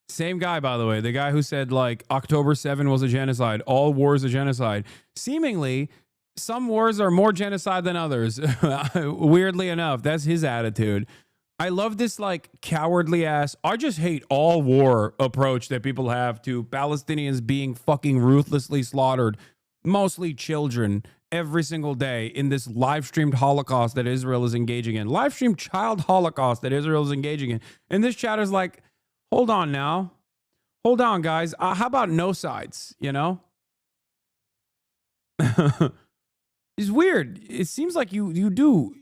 Same guy, by the way. The guy who said, like, October 7 was a genocide. All wars a genocide. Seemingly, some wars are more genocide than others. Weirdly enough, that's his attitude. I love this, like, cowardly ass, I just hate all war approach that people have to Palestinians being fucking ruthlessly slaughtered, mostly children, every single day in this live-streamed Holocaust that Israel is engaging in. Live-streamed child Holocaust that Israel is engaging in. And this chat is like, hold on now. Hold on, guys. How about no sides, you know? It's weird. It seems like you do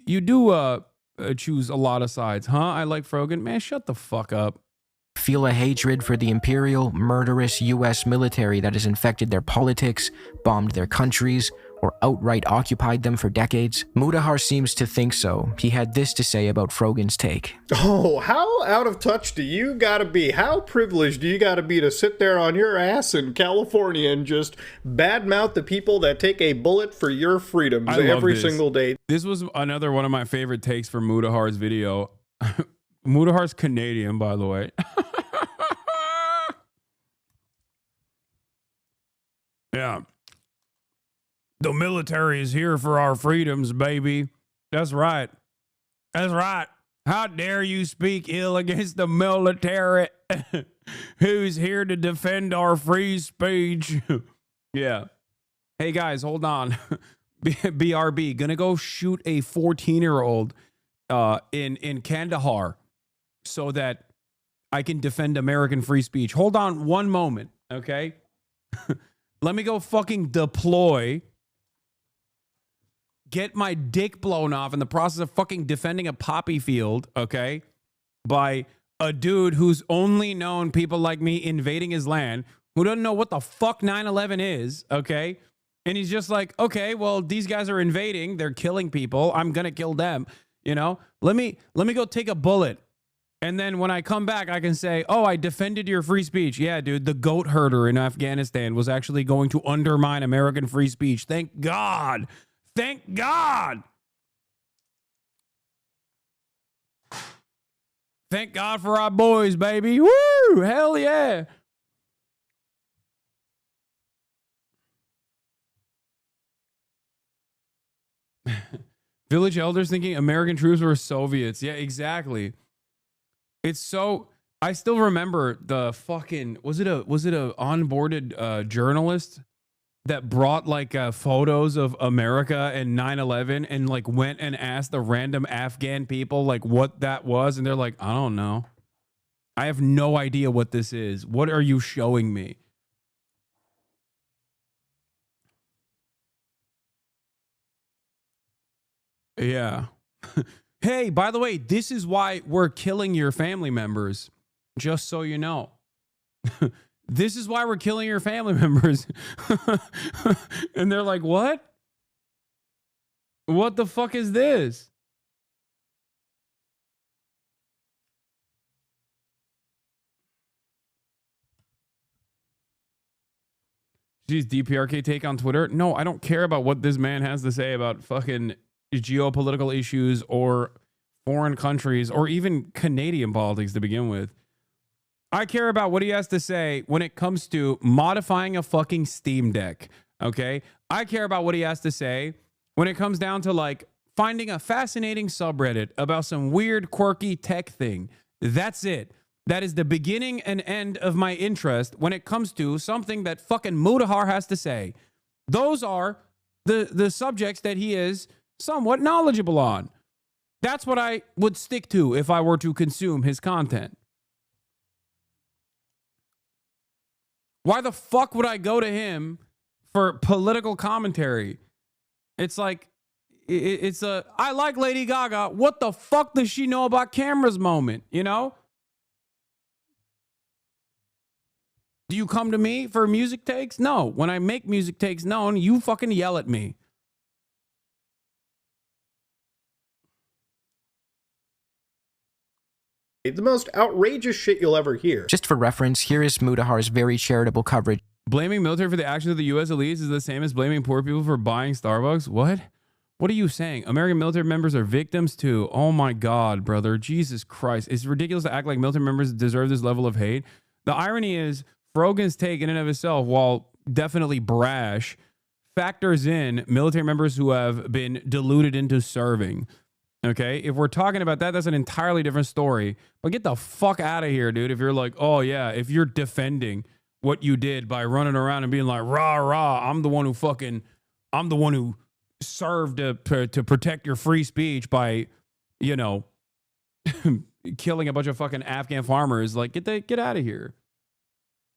choose a lot of sides, huh? I like Frogan. Man, shut the fuck up. Feel a hatred for the imperial, murderous U.S. military that has infected their politics, bombed their countries, or outright occupied them for decades? Mudahar seems to think so. He had this to say about Frogan's take. Oh, how out of touch do you gotta be? How privileged do you gotta be to sit there on your ass in California and just badmouth the people that take a bullet for your freedoms every single day? This was another one of my favorite takes for Mudahar's video. Mudahar's Canadian, by the way. Yeah. The military is here for our freedoms, baby. That's right. That's right. How dare you speak ill against the military who's here to defend our free speech? Yeah. Hey, guys, hold on. BRB, gonna go shoot a 14-year-old in Kandahar so that I can defend American free speech. Hold on one moment, okay? Let me go fucking deploy, get my dick blown off in the process of fucking defending a poppy field, okay, by a dude who's only known people like me invading his land, who doesn't know what the fuck 9/11 is, okay? And he's just like, okay, well, these guys are invading, they're killing people, I'm gonna kill them, you know? Let me go take a bullet. And then when I come back, I can say, oh, I defended your free speech. Yeah, dude, the goat herder in Afghanistan was actually going to undermine American free speech. Thank God. Thank God. Thank God for our boys, baby. Woo! Hell yeah. Village elders thinking American troops were Soviets. Yeah, exactly. It's so, I still remember the fucking, was it a onboarded journalist that brought like photos of America and 9/11 and like went and asked the random Afghan people like what that was, and they're like, I don't know. I have no idea what this is. What are you showing me? Yeah. Hey, by the way, this is why we're killing your family members, just so you know. This is why we're killing your family members. And they're like, what? What the fuck is this? Geez, DPRK take on Twitter? No, I don't care about what this man has to say about fucking geopolitical issues or foreign countries or even Canadian politics to begin with. I care about what he has to say when it comes to modifying a fucking Steam Deck, okay? I care about what he has to say when it comes down to like finding a fascinating subreddit about some weird quirky tech thing. That's it. That is the beginning and end of my interest when it comes to something that fucking Mudahar has to say. Those are the subjects that he is somewhat knowledgeable on. That's what I would stick to if I were to consume his content. Why the fuck would I go to him for political commentary? It's like, it's a, I like Lady Gaga. What the fuck does she know about cameras moment, you know? Do you come to me for music takes? No. When I make music takes known, you fucking yell at me. The most outrageous shit you'll ever hear. Just for reference, here is Mudahar's very charitable coverage. Blaming military for the actions of the U.S. elites is the same as blaming poor people for buying Starbucks? What? What are you saying? American military members are victims too. Oh my God, brother. Jesus Christ. It's ridiculous to act like military members deserve this level of hate. The irony is, Frogan's take in and of itself, while definitely brash, factors in military members who have been deluded into serving. Okay, if we're talking about that, that's an entirely different story. But get the fuck out of here, dude. If you're like, oh yeah, if you're defending what you did by running around and being like, rah, rah, I'm the one who served to protect your free speech by, you know, killing a bunch of fucking Afghan farmers. Like, get out of here.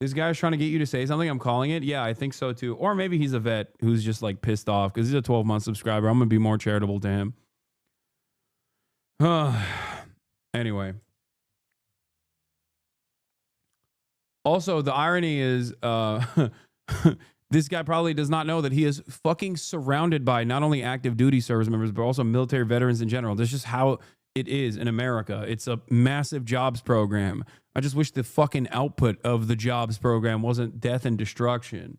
This guy's trying to get you to say something. I'm calling it. Yeah, I think so too. Or maybe he's a vet who's just like pissed off because he's a 12-month subscriber. I'm going to be more charitable to him. Anyway. Also, the irony is this guy probably does not know that he is fucking surrounded by not only active duty service members, but also military veterans in general. That's just how it is in America. It's a massive jobs program. I just wish the fucking output of the jobs program wasn't death and destruction.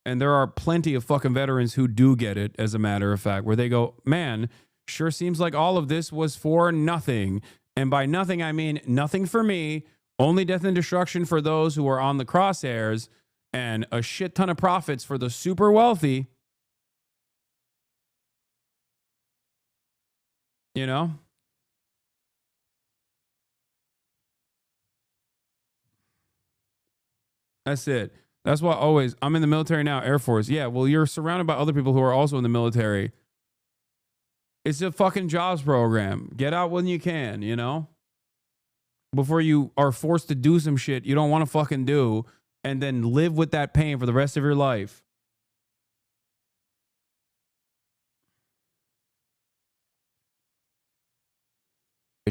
And there are plenty of fucking veterans who do get it, as a matter of fact, where they go, man, sure seems like all of this was for nothing. And by nothing, I mean nothing for me, only death and destruction for those who are on the crosshairs, and a shit ton of profits for the super wealthy. You know? That's it. That's why always, I'm in the military now, Air Force. Yeah, well, you're surrounded by other people who are also in the military. It's a fucking jobs program. Get out when you can, you know? Before you are forced to do some shit you don't want to fucking do, and then live with that pain for the rest of your life.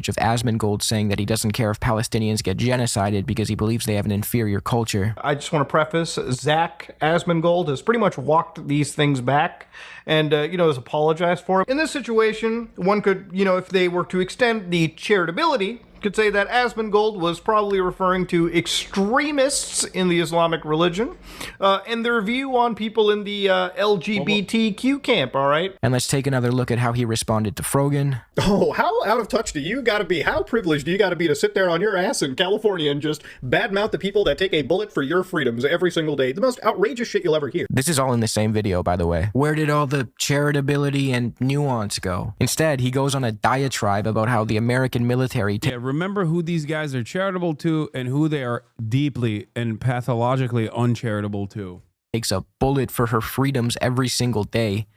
Of Asmongold saying that he doesn't care if Palestinians get genocided because he believes they have an inferior culture. I just want to preface, Zach Asmongold has pretty much walked these things back and, has apologized for it. In this situation, one could, if they were to extend the charitability, could say that Asmongold was probably referring to extremists in the Islamic religion and their view on people in the LGBTQ camp, all right? And let's take another look at how he responded to Frogan. Oh, how out of touch do you gotta be? How privileged do you gotta be to sit there on your ass in California and just badmouth the people that take a bullet for your freedoms every single day? The most outrageous shit you'll ever hear. This is all in the same video, by the way. Where did all the charitability and nuance go? Instead, he goes on a diatribe about how the American military... Remember who these guys are charitable to and who they are deeply and pathologically uncharitable to. Takes a bullet for her freedoms every single day.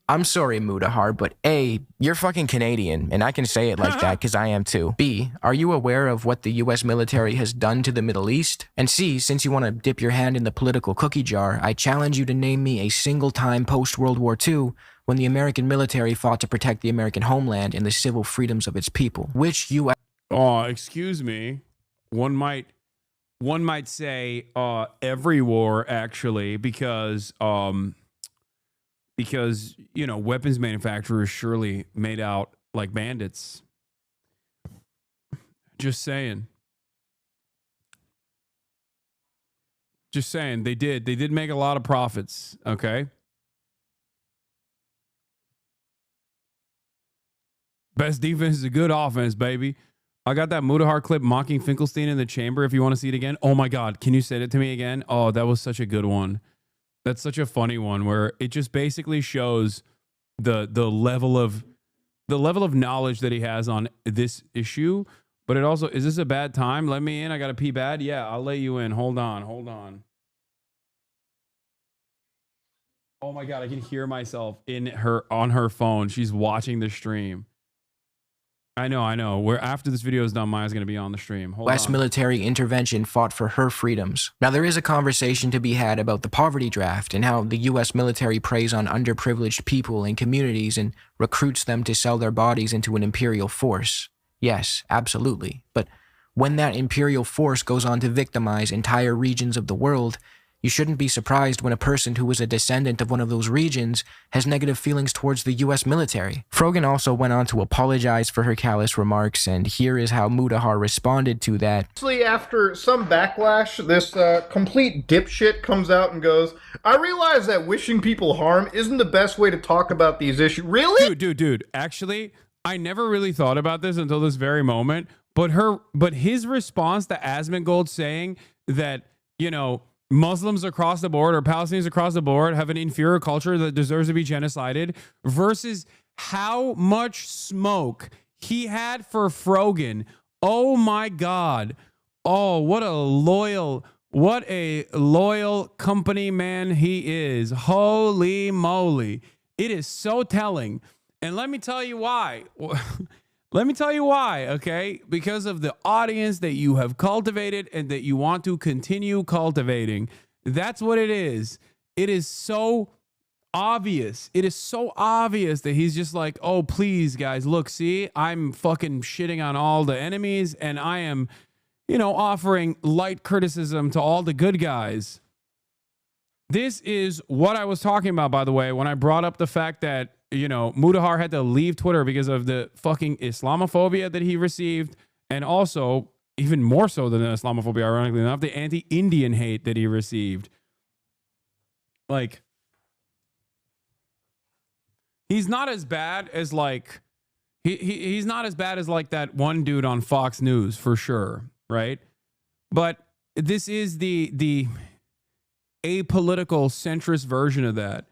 I'm sorry, Mudahar, but A, you're fucking Canadian, and I can say it like that because I am too. B, are you aware of what the US military has done to the Middle East? And C, since you want to dip your hand in the political cookie jar, I challenge you to name me a single time post-World War II when the American military fought to protect the American homeland and the civil freedoms of its people. Which US... Oh, excuse me. One might say every war, actually, because weapons manufacturers surely made out like bandits. Just saying. Just saying. They did make a lot of profits, okay? Best defense is a good offense, baby. I got that Mudahar clip mocking Finkelstein in the chamber if you want to see it again. Oh my God, can you say it to me again? Oh, that was such a good one. That's such a funny one where it just basically shows the level of knowledge that he has on this issue. But it also, is this a bad time? Let me in. I got to pee bad. Yeah, I'll let you in. Hold on. Oh my God, I can hear myself on her phone. She's watching the stream. I know. Where after this video is done, Maya's going to be on the stream. Hold U.S. on. military intervention fought for her freedoms. Now, there is a conversation to be had about the poverty draft and how the U.S. military preys on underprivileged people and communities and recruits them to sell their bodies into an imperial force. Yes, absolutely. But when that imperial force goes on to victimize entire regions of the world, you shouldn't be surprised when a person who is a descendant of one of those regions has negative feelings towards the U.S. military. Frogan also went on to apologize for her callous remarks, and here is how Mudahar responded to that. Actually, after some backlash, this complete dipshit comes out and goes, I realize that wishing people harm isn't the best way to talk about these issues. Really? Dude. Actually, I never really thought about this until this very moment, but his response to Asmongold saying that, you know, Muslims across the board or Palestinians across the board have an inferior culture that deserves to be genocided versus how much smoke he had for Frogan. Oh my God. Oh, what a loyal company man he is. Holy moly. It is so telling. And let me tell you why. Let me tell you why, okay? Because of the audience that you have cultivated and that you want to continue cultivating. That's what it is. It is so obvious. It is so obvious that he's just like, oh, please, guys, look, see, I'm fucking shitting on all the enemies and I am, you know, offering light criticism to all the good guys. This is what I was talking about, by the way, when I brought up the fact that, you know, Mudahar had to leave Twitter because of the fucking Islamophobia that he received. And also, even more so than the Islamophobia, ironically enough, the anti-Indian hate that he received. Like, he's not as bad as like, he's not as bad as like that one dude on Fox News, for sure, right? But this is the apolitical centrist version of that.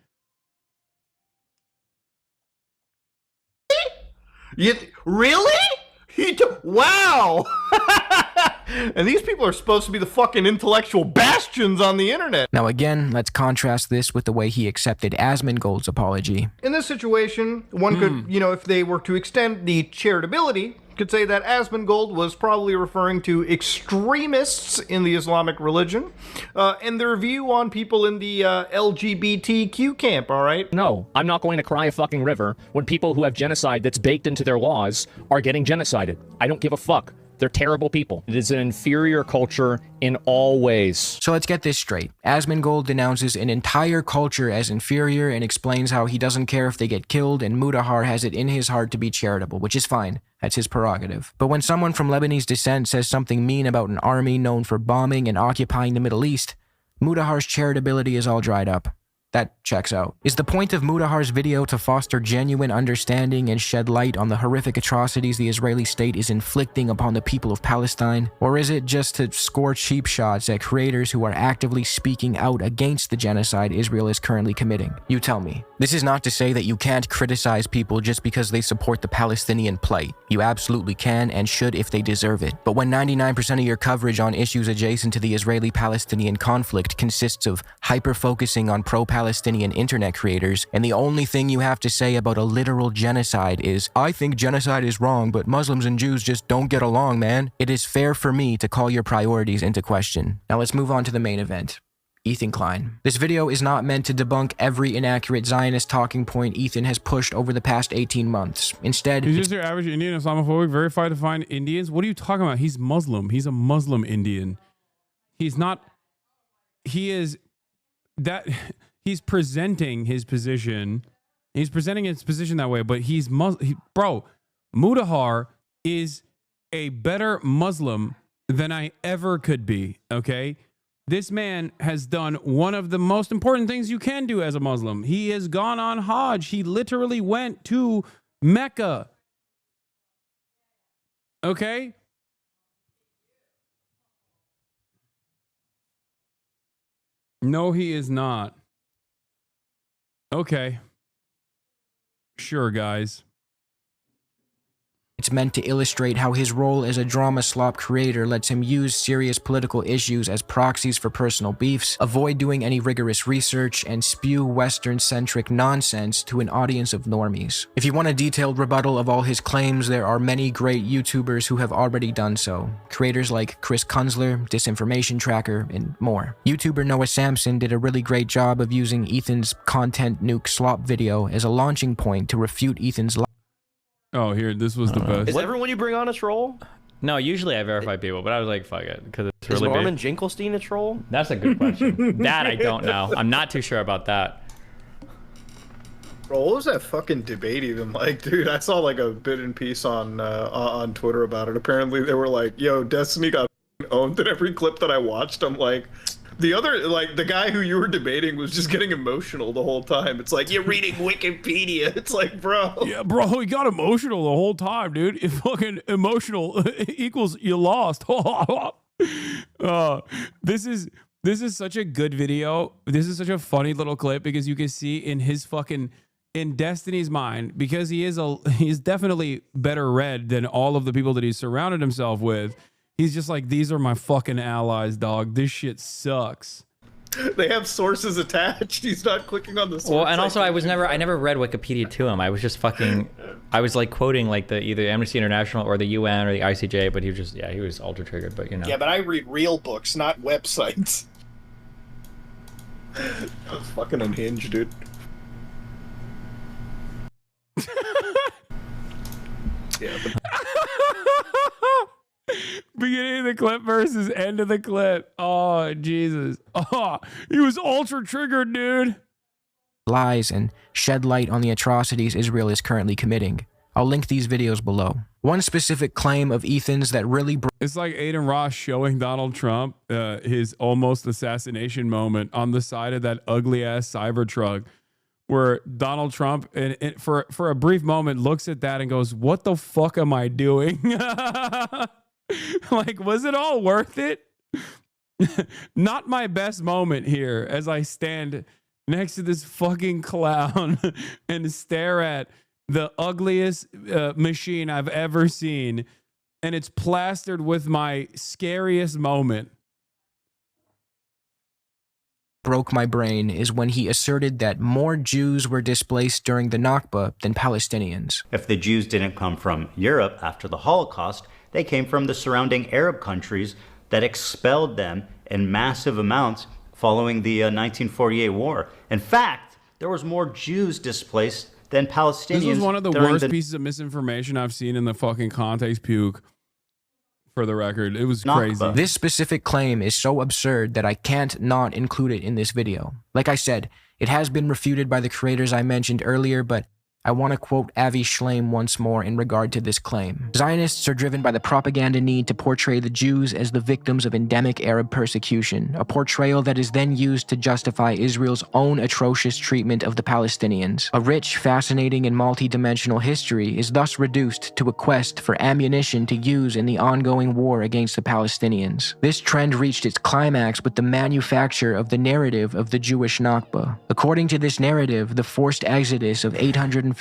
Really? Wow! And these people are supposed to be the fucking intellectual bastions on the internet. Now again, let's contrast this with the way he accepted Asmongold's apology. In this situation, one could, you know, if they were to extend the charitability, could say that Asmongold was probably referring to extremists in the Islamic religion and their view on people in the LGBTQ camp, all right? No, I'm not going to cry a fucking river when people who have genocide that's baked into their laws are getting genocided. I don't give a fuck. They're terrible people. It is an inferior culture in all ways. So let's get this straight. Asmongold denounces an entire culture as inferior and explains how he doesn't care if they get killed, and Mudahar has it in his heart to be charitable, which is fine. That's his prerogative. But when someone from Lebanese descent says something mean about an army known for bombing and occupying the Middle East, Mudahar's charitability is all dried up. That checks out. Is the point of Mudahar's video to foster genuine understanding and shed light on the horrific atrocities the Israeli state is inflicting upon the people of Palestine? Or is it just to score cheap shots at creators who are actively speaking out against the genocide Israel is currently committing? You tell me. This is not to say that you can't criticize people just because they support the Palestinian plight. You absolutely can and should if they deserve it. But when 99% of your coverage on issues adjacent to the Israeli-Palestinian conflict consists of hyper-focusing on pro-Palestinian internet creators, and the only thing you have to say about a literal genocide is, I think genocide is wrong, but Muslims and Jews just don't get along, man. It is fair for me to call your priorities into question. Now let's move on to the main event. Ethan Klein. This video is not meant to debunk every inaccurate Zionist talking point Ethan has pushed over the past 18 months. Instead, he's just your average Indian Islamophobic, verified to find Indians. What are you talking about? He's Muslim. He's a Muslim Indian. He's not. He is that. He's presenting his position. He's presenting his position that way, but he's bro. Mudahar is a better Muslim than I ever could be. Okay. This man has done one of the most important things you can do as a Muslim. He has gone on Hajj. He literally went to Mecca. Okay? No, he is not. Okay. Sure, guys. It's post meant to illustrate how his role as a drama slop creator lets him use serious political issues as proxies for personal beefs, avoid doing any rigorous research, and spew Western-centric nonsense to an audience of normies. If you want a detailed rebuttal of all his claims, there are many great YouTubers who have already done so. Creators like Chris Kunzler, Disinformation Tracker, and more. YouTuber Noah Samson did a really great job of using Ethan's content nuke slop video as a launching point to refute Ethan's Oh, here, this was the best. Is everyone you bring on a troll? No, usually I verify people, but I was like, fuck it, because it's Is really Norman big. Jinkelstein a troll? That's a good question. That I don't know. I'm not too sure about that. Bro, what was that fucking debate even like, dude? I saw like a bit in piece on Twitter about it. Apparently they were like, yo, Destiny got owned in every clip that I watched. I'm like, the other, like, the guy who you were debating was just getting emotional the whole time. It's like, you're reading Wikipedia. It's like, bro. Yeah, bro, he got emotional the whole time, dude. If fucking emotional equals you lost. This is such a good video. This is such a funny little clip because you can see in his fucking, in Destiny's mind, because he's definitely better read than all of the people that he's surrounded himself with. He's just like, these are my fucking allies, dog. This shit sucks. They have sources attached. He's not clicking on the source. Well, and also I never read Wikipedia to him. I was just fucking, I was like quoting like the either Amnesty International or the UN or the ICJ, but he was just, yeah, he was ultra triggered, but you know. Yeah, but I read real books, not websites. That was fucking unhinged, dude. Yeah, but beginning of the clip versus end of the clip. Oh, Jesus. Oh, he was ultra triggered, dude. Lies and shed light on the atrocities Israel is currently committing. I'll link these videos below. One specific claim of Ethan's that really it's like Aiden Ross showing Donald Trump his almost assassination moment on the side of that ugly ass Cybertruck, where Donald Trump and for a brief moment looks at that and goes, "What the fuck am I doing?" Like, was it all worth it? Not my best moment here as I stand next to this fucking clown and stare at the ugliest machine I've ever seen, and it's plastered with my scariest moment. Broke my brain is when he asserted that more Jews were displaced during the Nakba than Palestinians. If the Jews didn't come from Europe after the Holocaust, they came from the surrounding Arab countries that expelled them in massive amounts following the 1948 war. In fact, there was more Jews displaced than Palestinians. This was one of the worst pieces of misinformation I've seen in the fucking context puke. For the record, it was crazy. This specific claim is so absurd that I can't not include it in this video. Like I said, it has been refuted by the creators I mentioned earlier, but I want to quote Avi Shlaim once more in regard to this claim. Zionists are driven by the propaganda need to portray the Jews as the victims of endemic Arab persecution, a portrayal that is then used to justify Israel's own atrocious treatment of the Palestinians. A rich, fascinating, and multi-dimensional history is thus reduced to a quest for ammunition to use in the ongoing war against the Palestinians. This trend reached its climax with the manufacture of the narrative of the Jewish Nakba. According to this narrative, the forced exodus of 850,000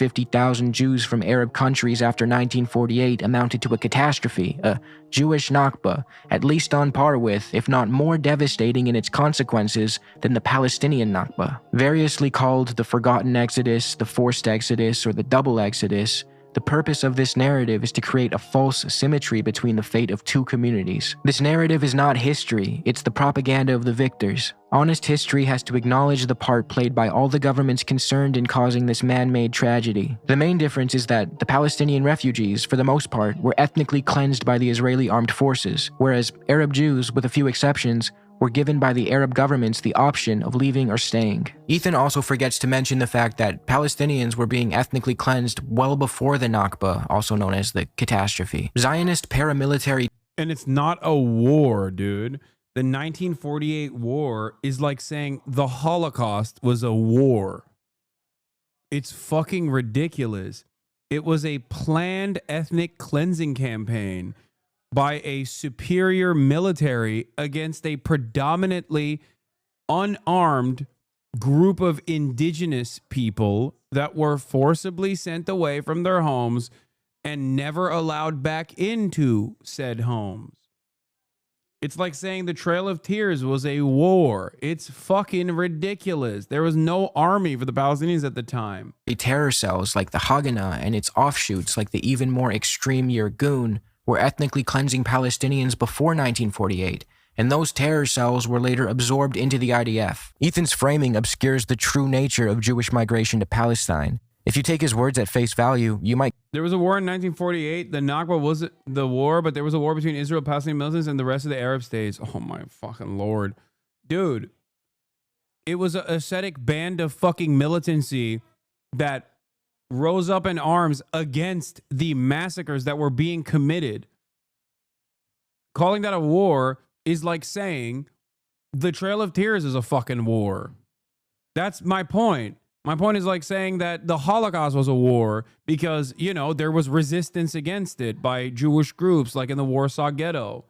Jews from Arab countries after 1948 amounted to a catastrophe, a Jewish Nakba, at least on par with, if not more devastating in its consequences than the Palestinian Nakba. Variously called the Forgotten Exodus, the Forced Exodus, or the Double Exodus, the purpose of this narrative is to create a false symmetry between the fate of two communities. This narrative is not history, it's the propaganda of the victors. Honest history has to acknowledge the part played by all the governments concerned in causing this man-made tragedy. The main difference is that the Palestinian refugees, for the most part, were ethnically cleansed by the Israeli armed forces, whereas Arab Jews, with a few exceptions, were given by the Arab governments the option of leaving or staying. Ethan also forgets to mention the fact that Palestinians were being ethnically cleansed well before the Nakba, also known as the catastrophe. Zionist paramilitary... And it's not a war, dude. The 1948 war is like saying the Holocaust was a war. It's fucking ridiculous. It was a planned ethnic cleansing campaign by a superior military against a predominantly unarmed group of indigenous people that were forcibly sent away from their homes and never allowed back into said homes. It's like saying the Trail of Tears was a war. It's fucking ridiculous. There was no army for the Palestinians at the time. Terror cells like the Haganah and its offshoots like the even more extreme Yirgun were ethnically cleansing Palestinians before 1948, and those terror cells were later absorbed into the IDF. Ethan's framing obscures the true nature of Jewish migration to Palestine. If you take his words at face value, you might... There was a war in 1948. The Nakba wasn't the war, but there was a war between Israel, Palestinian militants, and the rest of the Arab states. Oh my fucking lord. Dude, it was an ascetic band of fucking militancy that rose up in arms against the massacres that were being committed. Calling that a war is like saying the Trail of Tears is a fucking war. That's my point. My point is like saying that the Holocaust was a war because, you know, there was resistance against it by Jewish groups like in the Warsaw Ghetto.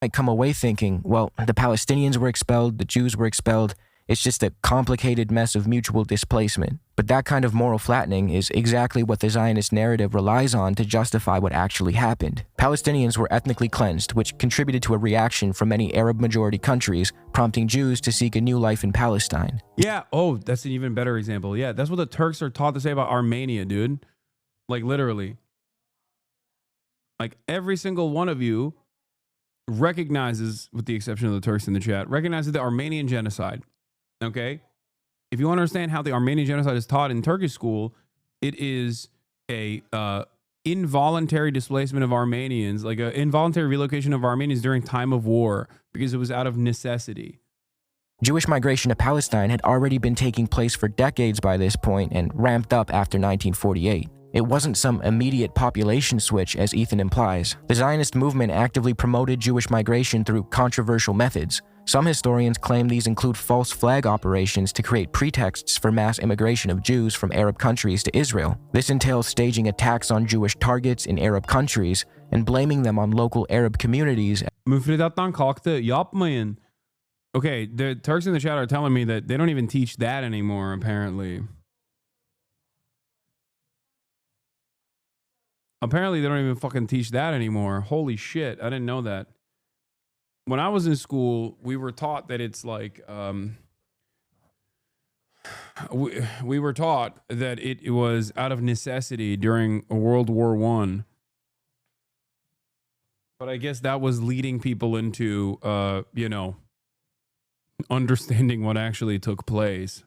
I come away thinking, well, the Palestinians were expelled, the Jews were expelled. It's just a complicated mess of mutual displacement. But that kind of moral flattening is exactly what the Zionist narrative relies on to justify what actually happened. Palestinians were ethnically cleansed, which contributed to a reaction from many Arab-majority countries, prompting Jews to seek a new life in Palestine. Yeah, oh, that's an even better example. Yeah, that's what the Turks are taught to say about Armenia, dude. Like, literally. Like, every single one of you recognizes, with the exception of the Turks in the chat, recognizes the Armenian genocide. Okay, if you understand how the Armenian genocide is taught in Turkish school, it is a involuntary displacement of Armenians, like an involuntary relocation of Armenians during time of war, because it was out of necessity. Jewish migration to Palestine had already been taking place for decades by this point and ramped up after 1948. It wasn't some immediate population switch, as Ethan implies. The Zionist movement actively promoted Jewish migration through controversial methods. Some historians claim these include false flag operations to create pretexts for mass immigration of Jews from Arab countries to Israel. This entails staging attacks on Jewish targets in Arab countries and blaming them on local Arab communities. Müfredattan kalktı, yapmayın. Okay, the Turks in the chat are telling me that they don't even teach that anymore, apparently. Apparently, they don't even fucking teach that anymore. Holy shit, I didn't know that. When I was in school, we were taught that it's like, we were taught that it was out of necessity during World War I. But I guess that was leading people into, you know, understanding what actually took place.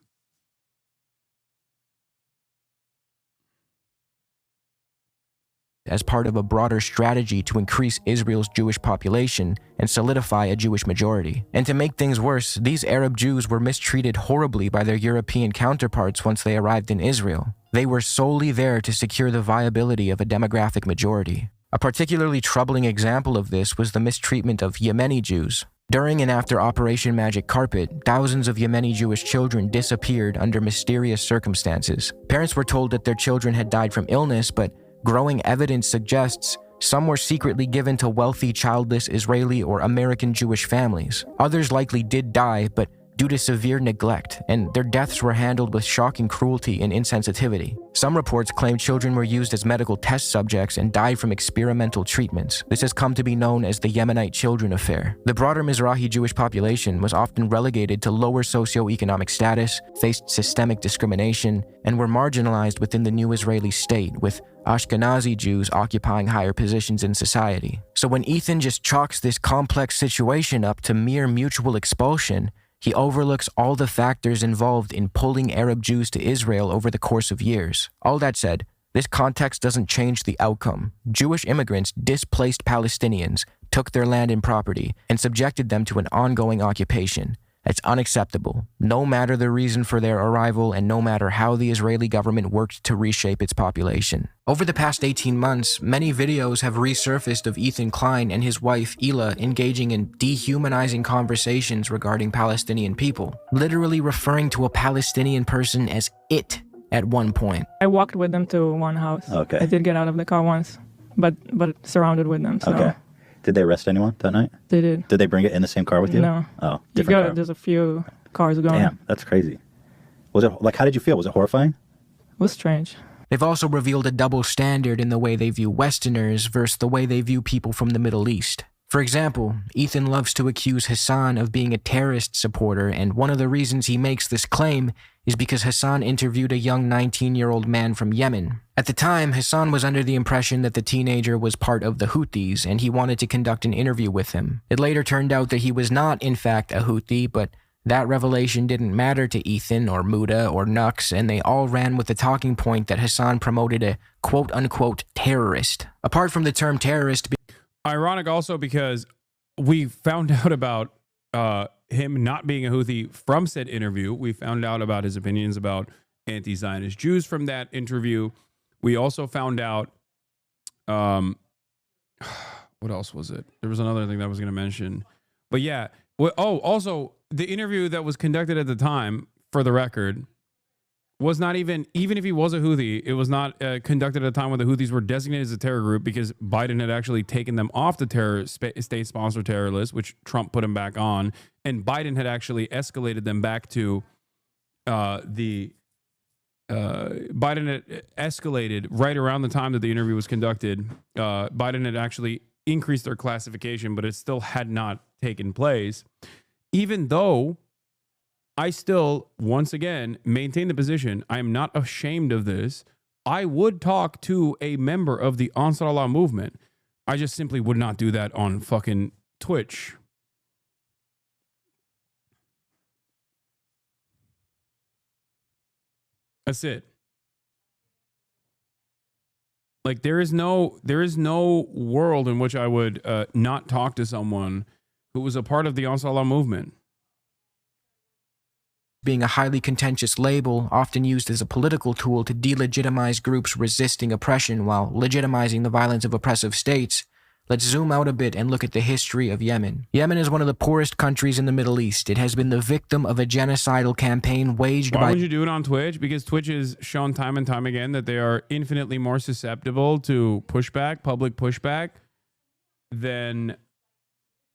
As part of a broader strategy to increase Israel's Jewish population and solidify a Jewish majority. And to make things worse, these Arab Jews were mistreated horribly by their European counterparts once they arrived in Israel. They were solely there to secure the viability of a demographic majority. A particularly troubling example of this was the mistreatment of Yemeni Jews. During and after Operation Magic Carpet, thousands of Yemeni Jewish children disappeared under mysterious circumstances. Parents were told that their children had died from illness, but growing evidence suggests some were secretly given to wealthy, childless Israeli or American Jewish families. Others likely did die, but due to severe neglect, and their deaths were handled with shocking cruelty and insensitivity. Some reports claim children were used as medical test subjects and died from experimental treatments. This has come to be known as the Yemenite children affair. The broader Mizrahi Jewish population was often relegated to lower socioeconomic status, faced systemic discrimination, and were marginalized within the new Israeli state, with Ashkenazi Jews occupying higher positions in society. So when Ethan just chalks this complex situation up to mere mutual expulsion, he overlooks all the factors involved in pulling Arab Jews to Israel over the course of years. All that said, this context doesn't change the outcome. Jewish immigrants displaced Palestinians, took their land and property, and subjected them to an ongoing occupation. It's unacceptable, no matter the reason for their arrival and no matter how the Israeli government worked to reshape its population. Over the past 18 months, many videos have resurfaced of Ethan Klein and his wife, Ela, engaging in dehumanizing conversations regarding Palestinian people, literally referring to a Palestinian person as it at one point. I walked with them to one house. Okay. I did get out of the car once, but surrounded with them, so. Okay. Did they arrest anyone that night? They did. Did they bring it in the same car with you? No. Oh, different car. There's a few cars going. Damn, that's crazy. Was it, like, how did you feel? Was it horrifying? It was strange. They've also revealed a double standard in the way they view Westerners versus the way they view people from the Middle East. For example, Ethan loves to accuse Hasan of being a terrorist supporter, and one of the reasons he makes this claim is because Hasan interviewed a young 19-year-old man from Yemen. At the time, Hasan was under the impression that the teenager was part of the Houthis, and he wanted to conduct an interview with him. It later turned out that he was not, in fact, a Houthi, but that revelation didn't matter to Ethan or Muda or Nux, and they all ran with the talking point that Hasan promoted a quote-unquote terrorist. Apart from the term terrorist... Ironic also because we found out about him not being a Houthi from said interview. We found out about his opinions about anti-Zionist Jews from that interview. We also found out, what else was it? There was another thing that I was going to mention. But yeah, also the interview that was conducted at the time, for the record, was not even if he was a Houthi, it was not conducted at a time when the Houthis were designated as a terror group, because Biden had actually taken them off the state-sponsored terror list, which Trump put them back on, and Biden had actually escalated them back to Biden had escalated right around the time that the interview was conducted. Biden had actually increased their classification, but it still had not taken place, even though I still, once again, maintain the position. I am not ashamed of this. I would talk to a member of the Ansar Allah movement. I just simply would not do that on fucking Twitch. That's it. Like, there is no world in which I would not talk to someone who was a part of the Ansar Allah movement. Being a highly contentious label often used as a political tool to delegitimize groups resisting oppression while legitimizing the violence of oppressive states, let's zoom out a bit and look at the history of Yemen. Yemen is one of the poorest countries in the Middle East. It has been the victim of a genocidal campaign waged by... Why would you do it on Twitch? Because Twitch has shown time and time again that they are infinitely more susceptible to pushback, public pushback, than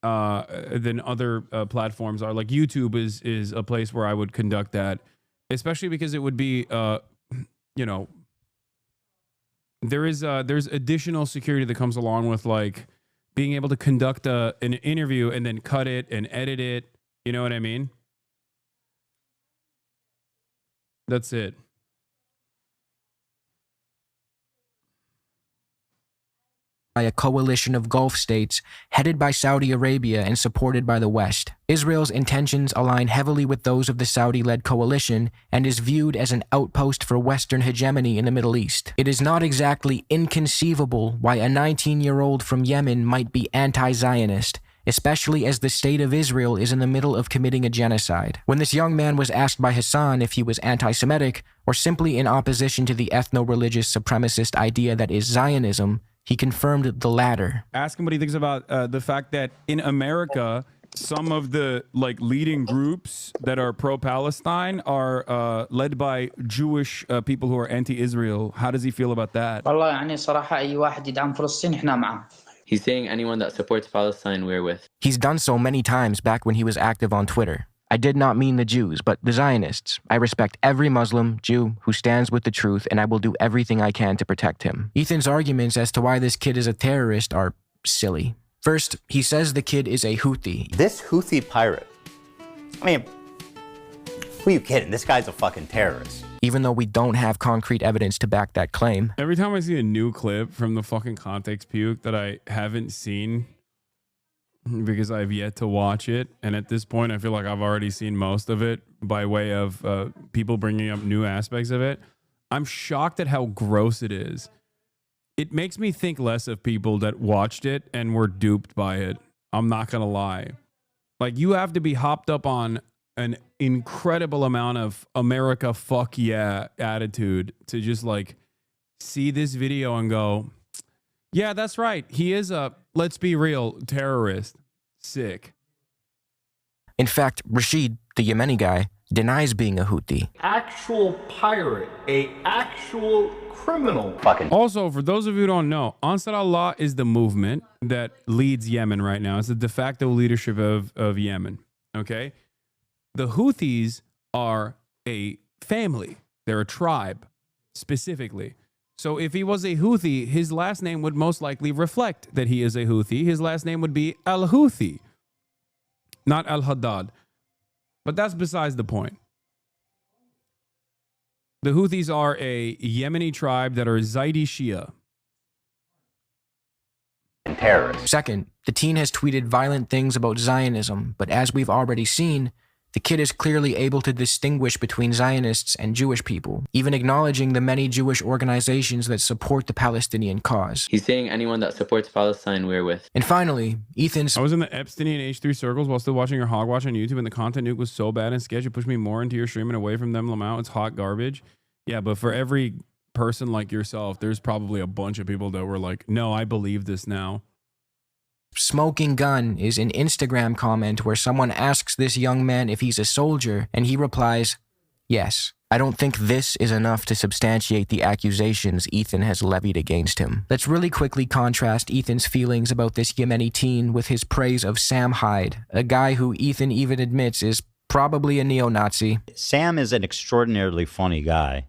other platforms are. Like YouTube is a place where I would conduct that, especially because it would be there's additional security that comes along with like being able to conduct an interview and then cut it and edit it. You know what I mean? That's it. By a coalition of Gulf states headed by Saudi Arabia and supported by the West. Israel's intentions align heavily with those of the Saudi-led coalition and is viewed as an outpost for Western hegemony in the Middle East. It is not exactly inconceivable why a 19-year-old from Yemen might be anti-Zionist, especially as the state of Israel is in the middle of committing a genocide. When this young man was asked by Hasan if he was anti-Semitic or simply in opposition to the ethno-religious supremacist idea that is Zionism, he confirmed the latter. Ask him what he thinks about the fact that in America, some of the like leading groups that are pro-Palestine are led by Jewish people who are anti-Israel. How does he feel about that? He's saying anyone that supports Palestine, we're with. He's done so many times back when he was active on Twitter. I did not mean the Jews, but the Zionists. I respect every Muslim, Jew, who stands with the truth, and I will do everything I can to protect him. Ethan's arguments as to why this kid is a terrorist are silly. First, he says the kid is a Houthi. This Houthi pirate, I mean, who are you kidding? This guy's a fucking terrorist. Even though we don't have concrete evidence to back that claim. Every time I see a new clip from the fucking Context Puke that I haven't seen, because I've yet to watch it, and at this point I feel like I've already seen most of it by way of people bringing up new aspects of it, I'm shocked at how gross it is. It makes me think less of people that watched it and were duped by it. I'm not gonna lie. Like, you have to be hopped up on an incredible amount of America fuck yeah attitude to just like see this video and go, yeah, that's right, he is a, let's be real, terrorist. Sick. In fact, Rashid, the Yemeni guy, denies being a Houthi. Actual pirate, a actual criminal. Also, for those of you who don't know, Ansar Allah is the movement that leads Yemen right now. It's the de facto leadership of Yemen. Okay? The Houthis are a family. They're a tribe, specifically. So if he was a Houthi, his last name would most likely reflect that he is a Houthi. His last name would be al-Houthi, not al-Haddad. But that's besides the point. The Houthis are a Yemeni tribe that are Zaidi Shia. And terrorists. Second, the teen has tweeted violent things about Zionism, but as we've already seen, the kid is clearly able to distinguish between Zionists and Jewish people, even acknowledging the many Jewish organizations that support the Palestinian cause. He's saying anyone that supports Palestine, we're with. And finally, Ethan's... I was in the Epsteinian H3 circles while still watching your Hogwatch on YouTube, and the content nuke was so bad and sketchy, it pushed me more into your stream and away from them, Lamau. It's hot garbage. Yeah, but for every person like yourself, there's probably a bunch of people that were like, no, I believe this now. Smoking gun is an Instagram comment where someone asks this young man if he's a soldier, and he replies, yes. I don't think this is enough to substantiate the accusations Ethan has levied against him. Let's really quickly contrast Ethan's feelings about this Yemeni teen with his praise of Sam Hyde, a guy who Ethan even admits is probably a neo-Nazi. Sam is an extraordinarily funny guy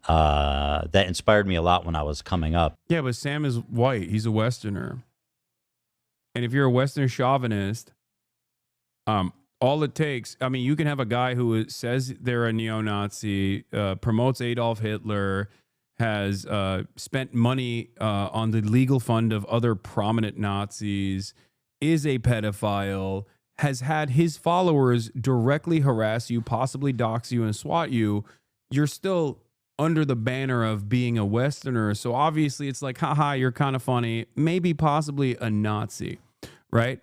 that inspired me a lot when I was coming up. Yeah, but Sam is white. He's a Westerner. And if you're a Western chauvinist, all it takes, I mean, you can have a guy who says they're a neo-Nazi, promotes Adolf Hitler, has spent money on the legal fund of other prominent Nazis, is a pedophile, has had his followers directly harass you, possibly dox you and swat you. You're still under the banner of being a Westerner. So obviously it's like, haha, you're kind of funny, maybe possibly a Nazi, right?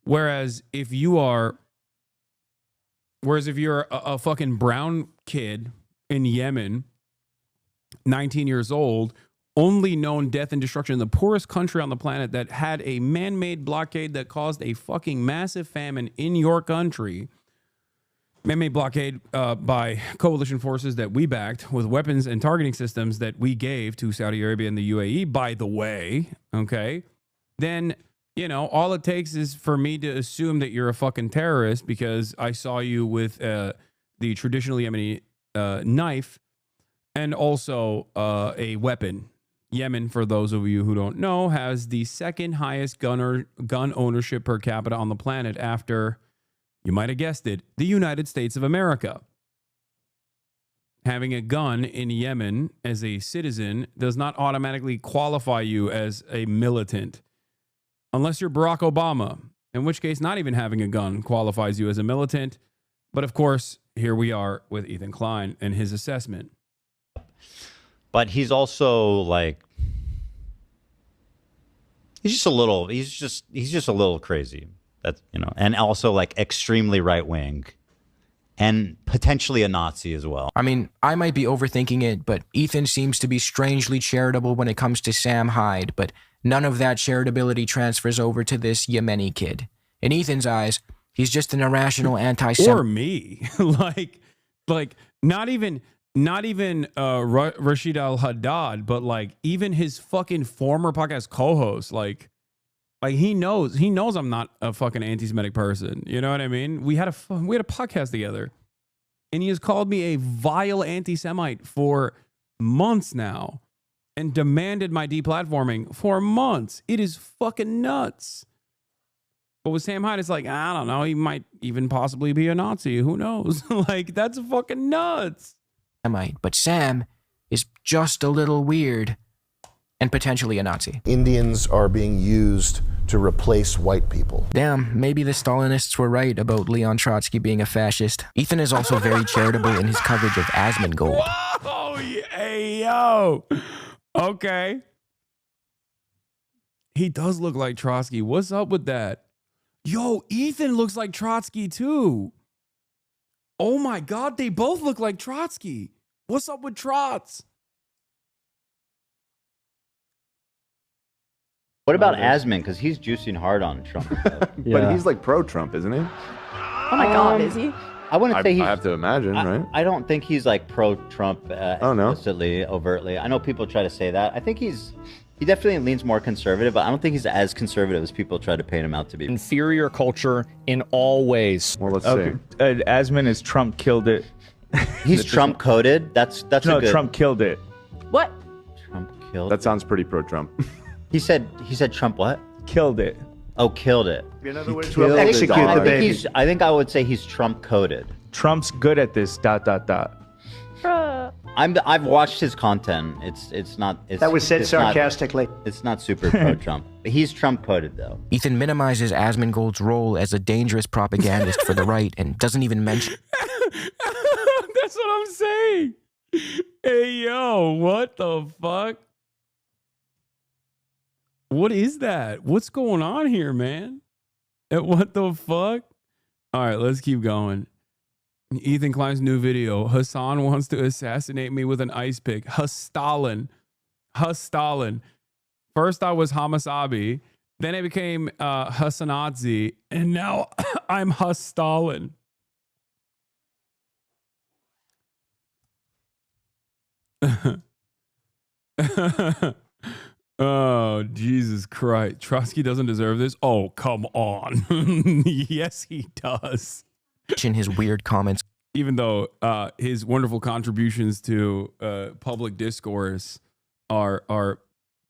Whereas if you're a fucking brown kid in Yemen, 19 years old, only known death and destruction in the poorest country on the planet that had a man-made blockade that caused a fucking massive famine in your country, man-made blockade by coalition forces that we backed with weapons and targeting systems that we gave to Saudi Arabia and the UAE, by the way, okay? Then, you know, all it takes is for me to assume that you're a fucking terrorist because I saw you with the traditional Yemeni knife and also a weapon. Yemen, for those of you who don't know, has the second highest gun ownership per capita on the planet after, you might have guessed it, the United States of America. Having a gun in Yemen as a citizen does not automatically qualify you as a militant. Unless you're Barack Obama, in which case not even having a gun qualifies you as a militant. But of course, here we are with Ethan Klein and his assessment. But he's also like, he's just a little crazy. That's, you know, and also like extremely right wing and potentially a Nazi as well. I mean, I might be overthinking it, but Ethan seems to be strangely charitable when it comes to Sam Hyde, but none of that charitability transfers over to this Yemeni kid. In Ethan's eyes, he's just an irrational anti-Semite. Or me. like not even Rashid al-Haddad, but like even his fucking former podcast co-host, like he knows I'm not a fucking anti-Semitic person. You know what I mean? We had a podcast together, and he has called me a vile anti-Semite for months now, and demanded my deplatforming for months. It is fucking nuts. But with Sam Hyde, it's like, I don't know, he might even possibly be a Nazi. Who knows? Like, that's fucking nuts. But Sam is just a little weird and potentially a Nazi. Indians are being used to replace white people. Damn, maybe the Stalinists were right about Leon Trotsky being a fascist. Ethan is also very charitable in his coverage of Asmongold. Whoa, hey, yo. Okay. He does look like Trotsky. What's up with that? Yo, Ethan looks like Trotsky too. Oh my God, they both look like Trotsky. What's up with Trots? What about Asman? Because he's juicing hard on Trump. But he's like pro-Trump, isn't he? Oh my God, is he? I wouldn't say he's... I have to imagine, right? I don't think he's like pro-Trump explicitly, overtly. I know people try to say that. I think he definitely leans more conservative, but I don't think he's as conservative as people try to paint him out to be. Inferior culture in all ways. Well, let's see. Asman is Trump killed it. He's Trump coded. That's no, a good... Trump killed it. What? Trump Killed. That sounds pretty pro-Trump. He said Trump what? Killed it. Oh, killed it. In other words, Killed we'll it. execute the baby. I think I would say he's Trump coded. Trump's good at this. ... I've watched his content. It's not. That was said it's not- sarcastically. it's not super pro-Trump. He's Trump coded though. Ethan minimizes Asmongold's role as a dangerous propagandist for the right and doesn't even mention. That's what I'm saying. Hey, yo, what the fuck? What is that? What's going on here, man? What the fuck? All right, let's keep going. Ethan Klein's new video. Hasan wants to assassinate me with an ice pick. Stalin. Stalin. First I was HasanAbi, then I became HasanAbi, and now I'm Stalin. Oh, Jesus Christ. Trotsky doesn't deserve this? Oh, come on. Yes, he does. In his weird comments. Even though his wonderful contributions to public discourse are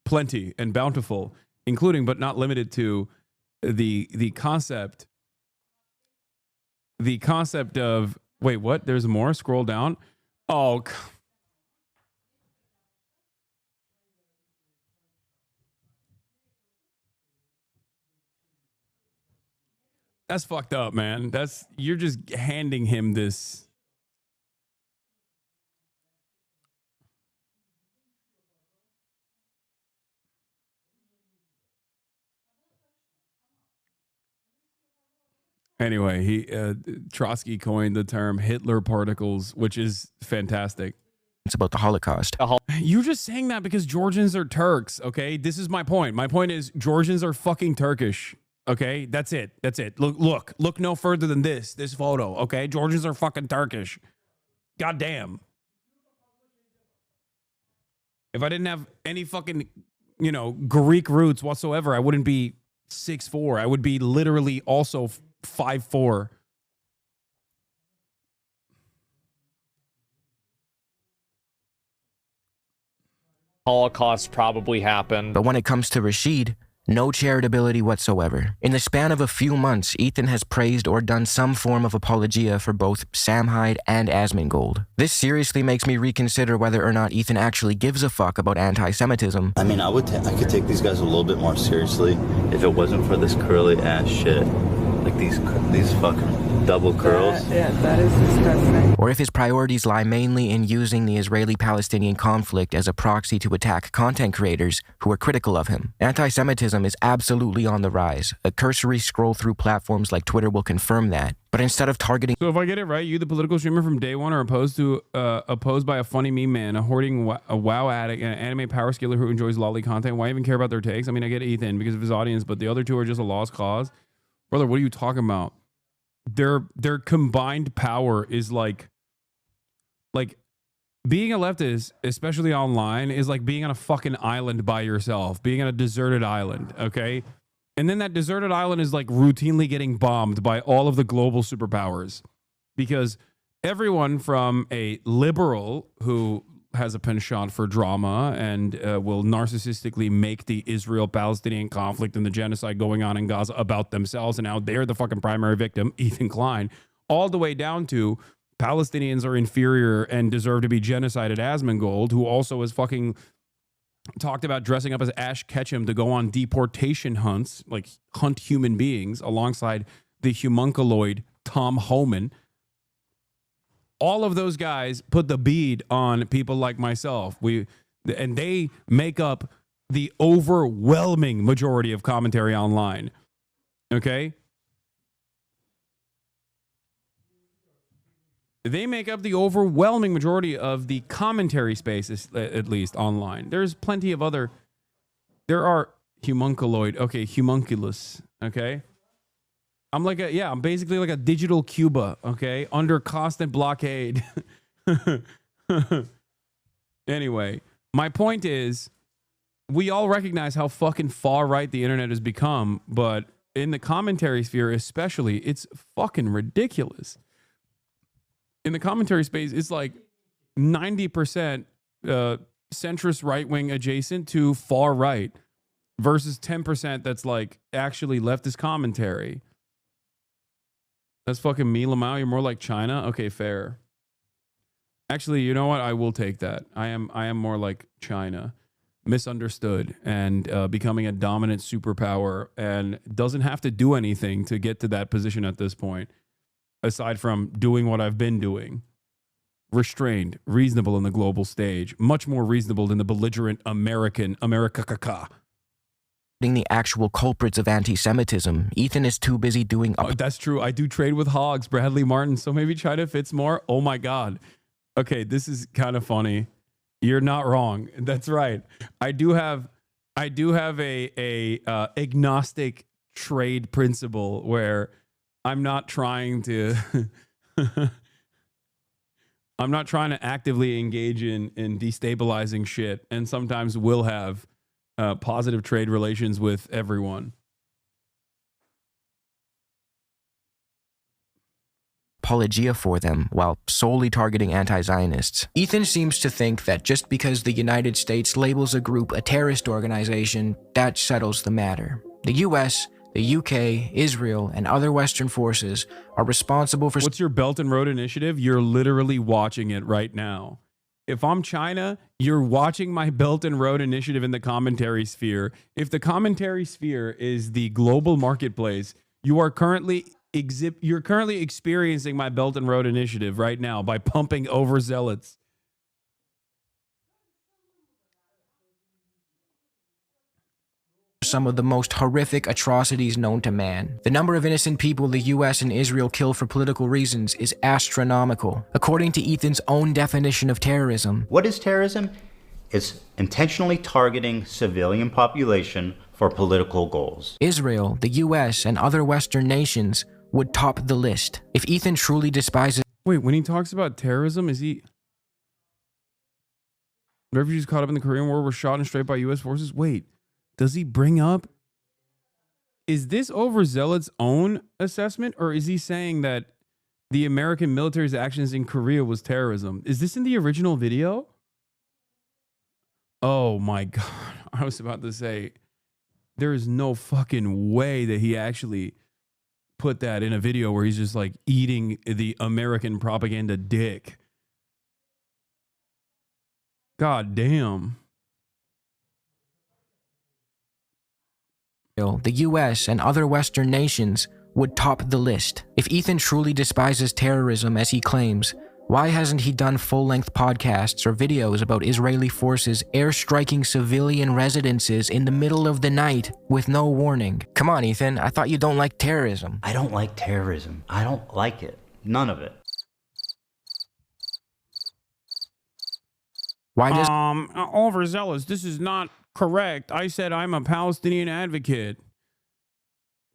plenty and bountiful, including but not limited to the concept of, wait, what? There's more? Scroll down. Oh, that's fucked up, man. You're just handing him this. Anyway, Trotsky coined the term Hitler particles, which is fantastic. It's about the Holocaust. You're just saying that because Georgians are Turks, okay? This is my point. My point is Georgians are fucking Turkish. Okay, that's it. That's it. Look no further than this photo. Okay, Georgians are fucking Turkish. God damn. If I didn't have any fucking, Greek roots whatsoever, I wouldn't be 6'4". I would be literally also 5'4". Holocaust probably happened. But when it comes to Rashid, no charitability whatsoever. In the span of a few months, Ethan has praised or done some form of apologia for both Sam Hyde and Asmongold. This seriously makes me reconsider whether or not Ethan actually gives a fuck about anti-Semitism. I mean, I could take these guys a little bit more seriously if it wasn't for this curly ass shit. Like these fucking double curls. Yeah, that is disgusting. Or if his priorities lie mainly in using the Israeli-Palestinian conflict as a proxy to attack content creators who are critical of him. Anti-Semitism is absolutely on the rise. A cursory scroll through platforms like Twitter will confirm that. But instead of targeting... So if I get it right, you, the political streamer from day one, are opposed by a funny meme man, a hoarding a WoW addict, and an anime power skiller who enjoys lolly content. Why even care about their takes? I mean, I get Ethan because of his audience, but the other two are just a lost cause. Brother, what are you talking about? Their combined power is like being a leftist, especially online, is like being on a fucking island by yourself, being on a deserted island, okay? And then that deserted island is like routinely getting bombed by all of the global superpowers because everyone from a liberal who has a penchant for drama and will narcissistically make the Israel-Palestinian conflict and the genocide going on in Gaza about themselves, and now they're the fucking primary victim, Ethan Klein, all the way down to Palestinians are inferior and deserve to be genocided, Asmongold, who also has fucking talked about dressing up as Ash Ketchum to go on deportation hunts, like hunt human beings, alongside the homunculoid Tom Homan. All of those guys put the bead on people like myself. And they make up the overwhelming majority of commentary online. Okay? They make up the overwhelming majority of the commentary space, at least online. There's plenty of other... There are homunculoid. Okay, homunculus. Okay? I'm basically like a digital Cuba, okay? Under constant blockade. Anyway, my point is, we all recognize how fucking far right the internet has become, but in the commentary sphere especially, it's fucking ridiculous. In the commentary space, it's like 90% centrist right wing adjacent to far right versus 10% that's like actually leftist commentary. That's fucking me, Lamau. You're more like China. Okay, fair. Actually, you know what? I will take that. I am more like China, misunderstood and becoming a dominant superpower, and doesn't have to do anything to get to that position at this point, aside from doing what I've been doing. Restrained, reasonable in the global stage, much more reasonable than the belligerent America. The actual culprits of anti-Semitism. Ethan is too busy doing... That's true. I do trade with hogs, Bradley Martin, so maybe China fits more. Oh my God. Okay, this is kind of funny. You're not wrong. That's right. I do have a agnostic trade principle where I'm not trying to I'm not trying to actively engage in destabilizing shit, and sometimes will have positive trade relations with everyone. Apologia for them while solely targeting anti-Zionists. Ethan seems to think that just because the United States labels a group a terrorist organization, that settles the matter. The US, the UK, Israel, and other Western forces are responsible for... What's your Belt and Road Initiative? You're literally watching it right now. If I'm China, you're watching my Belt and Road Initiative in the commentary sphere. If the commentary sphere is the global marketplace, you are currently experiencing my Belt and Road Initiative right now by pumping Overzealots. Some of the most horrific atrocities known to man. The number of innocent people the US and Israel kill for political reasons is astronomical, according to Ethan's own definition of terrorism. What is terrorism? It's intentionally targeting civilian population for political goals. Israel, the US, and other Western nations would top the list. If Ethan truly despises... Wait, when he talks about terrorism, is he... Refugees caught up in the Korean War were shot and straight by US forces? Wait, does he bring up... Is this Overzealots' own assessment, or is he saying that the American military's actions in Korea was terrorism? Is this in the original video? Oh my God. I was about to say, there is no fucking way that he actually put that in a video where he's just like eating the American propaganda dick. God damn. The US and other Western nations would top the list. If Ethan truly despises terrorism as he claims, why hasn't he done full-length podcasts or videos about Israeli forces airstriking civilian residences in the middle of the night with no warning? Come on, Ethan, I thought you don't like terrorism. I don't like terrorism. I don't like it. None of it. Why does... Overzealous, this is not correct. I said I'm a Palestinian advocate.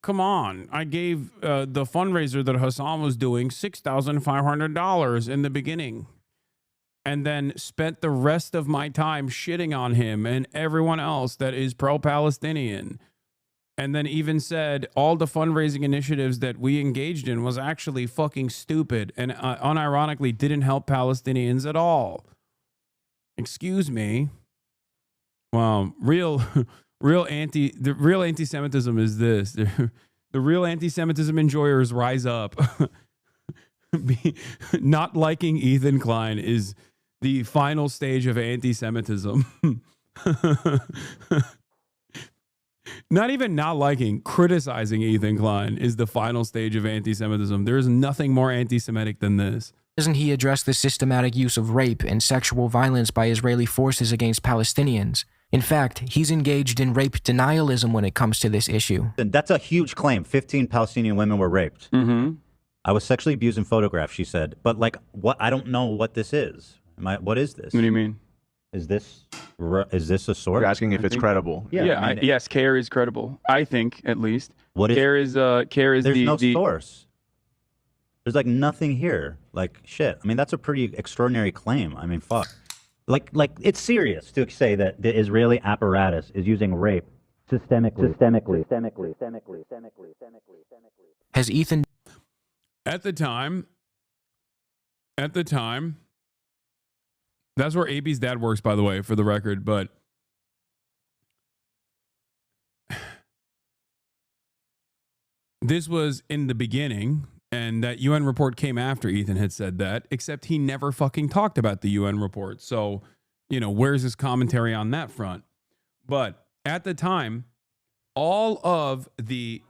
Come on. I gave the fundraiser that Hasan was doing $6,500 in the beginning, and then spent the rest of my time shitting on him and everyone else that is pro-Palestinian. And then even said all the fundraising initiatives that we engaged in was actually fucking stupid and unironically didn't help Palestinians at all. Excuse me. Well, the real anti-Semitism is this. The real anti-Semitism enjoyers rise up. Not liking Ethan Klein is the final stage of anti-Semitism. Not even not liking, criticizing Ethan Klein is the final stage of anti-Semitism. There is nothing more anti-Semitic than this. Doesn't he address the systematic use of rape and sexual violence by Israeli forces against Palestinians? In fact, he's engaged in rape denialism when it comes to this issue. And that's a huge claim. 15 Palestinian women were raped. Mm-hmm. I was sexually abused in photographs, she said. But like, what? I don't know what this is. What is this? What do you mean? Is this a source? You're asking if it's credible. Yeah, yes, CARE is credible. I think, at least. What is CARE is There's no source. There's like nothing here. Like shit. I mean, that's a pretty extraordinary claim. I mean, fuck. Like it's serious to say that the Israeli apparatus is using rape systemically. Has Ethan... At the time, That's where AB's dad works, by the way, for the record. But this was in the beginning, and that UN report came after Ethan had said that, except he never fucking talked about the UN report. So, you know, where's his commentary on that front? But at the time, all of the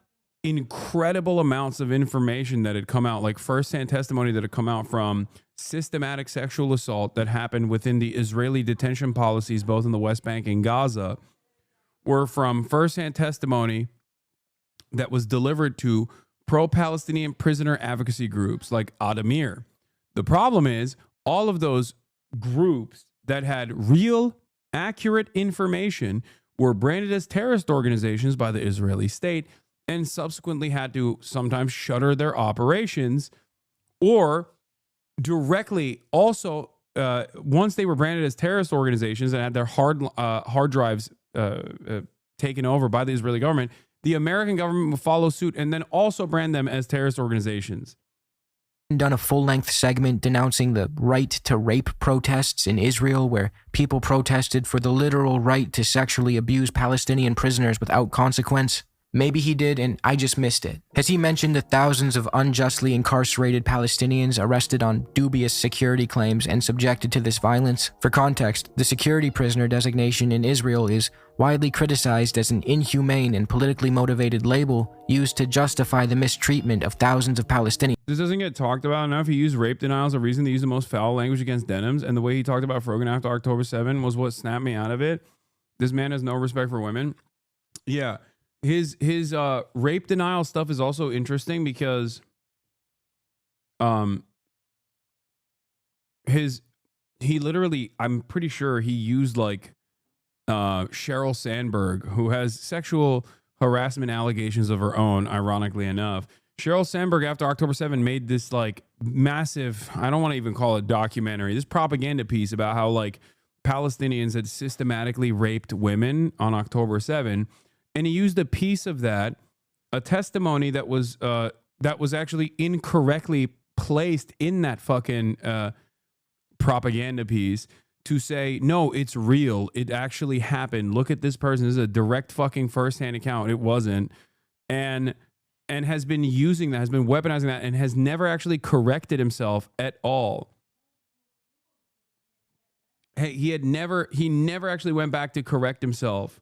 incredible amounts of information that had come out, like firsthand testimony that had come out from systematic sexual assault that happened within the Israeli detention policies, both in the West Bank and Gaza, were from firsthand testimony that was delivered to pro-Palestinian prisoner advocacy groups like Adamir. The problem is all of those groups that had real, accurate information were branded as terrorist organizations by the Israeli state and subsequently had to sometimes shutter their operations, or directly also, once they were branded as terrorist organizations and had their hard drives taken over by the Israeli government, the American government would follow suit and then also brand them as terrorist organizations. Done a full-length segment denouncing the right to rape protests in Israel, where people protested for the literal right to sexually abuse Palestinian prisoners without consequence. Maybe he did, and I just missed it. Has he mentioned the thousands of unjustly incarcerated Palestinians arrested on dubious security claims and subjected to this violence? For context, the security prisoner designation in Israel is widely criticized as an inhumane and politically motivated label used to justify the mistreatment of thousands of Palestinians. This doesn't get talked about enough. He used rape denial as a reason to use the most foul language against denims, and the way he talked about Frogan after October 7 was what snapped me out of it. This man has no respect for women. Yeah. His rape denial stuff is also interesting because he literally, I'm pretty sure he used like Sheryl Sandberg, who has sexual harassment allegations of her own, ironically enough. Sheryl Sandberg, after October 7, made this like massive, I don't want to even call it documentary, this propaganda piece about how like Palestinians had systematically raped women on October 7. And he used a piece of that, a testimony that was actually incorrectly placed in that fucking propaganda piece to say, no, it's real. It actually happened. Look at this person. This is a direct fucking firsthand account. It wasn't. And has been using that, has been weaponizing that, and has never actually corrected himself at all. Hey, he never actually went back to correct himself.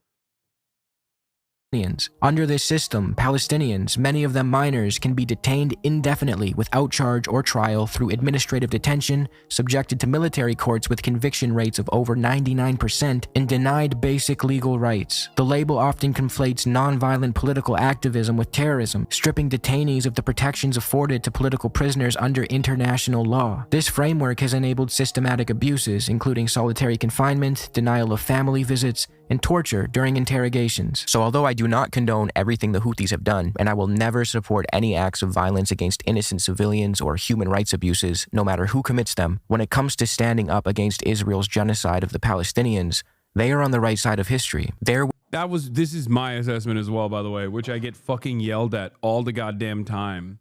Under this system, Palestinians, many of them minors, can be detained indefinitely without charge or trial through administrative detention, subjected to military courts with conviction rates of over 99%, and denied basic legal rights. The label often conflates nonviolent political activism with terrorism, stripping detainees of the protections afforded to political prisoners under international law. This framework has enabled systematic abuses, including solitary confinement, denial of family visits, and torture during interrogations. So although I do not condone everything the Houthis have done, and I will never support any acts of violence against innocent civilians or human rights abuses, no matter who commits them, when it comes to standing up against Israel's genocide of the Palestinians, they are on the right side of history. This is my assessment as well, by the way, which I get fucking yelled at all the goddamn time.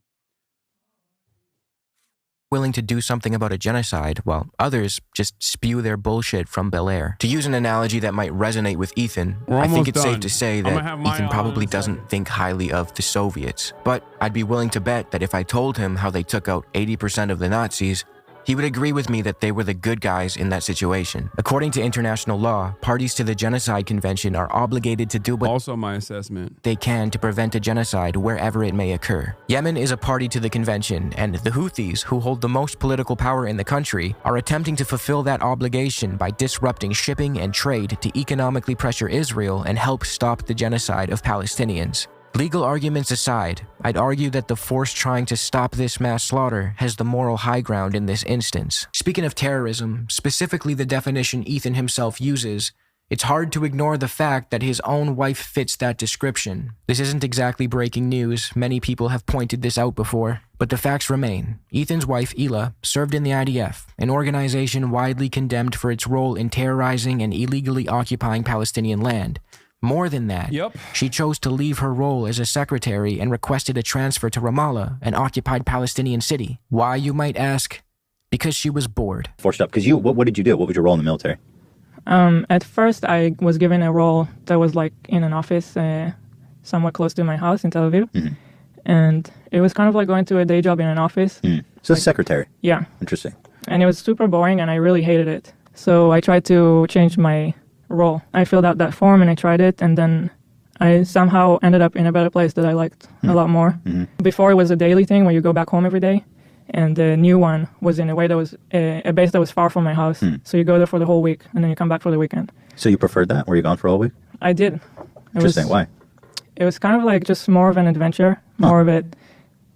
Willing to do something about a genocide, while others just spew their bullshit from Bel Air. To use an analogy that might resonate with Ethan, I think it's safe to say that Ethan probably doesn't think highly of the Soviets. But I'd be willing to bet that if I told him how they took out 80% of the Nazis, he would agree with me that they were the good guys in that situation. According to international law, parties to the Genocide Convention are obligated to do what they can to prevent a genocide wherever it may occur. Yemen is a party to the convention, and the Houthis, who hold the most political power in the country, are attempting to fulfill that obligation by disrupting shipping and trade to economically pressure Israel and help stop the genocide of Palestinians. Legal arguments aside, I'd argue that the force trying to stop this mass slaughter has the moral high ground in this instance. Speaking of terrorism, specifically the definition Ethan himself uses, it's hard to ignore the fact that his own wife fits that description. This isn't exactly breaking news, many people have pointed this out before, but the facts remain. Ethan's wife, Ela, served in the IDF, an organization widely condemned for its role in terrorizing and illegally occupying Palestinian land. More than that, she chose to leave her role as a secretary and requested a transfer to Ramallah, an occupied Palestinian city. Why, you might ask? because she was bored. Forced up. Because you, what did you do? What was your role in the military? At first, I was given a role that was like in an office somewhat close to my house in Tel Aviv. Mm-hmm. And it was kind of like going to a day job in an office. So secretary. Yeah. Interesting. And it was super boring and I really hated it. So I tried to change my role. I filled out that form and I tried it, and then I somehow ended up in a better place that I liked a lot more. Before it was a daily thing where you go back home every day, and the new one was in a way that was a base that was far from my house. So you go there for the whole week and then you come back for the weekend. So you preferred that? Were you gone for a whole week? I did. Interesting. Why? It was kind of like just more of an adventure, more of a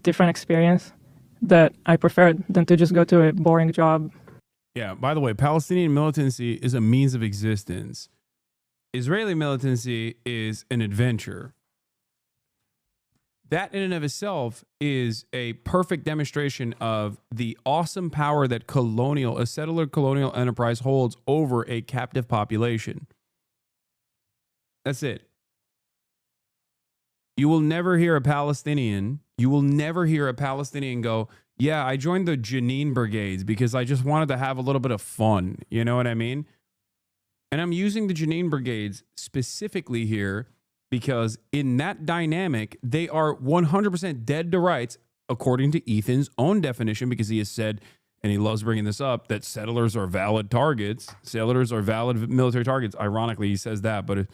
different experience that I preferred than to just go to a boring job. Yeah, by the way, Palestinian militancy is a means of existence. Israeli militancy is an adventure. That in and of itself is a perfect demonstration of the awesome power that a settler colonial enterprise holds over a captive population. That's it. You will never hear a Palestinian go, yeah, I joined the Jenin Brigades because I just wanted to have a little bit of fun. You know what I mean? And I'm using the Jenin Brigades specifically here because in that dynamic, they are 100% dead to rights, according to Ethan's own definition, because he has said, and he loves bringing this up, that settlers are valid targets. Settlers are valid military targets. Ironically, he says that, but,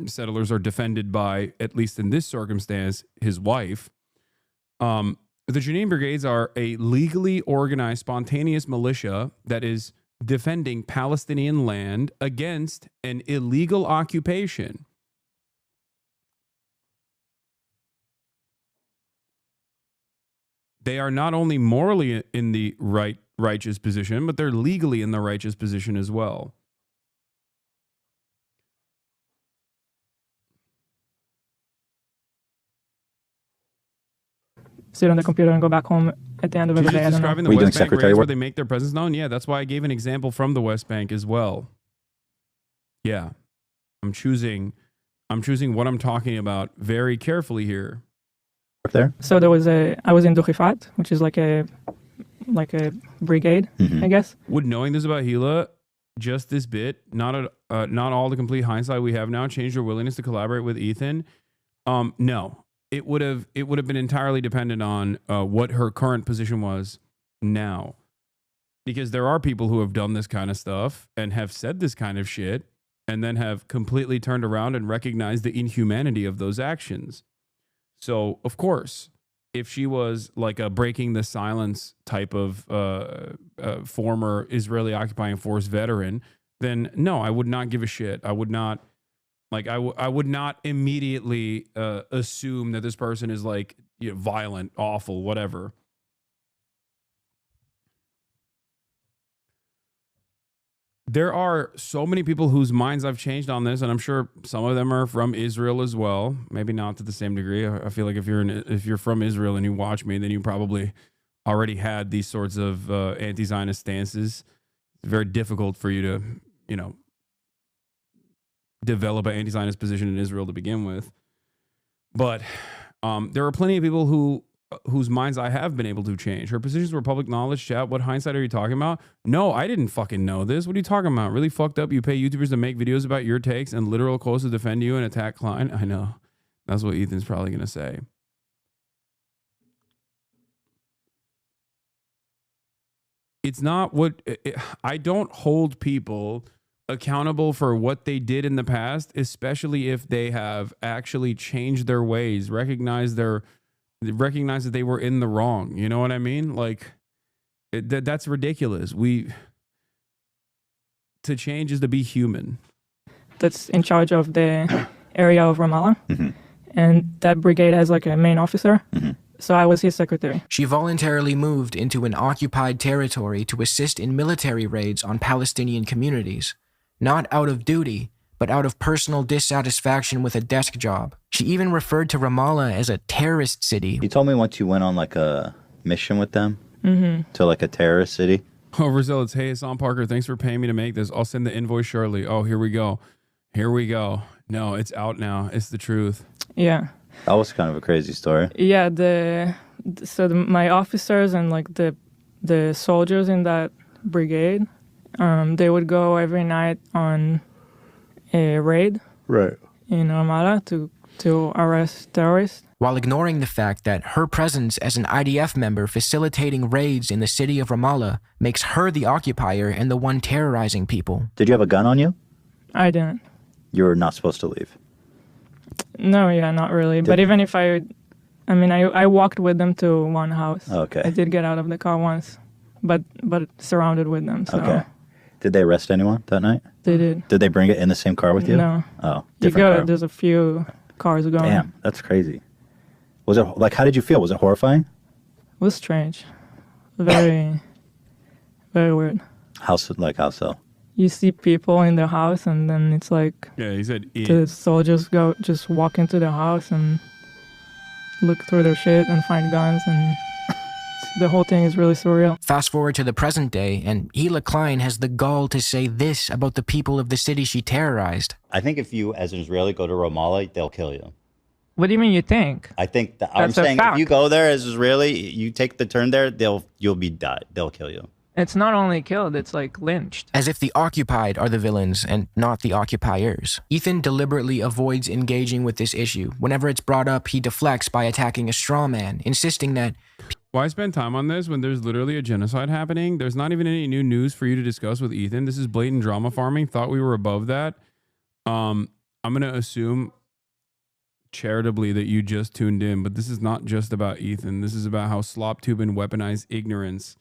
settlers are defended by, at least in this circumstance, his wife. The Jenin Brigades are a legally organized, spontaneous militia that is defending Palestinian land against an illegal occupation. They are not only morally in the righteous position, but they're legally in the righteous position as well. Sit on the computer and go back home at the end of every day. Describing the West Bank raids where they make their presence known? Yeah, that's why I gave an example from the West Bank as well. Yeah. I'm choosing what I'm talking about very carefully here. Up there? So I was in Dukhifat, which is like a brigade, I guess. Would knowing this about Gila, just this bit, not all the complete hindsight we have now, change your willingness to collaborate with Ethan? No. It would have been entirely dependent on what her current position was now. Because there are people who have done this kind of stuff and have said this kind of shit and then have completely turned around and recognized the inhumanity of those actions. So, of course, if she was like a breaking the silence type of former Israeli occupying force veteran, then no, I would not give a shit. I would not. I would not immediately assume that this person is like violent, awful, whatever. There are so many people whose minds I've changed on this, and I'm sure some of them are from Israel as well. Maybe not to the same degree. I feel like if you're from Israel and you watch me, then you probably already had these sorts of anti-Zionist stances. It's very difficult for you to, develop an anti-Zionist position in Israel to begin with. But there are plenty of people whose minds I have been able to change. Her positions were public knowledge. Chat, what hindsight are you talking about? No, I didn't fucking know this. What are you talking about? Really fucked up? You pay YouTubers to make videos about your takes and literal quotes to defend you and attack Klein? I know. That's what Ethan's probably going to say. It's not what... I don't hold people accountable for what they did in the past, especially if they have actually changed their ways, recognize that they were in the wrong. You know what I mean? Like, that's ridiculous. To change is to be human. That's in charge of the area of Ramallah. And that brigade has like a main officer. So I was his secretary. She voluntarily moved into an occupied territory to assist in military raids on Palestinian communities. Not out of duty, but out of personal dissatisfaction with a desk job. She even referred to Ramallah as a terrorist city. You told me once you went on like a mission with them to like a terrorist city. Overzealots, hey, Hasan Parker, thanks for paying me to make this. I'll send the invoice shortly. Oh, here we go. No, it's out now. It's the truth. Yeah. That was kind of a crazy story. Yeah, the So my officers and like the soldiers in that brigade, they would go every night on a raid in Ramallah to arrest terrorists. While ignoring the fact that her presence as an IDF member facilitating raids in the city of Ramallah makes her the occupier and the one terrorizing people. Did you have a gun on you? I didn't. You were not supposed to leave. No, yeah, not really. But even if I walked with them to one house. Okay. I did get out of the car once, but surrounded with them. So. Okay. Did they arrest anyone that night? They did. Did they bring it in the same car with you? No. Oh, You different car. there's a few cars going. Damn, that's crazy. Was it like? How did you feel? Was it horrifying? It was strange. Very, very weird. How so? You see people in their house, and then it's like Yeah, he said the soldiers just walk into the house and look through their shit and find guns, and the whole thing is really surreal. Fast forward to the present day, and Hila Klein has the gall to say this about the people of the city she terrorized. I think if you, as an Israeli, go to Ramallah, they'll kill you. What do you mean you think? I think that I'm That's a saying fact. if you go there as Israeli, you take the turn there, you'll be died. They'll kill you. It's not only killed, it's like lynched. As if the occupied are the villains and not the occupiers. Ethan deliberately avoids engaging with this issue. Whenever it's brought up, he deflects by attacking a straw man, insisting that... Why spend time on this when there's literally a genocide happening? There's not even any new news for you to discuss with Ethan. This is blatant drama farming. Thought we were above that. I'm going to assume charitably that you just tuned in, but this is not just about Ethan. This is about how Sloptube and weaponized ignorance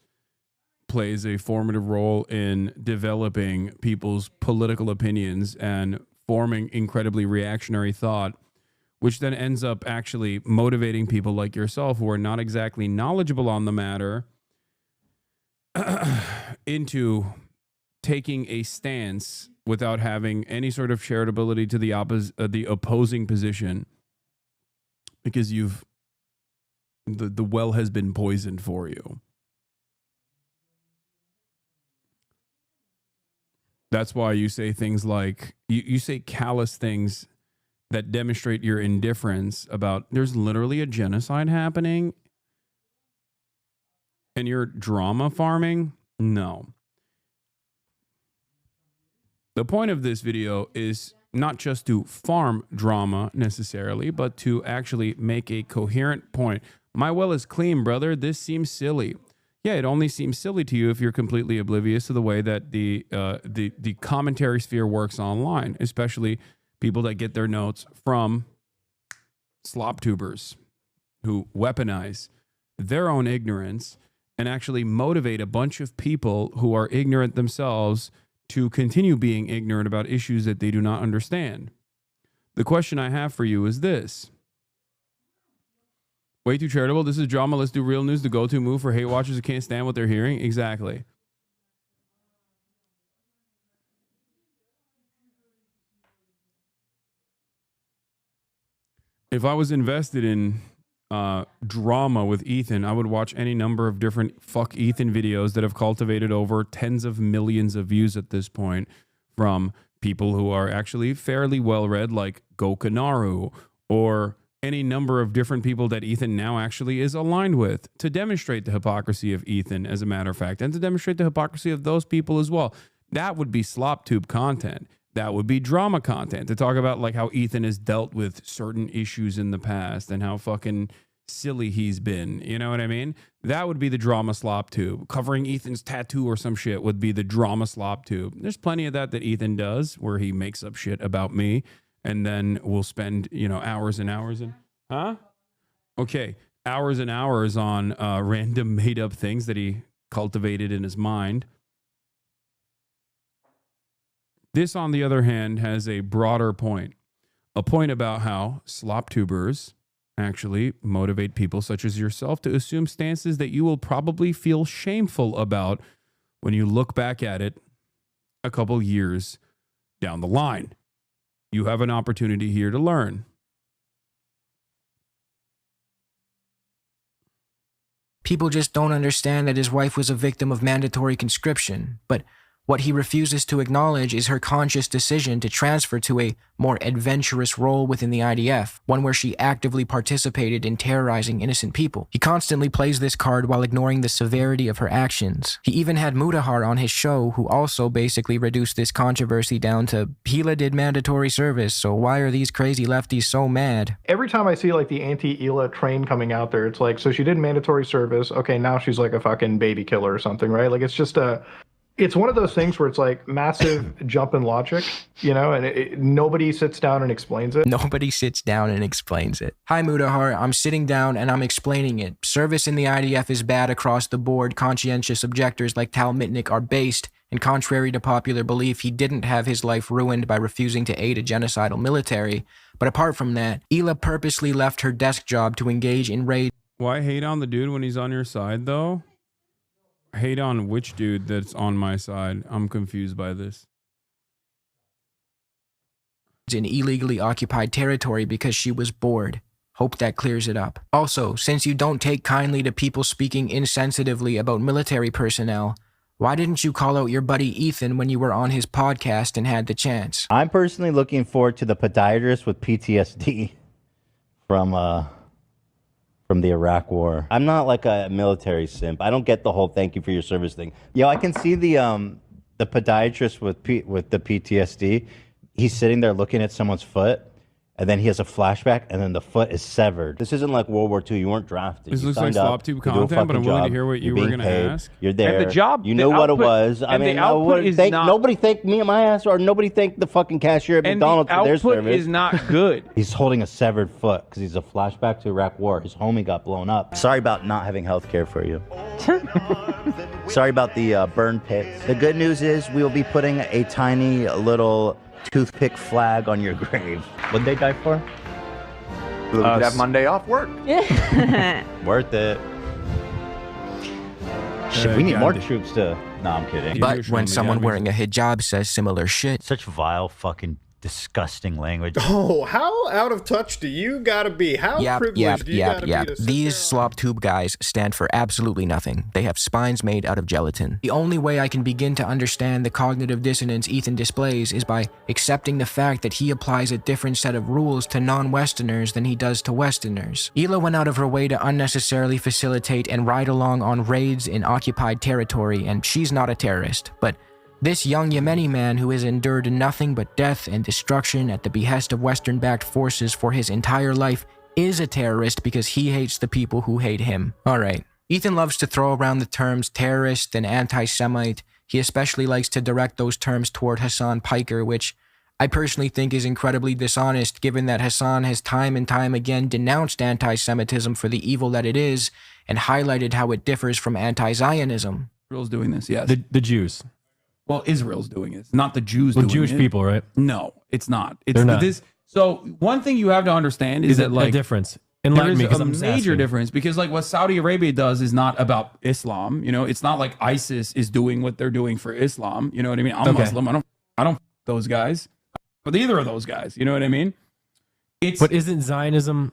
plays a formative role in developing people's political opinions and forming incredibly reactionary thought, which then ends up actually motivating people like yourself who are not exactly knowledgeable on the matter into taking a stance without having any sort of charitability to the opposing position, because the well has been poisoned for you. That's why you say things like, you say callous things that demonstrate your indifference about there's literally a genocide happening and you're drama farming. No. The point of this video is not just to farm drama necessarily, but to actually make a coherent point. My well is clean, brother. This seems silly. Yeah, it only seems silly to you if you're completely oblivious to the way that the commentary sphere works online, especially people that get their notes from Sloptubers who weaponize their own ignorance and actually motivate a bunch of people who are ignorant themselves to continue being ignorant about issues that they do not understand. The question I have for you is this. Way too charitable. This is drama. Let's do real news. The go-to move for hate watchers who can't stand what they're hearing. Exactly. If I was invested in drama with Ethan, I would watch any number of different fuck Ethan videos that have cultivated over tens of millions of views at this point from people who are actually fairly well-read, like Gokanaru, or any number of different people that Ethan now actually is aligned with, to demonstrate the hypocrisy of Ethan, as a matter of fact, and to demonstrate the hypocrisy of those people as well. That would be Sloptube content. That would be drama content, to talk about like how Ethan has dealt with certain issues in the past and how fucking silly he's been. You know what I mean? That would be the drama Sloptube. Covering Ethan's tattoo or some shit would be the drama Sloptube. There's plenty of that Ethan does where he makes up shit about me and then we'll spend, hours and hours hours and hours on random made up things that he cultivated in his mind. This, on the other hand, has a broader point. A point about how Sloptubers actually motivate people such as yourself to assume stances that you will probably feel shameful about when you look back at it a couple years down the line. You have an opportunity here to learn. People just don't understand that his wife was a victim of mandatory conscription. But What he refuses to acknowledge is her conscious decision to transfer to a more adventurous role within the IDF, one where she actively participated in terrorizing innocent people. He constantly plays this card while ignoring the severity of her actions. He even had Mudahar on his show, who also basically reduced this controversy down to, Hila did mandatory service, so why are these crazy lefties so mad? Every time I see like the anti-Hila train coming out there, it's like, so she did mandatory service, okay, now she's like a fucking baby killer or something, right? Like, it's just it's one of those things where it's like massive jump in logic, you know, and nobody sits down and explains it. Nobody sits down and explains it. Hi, Mudahar. I'm sitting down and I'm explaining it. Service in the IDF is bad across the board. Conscientious objectors like Tal Mitnick are based, and contrary to popular belief, he didn't have his life ruined by refusing to aid a genocidal military. But apart from that, Hila purposely left her desk job to engage in raids. Why hate on the dude when he's on your side, though? Hate on which dude that's on my side? I'm confused by this. In illegally occupied territory because she was bored. Hope that clears it up. Also, since you don't take kindly to people speaking insensitively about military personnel, why didn't you call out your buddy Ethan when you were on his podcast and had the chance? I'm personally looking forward to the podiatrist with PTSD from the Iraq War. I'm not like a military simp. I don't get the whole thank you for your service thing. Yo, I can see the podiatrist with the PTSD. He's sitting there looking at someone's foot, and then he has a flashback, and then the foot is severed. This isn't like World War II. You weren't drafted. This You looks like signed up Sloptube to do a content, but I'm fucking willing to job. hear what you You're were being going to paid. ask. You're there. And the job, you the knew what it output- was. I and the mean, output is not- nobody thanked me my ass, or nobody thanked the fucking cashier at And McDonald's the for their output service. is not good. He's holding a severed foot because he's a flashback to Iraq War. His homie got blown up. Sorry about not having health care for you. Sorry about the burn pits. The good news is we will be putting a tiny little toothpick flag on your grave. What'd they die for? So we could have Monday off work. Worth it. Shit, we need more troops to... No, I'm kidding. But when someone wearing a hijab says similar shit... Such vile fucking disgusting language. Oh, how out of touch do you gotta be? How privileged do you gotta be to sit These Sloptube guys stand for absolutely nothing. They have spines made out of gelatin. The only way I can begin to understand the cognitive dissonance Ethan displays is by accepting the fact that he applies a different set of rules to non-Westerners than he does to Westerners. Hila went out of her way to unnecessarily facilitate and ride along on raids in occupied territory, and she's not a terrorist, but this young Yemeni man who has endured nothing but death and destruction at the behest of Western-backed forces for his entire life is a terrorist because he hates the people who hate him. Alright. Ethan loves to throw around the terms terrorist and anti-Semite. He especially likes to direct those terms toward Hasan Piker, which I personally think is incredibly dishonest given that Hasan has time and time again denounced anti-Semitism for the evil that it is and highlighted how it differs from anti-Zionism. Israel's doing this, yes. The Jews. Well, Israel's doing it. It's not the Jews Well, doing Jewish it. people, right? No, it's not. It's They're not. This, so one thing you have to understand is that a like difference. there Enlighten is me, 'cause a I'm just major asking. difference because like what Saudi Arabia does is not about Islam. You know, it's not like ISIS is doing what they're doing for Islam. You know what I mean? I'm Okay. Muslim. I don't those guys. But either of those guys. You know what I mean? But isn't Zionism?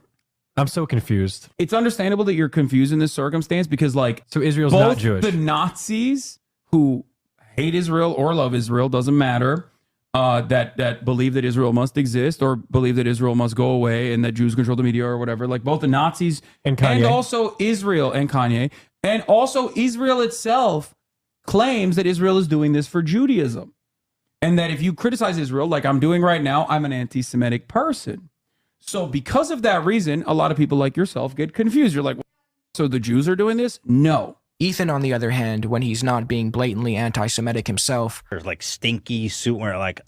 I'm so confused. It's understandable that you're confused in this circumstance because like so Israel's both not Jewish. the Nazis who hate Israel or love Israel, doesn't matter, that believe that Israel must exist or believe that Israel must go away and that Jews control the media or whatever, like both the Nazis and Kanye. and also Israel and Kanye, and also Israel itself claims that Israel is doing this for Judaism. And that if you criticize Israel, like I'm doing right now, I'm an anti-Semitic person. So because of that reason, a lot of people like yourself get confused. You're like, so the Jews are doing this? No. Ethan, on the other hand, when he's not being blatantly anti-Semitic himself, There's like stinky suit where like,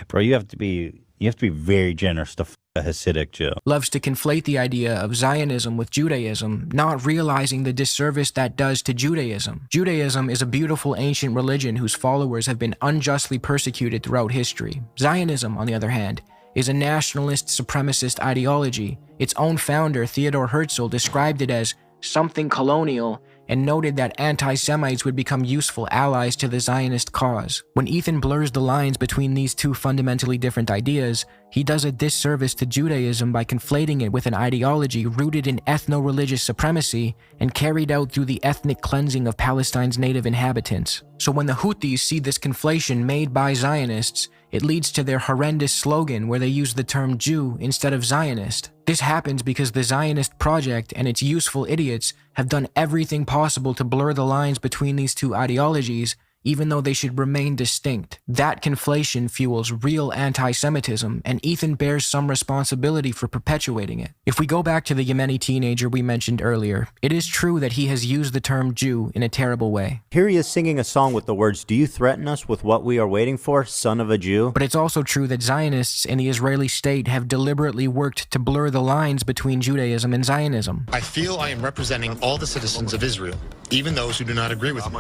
bro, you have to be very generous to a Hasidic Jew. loves to conflate the idea of Zionism with Judaism, not realizing the disservice that does to Judaism. Judaism is a beautiful ancient religion whose followers have been unjustly persecuted throughout history. Zionism, on the other hand, is a nationalist supremacist ideology. Its own founder, Theodor Herzl, described it as something colonial and noted that anti-Semites would become useful allies to the Zionist cause. When Ethan blurs the lines between these two fundamentally different ideas, he does a disservice to Judaism by conflating it with an ideology rooted in ethno-religious supremacy and carried out through the ethnic cleansing of Palestine's native inhabitants. So when the Houthis see this conflation made by Zionists, it leads to their horrendous slogan where they use the term Jew instead of Zionist. This happens because the Zionist project and its useful idiots have done everything possible to blur the lines between these two ideologies, even though they should remain distinct. That conflation fuels real anti-Semitism, and Ethan bears some responsibility for perpetuating it. If we go back to the Yemeni teenager we mentioned earlier, it is true that he has used the term Jew in a terrible way. Here he is singing a song with the words, "Do you threaten us with what we are waiting for, son of a Jew?" But it's also true that Zionists in the Israeli state have deliberately worked to blur the lines between Judaism and Zionism. I feel I am representing all the citizens of Israel, even those who do not agree with me.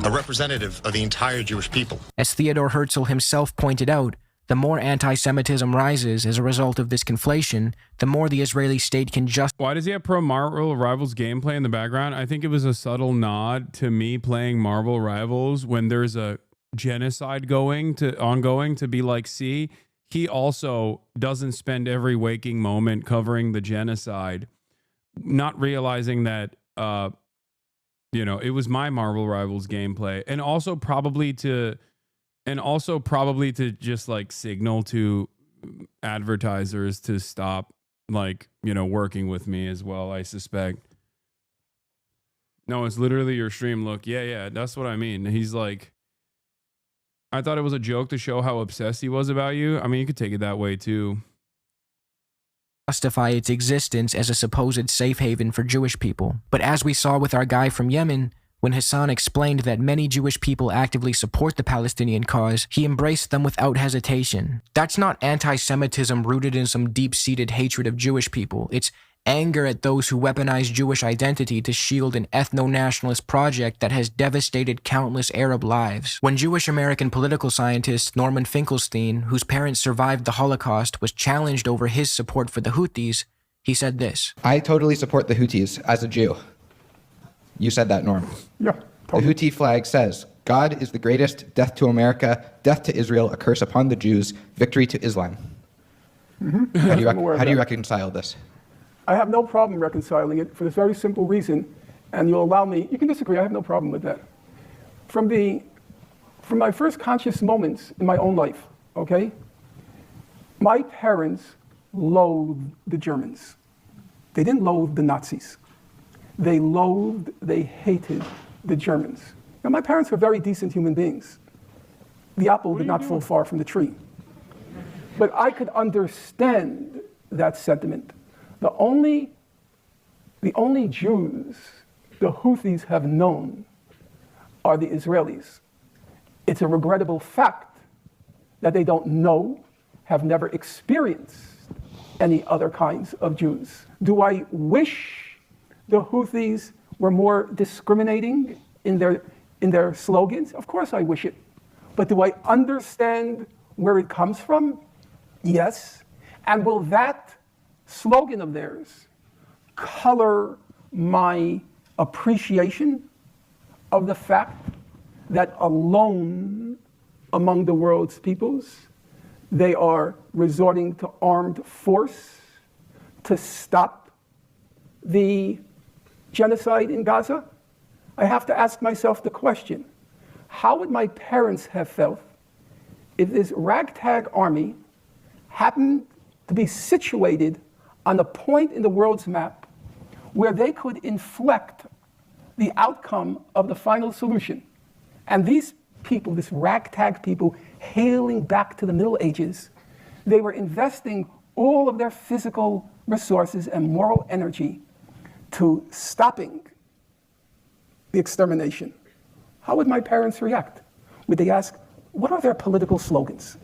A representative of the entire Jewish people. As Theodor Herzl himself pointed out, the more anti-Semitism rises as a result of this conflation, the more the Israeli state can just... Why does he have pro Marvel Rivals gameplay in the background? I think it was a subtle nod to me playing Marvel Rivals when there's a genocide ongoing to be like, see, he also doesn't spend every waking moment covering the genocide, not realizing that you know, it was my Marvel Rivals gameplay, and also probably to just like signal to advertisers to stop, like, you know, working with me as well, I suspect. No, it's literally your stream look. Yeah, that's what I mean. He's like, I thought it was a joke to show how obsessed he was about you. I mean, you could take it that way too. Justify its existence as a supposed safe haven for Jewish people. But as we saw with our guy from Yemen, when Hasan explained that many Jewish people actively support the Palestinian cause, he embraced them without hesitation. That's not anti-Semitism rooted in some deep-seated hatred of Jewish people. It's anger at those who weaponize Jewish identity to shield an ethno-nationalist project that has devastated countless Arab lives. When Jewish American political scientist Norman Finkelstein, whose parents survived the Holocaust, was challenged over his support for the Houthis, he said this. I totally support the Houthis as a Jew. You said that, Norm. Yeah. Totally. The Houthi flag says, God is the greatest, death to America, death to Israel, a curse upon the Jews, victory to Islam. Mm-hmm. How do you reconcile this? I have no problem reconciling it for this very simple reason, and you'll allow me, you can disagree, I have no problem with that. From my first conscious moments in my own life, okay, my parents loathed the Germans. They didn't loathe the Nazis. They hated the Germans. Now, my parents were very decent human beings. The apple did not fall far from the tree. But I could understand that sentiment. The only Jews the Houthis have known are the Israelis. It's a regrettable fact that they don't know, have never experienced any other kinds of Jews. Do I wish the Houthis were more discriminating in their slogans? Of course I wish it. But do I understand where it comes from? Yes. And will that slogan of theirs color my appreciation of the fact that alone among the world's peoples, they are resorting to armed force to stop the genocide in Gaza? I have to ask myself the question, how would my parents have felt if this ragtag army happened to be situated on a point in the world's map where they could inflect the outcome of the final solution? And these people, this ragtag people, hailing back to the Middle Ages, they were investing all of their physical resources and moral energy to stopping the extermination. How would my parents react? Would they ask, what are their political slogans?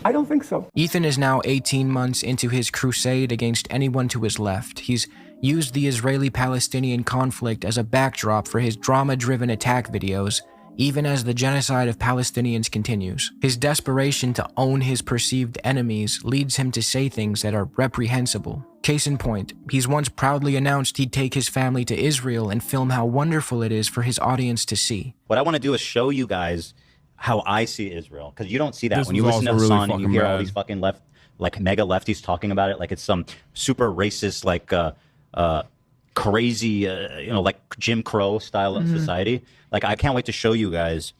I don't think so. Ethan is now 18 months into his crusade against anyone to his left. He's used the Israeli-Palestinian conflict as a backdrop for his drama-driven attack videos, even as the genocide of Palestinians continues. His desperation to own his perceived enemies leads him to say things that are reprehensible. Case in point, he's once proudly announced he'd take his family to Israel and film how wonderful it is for his audience to see. What I want to do is show you guys how I see Israel, because you don't see that This when you was listen to also really Hasan and you fucking hear all bad. these fucking left like mega lefties talking about it like it's some super racist, like crazy, you know, like Jim Crow style of society. Like, I can't wait to show you guys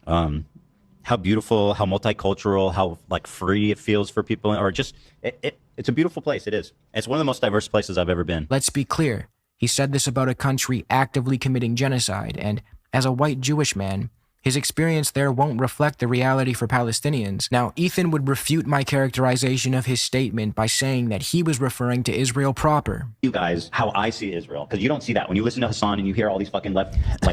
how beautiful, how multicultural, how like free it feels for people, or just it's a beautiful place. It is. It's one of the most diverse places I've ever been. Let's be clear. He said this about a country actively committing genocide, and as a white Jewish man, his experience there won't reflect the reality for Palestinians. Now, Ethan would refute my characterization of his statement by saying that he was referring to Israel proper. You guys, how I see Israel, because you don't see that when you listen to Hasan and you hear all these fucking like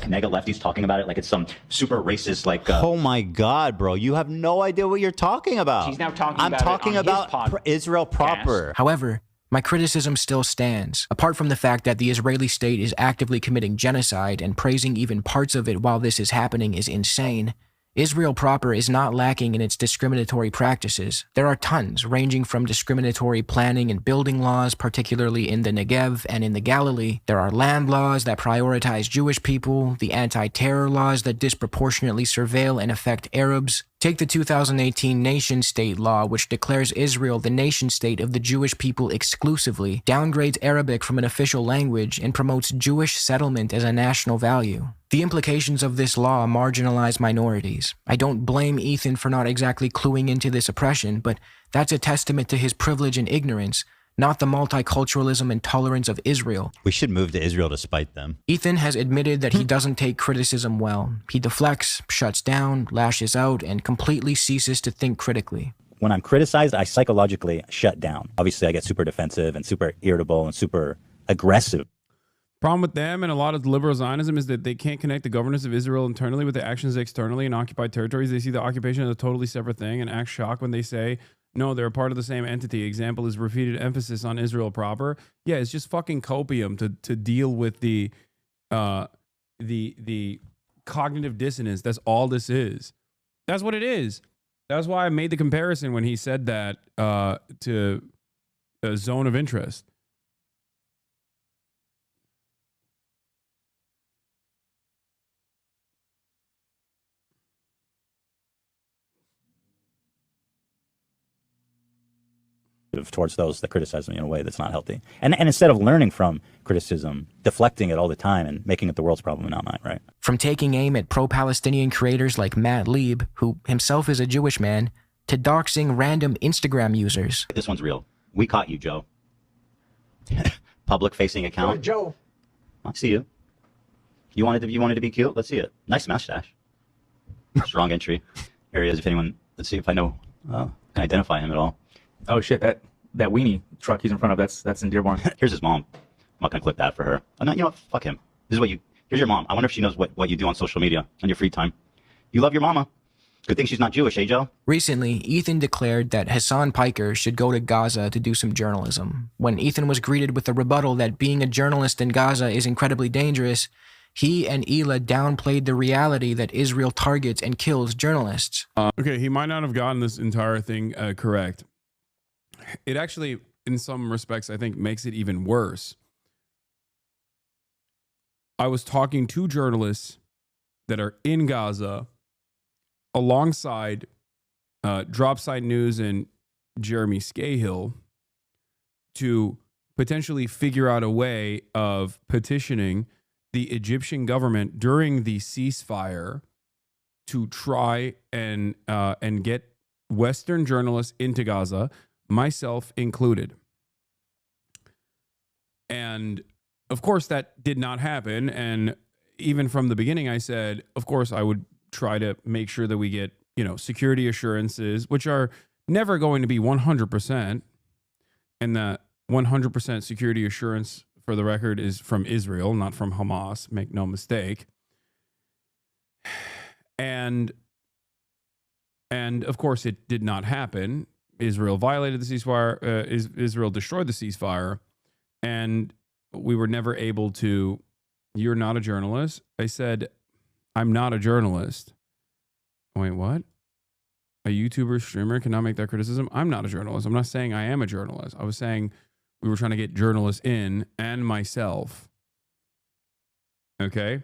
mega lefties talking about it like it's some super racist, like. Oh my God, bro! You have no idea what you're talking about. He's now talking I'm about it talking on his about Israel proper. However, my criticism still stands. Apart from the fact that the Israeli state is actively committing genocide and praising even parts of it while this is happening is insane, Israel proper is not lacking in its discriminatory practices. There are tons, ranging from discriminatory planning and building laws, particularly in the Negev and in the Galilee. There are land laws that prioritize Jewish people, the anti-terror laws that disproportionately surveil and affect Arabs. Take the 2018 nation-state law, which declares Israel the nation-state of the Jewish people exclusively, downgrades Arabic from an official language, and promotes Jewish settlement as a national value. The implications of this law marginalize minorities. I don't blame Ethan for not exactly cluing into this oppression, but that's a testament to his privilege and ignorance, not the multiculturalism and tolerance of Israel. We should move to Israel to spite them. Ethan has admitted that he doesn't take criticism well. He deflects, shuts down, lashes out, and completely ceases to think critically. When I'm criticized, I psychologically shut down. Obviously, I get super defensive and super irritable and super aggressive. Problem with them and a lot of liberal Zionism is that they can't connect the governance of Israel internally with the actions externally in occupied territories. They see the occupation as a totally separate thing and act shocked when they say, no, they're a part of the same entity. Example is repeated emphasis on Israel proper. Yeah, it's just fucking copium to deal with the cognitive dissonance. That's all this is. That's what it is. That's why I made the comparison when he said that to a zone of interest. Towards those that criticize me in a way that's not healthy. And instead of learning from criticism, deflecting it all the time and making it the world's problem and not mine, right? From taking aim at pro-Palestinian creators like Matt Lieb, who himself is a Jewish man, to doxing random Instagram users. This one's real. We caught you, Joe. Public-facing account. Joe. I see you. You wanted to be cute? Let's see it. Nice mustache. Strong entry. Here he is. If anyone, let's see if I know, can identify him at all. Oh shit, that weenie truck he's in front of, that's in Dearborn. Here's his mom. I'm not gonna clip that for her. Oh, no, you know what? Fuck him. This is what here's your mom. I wonder if she knows what you do on social media on your free time. You love your mama. Good thing she's not Jewish, eh, Joe? Recently, Ethan declared that Hasan Piker should go to Gaza to do some journalism. When Ethan was greeted with the rebuttal that being a journalist in Gaza is incredibly dangerous, he and Ela downplayed the reality that Israel targets and kills journalists. Okay, he might not have gotten this entire thing correct. It actually, in some respects, I think makes it even worse. I was talking to journalists that are in Gaza alongside Dropside News and Jeremy Scahill to potentially figure out a way of petitioning the Egyptian government during the ceasefire to try and get Western journalists into Gaza, myself included. And of course that did not happen. And even from the beginning, I said, of course, I would try to make sure that we get, security assurances, which are never going to be 100%. And that 100% security assurance, for the record, is from Israel, not from Hamas. Make no mistake. And of course, it did not happen. Israel violated the ceasefire. Israel destroyed the ceasefire. And we were never able to. You're not a journalist. I said, I'm not a journalist. Wait, what? A YouTuber, streamer cannot make that criticism? I'm not a journalist. I'm not saying I am a journalist. I was saying we were trying to get journalists in and myself. Okay?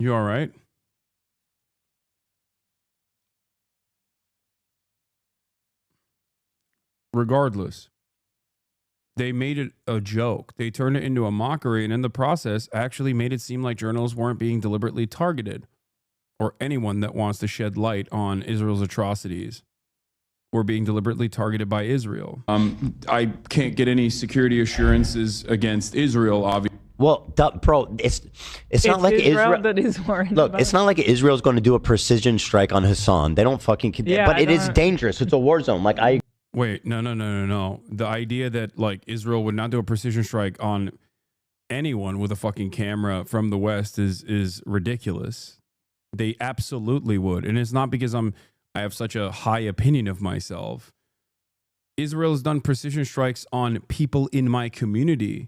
You all right? Regardless, they made it a joke. They turned it into a mockery, and in the process actually made it seem like journalists weren't being deliberately targeted, or anyone that wants to shed light on Israel's atrocities or being deliberately targeted by Israel. I can't get any security assurances against Israel, obviously. Well, bro, it's not like Israel that is worried Look, about it's not like Israel's going to do a precision strike on Hasan. They don't fucking. Yeah, but I it is don't- dangerous. It's a war zone. Like I. Wait, no. The idea that like Israel would not do a precision strike on anyone with a fucking camera from the West is ridiculous. They absolutely would. And it's not because I have such a high opinion of myself. Israel has done precision strikes on people in my community.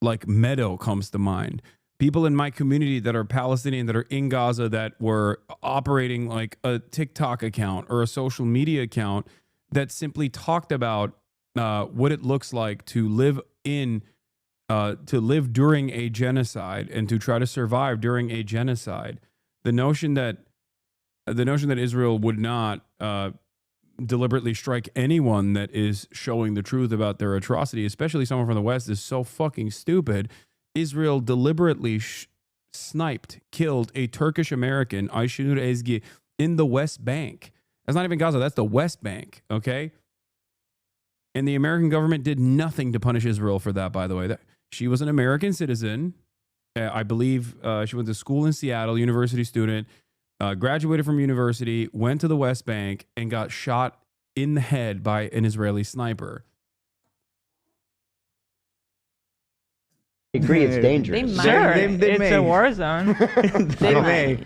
Like Meadow comes to mind. People in my community that are Palestinian, that are in Gaza, that were operating like a TikTok account or a social media account that simply talked about what it looks like to live during a genocide and to try to survive during a genocide. The notion that Israel would not deliberately strike anyone that is showing the truth about their atrocity, especially someone from the West, is so fucking stupid. Israel deliberately sniped, killed a Turkish American, Ayşenur Ezgi, in the West Bank. That's not even Gaza, that's the West Bank, okay? And the American government did nothing to punish Israel for that, by the way. She was an American citizen. I believe she went to school in Seattle, university student, graduated from university, went to the West Bank, and got shot in the head by an Israeli sniper. I agree, it's dangerous. They might. Sure, it's a war zone. They may.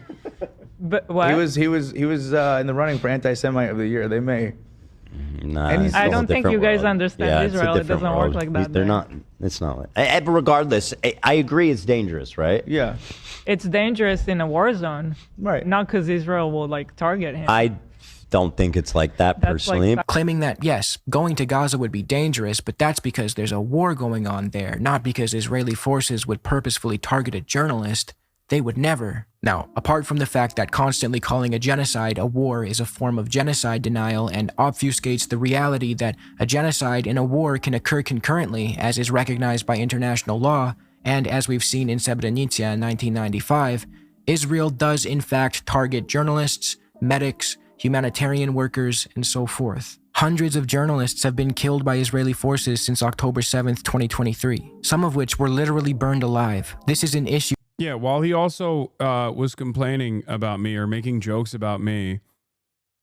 But what? He was in the running for anti-Semite of the year. They may. Nah, I don't think you guys understand Yeah, Israel. It doesn't work like that. They're not. It's not. But regardless, I agree. It's dangerous, right? Yeah. It's dangerous in a war zone, right? Not because Israel will like target him. I don't think it's like that personally. Claiming that, yes, going to Gaza would be dangerous, but that's because there's a war going on there, not because Israeli forces would purposefully target a journalist. They would never. Now, apart from the fact that constantly calling a genocide a war is a form of genocide denial and obfuscates the reality that a genocide and a war can occur concurrently, as is recognized by international law, and as we've seen in Srebrenica in 1995, Israel does in fact target journalists, medics, humanitarian workers, and so forth. Hundreds of journalists have been killed by Israeli forces since October 7th, 2023, some of which were literally burned alive. This is an issue. Yeah, while he also was complaining about me or making jokes about me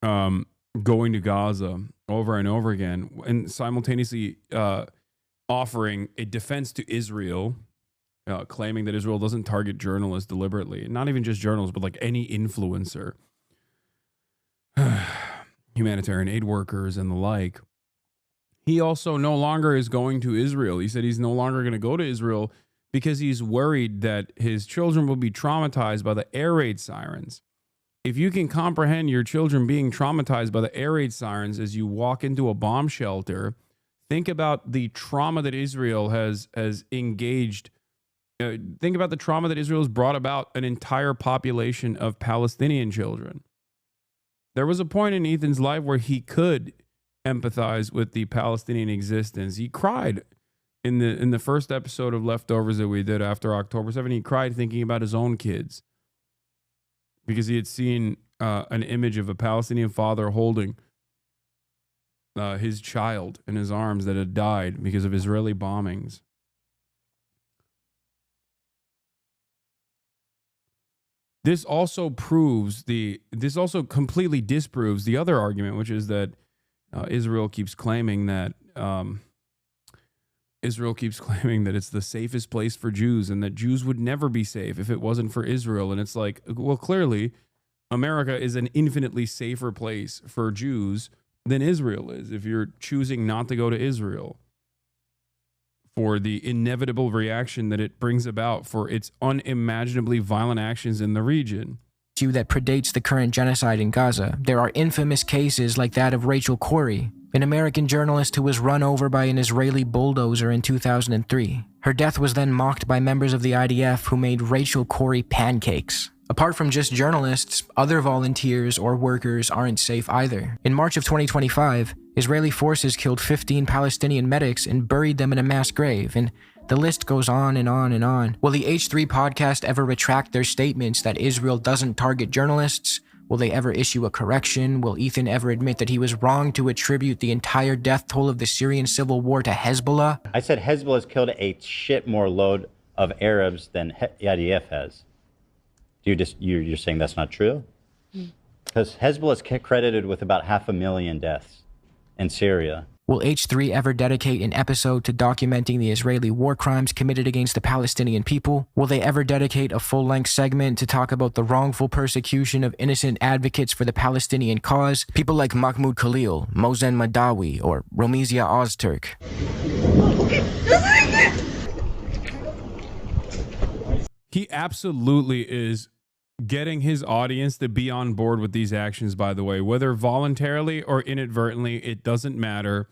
going to Gaza over and over again, and simultaneously offering a defense to Israel, claiming that Israel doesn't target journalists deliberately, not even just journalists, but like any influencer, humanitarian aid workers and the like. He also no longer is going to Israel. He said he's no longer going to go to Israel because he's worried that his children will be traumatized by the air raid sirens. If you can comprehend your children being traumatized by the air raid sirens as you walk into a bomb shelter, think about the trauma that Israel has engaged. Think about the trauma that Israel has brought about an entire population of Palestinian children. There was a point in Ethan's life where he could empathize with the Palestinian existence. He cried in the first episode of Leftovers that we did after October 7th. He cried thinking about his own kids because he had seen an image of a Palestinian father holding his child in his arms that had died because of Israeli bombings. This also completely disproves the other argument, which is that Israel keeps claiming that it's the safest place for Jews and that Jews would never be safe if it wasn't for Israel. And it's like, well, clearly America is an infinitely safer place for Jews than Israel is if you're choosing not to go to Israel for the inevitable reaction that it brings about for its unimaginably violent actions in the region. That predates the current genocide in Gaza. There are infamous cases like that of Rachel Corrie, an American journalist who was run over by an Israeli bulldozer in 2003. Her death was then mocked by members of the IDF who made Rachel Corrie pancakes. Apart from just journalists, other volunteers or workers aren't safe either. In March of 2025, Israeli forces killed 15 Palestinian medics and buried them in a mass grave, and the list goes on and on and on. Will the H3 podcast ever retract their statements that Israel doesn't target journalists? Will they ever issue a correction? Will Ethan ever admit that he was wrong to attribute the entire death toll of the Syrian civil war to Hezbollah? I said Hezbollah's killed a shit more load of Arabs than IDF has. You're saying that's not true? Because Hezbollah is credited with about 500,000 deaths in Syria. Will H3 ever dedicate an episode to documenting the Israeli war crimes committed against the Palestinian people? Will they ever dedicate a full-length segment to talk about the wrongful persecution of innocent advocates for the Palestinian cause? People like Mahmoud Khalil, Mozen Madawi, or Romizia Ozturk. He absolutely is getting his audience to be on board with these actions, by the way, whether voluntarily or inadvertently, it doesn't matter.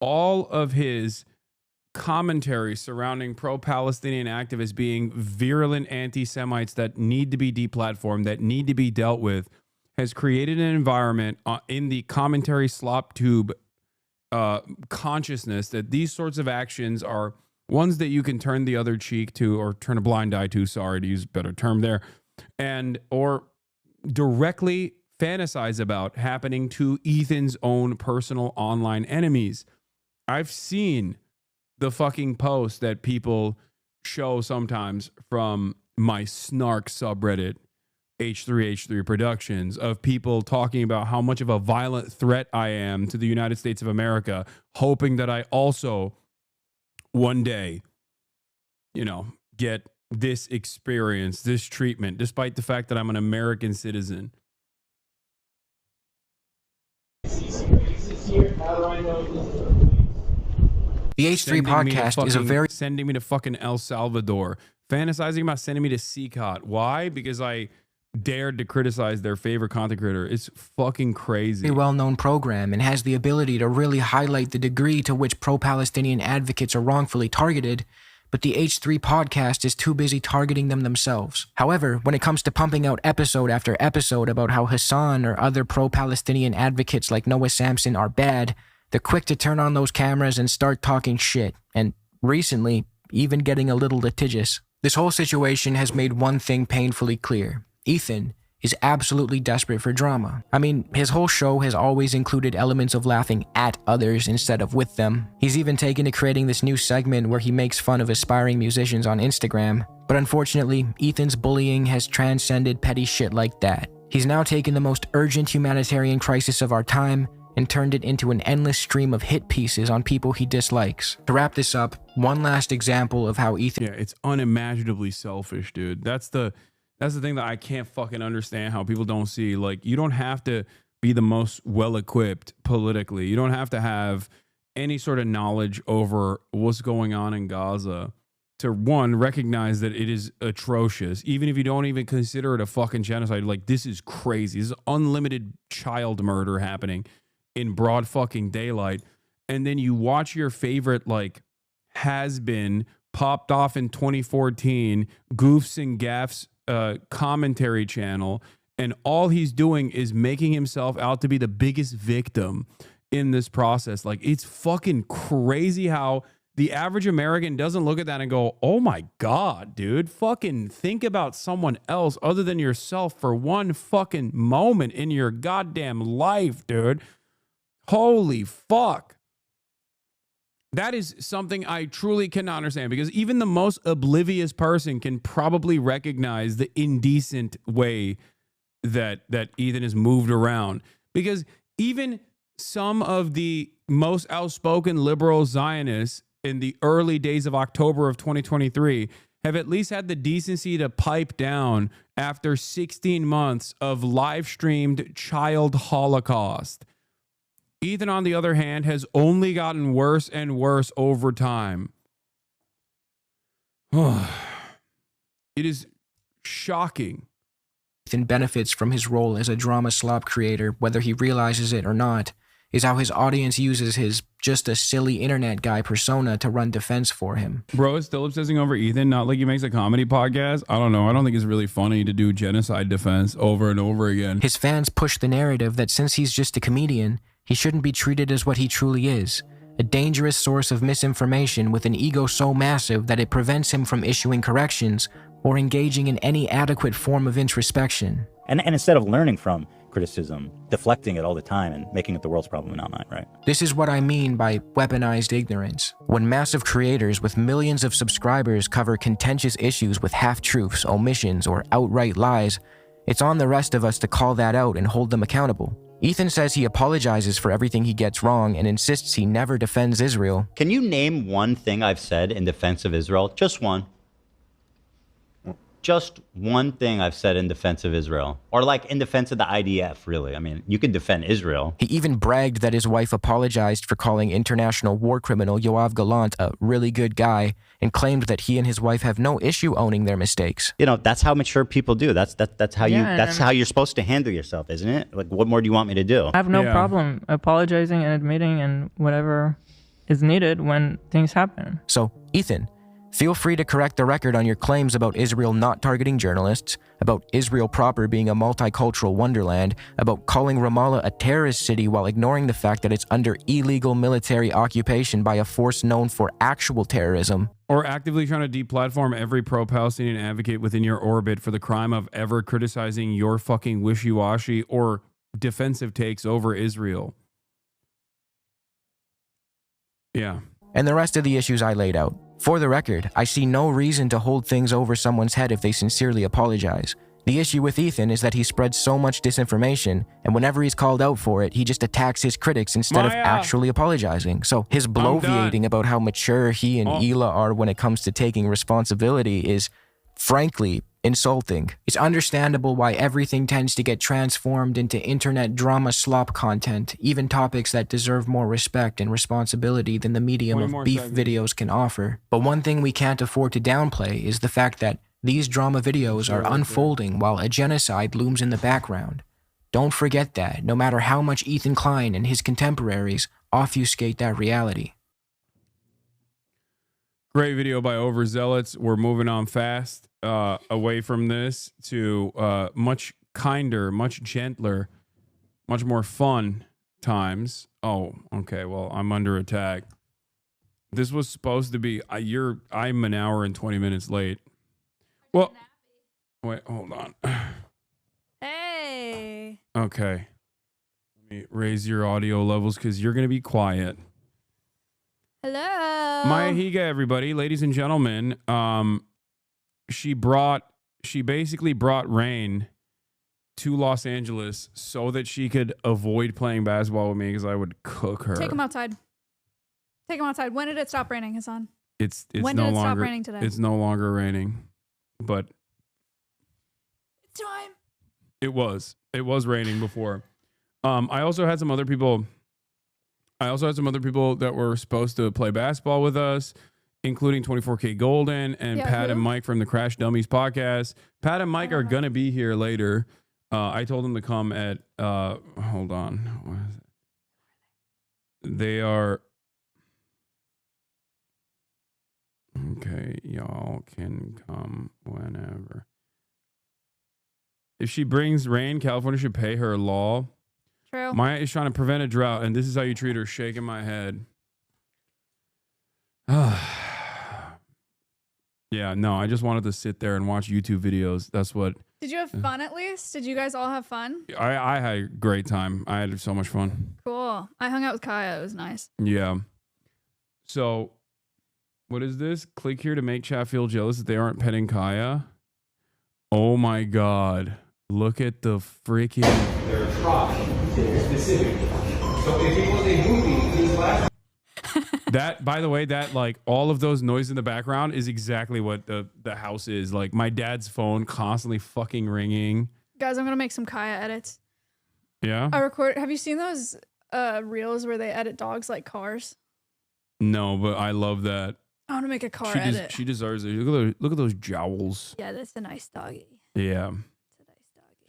All of his commentary surrounding pro-Palestinian activists being virulent anti-Semites that need to be deplatformed, that need to be dealt with, has created an environment in the commentary Sloptube consciousness that these sorts of actions are ones that you can turn the other cheek to, or turn a blind eye to, sorry to use a better term there, and or directly fantasize about happening to Ethan's own personal online enemies. I've seen the fucking posts that people show sometimes from my snark subreddit, H3H3 Productions, of people talking about how much of a violent threat I am to the United States of America, hoping that I also one day, get this experience, this treatment, despite the fact that I'm an American citizen. The H3 podcast is a very... Sending me to fucking El Salvador. Fantasizing about sending me to CCOT. Why? Because I dared to criticize their favorite content creator. It's fucking crazy. well-known program and has the ability to really highlight the degree to which pro-Palestinian advocates are wrongfully targeted, but the H3 podcast is too busy targeting them themselves. However, when it comes to pumping out episode after episode about how Hasan or other pro-Palestinian advocates like Noah Samson are bad, they're quick to turn on those cameras and start talking shit, and recently, even getting a little litigious. This whole situation has made one thing painfully clear. Ethan is absolutely desperate for drama. I mean, his whole show has always included elements of laughing at others instead of with them. He's even taken to creating this new segment where he makes fun of aspiring musicians on Instagram. But unfortunately, Ethan's bullying has transcended petty shit like that. He's now taken the most urgent humanitarian crisis of our time and turned it into an endless stream of hit pieces on people he dislikes. To wrap this up, one last example of how Ethan... Yeah, it's unimaginably selfish, dude. That's the thing that I can't fucking understand how people don't see. Like, you don't have to be the most well-equipped politically. You don't have to have any sort of knowledge over what's going on in Gaza to, one, recognize that it is atrocious. Even if you don't even consider it a fucking genocide, like, this is crazy. This is unlimited child murder happening in broad fucking daylight. And then you watch your favorite, like, has-been popped off in 2014, Goofs and Gaffs commentary channel, and all he's doing is making himself out to be the biggest victim in this process. Like, it's fucking crazy how the average American doesn't look at that and go, oh my God, dude, fucking think about someone else other than yourself for one fucking moment in your goddamn life, dude. Holy fuck. That is something I truly cannot understand, because even the most oblivious person can probably recognize the indecent way that Ethan is moved around. Because even some of the most outspoken liberal Zionists in the early days of October of 2023 have at least had the decency to pipe down after 16 months of live-streamed child holocaust. Ethan, on the other hand, has only gotten worse and worse over time. It is shocking. Ethan benefits from his role as a drama slop creator, whether he realizes it or not. is how his audience uses his just a silly internet guy persona to run defense for him. Bro is still obsessing over Ethan, not like he makes a comedy podcast. I don't know. I don't think it's really funny to do genocide defense over and over again. His fans push the narrative that since he's just a comedian, he shouldn't be treated as what he truly is, a dangerous source of misinformation with an ego so massive that it prevents him from issuing corrections or engaging in any adequate form of introspection. And instead of learning from criticism, deflecting it all the time and making it the world's problem and not mine, right? This is what I mean by weaponized ignorance. When massive creators with millions of subscribers cover contentious issues with half-truths, omissions, or outright lies, it's on the rest of us to call that out and hold them accountable. Ethan says he apologizes for everything he gets wrong and insists he never defends Israel. Can you name one thing I've said in defense of Israel? Just one. Just one thing I've said in defense of Israel. Or like in defense of the IDF, really. I mean, you could defend Israel. He even bragged that his wife apologized for calling international war criminal Yoav Gallant a really good guy and claimed that he and his wife have no issue owning their mistakes. You know, that's how mature people do. That's how you're supposed to handle yourself, isn't it? Like, what more do you want me to do? I have no problem apologizing and admitting and whatever is needed when things happen. So, Ethan, feel free to correct the record on your claims about Israel not targeting journalists, about Israel proper being a multicultural wonderland, about calling Ramallah a terrorist city while ignoring the fact that it's under illegal military occupation by a force known for actual terrorism. Or actively trying to deplatform every pro-Palestinian advocate within your orbit for the crime of ever criticizing your fucking wishy-washy or defensive takes over Israel. Yeah. And the rest of the issues I laid out. For the record, I see no reason to hold things over someone's head if they sincerely apologize. The issue with Ethan is that he spreads so much disinformation, and whenever he's called out for it, he just attacks his critics instead of actually apologizing. So his bloviating about how mature he and Hila are when it comes to taking responsibility is, frankly, insulting. It's understandable why everything tends to get transformed into internet drama slop content, even topics that deserve more respect and responsibility than the medium of beef videos can offer. But one thing we can't afford to downplay is the fact that these drama videos are unfolding while a genocide looms in the background. Don't forget that, no matter how much Ethan Klein and his contemporaries obfuscate that reality. Great video by Overzealots. We're moving on fast away from this to much kinder, much gentler, much more fun times. Oh, okay. Well, I'm under attack. This was supposed to be I'm an hour and 20 minutes late. Well, wait, hold on. Hey. Okay. Let me raise your audio levels because you're going to be quiet. Hello. MAYAHIGA, everybody, ladies and gentlemen. She basically brought Rain to Los Angeles so that she could avoid playing basketball with me because I would cook her. Take him outside. Take him outside. When did it stop raining, Hasan? It's when no did it longer, stop raining today? It's no longer raining, but it's time. It was raining before. I also had some other people that were supposed to play basketball with us, including 24K Golden and Pat and Mike from the Crash Dummies podcast. Pat and Mike are going to be here later. I told them to come at, hold on. What is it? They are, okay, y'all can come whenever. If she brings rain, California should pay her law. True. Maya is trying to prevent a drought, and this is how you treat her, shaking my head. Yeah, no, I just wanted to sit there and watch YouTube videos. That's what. Did you have fun at least? Did you guys all have fun? I had a great time. I had so much fun. Cool. I hung out with Kaya. It was nice. Yeah. So, what is this? Click here to make chat feel jealous that they aren't petting Kaya. Oh my God. Look at the freaking... They're trash. Specific. So if it was a movie, these last... That, by the way, that like all of those noise in the background is exactly what the house is. Like my dad's phone constantly fucking ringing. Guys, I'm going to make some Kaya edits. Yeah? Have you seen those reels where they edit dogs like cars? No, but I love that. I want to make a car edit. She deserves it. Look at those jowls. Yeah, that's a nice doggy. Yeah.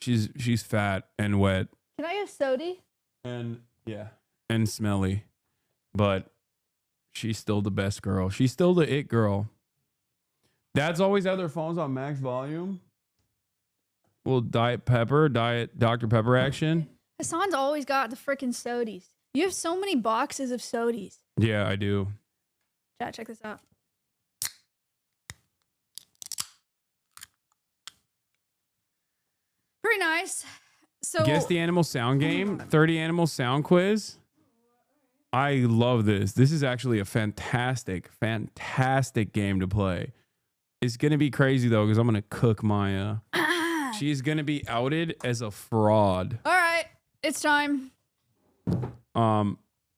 She's fat and wet. Can I have sody? And yeah. and smelly, but she's still the best girl. She's still the it girl. Dads always have their phones on max volume. Well, Diet Dr. Pepper action. Hasan's always got the freaking sodies. You have so many boxes of sodies. Yeah, I do. Chat, check this out. Pretty nice. So Guess the animal sound game. 30 animal sound quiz. I love this. This is actually a fantastic game to play. It's going to be crazy, though, because I'm going to cook Maya. She's going to be outed as a fraud. All right, it's time.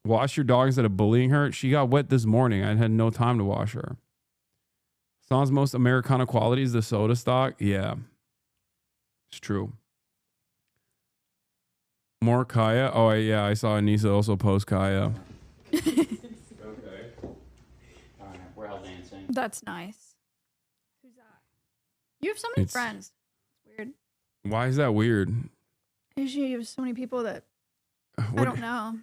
Wash your dog instead of bullying her. She got wet this morning. I had no time to wash her. Hasan's most Americana quality is the soda stock. Yeah, it's true. More Kaya. Oh, yeah, I saw Anissa also post Kaya. Okay. All right, we're all dancing. That's nice. Who's that? You have so many friends. It's weird. Why is that weird? Usually you have so many people that I don't know.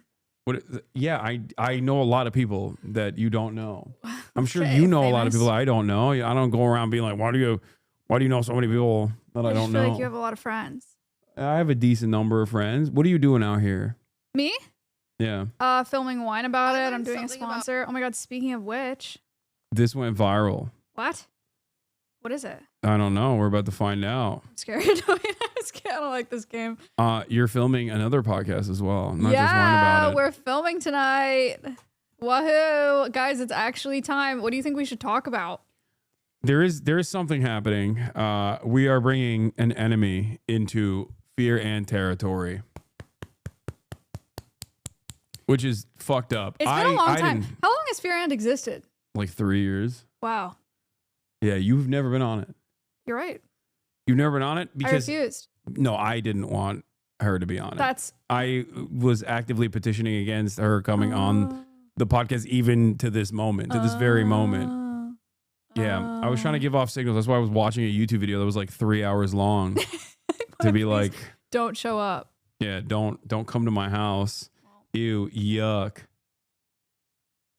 Yeah, I know a lot of people that you don't know. I'm sure Okay, you know a lot of famous. people that I don't know. I don't go around being like, why do you know so many people that I I don't just feel know? like you have a lot of friends. I have a decent number of friends. What are you doing out here? Me? Yeah. Filming wine about it. I'm doing a sponsor. Oh my god, speaking of which. This went viral. What? What is it? I don't know. We're about to find out. I'm scared. I'm scared. I don't like this game. You're filming another podcast as well. Not just wine Yeah, about it. we're filming tonight. Wahoo. Guys, it's actually time. What do you think we should talk about? There is something happening. We are bringing an enemy into fear and territory, which is fucked up. It's been a long time. How long has Fear and existed? Like 3 years. Wow. Yeah, you've never been on it. You're right. You've never been on it because I refused. No, I didn't want her to be on it. I was actively petitioning against her coming on the podcast, even to this moment, to this very moment. Yeah, I was trying to give off signals. That's why I was watching a YouTube video that was like 3 hours long to be like, Don't show up. yeah, don't come to my house. Ew, yuck.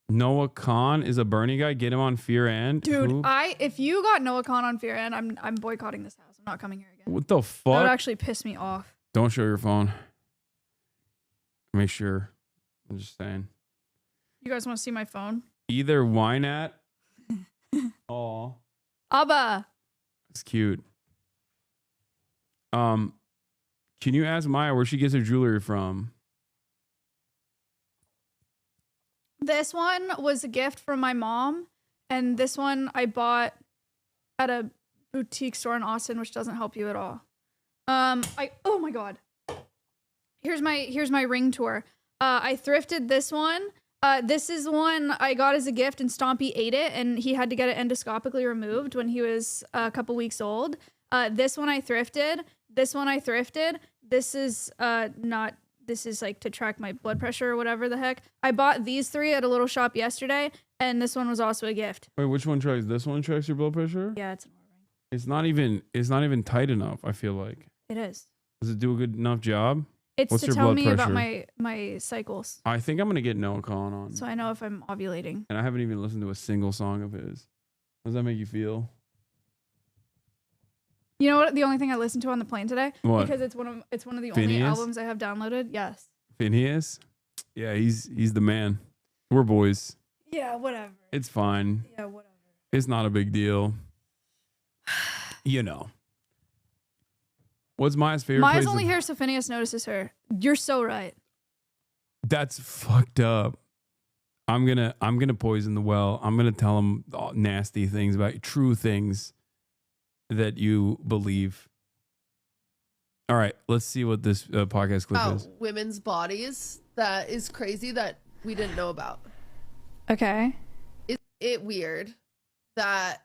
Noah Khan is a Bernie guy. Get him on Fear and Dude, Who? if you got Noah Khan on Fear and I'm boycotting this house. I'm not coming here again. What the That fuck? would actually piss me off. Don't show your phone. Make sure. I'm just saying. You guys want to see my phone? Either wine at. Oh, Abba. it's cute. Can you ask Maya where she gets her jewelry from? This one was a gift from my mom, and this one I bought at a boutique store in Austin, which doesn't help you at all. Oh my god. Here's my ring tour. I thrifted this one. This is one I got as a gift, and Stompy ate it, and he had to get it endoscopically removed when he was a couple weeks old. This one I thrifted. This one I thrifted. This is not. This is like to track my blood pressure or whatever the heck. I bought these three at a little shop yesterday, and this one was also a gift. Wait, which one tracks? This one tracks your blood pressure? Yeah, it's It's not even tight enough, I feel like. it is. Does it do a good enough job? It's What's to your tell blood me pressure? about my cycles, I think I'm gonna get Noah Khan on. so I know if I'm ovulating. And I haven't even listened to a single song of his. How does that make you feel? You know what? The only thing I listened to on the plane today, What? because it's one of the only Phineas? albums I have downloaded. Yes. Phineas? Yeah, he's the man. We're boys. Yeah, whatever. It's fine. Yeah, whatever. It's not a big deal. You know. What's Maya's favorite Maya's place only of- here so Phineas notices her. You're so right. That's fucked up. I'm gonna poison the well. I'm gonna tell him nasty things about you, true things that you believe. All right, let's see what this podcast clip is. Women's bodies that is crazy that we didn't know about. Okay. It weird that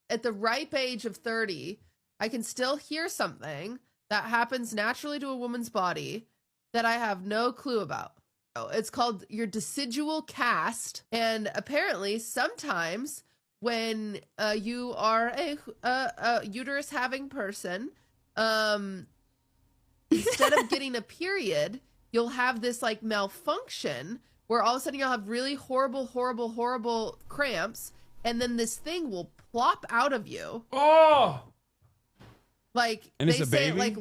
at the ripe age of 30, I can still hear something that happens naturally to a woman's body that I have no clue about. It's called your decidual cast, and apparently sometimes when you are a uterus having person, instead of getting a period, you'll have this like malfunction where all of a sudden you'll have really horrible cramps, and then this thing will plop out of you. Oh! Like, And they it's a say baby?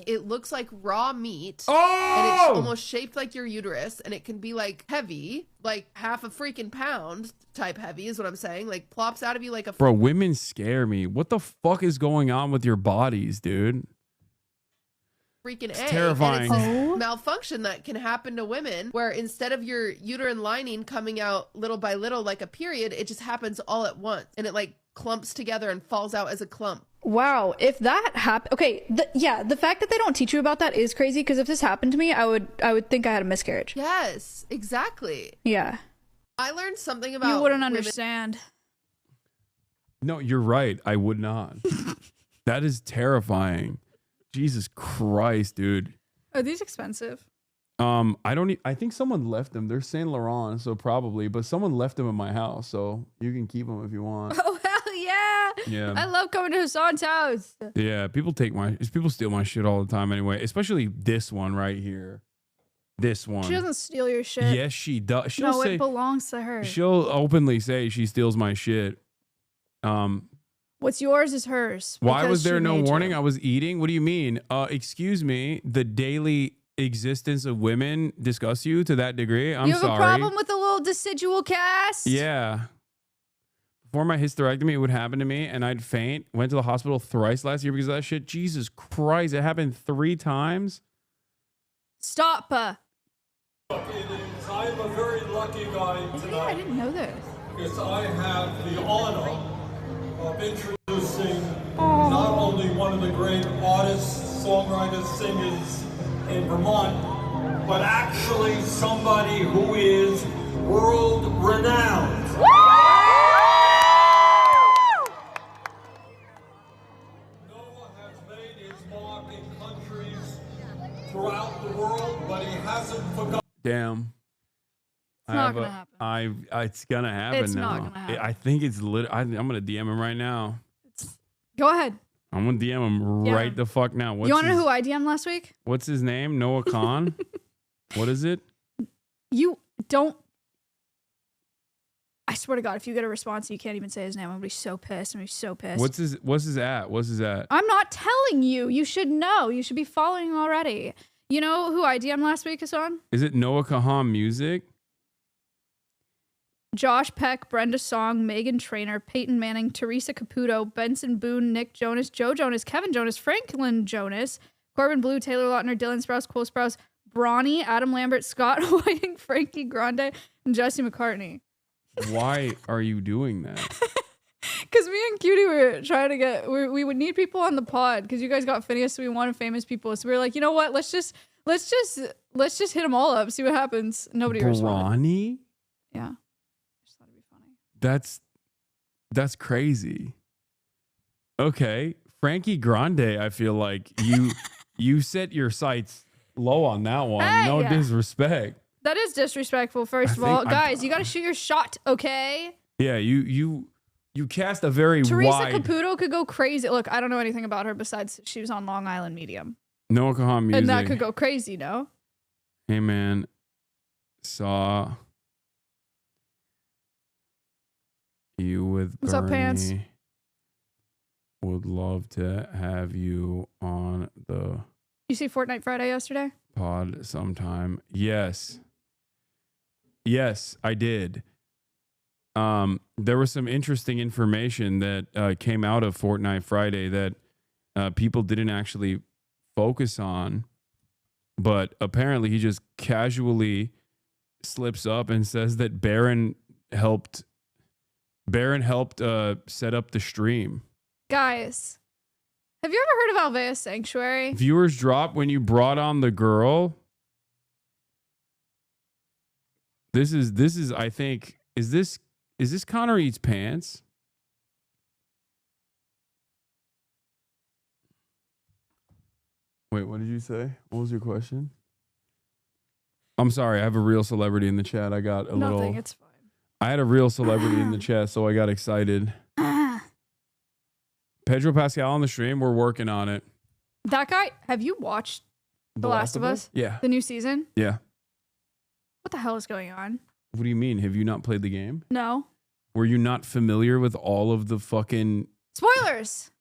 it looks like raw meat. Oh! And it's almost shaped like your uterus, and it can be like heavy, like half a freaking pound type heavy is what I'm saying. Like plops out of you like a Bro, women scare me. What the fuck is going on with your bodies, dude? freaking It's egg. terrifying. And it's this malfunction that can happen to women where instead of your uterine lining coming out little by little like a period, it just happens all at once. And it like clumps together and falls out as a clump. Wow, if that happened, okay, the fact that they don't teach you about that is crazy, because if this happened to me, I would think I had a miscarriage. Yes, exactly. Yeah. I learned something about You wouldn't women- understand. No, you're right. I would not. That is terrifying. Jesus Christ, dude. Are these expensive? I think someone left them. They're Saint Laurent, so probably, but someone left them in my house, so you can keep them if you want. Oh hell yeah! Yeah. I love coming to Hasan's house. Yeah, people steal my shit all the time anyway, especially this one right here. This one. She doesn't steal your shit. Yes, she does. She'll No, say it belongs to her. she'll openly say she steals my shit. What's yours is hers. Why because was there she no made warning? you. I was eating. What do you mean? Excuse me. The daily existence of women disgust you to that degree? I'm you have sorry. a problem with a little decidual cast? Yeah. Before my hysterectomy, it would happen to me, and I'd faint. Went to the hospital thrice last year because of that shit. Jesus Christ, it happened 3 times. Stop. I am a very lucky guy tonight. Yeah, I didn't know this. Because I have the honor of introducing not only one of the great artists, songwriters, singers in Vermont, but actually somebody who is world renowned. Noah has made his mark in countries throughout the world, but he hasn't forgotten. Damn. It's not gonna happen. It's gonna happen It's now. not gonna happen. I think it's I'm gonna DM him right now. Go ahead. I'm gonna DM him Yeah. right the fuck now. You want to know who I DM'd last week? What's his name? Noah Khan? What is it? You don't. I swear to God, if you get a response and you can't even say his name, I'm gonna be so pissed. I'm gonna be so pissed. What's his at? What's his at? I'm not telling you. You should know. You should be following already. You know who I DM'd last week, Hasan? Is it Noah Kahan Music? Josh Peck, Brenda Song, Megan Trainor, Peyton Manning, Teresa Caputo, Benson Boone, Nick Jonas, Joe Jonas, Kevin Jonas, Franklin Jonas, Corbin Blue, Taylor Lautner, Dylan Sprouse, Cole Sprouse, Bronny, Adam Lambert, Scott Whiting, Frankie Grande, and Jesse McCartney. Why are you doing that? Because me and Cutie were trying to get, we would need people on the pod because you guys got Phineas, so we wanted famous people. So we were like, you know what? Let's just hit them all up, see what happens. Nobody responded. Bronny? Yeah. That's crazy. Okay, Frankie Grande. I feel like you set your sights low on that one. Hey, no yeah. disrespect. That is disrespectful, first of I all. think Guys, you got to shoot your shot, okay? Yeah, you cast a very Teresa wide. Caputo could go crazy. Look, I don't know anything about her besides she was on Long Island Medium. Noah Kahan Music. And that could go crazy, no? Hey man, saw you with What's up, Pants? Bernie. Would love to have you on the You see Fortnite Friday yesterday? pod sometime. Yes, I did. There was some interesting information that came out of Fortnite Friday that people didn't actually focus on, but apparently he just casually slips up and says that Baron helped set up the stream. Guys, have you ever heard of Alvea Sanctuary? Viewers drop when you brought on the girl. This is I think is this Connor Eats Pants? Wait, what did you say? What was your question? I'm sorry, I have a real celebrity in the chat. I got a little. Nothing, it's fine. I had a real celebrity in the chat, so I got excited. Pedro Pascal on the stream. We're working on it. That guy, have you watched The Last of Us? Yeah. The new season? Yeah. What the hell is going on? What do you mean? Have you not played the game? No. Were you not familiar with all of the fucking... Spoilers!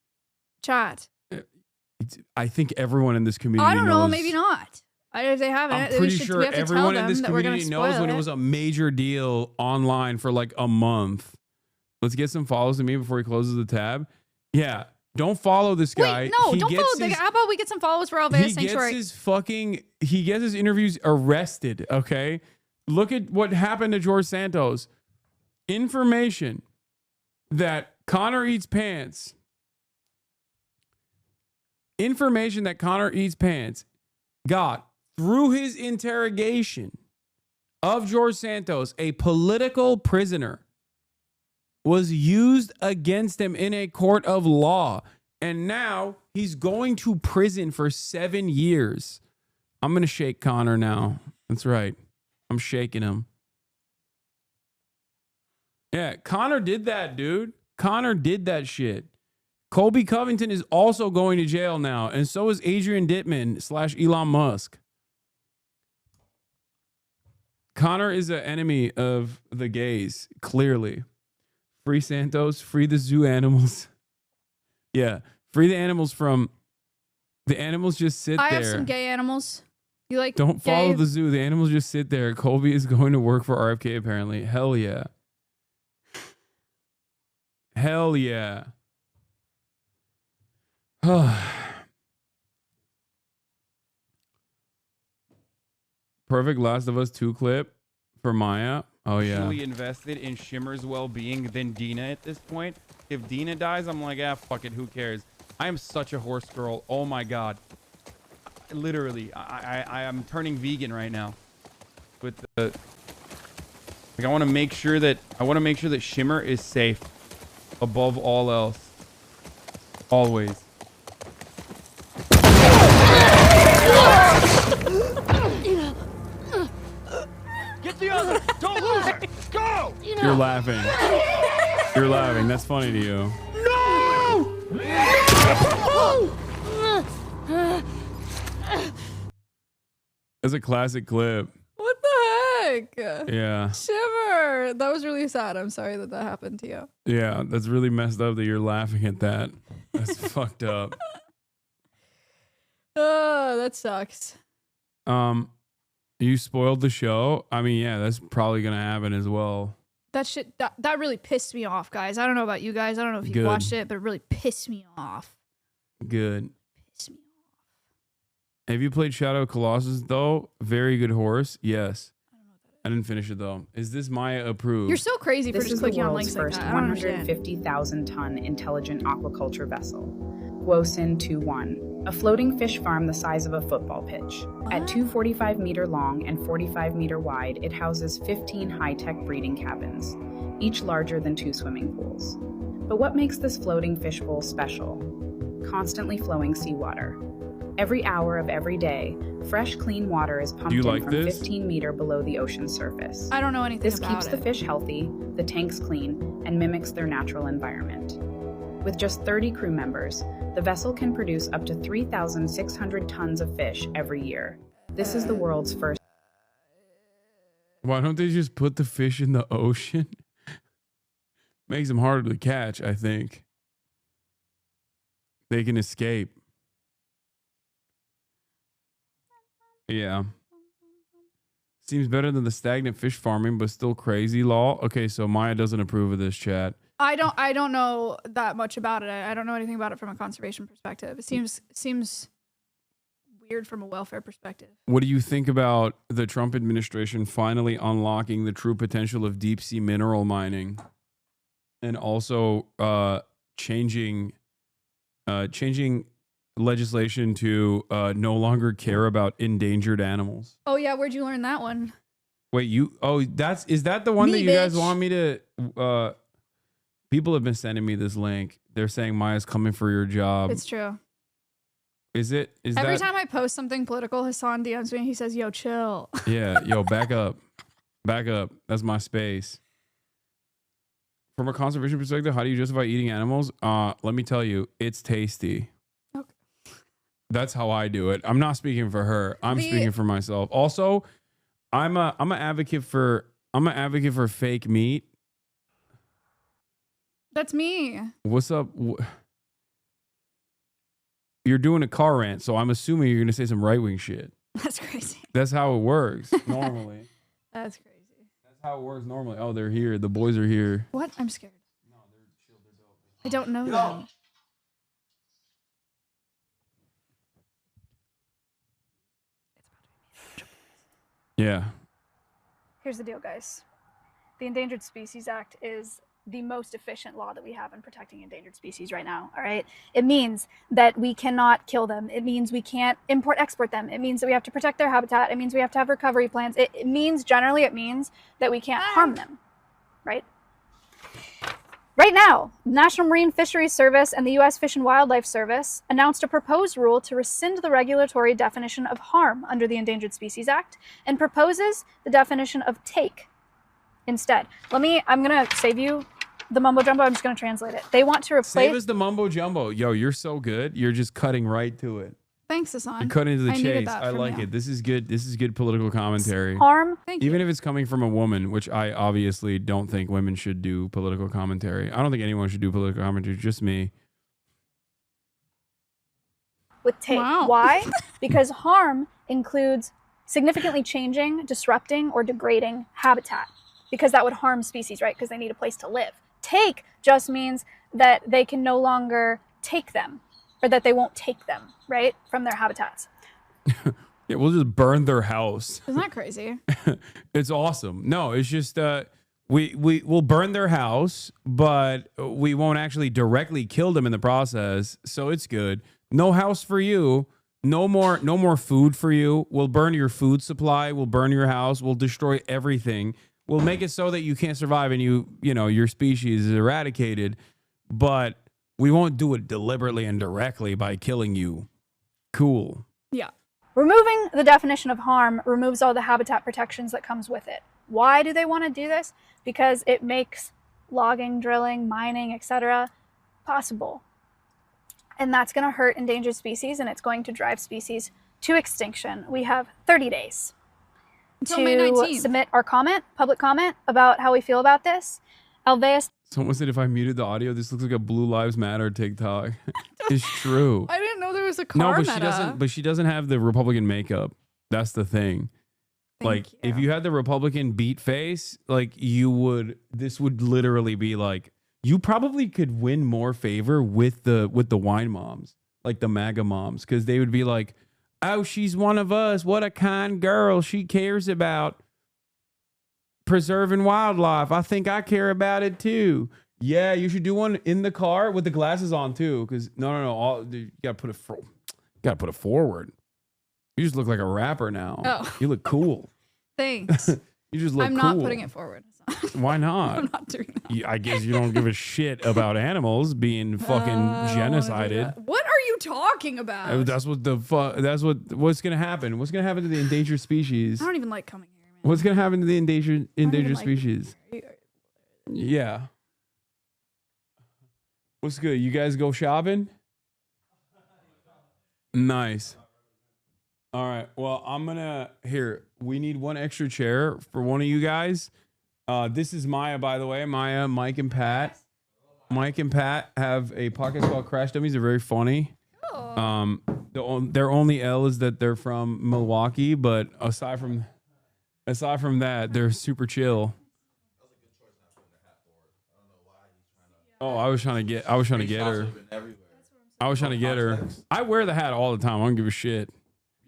Chat. I think everyone in this community I don't know, knows. maybe not. If they haven't, I'm pretty sure we have to everyone tell in them this that we're gonna community knows when it was a major deal online for like a month. Let's get some follows to me before he closes the tab. Yeah, don't follow this guy. Wait, no, don't follow. How about we get some followers for Alvea Sanctuary? He gets his interviews arrested, okay? Look at what happened to George Santos. Information that Connor eats pants. Information that Connor eats pants got through his interrogation of George Santos, a political prisoner, was used against him in a court of law. And now he's going to prison for 7 years. I'm going to shake Connor now. That's right. I'm shaking him. Yeah, Connor did that, dude. Connor did that shit. Colby Covington is also going to jail now, and so is Adrian Dittman / Elon Musk. Connor is an enemy of the gays, clearly. Free Santos, free the zoo animals. Yeah, free the animals from... The animals just sit there. I have some gay animals. You like Don't follow gay? the zoo. The animals just sit there. Colby is going to work for RFK, apparently. Hell yeah. Hell yeah. Perfect Last of Us 2 clip for Maya. Oh, yeah. Truly invested in Shimmer's well-being than Dina at this point. If Dina dies, I'm like, fuck it, who cares? I am such a horse girl. Oh my god. Literally, I am turning vegan right now. With the like, I want to make sure that Shimmer is safe above all else. Always. Get the other! Don't lose her! Go! You're laughing. You're laughing. That's funny to you. No! That's a classic clip. What the heck? Yeah. Shimmer. That was really sad. I'm sorry that happened to you. Yeah, that's really messed up that you're laughing at that. That's fucked up. Oh, that sucks. You spoiled the show. I mean, yeah, that's probably gonna happen as well. That shit, that really pissed me off, guys. I don't know about you guys. I don't know if you Good. watched it, but it really pissed me off. Good. Pissed me Have you played Shadow of Colossus though? Very good horse. Yes. I didn't finish it though. Is this Maya approved? You're so crazy for This just is the clicking on world's links like first that. I don't understand. 150,000-ton intelligent aquaculture vessel, Gwosin 21, a floating fish farm the size of a football pitch. At 245-meter long and 45-meter wide, it houses 15 high-tech breeding cabins, each larger than 2 swimming pools. But what makes this floating fishbowl special? Constantly flowing seawater. Every hour of every day, fresh, clean water is pumped in from 15 meters below the ocean surface. I don't know anything This about keeps the it. fish healthy, the tanks clean, and mimics their natural environment. With just 30 crew members, the vessel can produce up to 3,600 tons of fish every year. This is the world's first. Why don't they just put the fish in the ocean? Makes them harder to catch, I think. They can escape. Yeah. Seems better than the stagnant fish farming, but still crazy law. Okay, so Maya doesn't approve of this, chat. I don't know that much about it. I don't know anything about it from a conservation perspective. It seems weird from a welfare perspective. What do you think about the Trump administration finally unlocking the true potential of deep sea mineral mining, and also changing legislation to no longer care about endangered animals? Oh yeah, where'd you learn that one? Wait, is that the one that you guys want me to? People have been sending me this link. They're saying Maya's coming for your job. It's true. Is it? Is Every that? time I post something political, Hasan DMs me and he says, "Yo, chill." Yeah, yo, back up. Back up. That's my space. From a conservation perspective, how do you justify eating animals? Let me tell you, it's tasty. That's how I do it. I'm not speaking for her. I'm The- speaking for myself. Also, I'm an advocate for fake meat. That's me. What's up? You're doing a car rant, so I'm assuming you're gonna say some right-wing shit. That's crazy. That's how it works normally. That's crazy. That's how it works normally. Oh, they're here. The boys are here. What? I'm scared. No, they're chill. They're dope. I don't know them. Yeah. Here's the deal, guys. The Endangered Species Act is the most efficient law that we have in protecting endangered species right now, all right? It means that we cannot kill them. It means we can't export them. It means that we have to protect their habitat. It means we have to have recovery plans. It means that we can't harm them, right? Right now, National Marine Fisheries Service and the U.S. Fish and Wildlife Service announced a proposed rule to rescind the regulatory definition of harm under the Endangered Species Act and proposes the definition of take instead. I'm going to save you the mumbo jumbo. I'm just going to translate it. They want to replace... Save us the mumbo jumbo. Yo, you're so good. You're just cutting right to it. Thanks, Hasan. You're cutting to the I needed chase. that I from like you. it. This is good. This is good political commentary. Harm. Thank Even if it's coming from a woman, which I obviously don't think women should do political commentary. I don't think anyone should do political commentary. Just me. With take. Wow. Why? Because harm includes significantly changing, disrupting, or degrading habitat. Because that would harm species, right? Because they need a place to live. Take just means that they can no longer take them, or that they won't take them, right, from their habitats. Yeah, we'll just burn their house. Isn't that crazy? It's awesome. No, it's just we'll burn their house, but we won't actually directly kill them in the process. So it's good. No house for you. No more food for you. We'll burn your food supply. We'll burn your house. We'll destroy everything. We'll make it so that you can't survive and your species is eradicated, but we won't do it deliberately and directly by killing you. Cool. Yeah. Removing the definition of harm removes all the habitat protections that comes with it. Why do they want to do this? Because it makes logging, drilling, mining, etc. possible. And that's going to hurt endangered species, and it's going to drive species to extinction. We have 30 days Until May 19th. submit our public comment about how we feel about this. Alveus. Someone said if I muted the audio, this looks like a Blue Lives Matter TikTok. It's true. I didn't know there was a No, car but meta. she doesn't. But she doesn't have the Republican makeup. That's the thing. If you had the Republican beat face, this would literally be like, you probably could win more favor with the wine moms, like the MAGA moms, because they would be like, oh, she's one of us. What a kind girl. She cares about preserving wildlife. I think I care about it too. Yeah, you should do one in the car with the glasses on too. Because no, you gotta put it forward. You just look like a rapper now. Oh. You look cool. Thanks. You just look I'm cool. not putting it forward. Why not? I'm not doing that. I guess you don't give a shit about animals being fucking genocided. What are you talking about? That's what's gonna happen. What's gonna happen to the endangered species? I don't even like coming here, man. What's gonna happen to the endangered like species? Yeah. What's good? You guys go shopping? Nice. All right. Well, we need one extra chair for one of you guys. This is Maya, by the way. Maya, Mike, and Pat. Mike and Pat have a podcast called Crash Dummies. They're very funny. Their only L is that they're from Milwaukee, but aside from that, they're super chill. Oh, I was trying to get her. I wear the hat all the time. I don't give a shit.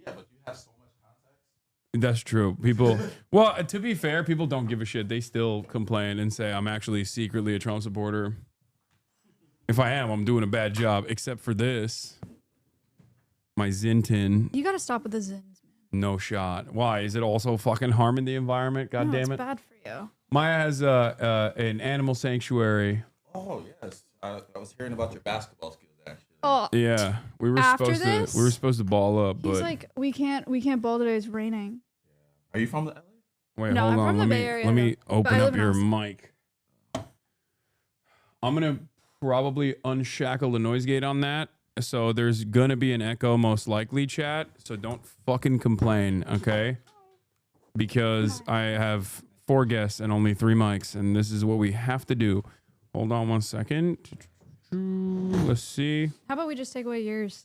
Yeah, but you have so much context. That's true. People, well, to be fair, people don't give a shit. They still complain and say I'm actually secretly a Trump supporter. If I am, I'm doing a bad job, except for this. My Zintin. You gotta stop with the zins. No shot. Why? Is it also fucking harming the environment? God damn it. It's bad for you. Maya has an animal sanctuary. Oh yes, I was hearing about your basketball skills actually. Oh. Yeah, we were supposed to ball up, He's but like, we can't ball today. It's raining. Are you from the LA? wait, No, hold I'm on. from the Let Bay me Area, let me though. But I open live up in your Austin. mic. I'm gonna probably unshackle the noise gate on that. So there's going to be an echo most likely, chat. So don't fucking complain, okay? Because I have 4 guests and only 3 mics, and this is what we have to do. Hold on 1 second. Let's see. How about we just take away yours?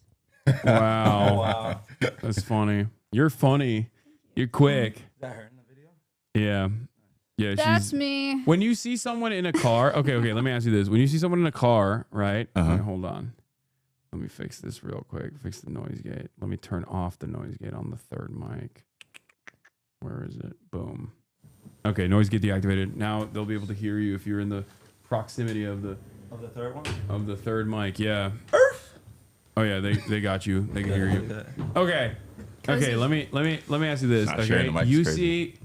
Wow. Wow. That's funny. You're funny. You're quick. Is that her in the video? Yeah. Yeah, That's me. When you see someone in a car, okay, let me ask you this. When you see someone in a car, right? Uh-huh. Okay, hold on. Let me fix this real quick. Fix the noise gate. Let me turn off the noise gate on the 3rd mic. Where is it? Boom. Okay, noise gate deactivated. Now they'll be able to hear you if you're in the proximity of the 3rd one? Of the 3rd mic, yeah. Oh yeah, they got you. They can hear you. Okay. Okay, let me ask you this. Not sharing Okay. the mic is crazy.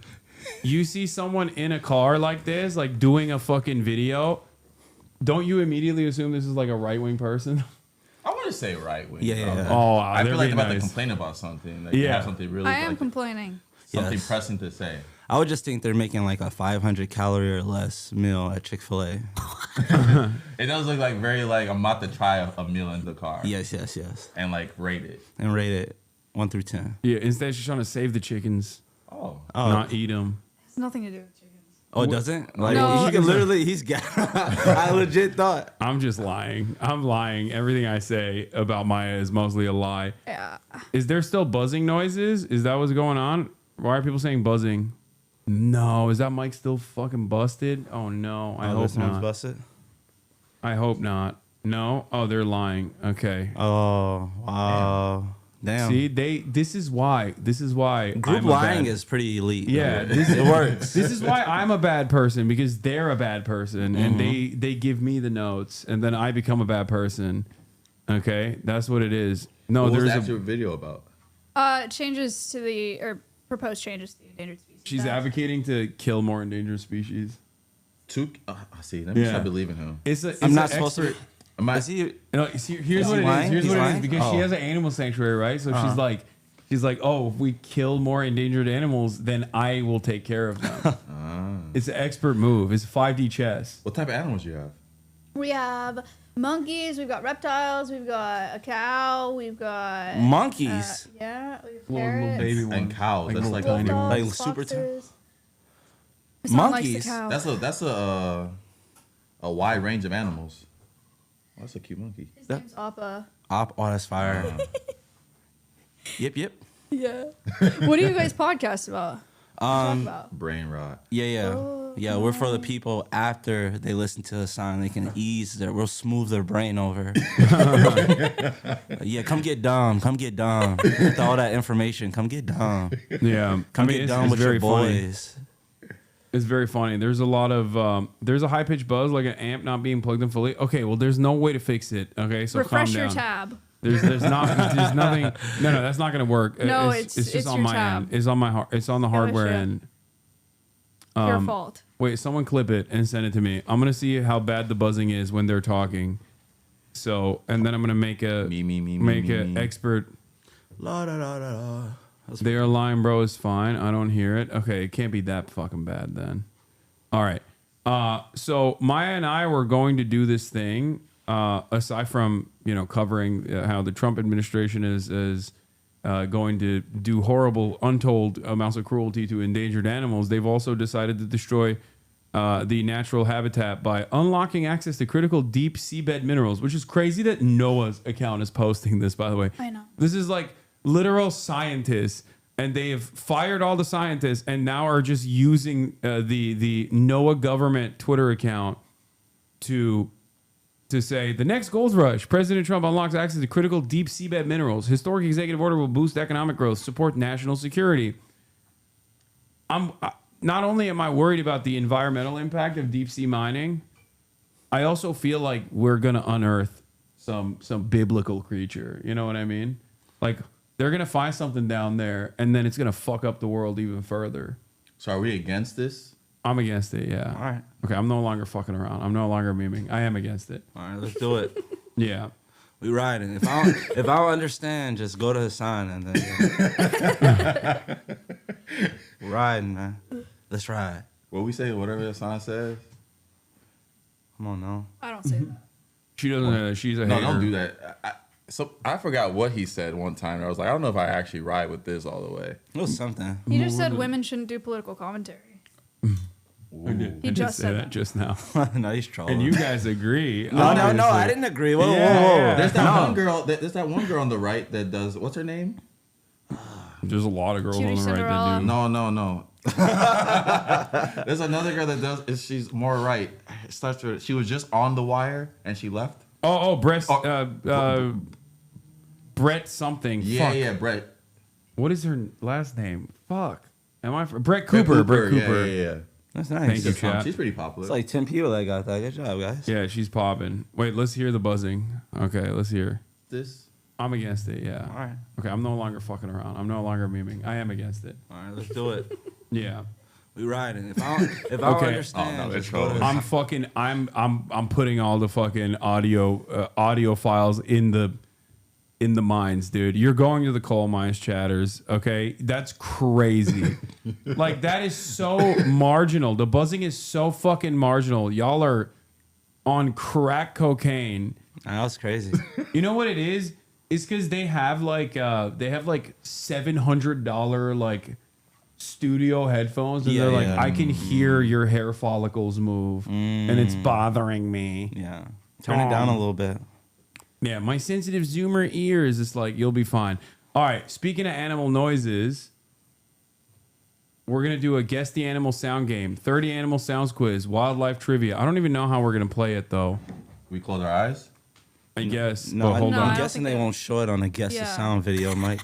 You see someone in a car like this, like doing a fucking video, don't you immediately assume this is like a right-wing person? I want to say right wing. Yeah. Oh, I feel like they're they're about nice. to complain about something. Like Yeah. have something really. I am like, complaining. something Yes. pressing to say. I would just think they're making like a 500 calorie or less meal at Chick-fil-A. It does look like very like I'm about to try a meal in the car. Yes, yes, yes. And like rate it. And rate it 1 through 10. Yeah, instead she's trying to save the chickens. Oh. Not eat them. It's nothing to do with chickens. Oh, it doesn't? Like, No. he can literally, he's got, I legit thought. I'm just lying. I'm lying. Everything I say about Maya is mostly a lie. Yeah. Is there still buzzing noises? Is that what's going on? Why are people saying buzzing? No. Is that mic still fucking busted? Oh, no. I hope this one's not. busted? I hope not. No? Oh, they're lying. Okay. Oh, wow. Damn. See, this is why. Group I'm a lying bad- is pretty elite. Yeah, it works. This is why I'm a bad person, because they're a bad person and they give me the notes and then I become a bad person. Okay, that's what it is. No, What was there's the a actual video about? Changes to the proposed changes to the endangered species. she's advocating to kill more endangered species. I see. Let me Yeah. stop believing him. I'm not supposed to. Am I? Is he? No, see, here's Is what he it lying? is. Here's He's what it lying? is. Because she Oh. has an animal sanctuary, right? So she's like, oh, if we kill more endangered animals, then I will take care of them. It's an expert move. It's 5D chess. What type of animals do you have? We have monkeys, we've got reptiles, we've got a cow, we've got Monkeys? Yeah, we have Little parrots. baby ones. And cows. That's like wolf tiny dogs, Like super foxes. Hasan likes the Monkeys? cow. That's a wide range of animals. Oh, that's a cute monkey. His name's Appa. Oh, that's fire. Yep. Yeah. What do you guys podcast about? Talk about? Brain rot. Yeah, we're for the people after they listen to the song. They can we'll smooth their brain over. Yeah, come get dumb. With all that information, come get dumb. Yeah, Come get dumb with your boys. It's very funny. There's a lot of there's a high pitched buzz, like an amp not being plugged in fully. Okay, well, there's no way to fix it. Okay, so Refresh calm your down. tab. There's nothing. No, that's not gonna work. No, it's just it's on your my tab. end. It's on my it's on the hardware shit. end. Your fault. Wait, someone clip it and send it to me. I'm gonna see how bad the buzzing is when they're talking. So, and then I'm gonna make an expert. La da da da da. They are lying, bro. Is fine. I don't hear it. Okay, it can't be that fucking bad then. All right. So Maya and I were going to do this thing. Aside from covering how the Trump administration is going to do horrible, untold amounts of cruelty to endangered animals, they've also decided to destroy the natural habitat by unlocking access to critical deep seabed minerals, which is crazy that Noah's account is posting this, by the way. I know. This is like literal scientists, and they have fired all the scientists and now are just using the Noah government Twitter account to say the next gold rush. President Trump unlocks access to critical deep seabed minerals. Historic executive order will boost economic growth, support national security. Not only am I worried about the environmental impact of deep sea mining, I also feel like we're gonna unearth some biblical creature. You know what I mean? Like they're gonna find something down there, and then it's gonna fuck up the world even further. So are we against this? I'm against it. Yeah. All right. Okay. I'm no longer fucking around. I'm no longer memeing. I am against it. All right, let's do it. Yeah. We riding. If I don't understand, just go to Hasan and then we're riding, man. Let's ride. What we say, whatever the sign says. Come on now. I don't say that. She doesn't. She's a No, hater. don't do that. So I forgot what he said one time. I was like, I don't know if I actually ride with this all the way. It was something. He just said women shouldn't do political commentary. I did just say said that just now. No, he's trolling. And you guys agree. No, I didn't agree. Whoa, Yeah, whoa. yeah. There's that one girl. There's that one girl on the right that does. What's her name? There's a lot of girls Judy on the right Cinderella. that do. No. There's another girl that does. She's more right. It starts with. She was just on The Wire and she left. Brett something. Yeah, Fuck. yeah, Brett. What is her last name? Fuck. Am I Brett Cooper? Brett Cooper. Yeah. That's nice. Thank you, chat. She's pretty popular. It's like 10 people that got that. Good job, guys. Yeah, she's popping. Wait, let's hear the buzzing. Okay, let's hear. This. I'm against it, yeah. All right. Okay, I'm no longer fucking around. I'm no longer memeing. I am against it. All right, let's do it. Yeah. We riding. If I don't understand, just go to I'm putting all the fucking audio files in the mines, dude. You're going to the coal mines, chatters. Okay, that's crazy. Like that is so marginal. The buzzing is so fucking marginal. Y'all are on crack cocaine. That's crazy. You know what it is? It's because they have like $700 like studio headphones, and they're like, I can hear your hair follicles move, and it's bothering me. Yeah, turn it down a little bit. Yeah, my sensitive Zoomer ears. It's like you'll be fine. All right. Speaking of animal noises, we're gonna do a guess the animal sound game. 30 animal sounds quiz, wildlife trivia. I don't even know how we're gonna play it though. We close our eyes. I guess. No, but hold on. I'm guessing they won't show it on a guess the sound video, Mike.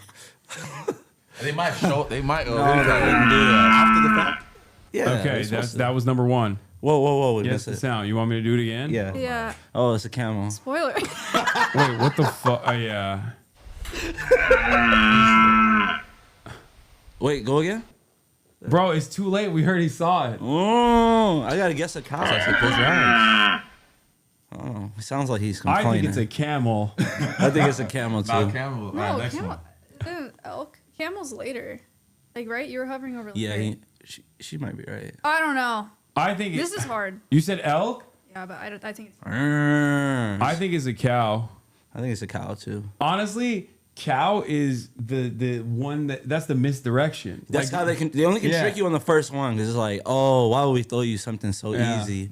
They might show. They might. No, they wouldn't do that after the fact. Yeah. Okay, that was number one. Whoa. We Yes, missed the it. sound. You want me to do it again? Yeah. Yeah. Oh, it's a camel. Spoiler. Wait, what the fuck? Yeah. Wait, go again? Bro, it's too late. We already saw it. Oh, I gotta guess a cow. I said close your eyes. Oh, it sounds like he's complaining. I think it's a camel. I think it's a camel too. Camel. No, camel. Elk. Camel's later. Like, right? You were hovering over. Yeah, she might be right. I don't know. I think This is hard. You said elk? Yeah, but I think it's. I think it's a cow. I think it's a cow too. Honestly, cow is the one that's the misdirection. That's how they only can trick you on the first one because it's like, oh, why would we throw you something so easy?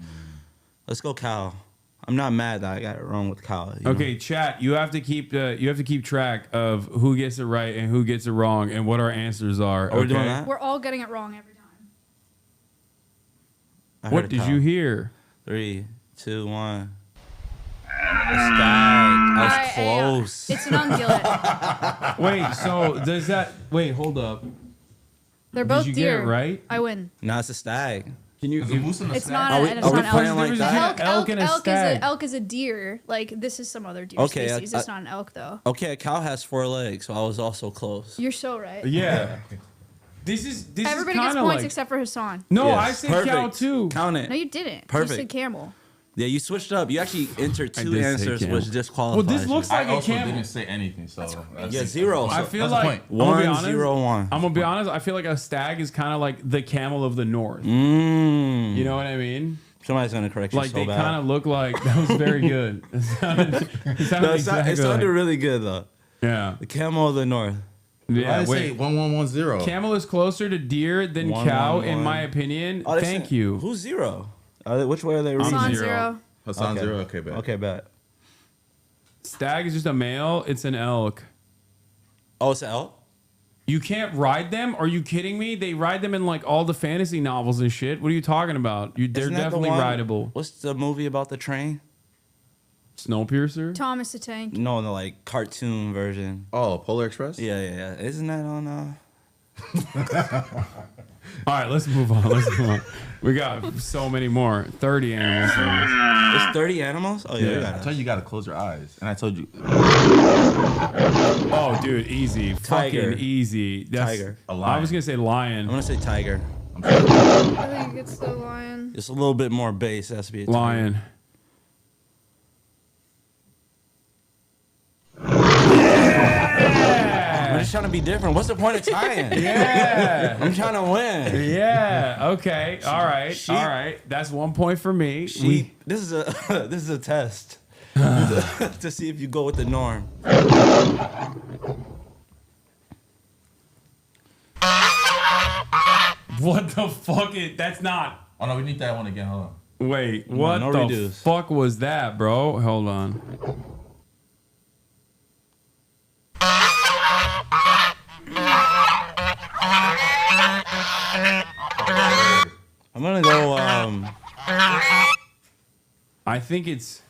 Let's go cow. I'm not mad that I got it wrong with cow. Okay, chat. You have to keep track of who gets it right and who gets it wrong and what our answers are. We're doing that? We're all getting it wrong every time. What did you hear? 3, 2, 1. A stag. I was close. It's an ungulate. Wait, so does that? Wait, hold up. They're both Did you deer. get it right? I win. No, it's a stag. Can you? It's not. Are we It's not playing like that? Elk is a deer. Like this is some other deer species. It's not an elk though. Okay, a cow has 4 legs, so I was also close. You're so right. Yeah. This Everybody is gets kinda points like, except for Hasan. No, Yes. I said Perfect. cow too. Count it. No, you didn't. Perfect. You said camel. Yeah, you switched up. You actually entered I 2 did say answers, camel. which disqualifies Well, this looks like I a also camel. didn't say anything, so Yeah, 0. I feel that's like the point. I'm gonna be 1, honest, 0, 1. I'm gonna be honest. I feel like a stag is kind of like the camel of the north. You know what I mean? Somebody's gonna correct you Like so they bad. kind of look like. That was very good. It sounded No, exactly it sounded like- really good though. Yeah. The camel of the north. Yeah. I say Wait. 1110. Camel is closer to deer than 1, cow, 1, in 1. my opinion. Oh, they Thank said- you. Who's 0? Which way are they reading? Hasan 0. 0. Hasan 0. Okay, bet. Okay, bet. Stag is just a male. It's an elk. Oh, it's an elk? You can't ride them? Are you kidding me? They ride them in like all the fantasy novels and shit. What are you talking about? They're Isn't that the definitely one- rideable. What's the movie about the train? Snowpiercer? Thomas the Tank. No, the like cartoon version. Oh, Polar Express? Yeah. Isn't that on All right, let's move on. Let's move on. We got so many more. 30 animals. It's 30 animals? Oh, yeah. I told you got to close your eyes. And I told you. Oh, dude, easy. Tiger. Fucking easy. That's, Tiger. A lion. I was going to say lion. I'm going to say tiger. I think it's the lion. Just a little bit more bass. It has to be a tiger. Lion. I'm just trying to be different. What's the point of tying? Yeah. I'm trying to win. Yeah. Okay. All right. All right. That's 1 point for me. This is a test. to see if you go with the norm. What the fuck? That's not. Oh no, we need that one again. Hold on. Wait, what no the redos. fuck was that, bro? Hold on. I'm gonna go. I think it's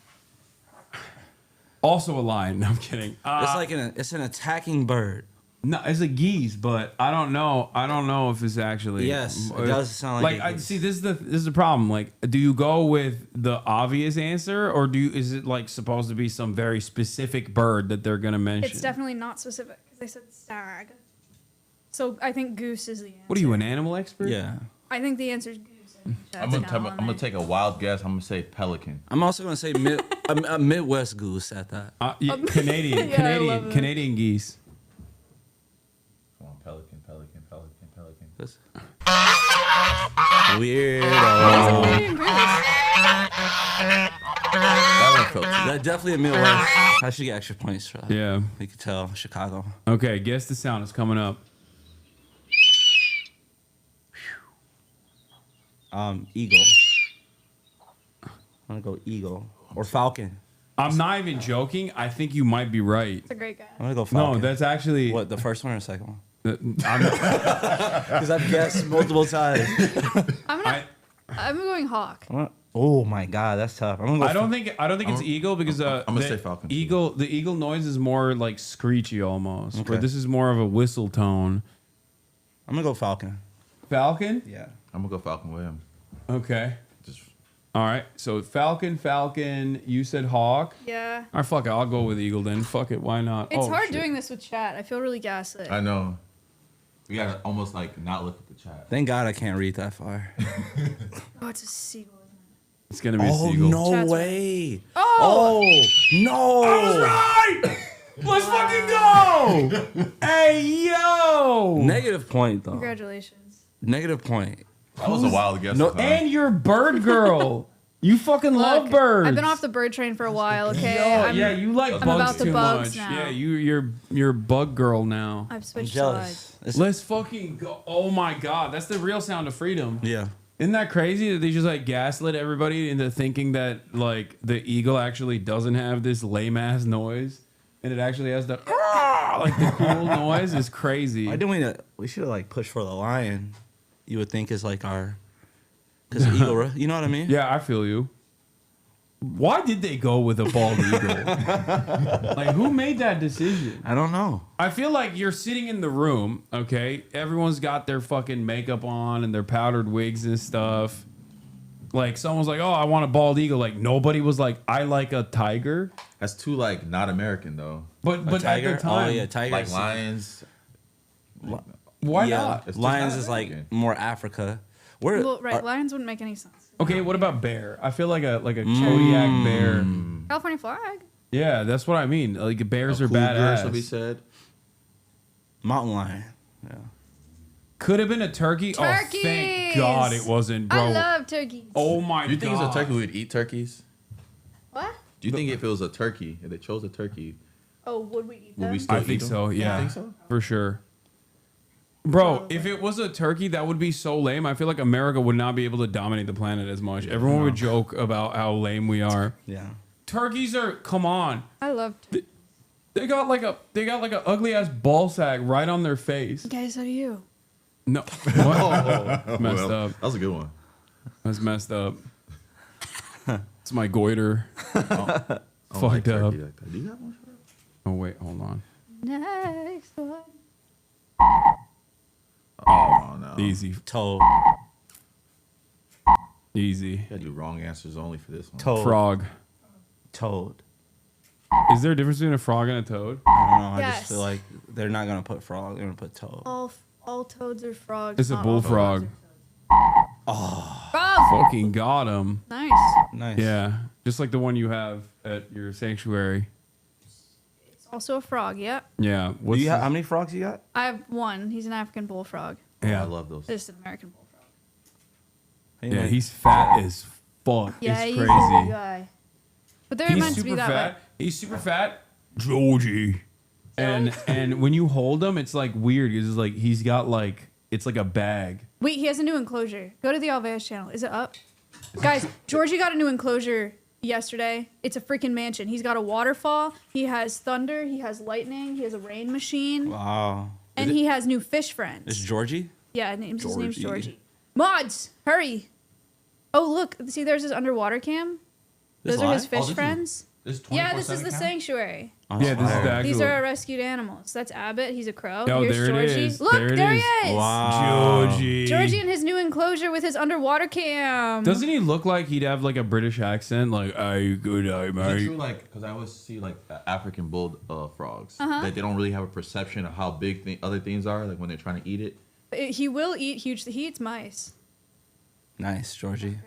also a lion. No, I'm kidding. It's like it's an attacking bird. No, it's a geese, but I don't know. I don't know if it's actually. Yes, it does sound like a I geese. see. This is the problem. Like, do you go with the obvious answer, or is it like supposed to be some very specific bird that they're gonna mention? It's definitely not specific because they said stag. So I think goose is the answer. What are you, an animal expert? Yeah. I think the answer is goose. I'm gonna take a wild guess. I'm gonna say pelican. I'm also gonna say a Midwest goose at that. Canadian, Yeah, I love it. Canadian geese. Come on, pelican. Weird. That definitely a Midwest. I should get extra points for that. Yeah. You could tell Chicago. Okay, guess the sound. It's coming up. Eagle. I'm gonna go eagle or falcon. I'm not even joking. I think you might be right. It's a great guess. I'm gonna go falcon. No, that's actually what, the first one or the second one? I'm Because I've guessed multiple times. I'm going hawk. Oh my god, that's tough. I'm gonna go I don't think it's eagle because I'm gonna say falcon. The eagle noise is more like screechy almost. Okay. Where this is more of a whistle tone. I'm gonna go falcon. Falcon? Yeah. I'm gonna go falcon with him. Okay. All right. So falcon. You said hawk. Yeah. All right, fuck it. I'll go with eagle then. Fuck it. Why not? It's Oh, hard shit. doing this with chat. I feel really gaslit. I know. We gotta almost like not look at the chat. Thank God I can't read that far. Oh, it's a seagull. It's gonna be a seagull. No Chat's way. Oh! No. I was right. Let's fucking go. Hey yo. Negative point though. Congratulations. Negative point. That was a wild guess. No, and you're bird girl. You fucking love Look, birds. I've been off the bird train for a while, okay? Yeah, you like I'm bugs about the too bugs much. now. Yeah, you're bug girl now. I've switched jealous. sides. Let's fucking go. Oh my god, that's the real sound of freedom. Yeah. Isn't that crazy that they just like gaslit everybody into thinking that like the eagle actually doesn't have this lame ass noise, and it actually has the like the cool noise is crazy. Why didn't we should have like pushed for the lion. You would think is like our, because eagle, you know what I mean? Yeah, I feel you. Why did they go with a bald eagle? Like, who made that decision? I don't know. I feel like you're sitting in the room, okay? Everyone's got their fucking makeup on and their powdered wigs and stuff. Like, someone's like, oh, I want a bald eagle. Like, nobody was like, I like a tiger. That's too like not American though. But tiger? at the time, Oh yeah, tiger. Like lions. why Yeah, not? It's just lions not is like American. more Africa. Well, right, lions wouldn't make any sense. Okay, what about bear? I feel like a Kodiak bear. California flag. Yeah, that's what I mean. Like bears are Cougar, badass. so we said. Mountain lion. Yeah. Could have been a turkey. Oh, thank Turkeys! God it wasn't, bro. I love turkeys. Oh my Do you think God. it's a turkey? We'd eat turkeys. What? Do you think if it was a turkey, if they chose a turkey, Oh, would we eat would them? we still I eat think them? so. Yeah, You think so? for sure. Bro, if it was a turkey, that would be so lame. I feel like America would not be able to dominate the planet as much. Everyone would joke about how lame we are. Yeah. Turkeys are, come on. I love turkeys. They got like a ugly ass ball sack right on their face. Guys, how do you? No, what? Messed Well, up. That was a good one. That's messed up. It's my goiter. I don't Fucked like turkey up. like that. Do you have one? Oh wait, hold on. Next one. Oh no. Easy, Toad. easy. You gotta do wrong answers only for this one. Toad. Frog. Toad. Is there a difference between a frog and a toad? I don't know. I Yes. just feel like they're not gonna put frog. They're gonna put toad. All toads are frogs. It's a not all bullfrog. frogs are toads. Frog. Fucking got him. Nice. Nice. Yeah, just like the one you have at your sanctuary. It's also a frog. Yep. Yeah. Do you have, how many frogs you got? I have one. He's an African bullfrog. Yeah. I love those. This is an American bullfrog. Yeah, he's fat as fuck. Yeah, it's he's crazy. a big guy. But they're He's meant to super be that fat. way. He's super fat, Georgie. And when you hold him, it's like weird. It's like he's got like it's like a bag. Wait, he has a new enclosure. Go to the Alveus channel. Is it up? Guys, Georgie got a new enclosure yesterday. It's a freaking mansion. He's got a waterfall. He has thunder. He has lightning. He has a rain machine. Wow. And he has new fish friends. It's Georgie? Yeah, his name's Georgie. Mods, hurry. Oh, look. See, there's his underwater cam. Those are his fish friends. Yeah, this is the sanctuary. Yeah, this is the actual. These are our rescued animals. That's Abbott. He's a crow. Oh, Here's there Georgie. it is. Look, there he is. Wow. Georgie. Georgie in his new enclosure with his underwater cam. Doesn't he look like he'd have like a British accent? Like, "Hey, good day, Is it mate." true, like, because I always see like African bull frogs, Uh-huh. that they don't really have a perception of how big other things are, like when they're trying to eat it. He will eat huge. He eats mice. Nice, Georgie.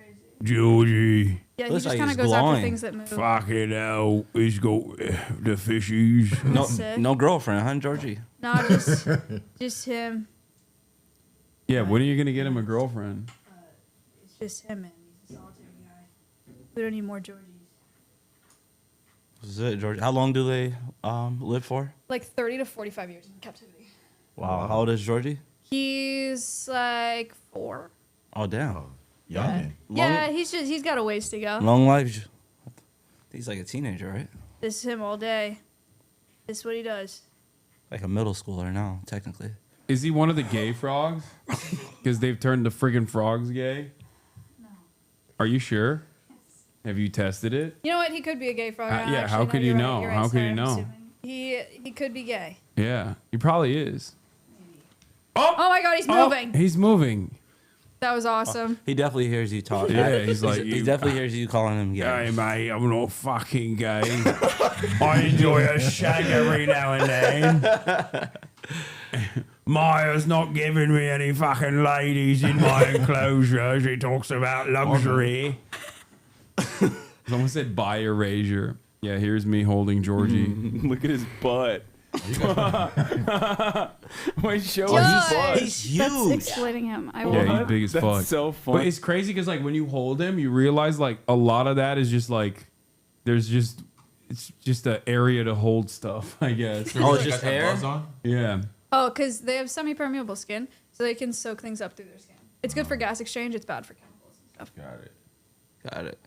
Georgie. Yeah, he just kind of goes after things that move. Fucking hell, he's got the fishies. No girlfriend, huh, Georgie? No, just him. Yeah, when are you gonna get him a girlfriend? It's just him, man. He's a solitary guy. We don't need more Georgies. This is it, Georgie. How long do they live for? Like 30 to 45 years in captivity. Wow. How old is Georgie? He's like 4. Oh, damn. Young. Yeah, he's got a ways to go. Long life. He's like a teenager, right? This is him all day. This is what he does. Like a middle schooler now, technically. Is he one of the gay frogs? Because they've turned the friggin' frogs gay? No. Are you sure? Yes. Have you tested it? You know what? He could be a gay frog. Yeah, how could you know? How could you know? He could be gay. Yeah, he probably is. Oh my God, he's moving. He's moving. That was awesome. He definitely hears you talk. Yeah, he's like, he definitely hears you calling him gay. Hey, mate, I'm not fucking gay. I enjoy a shag every now and then. Maya's not giving me any fucking ladies in my enclosure. She talks about luxury. Someone said buy erasure. Yeah, here's me holding Georgie. Look at his butt. Wait, show his butt. He's huge. That's explaining him. I will. Yeah, he's big as That's fuck. so funny. But it's crazy because like when you hold him, you realize like a lot of that is just like it's just an area to hold stuff. I guess. Oh, it's just hair. Yeah. Oh, because they have semi-permeable skin, so they can soak things up through their skin. It's good for gas exchange. It's bad for chemicals and stuff. Got it.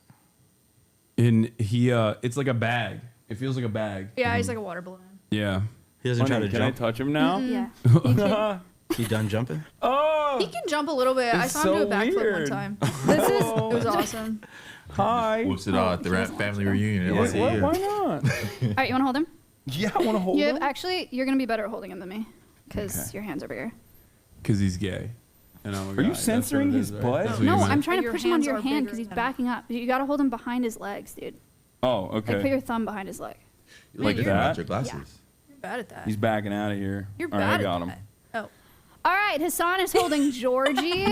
And he it's like a bag. It feels like a bag. Yeah, he's like a water balloon. Yeah. He doesn't try to Can jump. I touch him now? Yeah. He done jumping? Oh, He can jump a little bit. I It's saw him do a so backflip weird. one time. It was awesome. hi. Whoops it all at the family reunion. Yeah, Once a year. why not? All right, you want to hold him? Yeah, I want to hold him. Actually, you're gonna be better at holding him than me because your hands are bigger. Because he's gay. And I'm a Are you guy. That's censoring what it his is, right? butt? That's what No, you I'm meant. trying to Your push him onto your hands are hand because bigger he's than backing up. You got to hold him behind his legs, dude. Oh, Like put okay. your thumb behind his leg. Like you're that? Your glasses. You're bad at that. He's backing out of here. You're All right, bad I got at him. that. Oh. All right, Hasan is holding Georgie.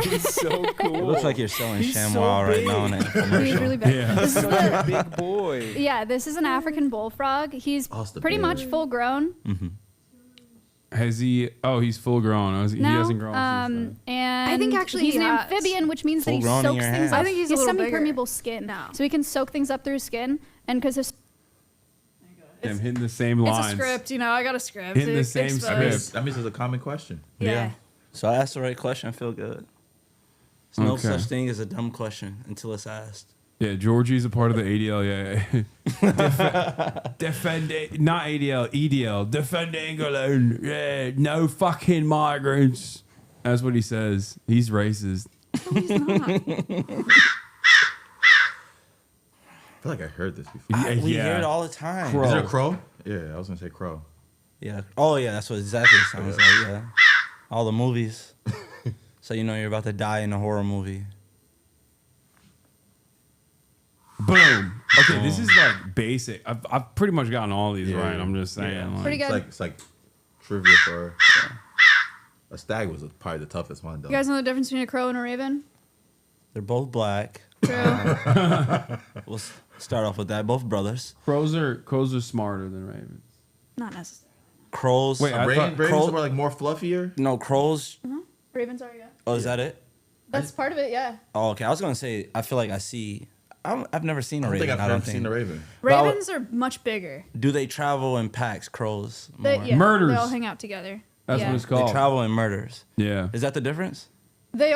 He's so cool. It looks like you're selling He's ShamWow so right big. now in an He's infomercial. really big. Yeah. This is Such the- a big boy. yeah, this is an African bullfrog. He's Oh, it's the pretty big. much full grown Has he? Oh, he's full grown. He now. hasn't grown. since then. And I think actually he's he an has. amphibian, which means that he Full grown in soaks your things hand. up. I think he's he a has little bigger. semi-permeable skin, No. so he can soak things up through his skin. And because his Him hitting the same It's lines. a script, I got a script. In the It's same exposed. script. That means it's a common question. Yeah. So I asked the right question. I feel good. There's no Okay. such thing as a dumb question until it's asked. Yeah, Georgie's a part of the ADL. Yeah. Defend it, not ADL, EDL. Defend England. Yeah, no fucking migrants. That's what he says. He's racist. No, he's not. I feel like I heard this before. Yeah, We yeah. hear it all the time. Crow. Is it a crow? Yeah, I was gonna say crow. Yeah. Oh, yeah, that's what exactly it sounds like. Yeah. All the movies. So you know you're about to die in a horror movie. Boom. Okay, this is like basic. I've pretty much gotten all these right. I'm just saying. Yeah. Like, Pretty good. It's like trivia for a stag was probably the toughest one though. You guys know the difference between a crow and a raven? They're both black. True. We'll start off with that. Both brothers. Crows are smarter than ravens. Not necessarily. Crows. Wait, I thought Ravens crow- were like more fluffier. No, crows. Ravens are, yeah. Oh, is that it? That's part of it, yeah. Oh, okay. I was gonna say. I feel like I I've never seen a I don't raven. think I've ever seen a raven. Ravens are much bigger. Do they travel in packs? Crows. More? They Murders. all hang out together. That's Yeah. what it's called. They travel in murders. Yeah. Is that the difference? They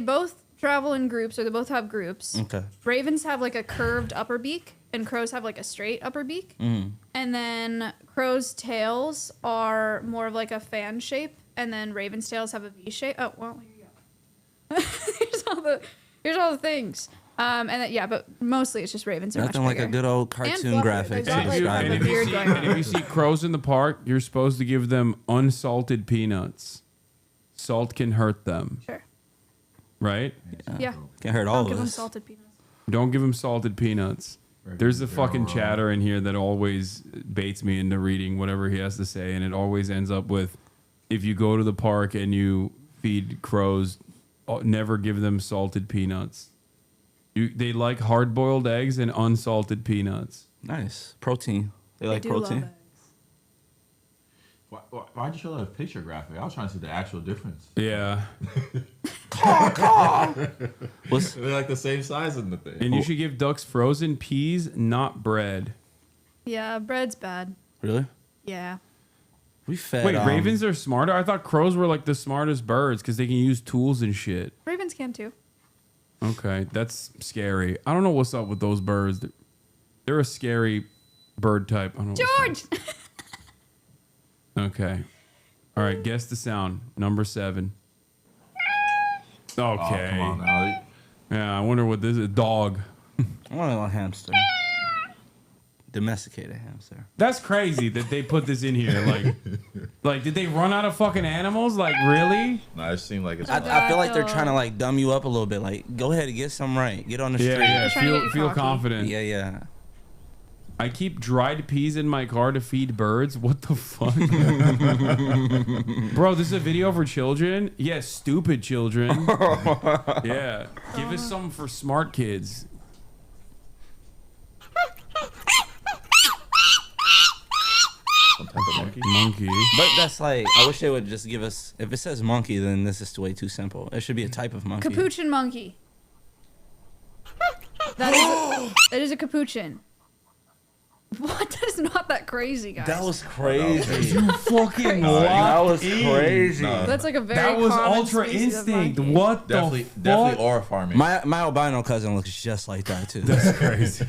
both travel in groups, or they both have groups. Okay. Ravens have like a curved upper beak, and crows have like a straight upper beak. Mm. And then crows' tails are more of like a fan shape, and then ravens' tails have a V shape. Oh well, here you go. here's all the things. And then, yeah, but mostly it's just ravens are Nothing much like a bigger. good old And cartoon fluffier. graphic. They've got, like, And a if, you beard see, going and if on. you see crows in the park, you're supposed to give them unsalted peanuts. Salt can hurt them. Sure. Right? Yeah. Can hurt all Don't of give them us. salted peanuts. Don't give them salted peanuts. There's a fucking chatter in here that always baits me into reading whatever he has to say, and it always ends up with, if you go to the park and you feed crows, never give them salted peanuts. They like hard-boiled eggs and unsalted peanuts. Nice. Protein. They like protein. Why'd you show that a picture graphic? I was trying to see the actual difference. Yeah. They're like the same size in the thing. And you should give ducks frozen peas, not bread. Yeah, bread's bad. Really? Yeah. We fed. Wait, ravens are smarter? I thought crows were like the smartest birds because they can use tools and shit. Ravens can too. Okay, that's scary. I don't know what's up with those birds. They're a scary bird type. I don't know. George! Okay. All right, guess the sound. Number 7. Okay. come on now. Yeah, I wonder what this is. Dog. I want a hamster. Domesticated hamster. That's crazy that they put this in here. Like, did they run out of fucking animals? Like, really? No, it seemed like it's. I feel like they're trying to like dumb you up a little bit. Like, go ahead and get some right. Get on the street. Yeah. Feel confident. Yeah. I keep dried peas in my car to feed birds. What the fuck? Bro, this is a video for children? Yeah, stupid children. Yeah. Give us some for smart kids. Monkey. But that's like, I wish they would just give us, if it says monkey, then this is way too simple. It should be a type of monkey. Capuchin monkey. That is a capuchin. What? That is not that crazy, guys. That was crazy. You fucking That was crazy. That's like a very That was common Ultra species of Instinct. monkey. What Definitely, the fuck? definitely aura farming. My albino cousin looks just like that too. That's crazy.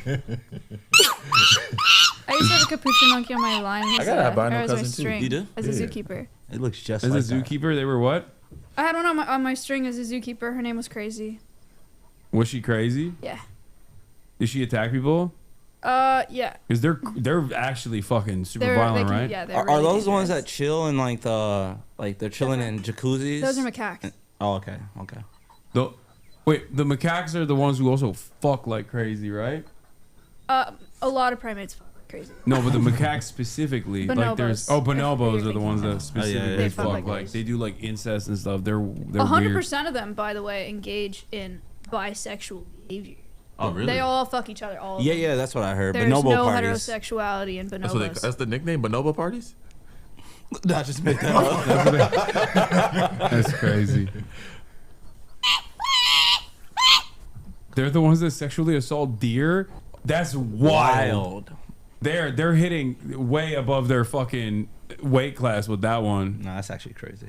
I used to have a capuchin monkey on my line. I got an albino as my cousin, too. string, You do? As a zookeeper. It looks just As like a zookeeper, they were what? I had one on my string as a zookeeper. Her name was Crazy. Was she crazy? Yeah. Did she attack people? Yeah. Because they're actually fucking super They violent, can- right? yeah, they're Are really those the ones dangerous. that chill in like they're chilling in jacuzzis? Those are macaques. Oh, okay. The macaques are the ones who also fuck like crazy, right? A lot of primates fuck like crazy. No, but the macaques specifically, like there's bonobos are the ones that specifically They fuck fuck like like they do like incest and stuff. They're 100% of them, by the way, engage in bisexual behavior. Oh, really? They all fuck each other. All of them. Yeah, that's what I heard. There's Bonobo no parties. heterosexuality in bonobos. That's the nickname, bonobo parties? I just made that up. That's crazy. They're the ones that sexually assault deer. That's wild. They're hitting way above their fucking weight class with that one. No, that's actually crazy.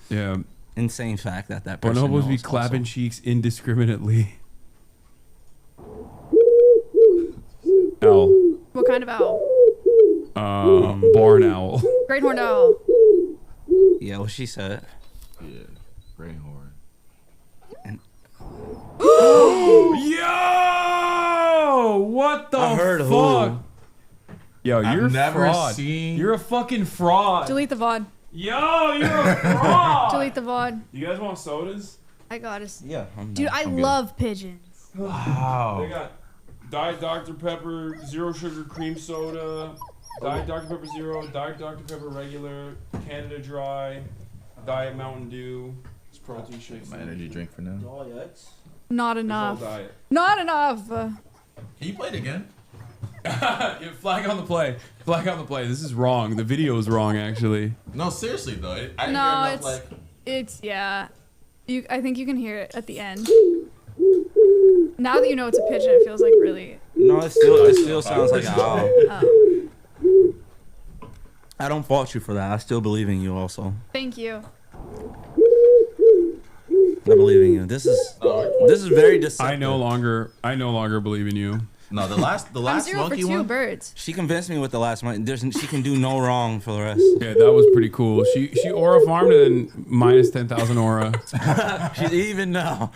Yeah. Insane fact that person Bonobos be knows clapping also. cheeks indiscriminately. Owl. What kind of owl? Barn owl. Great horned owl. Yeah, what she said. Yeah, great horn. Yo! What the I heard fuck? who? Yo, you're a never fraud. seen- You're a fucking fraud. Delete the VOD. Yo, you're a fraud. Delete the VOD. You guys want sodas? I got it. Yeah. Dude, I love pigeons. Wow. They got Diet Dr. Pepper, Zero Sugar Cream Soda, Diet Dr. Pepper Zero, Diet Dr. Pepper Regular, Canada Dry, Diet Mountain Dew. It's protein shakes. My energy drink for now. Not It's enough. all diet. Not enough. Can you play it again? Yeah, flag on the play. Flag on the play. This is wrong. The video is wrong, actually. No, seriously though. I didn't hear No, enough, it's yeah. I think you can hear it at the end. Now that you know it's a pigeon, it feels like really. No, it still sounds like an owl. Oh, I don't fault you for that. I still believe in you also. thank you. I believe in you. This is very deceptive. I no longer believe in you. No, the last I'm 0 for 2 birds. She convinced me with the last one. She can do no wrong for the rest. Yeah, that was pretty cool. She aura farmed and then minus 10,000 aura. She's even now.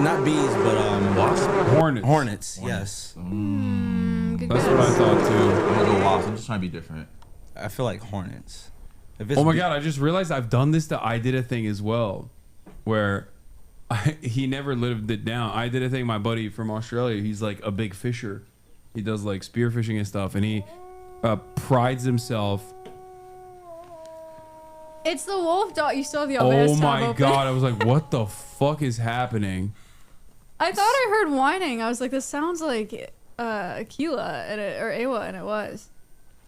Not bees, but wasps. Hornets. Hornets. Yes. That's what I thought too. I'm gonna go wasps. I'm just trying to be different. I feel like hornets. Oh my god! I just realized I've done this to I did a thing as well, where he never lived it down. I did a thing. My buddy from Australia, he's like a big fisher. He does like spearfishing and stuff, and he prides himself. It's the wolf dog. You still have the Oh obvious my open. god! I was like, what the fuck is happening? I thought I heard whining. I was like, this sounds like Aquila or Awa, and it was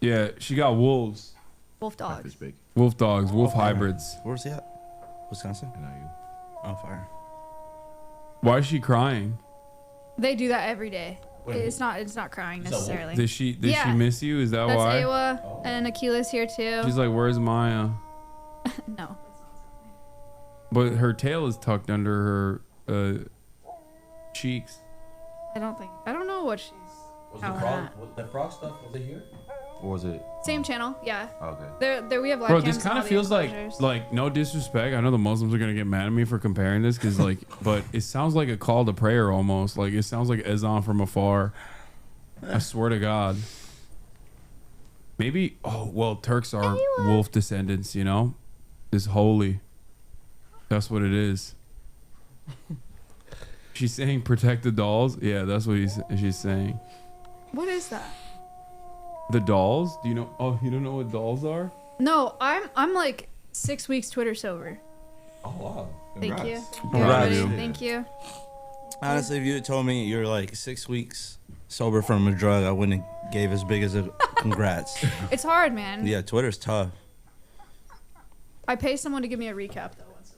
Yeah, she got wolves. wolf dogs. Wolf dogs, wolf hybrids. Where's he at? Wisconsin? Oh, fire. Why is she crying? They do that every day. Wait. It's not crying necessarily. Did she Yeah. miss you? Is that That's why? Awa, and Aquila's here too. She's like, where's Maya? No. But her tail is tucked under her cheeks. I don't know what she's. howling at. The frog stuff, was it here? Or was it? Same channel, yeah. Okay. There we have live Bro, cams this in kind all of the feels enclosures. like no disrespect. I know the Muslims are gonna get mad at me for comparing this, cause like, but it sounds like a call to prayer almost. Like it sounds like Ezan from afar. I swear to God. Maybe. Oh well, Turks are wolf descendants. You know, it's holy. That's what it is. She's saying protect the dolls. Yeah, that's what she's saying. What is that? The dolls? Do you know? Oh, you don't know what dolls are? No, I'm like 6 weeks Twitter sober. Oh wow. Thank you. Congrats. Everybody, thank you. Honestly, if you had told me you're like 6 weeks sober from a drug, I wouldn't have gave as big as a congrats. It's hard, man. Yeah, Twitter's tough. I pay someone to give me a recap though once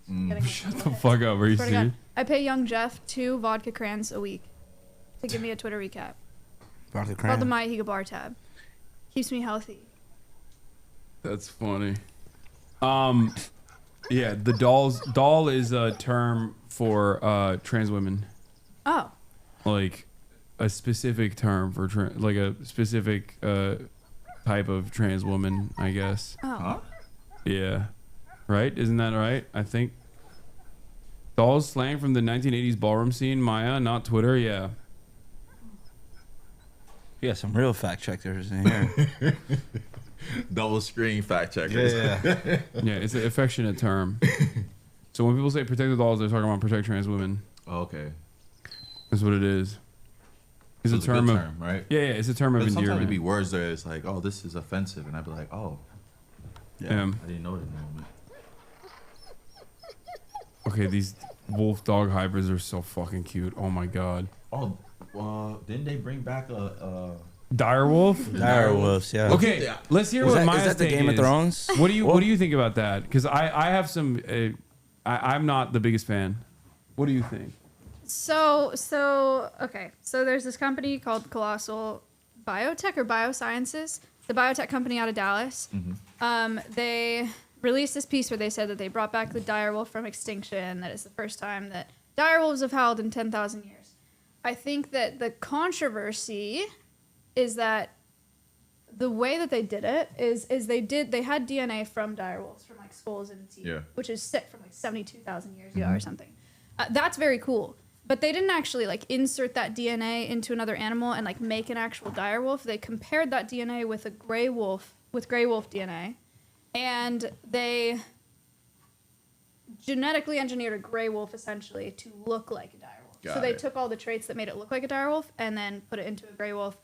a week. Shut the fuck up. Are you Swear to God. serious? I pay young Jeff 2 vodka crayons a week to give me a Twitter recap Vodka about the crayon. MAYAHIGA bar tab. Keeps me healthy. That's funny. Yeah, the doll is a term for trans women. Oh. Like a specific term for like a specific type of trans woman, I guess. Oh. Huh? Yeah. Right? Isn't that right? I think. Dolls slang from the 1980s ballroom scene, Maya, not Twitter. Yeah. Yeah, some real fact checkers in here. Double screen fact checkers. Yeah. Yeah, it's an affectionate term. So when people say protect the dolls, they're talking about protect trans women. Oh, okay. That's what it is. It's So a it's term good of term, right? Yeah, it's a term of But sometimes endearment. it'd be words that it's like, oh, this is offensive, and I'd be like, oh, yeah, Yeah. I didn't know it in the moment. Okay, these wolf dog hybrids are so fucking cute. Oh my god. Oh, didn't they bring back a Dire wolf? Dire wolves, yeah. Okay, let's hear Is what that- Maya's is that the take Game of is. Thrones? What do you think about that? Because I have some. I'm not the biggest fan. What do you think? So okay. So there's this company called Colossal Biotech or Biosciences, the biotech company out of Dallas. They released this piece where they said that they brought back the dire wolf from extinction. That is the first time that dire wolves have howled in 10,000 years. I think that the controversy is that the way that they did it is they had DNA from dire wolves from like skulls and teeth, which is sick from like 72,000 years ago or something. That's very cool. But they didn't actually like insert that DNA into another animal and like make an actual dire wolf. They compared that DNA with a gray wolf DNA, and they genetically engineered a gray wolf essentially to look like a dire wolf. So they took all the traits that made it look like a dire wolf and then put it into a gray wolf,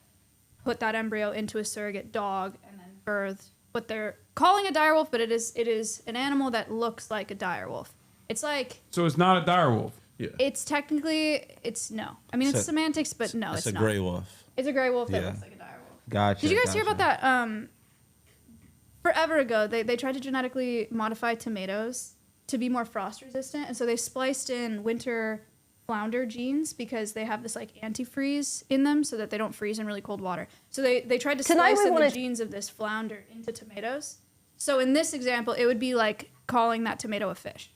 put that embryo into a surrogate dog, and then birthed what they're calling a dire wolf, but it is an animal that looks like a dire wolf. It's like So it's not a dire wolf. Yeah. it's technically no. I mean, it's a- semantics, but no, it's a not. gray wolf. It's a gray wolf that Yeah. looks like a dire wolf. Gotcha. Did you guys hear about that? Forever ago, they tried to genetically modify tomatoes to be more frost resistant, and so they spliced in winter flounder genes because they have this like antifreeze in them so that they don't freeze in really cold water. So they tried to Tonight splice we in the wanna- genes of this flounder into tomatoes. So in this example, it would be like calling that tomato a fish.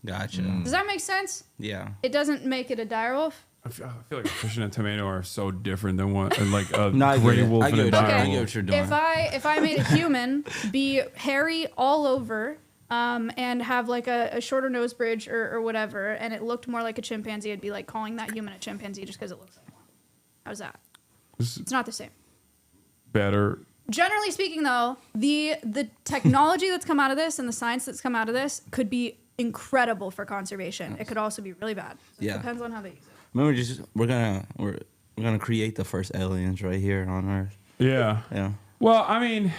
Gotcha. Does that make sense? Yeah. It doesn't make it a direwolf. I feel like a fish and a tomato are so different than what like a No, I get gray it. wolf I and get a what dire you're- I wolf. get what you're doing. If I made a human be hairy all over, and have like a shorter nose bridge or whatever, and it looked more like a chimpanzee, it'd be like calling that human a chimpanzee just because it looks like one. How's that? It's not the same. Better. Generally speaking, though, the technology that's come out of this and the science that's come out of this could be incredible for conservation. It could also be really bad. So Yeah. It depends on how they use it. Remember, we're gonna create the first aliens right here on Earth. Yeah. Yeah. Well, I mean,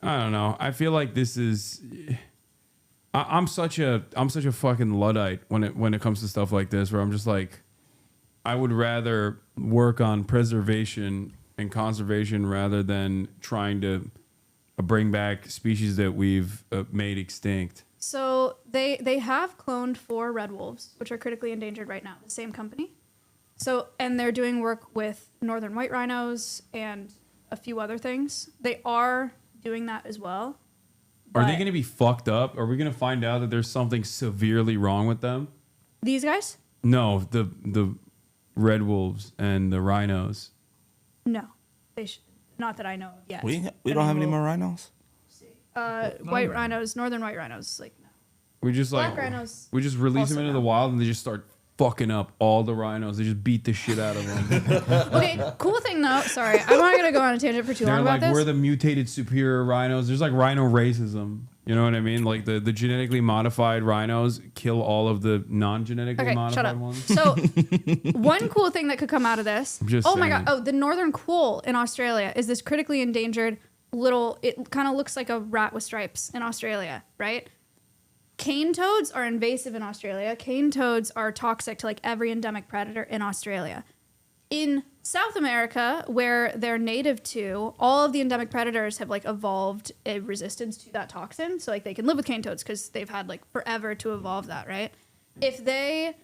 I don't know. I feel like this is. I'm such a fucking Luddite when it comes to stuff like this, where I'm just like, I would rather work on preservation and conservation rather than trying to bring back species that we've made extinct. So they have cloned 4 red wolves, which are critically endangered right now. The same company. So and they're doing work with northern white rhinos and a few other things. They are doing that as well. Are they going to be fucked up? Are we going to find out that there's something severely wrong with them? These guys? No, the red wolves and the rhinos. No, they should. Not that I know of yet. We And don't have then any we'll- more rhinos. White rhinos, northern white rhinos, like no. We just Black like rhinos we just release also them into no. the wild and they just start fucking up all the rhinos. They just beat the shit out of them. Okay, cool thing though. Sorry, I'm not gonna go on a tangent for too They're long like, about we're this. the mutated superior rhinos. There's like rhino racism. You know what I mean? Like the genetically modified rhinos kill all of the non-genetically Okay, modified shut up. ones. So, one cool thing that could come out of this. I'm just oh my saying. god! Oh, the northern quoll in Australia is this critically endangered little. It kind of looks like a rat with stripes in Australia, right? Cane toads are invasive in Australia. Cane toads are toxic to like every endemic predator in Australia. In South America, where they're native to, all of the endemic predators have like evolved a resistance to that toxin. So like they can live with cane toads because they've had like forever to evolve that, right? If they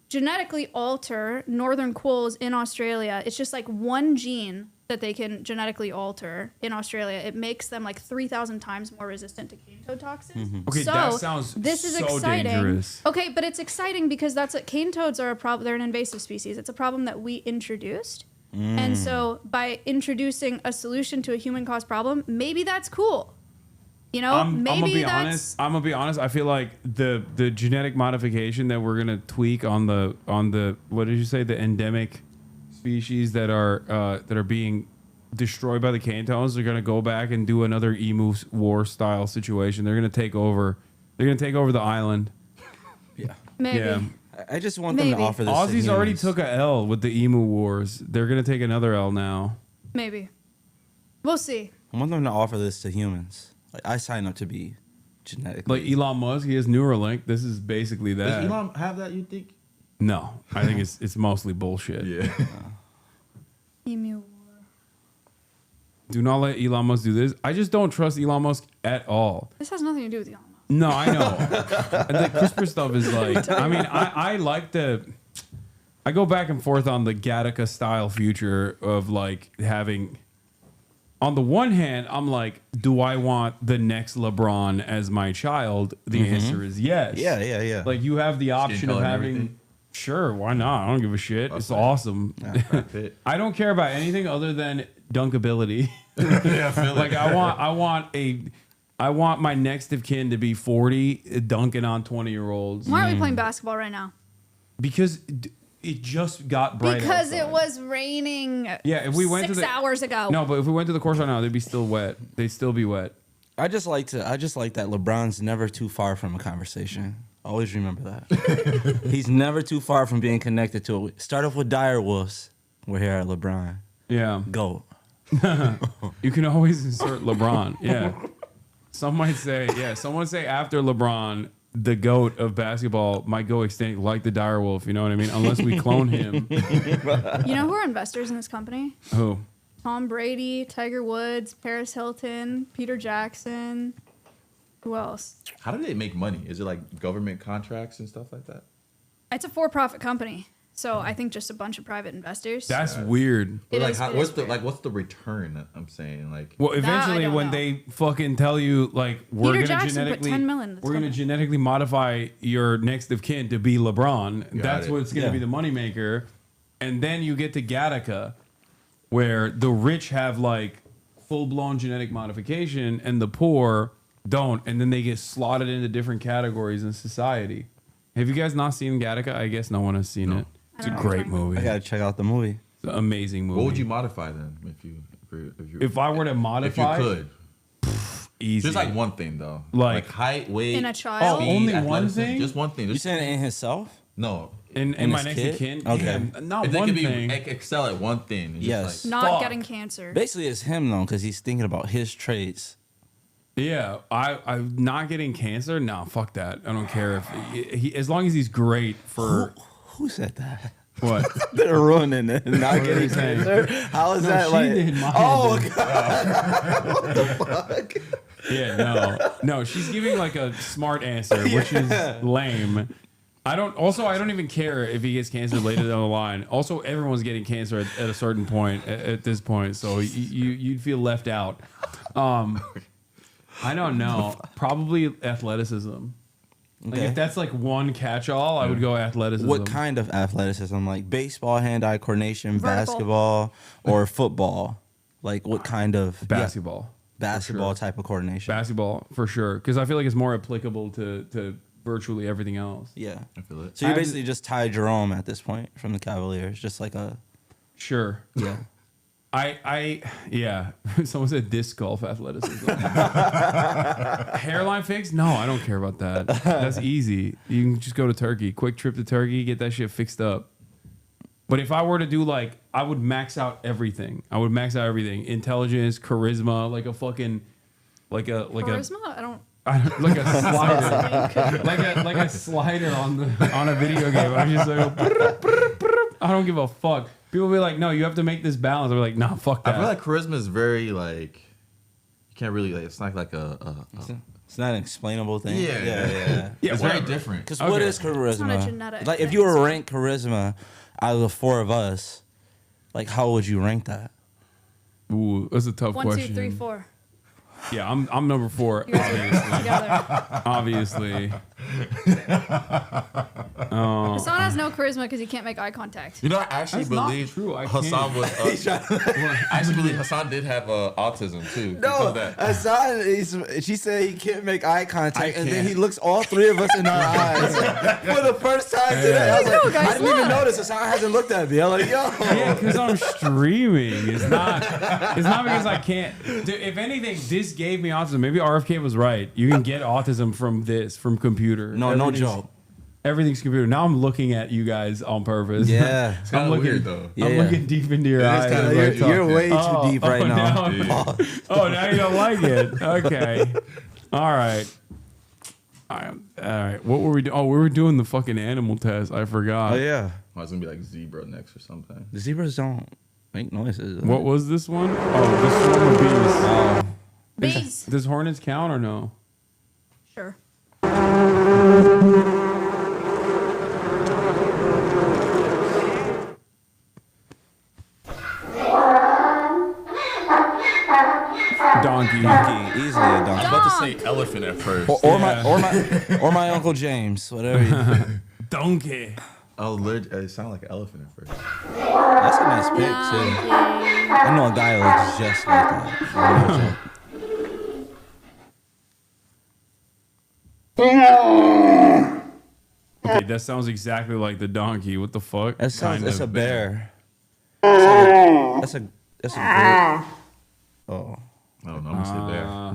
genetically alter northern quolls in Australia, it's just like one gene that they can genetically alter in Australia. It makes them like 3,000 times more resistant to cane toad toxins. Okay, so that sounds this is so exciting. dangerous. Okay, but it's exciting because that's what cane toads are a problem. They're an invasive species. It's a problem that we introduced. And so by introducing a solution to a human caused problem, maybe that's cool. You know, I'm gonna maybe be that's honest. I'm gonna be honest. I feel like the genetic modification that we're gonna tweak on the what did you say, the endemic species that are being destroyed by the cane toads, they're gonna go back and do another emu war style situation. They're gonna take over. They're gonna take over the island. Yeah. Maybe. Yeah. I just want them to offer this. Aussies to already humans. took a L with the emu wars. They're gonna take another L now. maybe. We'll see. I want them to offer this to humans. Like I sign up to be genetically. Like Elon Musk, he has Neuralink. This is basically that. Does Elon have that, you think? No, I think it's mostly bullshit. Yeah. Emu. Do not let Elon Musk do this. I just don't trust Elon Musk at all. This has nothing to do with Elon Musk. No, I know. And the CRISPR stuff is like, I mean, I like I go back and forth on the Gattaca style future of like having, on the one hand, I'm like, do I want the next LeBron as my child? The answer is yes. Yeah. Like you have the option of color and having, everything. sure, why not? I don't give a shit. It's awesome. I don't care about anything other than dunkability. Yeah, I feel Like it. I want my next of kin to be 40 dunking on 20-year-olds. Why are we playing basketball right now? Because it just got bright. Because outside. it was raining. Yeah, if we went to 6 the hours ago. No, but if we went to the course right now, they'd be still wet. They'd still be wet. I just like that LeBron's never too far from a conversation. Always remember that. He's never too far from being connected to it. Start off with dire wolves. We're here at LeBron. Yeah. Go. You can always insert LeBron. Yeah. Some might say, someone say after LeBron, the GOAT of basketball might go extinct like the direwolf, you know what I mean? Unless we clone him. You know who are investors in this company? Who? Tom Brady, Tiger Woods, Paris Hilton, Peter Jackson. Who else? How do they make money? Is it like government contracts and stuff like that? It's a for-profit company, so I think just a bunch of private investors. That's weird. But like, what's the return? That I'm saying, like, well, eventually when they fucking tell you like we're Peter gonna Jackson put genetically 10 million, that's we're gonna coming. genetically modify your next of kin to be LeBron. Got That's it. what's gonna Yeah. be the moneymaker. And then you get to Gattaca, where the rich have like full-blown genetic modification and the poor don't, and then they get slotted into different categories in society. Have you guys not seen Gattaca? I guess no one has seen it. It's a great movie. I gotta check out the movie. It's an amazing movie. what would you modify then If I were to modify, if you could? Easy. Just like one thing though, Like- height, weight, In a child? speed, Oh, only one athleticism. thing? Just one thing. You saying in himself? No. In In my his next kid? of kin? Okay. Yeah, not If they one could be thing. excel at one thing. and Yes. Just like, Not Fuck. getting cancer. Basically, it's him though, because he's thinking about his traits. Yeah, I'm not getting cancer. No, fuck that. I don't care if he as long as he's great for. Who said that? What? They're ruining it. Not What are getting you saying? cancer. How is No, that she like? did, Maya Oh did. god! What the fuck? Yeah, no, she's giving like a smart answer, which is lame. I don't even care if he gets cancer later down the line. Also, everyone's getting cancer at a certain point at this point, so you'd feel left out. I don't know. Probably athleticism. Like Okay. if that's like one catch-all, I would go athleticism. What kind of athleticism? Like baseball, hand-eye coordination, Vertical. basketball, or football? Like what kind of Basketball. basketball type of coordination? Basketball for sure, because I feel like it's more applicable to virtually everything else. Yeah. I feel it. So you basically just Ty Jerome at this point from the Cavaliers, just like a Sure. yeah. Yeah. Someone said disc golf athleticism. Hairline fix? No, I don't care about that. That's easy. You can just go to Turkey. Quick trip to Turkey, get that shit fixed up. But if I were to do like, I would max out everything. I would max out everything. Intelligence, charisma, like a fucking, Charisma? I don't. like a slider, like a slider on a video game. I'm just like, I don't give a fuck. People be like, no, you have to make this balance. I'm like, nah, fuck that. I feel like charisma is very like you can't really like. It's not like It's not an explainable thing. Yeah. It's very different. Because what is charisma? It's not a genetic Like if thing, you were so- rank charisma out of the four of us, like how would you rank that? Ooh, that's a tough 1, question. 2, 3, 4. Yeah, I'm number 4, You guys are together. obviously. Hasan has no charisma because he can't make eye contact. You know, I actually That's not believe true. I Hasan can't. was. I actually believe Hasan did have autism too. No, Because that. Hassan, she said he can't make eye contact, and then can't. he looks all three of us in our eyes for the first time today. I was There you like, go, guys, I didn't even look. notice Hassan hasn't looked at me. I'm like, yo. Yeah, because I'm streaming. It's not because I can't. Dude, if anything, this gave me autism. Maybe RFK was right. You can get autism from computer. No Everything's- joke. Everything's computer. Now I'm looking at you guys on purpose. Yeah. It's I'm kinda looking. weird, though. I'm Yeah. looking deep into your It is eyes. kinda as I weird. talk. You're way too deep right now. Now you don't like it. Okay. All right. All right. What were we doing? Oh, we were doing the fucking animal test. I forgot. Oh yeah. Oh, it's gonna be like zebra next or something. The zebras don't make noises. What was this one? Oh, this swarm of bees. Bees. Does hornets count or no? Sure. Donkey. Easily a donkey. I was about to say elephant at first. Or my Uncle James, whatever. Donkey. Oh, it sounded like an elephant at first. That's a nice pick too. I know a guy who looks just like that. Okay, that sounds exactly like the donkey. What the fuck? That sounds. That's a bear. That's a great. Oh. I don't know. I'm gonna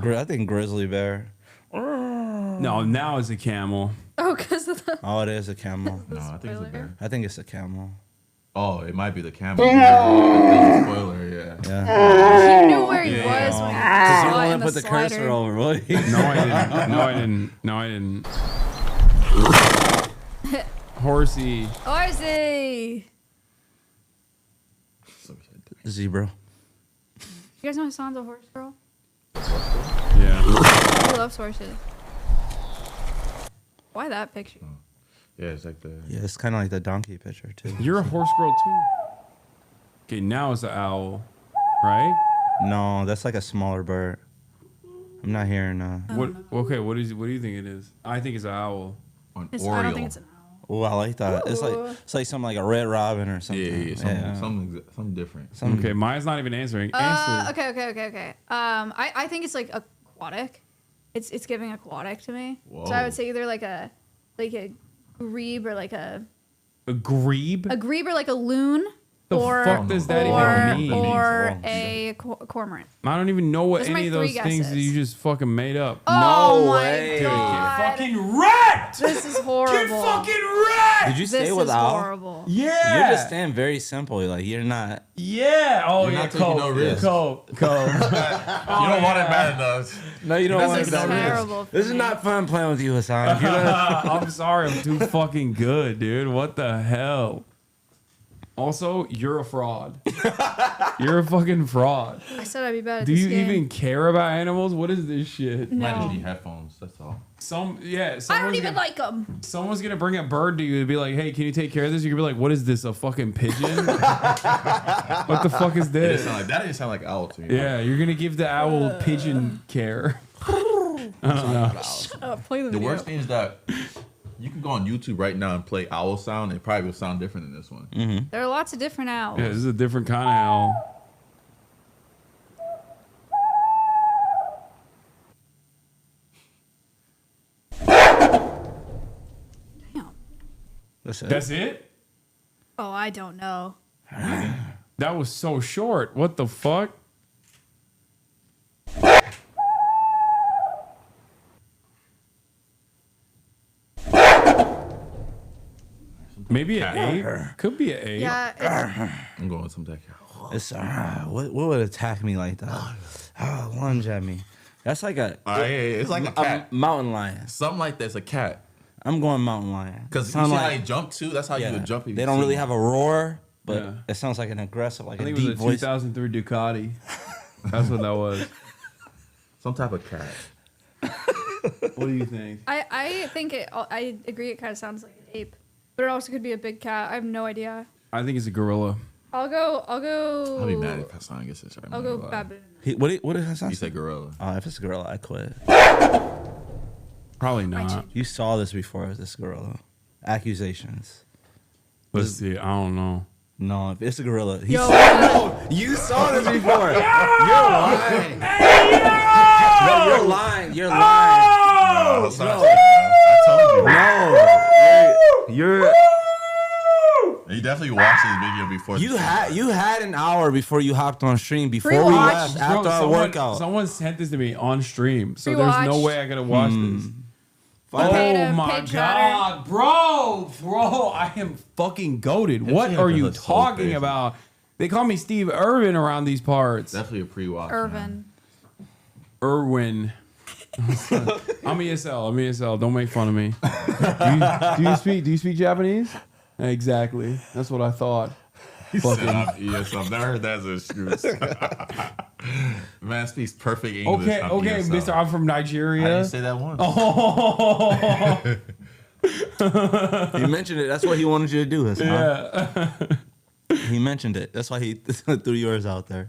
say bear. I think grizzly bear. No, now it's a camel. Oh, because of the. Oh, it is a camel. No, I think it's a bear. I think it's a camel. Oh, it might be the camel. Yeah. Spoiler, yeah. Yeah. He knew where he was when he Because you saw it want in to put the slider. cursor over, boy. No, I didn't. No, I didn't. No, I didn't. Horsey. Horsey. Zebra. You guys know Hasan's a horse girl? Yeah. He loves horses. Why that picture? Yeah, it's like the. Yeah, it's kind of like the donkey picture too. You're a horse girl too. Okay, now it's an owl, right? No, that's like a smaller bird. I'm not hearing. What? Okay, what do you think it is? I think it's an owl. An I don't think it's an Oh, I like that. It's like something like a red robin or something. Yeah, something different. Okay, Maya's not even answering. Answer. Okay. I think it's like aquatic. It's giving aquatic to me. So I would say either like a grebe or like a grebe. A grebe or like a loon. The fuck does that even mean? Or a cormorant. I don't even know what Those are any of my those three things guesses. that you just fucking made up. Oh No my way. God. Fucking wrecked! This is horrible. Get fucking wrecked! Did you stay This with is Al? horrible. Yeah. You're just staying very simple. Like you're not. Yeah. Oh You're yeah. not taking no risk. Coke. You don't want it bad enough. No, you don't This want is to get terrible risk. This is not fun playing with you, Hasan. I'm sorry. I'm too fucking good, dude. What the hell? Also, you're a fraud. You're a fucking fraud. I said I'd be bad at Do this you game. even care about animals? What is this shit? No. Might just need headphones. That's all. I don't even like them. Someone's gonna bring a bird to you and be like, "Hey, can you take care of this?" You're gonna be like, "What is this? A fucking pigeon? What the fuck is this?" That didn't sound like owl to me. Yeah, you're gonna give the owl pigeon care. I don't know. Play the The video. worst thing is that you can go on YouTube right now and play owl sound. It probably will sound different than this one. There are lots of different owls. Yeah, this is a different kind of owl. That's it? Oh, I don't know. That was so short. What the fuck? Maybe an 8. Could be an 8. Yeah. I'm going with some deck. It's what would attack me like that? Lunge at me. That's like a. It's like a cat. Mountain lion. Something like that's a cat. I'm going mountain lion. Because you Sound see like- how he jumped too? That's how you would jump. If They you don't see really one. have a roar, but Yeah. it sounds like an aggressive, like I a think deep it was a voice. 2003 Ducati. That's what that was. Some type of cat. What do you think? I think it. I agree. It kind of sounds like an ape, but it also could be a big cat. I have no idea. I think it's a gorilla. I'll go. I'll be mad if Hasan gets this right. I'll go baboon. What did Hasan He say? said gorilla. Oh, if it's a gorilla, I quit. Probably not. You saw this before, this gorilla. Accusations. Let's see. I don't know. No, if it's a gorilla. Yo, No, you saw this before. You're lying. No, you're lying. You're lying. No, I told you. No. You're You definitely watched this video before. you had an hour before you hopped on stream before we Pre-watch. left after Bro, our workout. Someone sent this to me on stream, so there's no Pre-watch. way I gotta watch this. Paid Oh a my paid chatter. god, bro, I am fucking goated. What shit are is you so talking crazy. about? They call me Steve Irwin around these parts. Definitely a pre-watch. Irvin. Irwin. I'm ESL. Don't make fun of me. Do you speak Japanese? Exactly. That's what I thought. Fucking. Yes, I've never heard that as an excuse. Man speaks perfect English. Okay, I'm ESL. mister, I'm from Nigeria. I didn't say that once. Oh. He mentioned it. That's what he wanted you to do. Hassan. Yeah. He mentioned it. That's why he threw yours out there.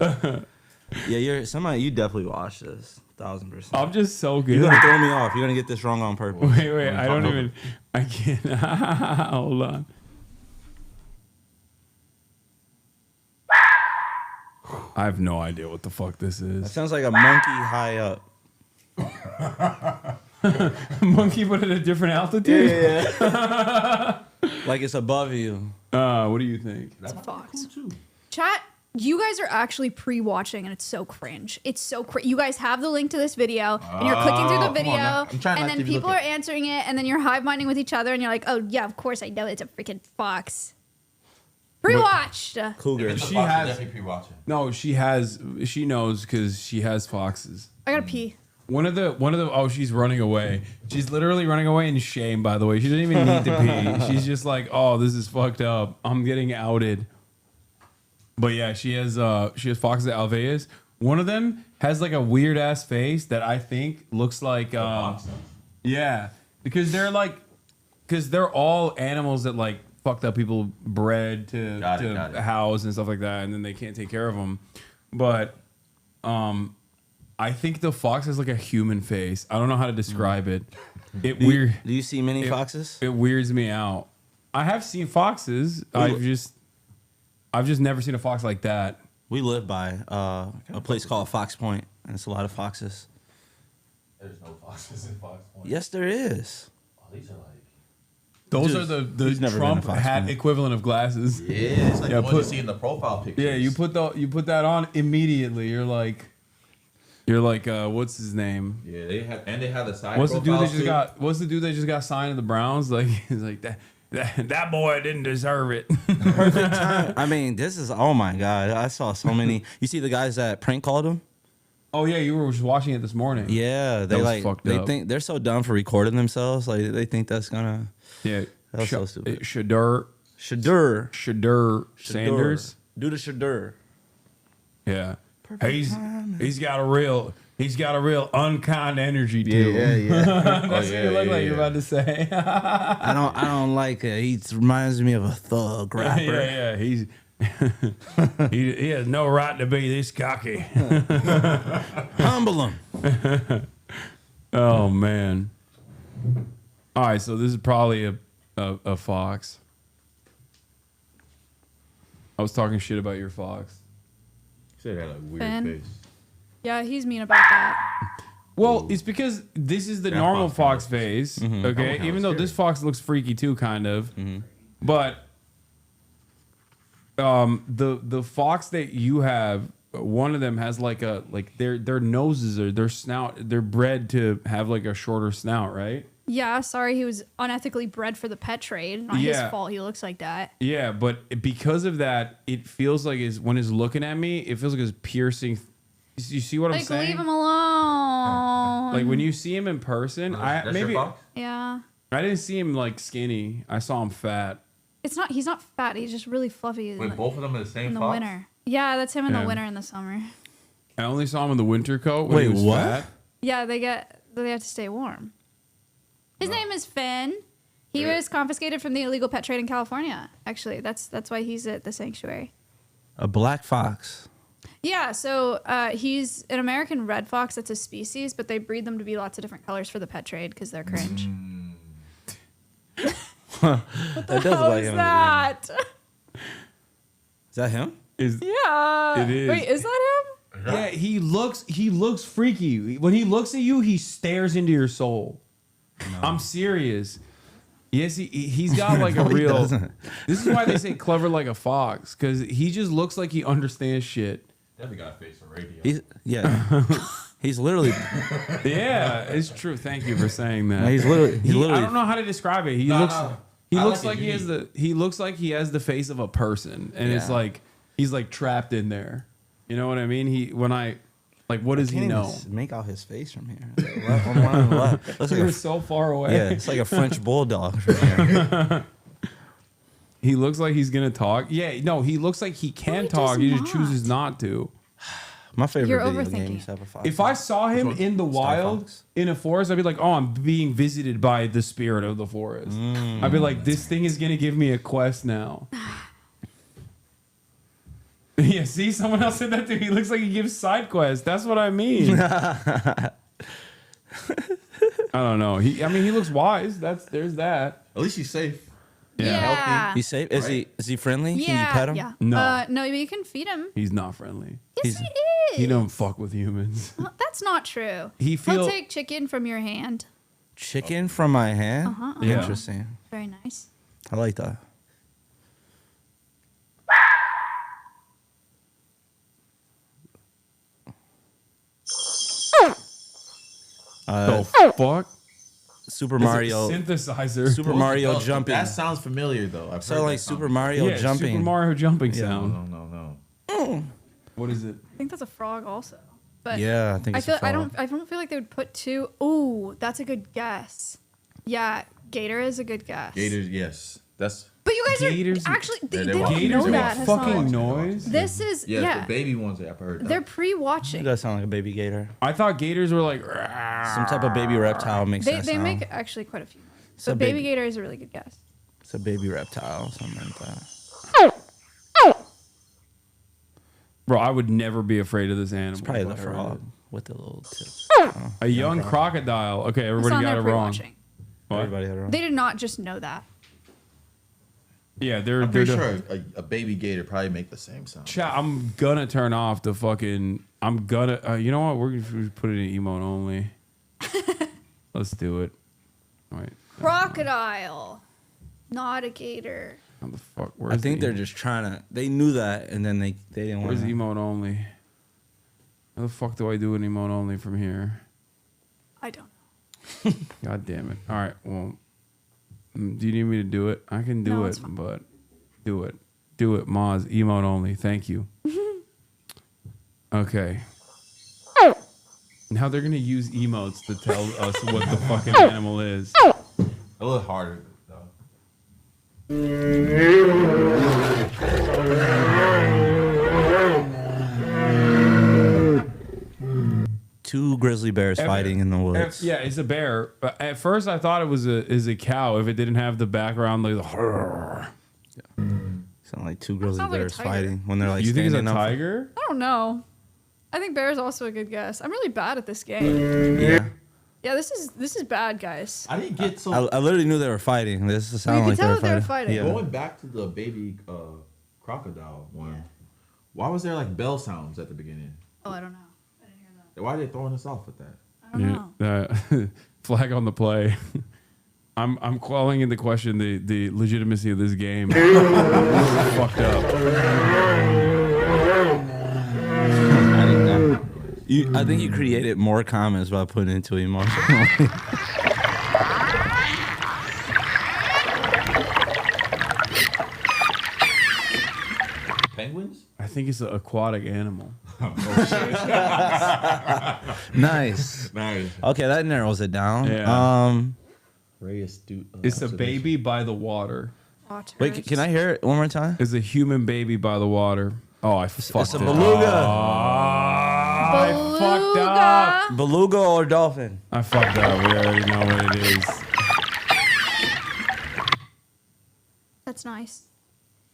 Yeah, you definitely watched this. 1000%. I'm just so good. You're gonna throw me off. You're gonna get this wrong on purpose. Wait, I can't. Hold on. I have no idea what the fuck this That is. sounds like a monkey high up. Monkey, but at a different altitude? Yeah. Like it's above you. What do you think? It's a fox. Chat. You guys are actually pre-watching, and it's so cringe. It's so you guys have the link to this video, and you're clicking through the video, and then people are answering it, and then you're hive-minding with each other, and you're like, "Oh yeah, of course I know it's a freaking fox." Pre-watched. Cougar. She has definitely pre-watching. No, she has. She knows because she has foxes. I gotta pee. One of the. Oh, she's running away. She's literally running away in shame. By the way, she doesn't even need to pee. She's just like, "Oh, this is fucked up. I'm getting outed." But yeah, she has foxes at Alveus. One of them has like a weird ass face that I think looks like yeah, because they're like because they're all animals that like fucked up people bred to Got it. house and stuff like that, and then they can't take care of them. But I think the fox has like a human face. I don't know how to describe it. Do you see many foxes? It weirds me out. I have seen foxes. I've just never seen a fox like that. We live by a place called Fox Point, and it's a lot of foxes. There's no foxes in Fox Point. Yes, there is. Oh, these are like. Those are the Trump hat equivalent of glasses. Yeah, it's like what you see in the profile pictures. Yeah, you put that on immediately. You're like, what's his name? Yeah, they had the side. What's the dude that just got signed to the Browns? Like, he's like that boy didn't deserve it. Perfect time. I mean, this is, oh my God. I saw so many. You see the guys that prank called him? Oh yeah, you were just watching it this morning. Yeah, they think they're so dumb for recording themselves. Like they think that's gonna. Yeah, that's so stupid. Shadur Sanders. Do the Shadur. Yeah, he's got a real unkind energy to him. Yeah. That's what you look like you're about to say. I don't like it. He reminds me of a thug rapper. Yeah. He has no right to be this cocky. Humble him. Oh man. All right, so this is probably a fox. I was talking shit about your fox. Said it had a weird Ben. face. Yeah, he's mean about that. Well, it's because this is the normal fox face, okay? Even though this fox looks freaky too, kind of. But the fox that you have, one of them has like their noses or their snout, they're bred to have like a shorter snout, right? Yeah, sorry, he was unethically bred for the pet trade. Not his fault he looks like that. Yeah, but because of that, it feels like when he's looking at me, it feels like it's piercing. You see what I'm saying? Like, leave him alone. Like when you see him in person, That's your fox? Yeah. I didn't see him like skinny. I saw him fat. He's not fat. He's just really fluffy. Wait, both of them are the same in the fox? winter. Yeah, that's him in Yeah. the winter and the summer. I only saw him in the winter coat. When he was fat. Yeah, they have to stay warm. His name is Finn. He was confiscated from the illegal pet trade in California. Actually, that's why he's at the sanctuary. A black fox. Yeah, so he's an American red fox. That's a species, but they breed them to be lots of different colors for the pet trade because they're cringe. What the hell is that? Is that him? Yeah. It is. Wait, is that him? Yeah, he looks freaky. When he looks at you, he stares into your soul. No. I'm serious. Yes, he's got like a No, he real. doesn't. This is why they say clever like a fox, because he just looks like he understands shit. Definitely got a face for radio. He's literally. Yeah, it's true. Thank you for saying that. No, he's literally. I don't know how to describe it. He looks like he has the face of a person, and it's like he's like trapped in there. You know what I mean? What does he know? Make out his face from here. Left. You're so far away. Yeah, it's like a French bulldog from here. He looks like he's gonna talk. Yeah, no, he looks like he can talk. He just chooses not to. My favorite video games have a fox. If I saw him in the wild in a forest, I'd be like, "Oh, I'm being visited by the spirit of the forest." I'd be like, "This thing is gonna give me a quest now." Yeah, see, someone else said that too. He looks like he gives side quests. That's what I mean. I don't know. He looks wise. There's that. At least he's safe. Yeah. He's safe. Is he friendly? Yeah. Can you pet him? Yeah. No. No, but you can feed him. He's not friendly. Yes, he is. He don't fuck with humans. Well, that's not true. He'll take chicken from your hand. Chicken from my hand? Yeah. Interesting. Very nice. I like that. The fuck? Super Mario synthesizer. Super Mario jumping. That sounds familiar though. I've heard like Super Mario jumping. Super Mario jumping Yeah. sound. No. What is it? I think that's a frog also. But Yeah, I think it's a frog. I don't feel like they would put two. Ooh, that's a good guess. Yeah, gator is a good guess. Gators, yes. That's. But you guys Gators are actually they they're don't watching. know Gators that. make fucking Hasan. noise. This is the baby ones I've heard. They're It pre-watching. does sound like a baby gator. I thought gators were like Some type of baby reptile makes They that sound. make actually quite a few. So baby gator is a really good guess. It's a baby reptile, something like that. Bro, I would never be afraid of this animal. It's probably the if I heard frog it. with the little tips. A young crocodile. Okay, everybody on got there it wrong. pre-watching. What? Everybody had it wrong. They did not just know that. Yeah, they're. I'm pretty they're sure a baby gator probably make the same sound. Chat, I'm gonna turn off the fucking. I'm gonna. You know what? We're gonna put it in emote only. Let's do it. Wait. Crocodile, not a gator. How the fuck? I think they're just trying to. They knew that, and then they didn't want. Where's emote only? How the fuck do I do an emote only from here? I don't know. God damn it! All right. Well, do you need me to do it? I can do No, it, it's fine. but do it. Do it, Moz. Emote only. Thank you. Okay. Now they're gonna use emotes to tell us what the fucking animal is. A little harder though. Two grizzly bears fighting in the woods. Yeah, it's a bear. But at first, I thought it was a cow if it didn't have the background like the. Sound like two grizzly sounds like a bears tiger. fighting when they're like. You think it's a standing up. tiger? I don't know. I think bear is also a good guess. I'm really bad at this game. Yeah. Yeah, this is bad, guys. I didn't get so. I literally knew they were fighting. This You sounded could like tell they that they were were fighting. fighting. Yeah. Going back to the baby crocodile one, why was there like bell sounds at the beginning? Oh, I don't know. Why are they throwing us off with that? I don't know. Flag on the play. I'm calling into question the legitimacy of this game. Fucked up. I think you created more comments by putting into emotional. Penguins? I think it's an aquatic animal. Nice. Nice. Okay, that narrows it down. Yeah. Very astute. It's a baby by the water. Wait, can I hear it one more time? It's a human baby by the water. Oh, I fucked It's a it. beluga. I fucked up. Beluga or dolphin? I fucked up. We already know what it is. That's nice.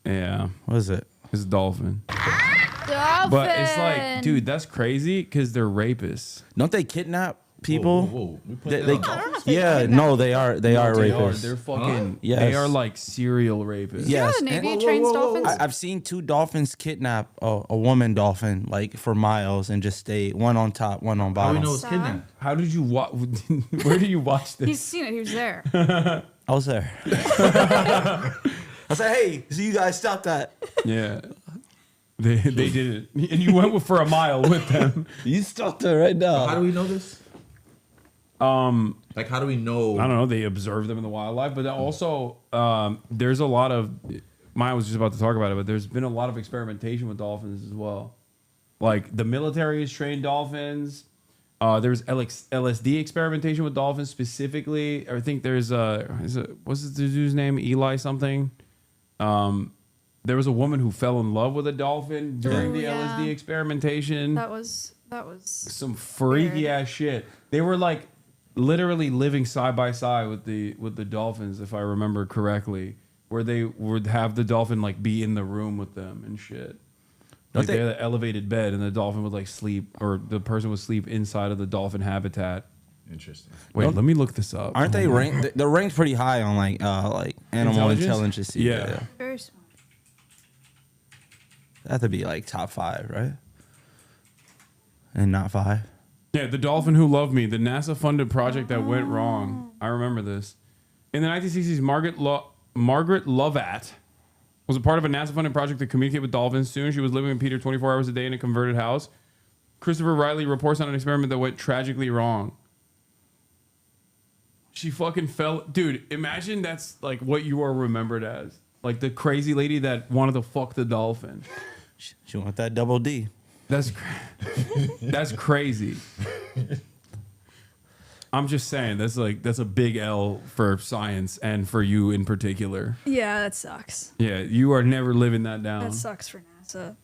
Yeah. What is it? It's a dolphin. Dolphin. But it's like, dude, that's crazy because they're rapists. Don't they kidnap people? Whoa. We put They, that they, on. I don't know if they yeah, kidnap no, they are. They are rapists. They're fucking. Yes. They are like serial rapists. Yes. the Navy and- trains dolphins. I've seen two dolphins kidnap a woman dolphin like for miles and just stay one on top, one on How bottom. we know it's kidnapped? How did you watch? Where did you watch this? He's seen it. He was there. I was there. I said, "Hey, so you guys stop that." Yeah. They did it. And you went for a mile with them. You stopped there right now. How do we know this? Like, how do we know? I don't know. They observe them in the wildlife, but then also there's a lot of. Maya was just about to talk about it, but there's been a lot of experimentation with dolphins as well. Like the military has trained dolphins. There's LSD experimentation with dolphins specifically. I think there's what's the dude's name? Eli something. There was a woman who fell in love with a dolphin during the LSD experimentation. That was Some freaky ass shit. They were like literally living side by side with the dolphins, if I remember correctly, where they would have the dolphin like be in the room with them and shit. Like they had an elevated bed, and the dolphin would like sleep, or the person would sleep inside of the dolphin habitat. Interesting. Wait, let me look this up. Aren't they ranked? They're ranked pretty high on like animal intelligence. Yeah. very smart. That have to be like top 5, right? And not 5. Yeah, The Dolphin Who Loved Me, the NASA-funded project that went wrong. I remember this. In the 1960s, Margaret Lovat was a part of a NASA-funded project to communicate with dolphins. Soon, she was living with Peter 24 hours a day in a converted house. Christopher Riley reports on an experiment that went tragically wrong. She fucking fell... Dude, imagine that's like what you are remembered as. Like the crazy lady that wanted to fuck the dolphin. She want that double D. That's crazy. I'm just saying that's a big L for science and for you in particular. Yeah, that sucks. Yeah, you are never living that down. That sucks for NASA.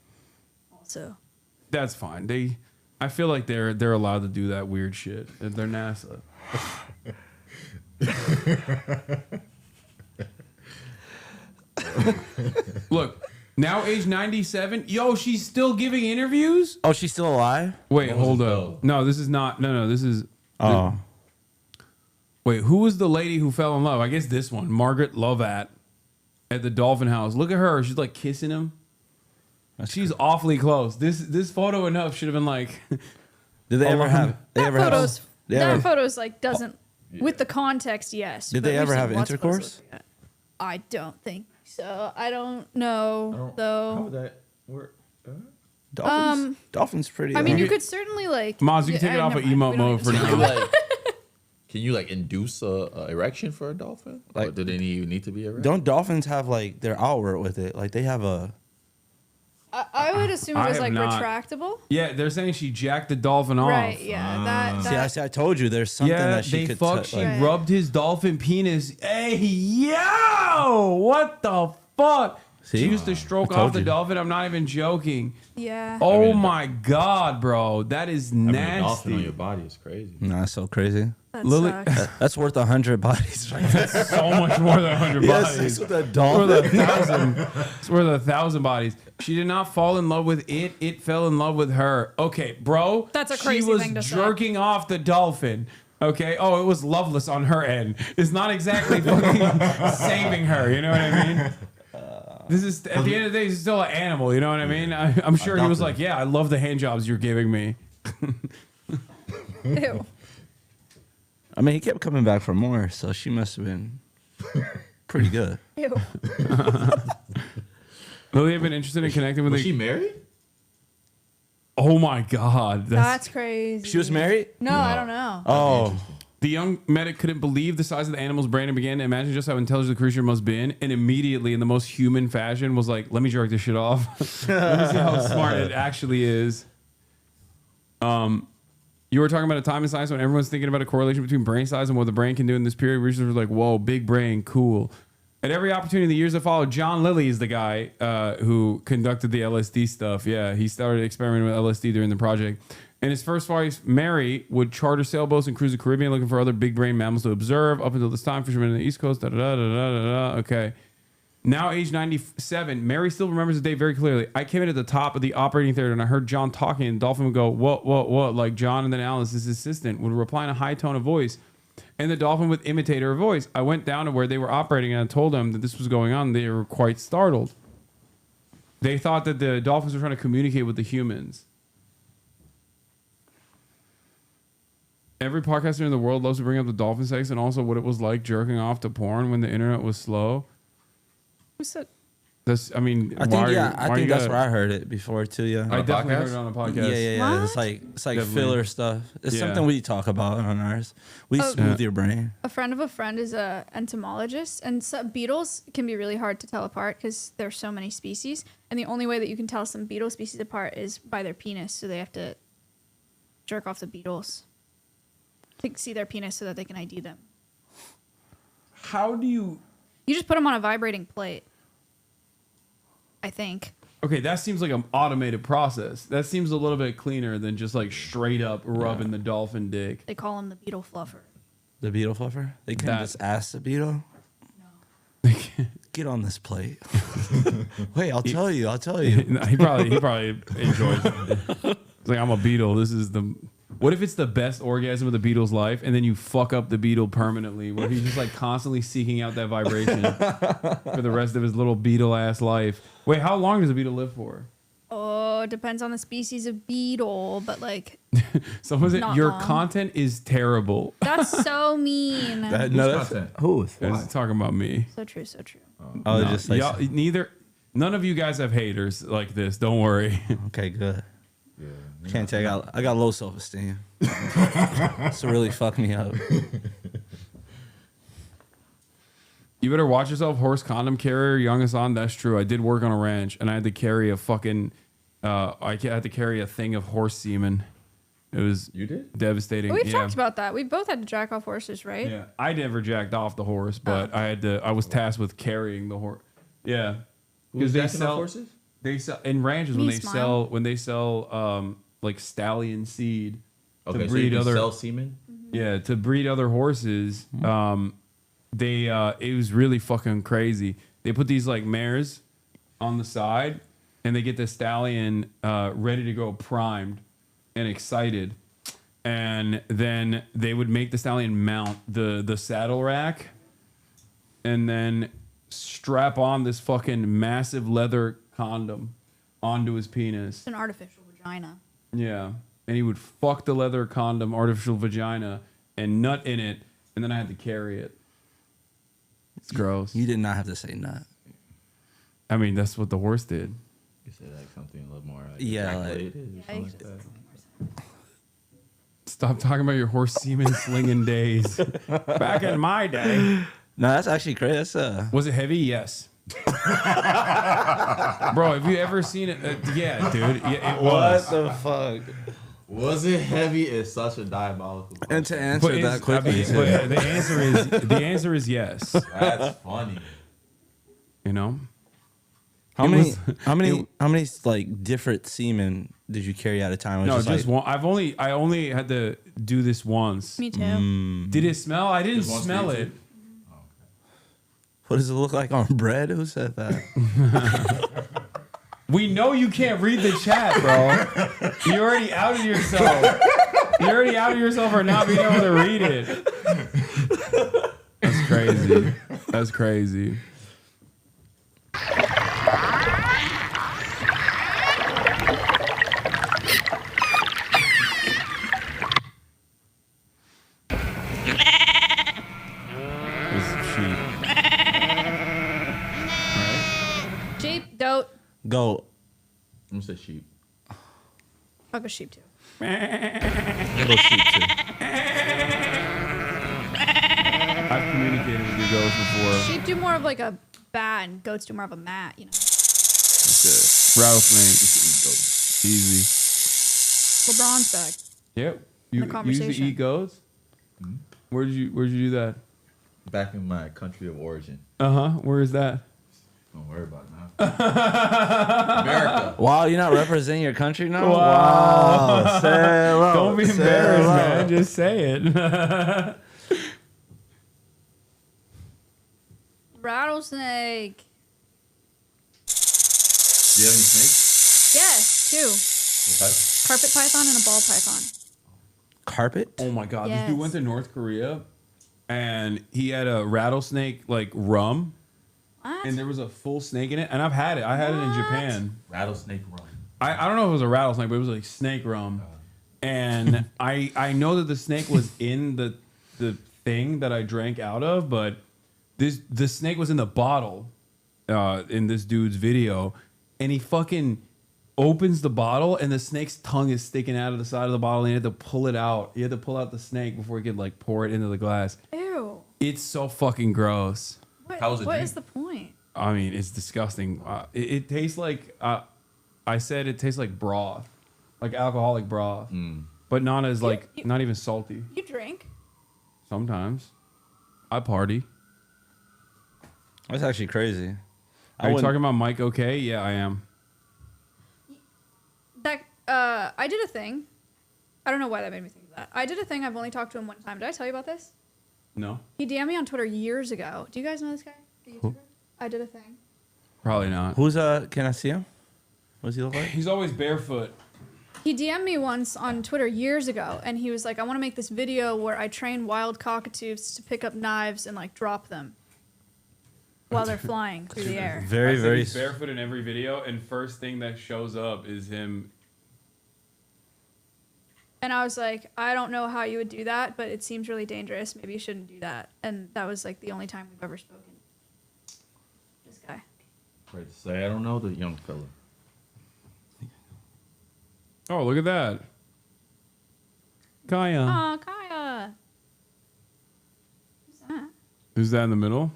Also, That's fine. I feel like they're allowed to do that weird shit. They're NASA. Look, now age 97. Yo, she's still giving interviews? Oh, she's still alive? Wait, hold up. No, this is not. No, this is. Oh. Wait, who was the lady who fell in love? I guess this one, Margaret Lovat, at the Dolphin House. Look at her. She's like kissing him. She's awfully close. This photo enough should have been like. Did they ever have? That photo's like doesn't with the context. Yes. Did but they we've ever seen have lots of intercourse? photos. I don't think so. I don't know though. How would that work? Dolphins pretty. I mean, you could certainly like. Maz, you can take it off of emote mode for now. Can you like induce a erection for a dolphin? Like, do they need to be erect? Don't dolphins have like they're outward with it? Like they have a. I would assume it I was have like not. retractable. Yeah, they're saying she jacked the dolphin off. Right. Yeah. See, I told you there's something that she could. She rubbed his dolphin penis. Hey, yo! What the fuck? See? She used to stroke I told off the you. dolphin. I'm not even joking. Yeah. Oh my god, bro, that is Having a nasty. dolphin on your body is crazy. Nah, that's so crazy. That Lily, That's worth 100 bodies. Right? That's so much more than 100 Yes, bodies. it's with a It's dolphin. worth 1,000. It's worth 1,000 bodies. She did not fall in love with it. It fell in love with her. Okay, bro. That's a crazy She was thing to say. jerking off the dolphin. Okay. Oh, it was loveless on her end. It's not exactly fucking saving her. You know what I mean? This is at the end of the day, he's still an animal. You know what I mean? I'm sure he was like, "Yeah, I love the hand jobs you're giving me." Ew. I mean, he kept coming back for more, so she must have been pretty good. Ew. Lily have been interested in connecting with. Was she married? Oh my god, That's crazy. She was married? No, I don't know. Oh. The young medic couldn't believe the size of the animal's brain and began to imagine just how intelligent the creature must have been, and immediately, in the most human fashion, was like, "Let me jerk this shit off. Let me see how smart it actually is." You were talking about a time in science when everyone's thinking about a correlation between brain size and what the brain can do in this period. Researchers were like, "Whoa, big brain, cool." At every opportunity in the years that followed, John Lilly is the guy who conducted the LSD stuff. Yeah, he started experimenting with LSD during the project. And his first wife, Mary, would charter sailboats and cruise the Caribbean looking for other big brain mammals to observe. Up until this time, fishermen on the East Coast. Okay. Now, age 97, Mary still remembers the day very clearly. I came in at the top of the operating theater and I heard John talking, and Dolphin would go, "What?" Like John, and then Alice, his assistant, would reply in a high tone of voice. And the dolphin would imitate her voice. I went down to where they were operating and I told them that this was going on. They were quite startled. They thought that the dolphins were trying to communicate with the humans. Every podcaster in the world loves to bring up the dolphin sex and also what it was like jerking off to porn when the internet was slow. Who said? That's, I mean, I think that's where I heard it before too. Yeah, I definitely heard it on a podcast. Yeah. It's like Definitely. filler stuff. It's Yeah. something we talk about on ours. We Oh. smooth your brain. A friend of a friend is a entomologist, and beetles can be really hard to tell apart because there's so many species. And the only way that you can tell some beetle species apart is by their penis. So they have to jerk off the beetles to see their penis so that they can ID them. How do you? You just put them on a vibrating plate. I think. Okay, that seems like an automated process. That seems a little bit cleaner than just like straight up rubbing the dolphin dick. They call him the beetle fluffer. The beetle fluffer? They can't just ask the beetle? Get on this plate. Wait, I'll tell you. He probably enjoys it. It's like, I'm a beetle. This is the... What if it's the best orgasm of the beetle's life and then you fuck up the beetle permanently where he's just like constantly seeking out that vibration for the rest of his little beetle ass life? Wait, how long does a beetle live for? Oh, it depends on the species of beetle, but like... Someone said, not your long. content is terrible. That's so mean. Who? It's talking about me. So true, so true. Oh, No, just like... none of you guys have haters like this. Don't worry. Okay, good. Can't take out. I got low self-esteem. So really fuck me up. You better watch yourself, horse condom carrier, young Hasan. That's true. I did work on a ranch, and I had to carry a fucking. I had to carry a thing of horse semen. It was devastating. We've talked about that. We both had to jack off horses, right? Yeah, I never jacked off the horse, but I had to. I was tasked with carrying the horse. Yeah, Who's they jacking off sell horses? They sell in ranches Me when they smile. sell like stallion seed. Okay, to so you breed can other. sell semen? Yeah, to breed other horses. It was really fucking crazy. They put these like mares on the side, and they get the stallion ready to go, primed and excited, and then they would make the stallion mount the saddle rack, and then strap on this fucking massive leather condom onto his penis. It's an artificial vagina. Yeah. And he would fuck the leather condom, artificial vagina, and nut in it, and then I had to carry it. It's gross. You did not have to say nut. I mean, that's what the horse did. You said like something a little more ejaculated or something like that. Stop talking about your horse semen slinging days. Back in my day. No, that's actually crazy. Was it heavy? Yes. Bro, have you ever seen it? Yeah, dude. Yeah, it was. What the fuck? Was it heavy? It's such a diabolical question. And to answer that quickly, the answer is yes. That's funny. You know? How many like different semen did you carry at a time? No, just one. I only had to do this once. Me too. Did it smell? I didn't smell it. What does it look like on bread? Who said that? We know you can't read the chat, bro. You already outed yourself. You already outed yourself for not being able to read it. That's crazy. That's crazy. Sheep, goat. Goat. I'm gonna say sheep. I'll go sheep too. I'll go sheep too. I've communicated with your goats before. Sheep do more of like a bat, and goats do more of a mat. You know. Rattlesnake. Easy. LeBron's back. Yep. The You used conversation. to eat goats? Where'd you do that? Back in my country of origin. Where is that? Don't worry about it now. America. Wow, you're not representing your country now? Wow. Say hello. Don't be Say embarrassed, hello. man. Just say it. Rattlesnake. Do you have any snakes? Yes, two. Okay. Carpet python and a ball python. Carpet? Oh my god, this Yes. dude went to North Korea and he had a rattlesnake like rum. What? And there was a full snake in it. And I've had it. I had it in Japan. Rattlesnake rum. I don't know if it was a rattlesnake, but it was like snake rum. And I know that the snake was in the thing that I drank out of, but the snake was in the bottle in this dude's video, and he fucking opens the bottle and the snake's tongue is sticking out of the side of the bottle, and he had to pull it out. He had to pull out the snake before he could like pour it into the glass. Ew. It's so fucking gross. What is the point? I mean, it's disgusting. It tastes like I said it tastes like broth, like alcoholic broth, but not as like not even salty. You drink? Sometimes I party. That's actually crazy. Are you talking about Mike? Okay, yeah, I am. That I did a thing. I don't know why that made me think of that. I did a thing. I've only talked to him one time. Did I tell you about this? No, He DM'd me on Twitter years ago. Do you guys know this guy? The YouTuber? I did a thing. probably not. Who's can I see him? What does he look like? He's always barefoot. He DM'd me once on Twitter years ago, and he was like, I want to make this video where I train wild cockatoos to pick up knives and like drop them while they're flying through the air. He's barefoot in every video, and first thing that shows up is him. And I was like, I don't know how you would do that, but it seems really dangerous. Maybe you shouldn't do that. And that was like the only time we've ever spoken. This guy. Right to say, I don't know the young fella. Oh, look at that, Kaya. Oh, Kaya. Who's that? Who's that in the middle?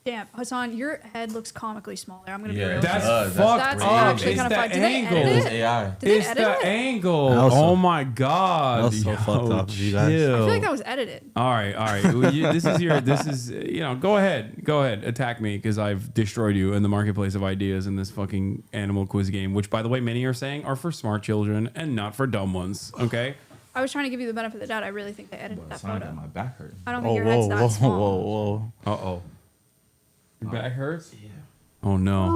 Damn, Hasan, your head looks comically smaller. I'm gonna be Yeah, real. That's with you. fucked That's up. actually It's kind of the fun. Did they angle. edit it? It's AI. Did they It's edit the it? angle. That was so- Oh my god. That was so fucked up of you guys. I chill. feel like that was edited. All right. Well, this is go ahead, attack me because I've destroyed you in the marketplace of ideas in this fucking animal quiz game, which by the way, many are saying are for smart children and not for dumb ones. Okay, I was trying to give you the benefit of the doubt. I really think they edited that photo. My back hurt. I don't think your head's that small. Uh-oh. Your back hurts? Yeah. Oh, no.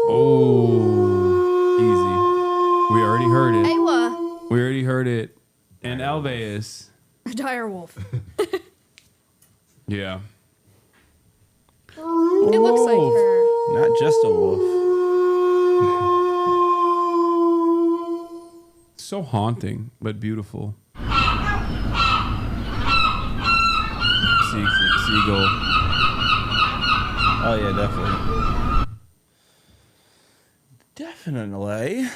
Oh. Easy. We already heard it. Aywa. We already heard it. And Alveus. A dire wolf. Yeah. It looks like her. Not just a wolf. So haunting, but beautiful. Seagull. Oh yeah, definitely. Definitely.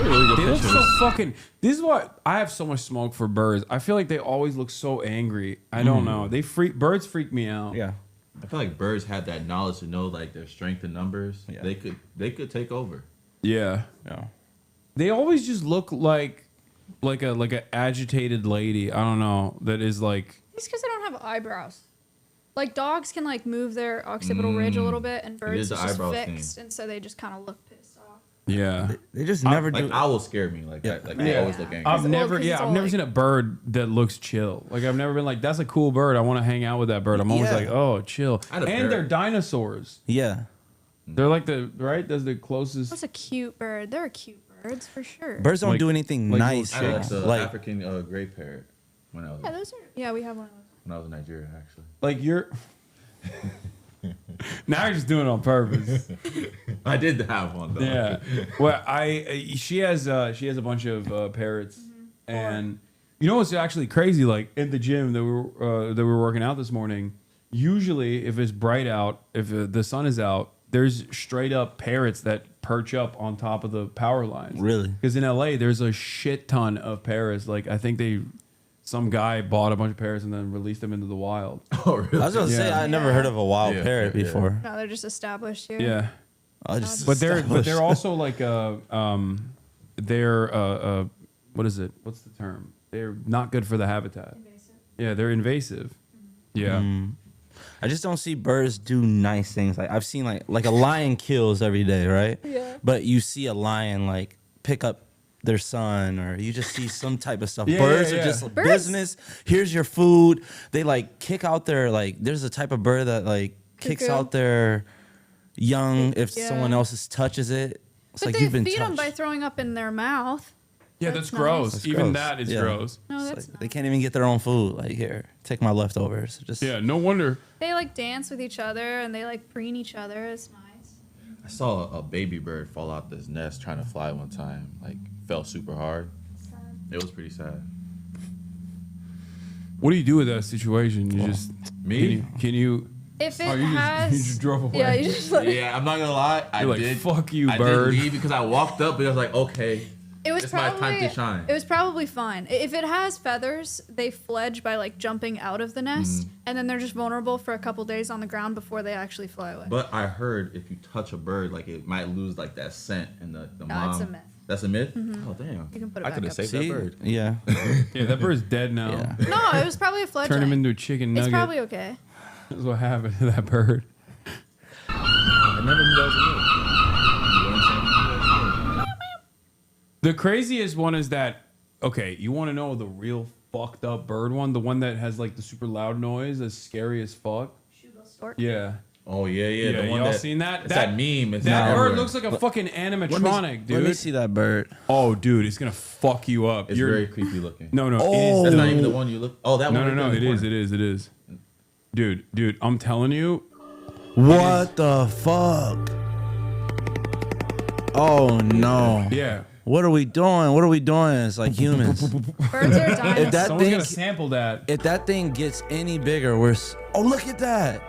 They look so fucking. This is what I have so much smoke for birds. I feel like they always look so angry. I don't know. Birds freak me out. Yeah. I feel like birds have that knowledge to know like their strength in numbers. Yeah. They could take over. Yeah. Yeah. They always just look like an agitated lady. I don't know. That is like. It's because they don't have eyebrows. Like dogs can like move their occipital ridge a little bit, and birds is just fixed, and so they just kind of look pissed off. Yeah. They just never do. Like owls scare me. Like that. Like they always look angry. I've never seen a bird that looks chill. Like I've never been like, that's a cool bird. I want to hang out with that bird. I'm always like, oh, chill. And they're dinosaurs. Yeah. They're like that's the closest. What's a cute bird? They're cute birds for sure. Birds don't do anything nice. I like the African gray parrot when I was. Yeah, those are. Yeah, we have one of those. When I was in Nigeria, actually. Like you're. Now you're just doing it on purpose. I did have one though. Yeah. Well, she has a bunch of parrots, and you know what's actually crazy? Like in the gym that we were working out this morning. Usually, if it's bright out, if the sun is out, there's straight up parrots that perch up on top of the power lines. Really? Because in LA, there's a shit ton of parrots. Like I think some guy bought a bunch of parrots and then released them into the wild. Oh, really? I was gonna say I never heard of a wild parrot before. No, they're just established here. Yeah. But they're also like what is it? What's the term? They're not good for the habitat. Invasive. Yeah, they're invasive. Yeah. I just don't see birds do nice things. Like I've seen like a lion kills every day, right? Yeah. But you see a lion like pick up their son, or you just see some type of stuff. Yeah, Birds yeah, are just Birds. business. Here's your food. They like kick out their there's a type of bird that like kicks Cuckoo. out their young if Yeah. someone else touches it. It's But like they you've been feed them touched. by throwing up in their mouth. Yeah, that's gross. That's Even gross. that is Yeah. gross. No, It's that's like, they can't even get their own food. Like here, take my leftovers. Just Yeah, no wonder. They like dance with each other and they like preen each other. It's nice. I saw a baby bird fall out this nest trying to fly one time. Like fell super hard. It was pretty sad. What do you do with that situation? You just me? Can you? If it Oh, you has, just, you just drove away. yeah, you just like. Yeah, I'm not gonna lie. I You're like, did. fuck you, I bird. did leave because I walked up, but I was like, okay. It was it's my time probably to shine. It was probably fine. If it has feathers, they fledge by like jumping out of the nest, and then they're just vulnerable for a couple days on the ground before they actually fly away. But I heard if you touch a bird, like it might lose like that scent and the mom. it's a myth. That's a myth? Mhm. Oh damn. You can put it I back could have up. saved See? that bird. Yeah. Yeah, that bird's dead now. No, it was probably a fledgling. Turn him into a chicken nugget. It's probably okay. That's what happened to that bird. I never knew that was a myth. The craziest one is that, okay, you want to know the real fucked up bird one? The one that has like the super loud noise, that's scary as fuck? Yeah. Oh yeah, yeah. Yeah, The one y'all that, seen that? It's that meme. It's that bird everywhere. looks like a fucking animatronic, dude. Let me see that bird. Oh, dude, it's gonna fuck you up. It's very creepy looking. No, no. Oh. That's not even the one you look. Oh, that No, one. no, no. It is. Dude, I'm telling you. What the fuck? Oh no. Yeah. What are we doing? What are we doing? It's like humans. Birds are dying. If that Someone's thing, gonna sample that. if that thing gets any bigger, oh look at that.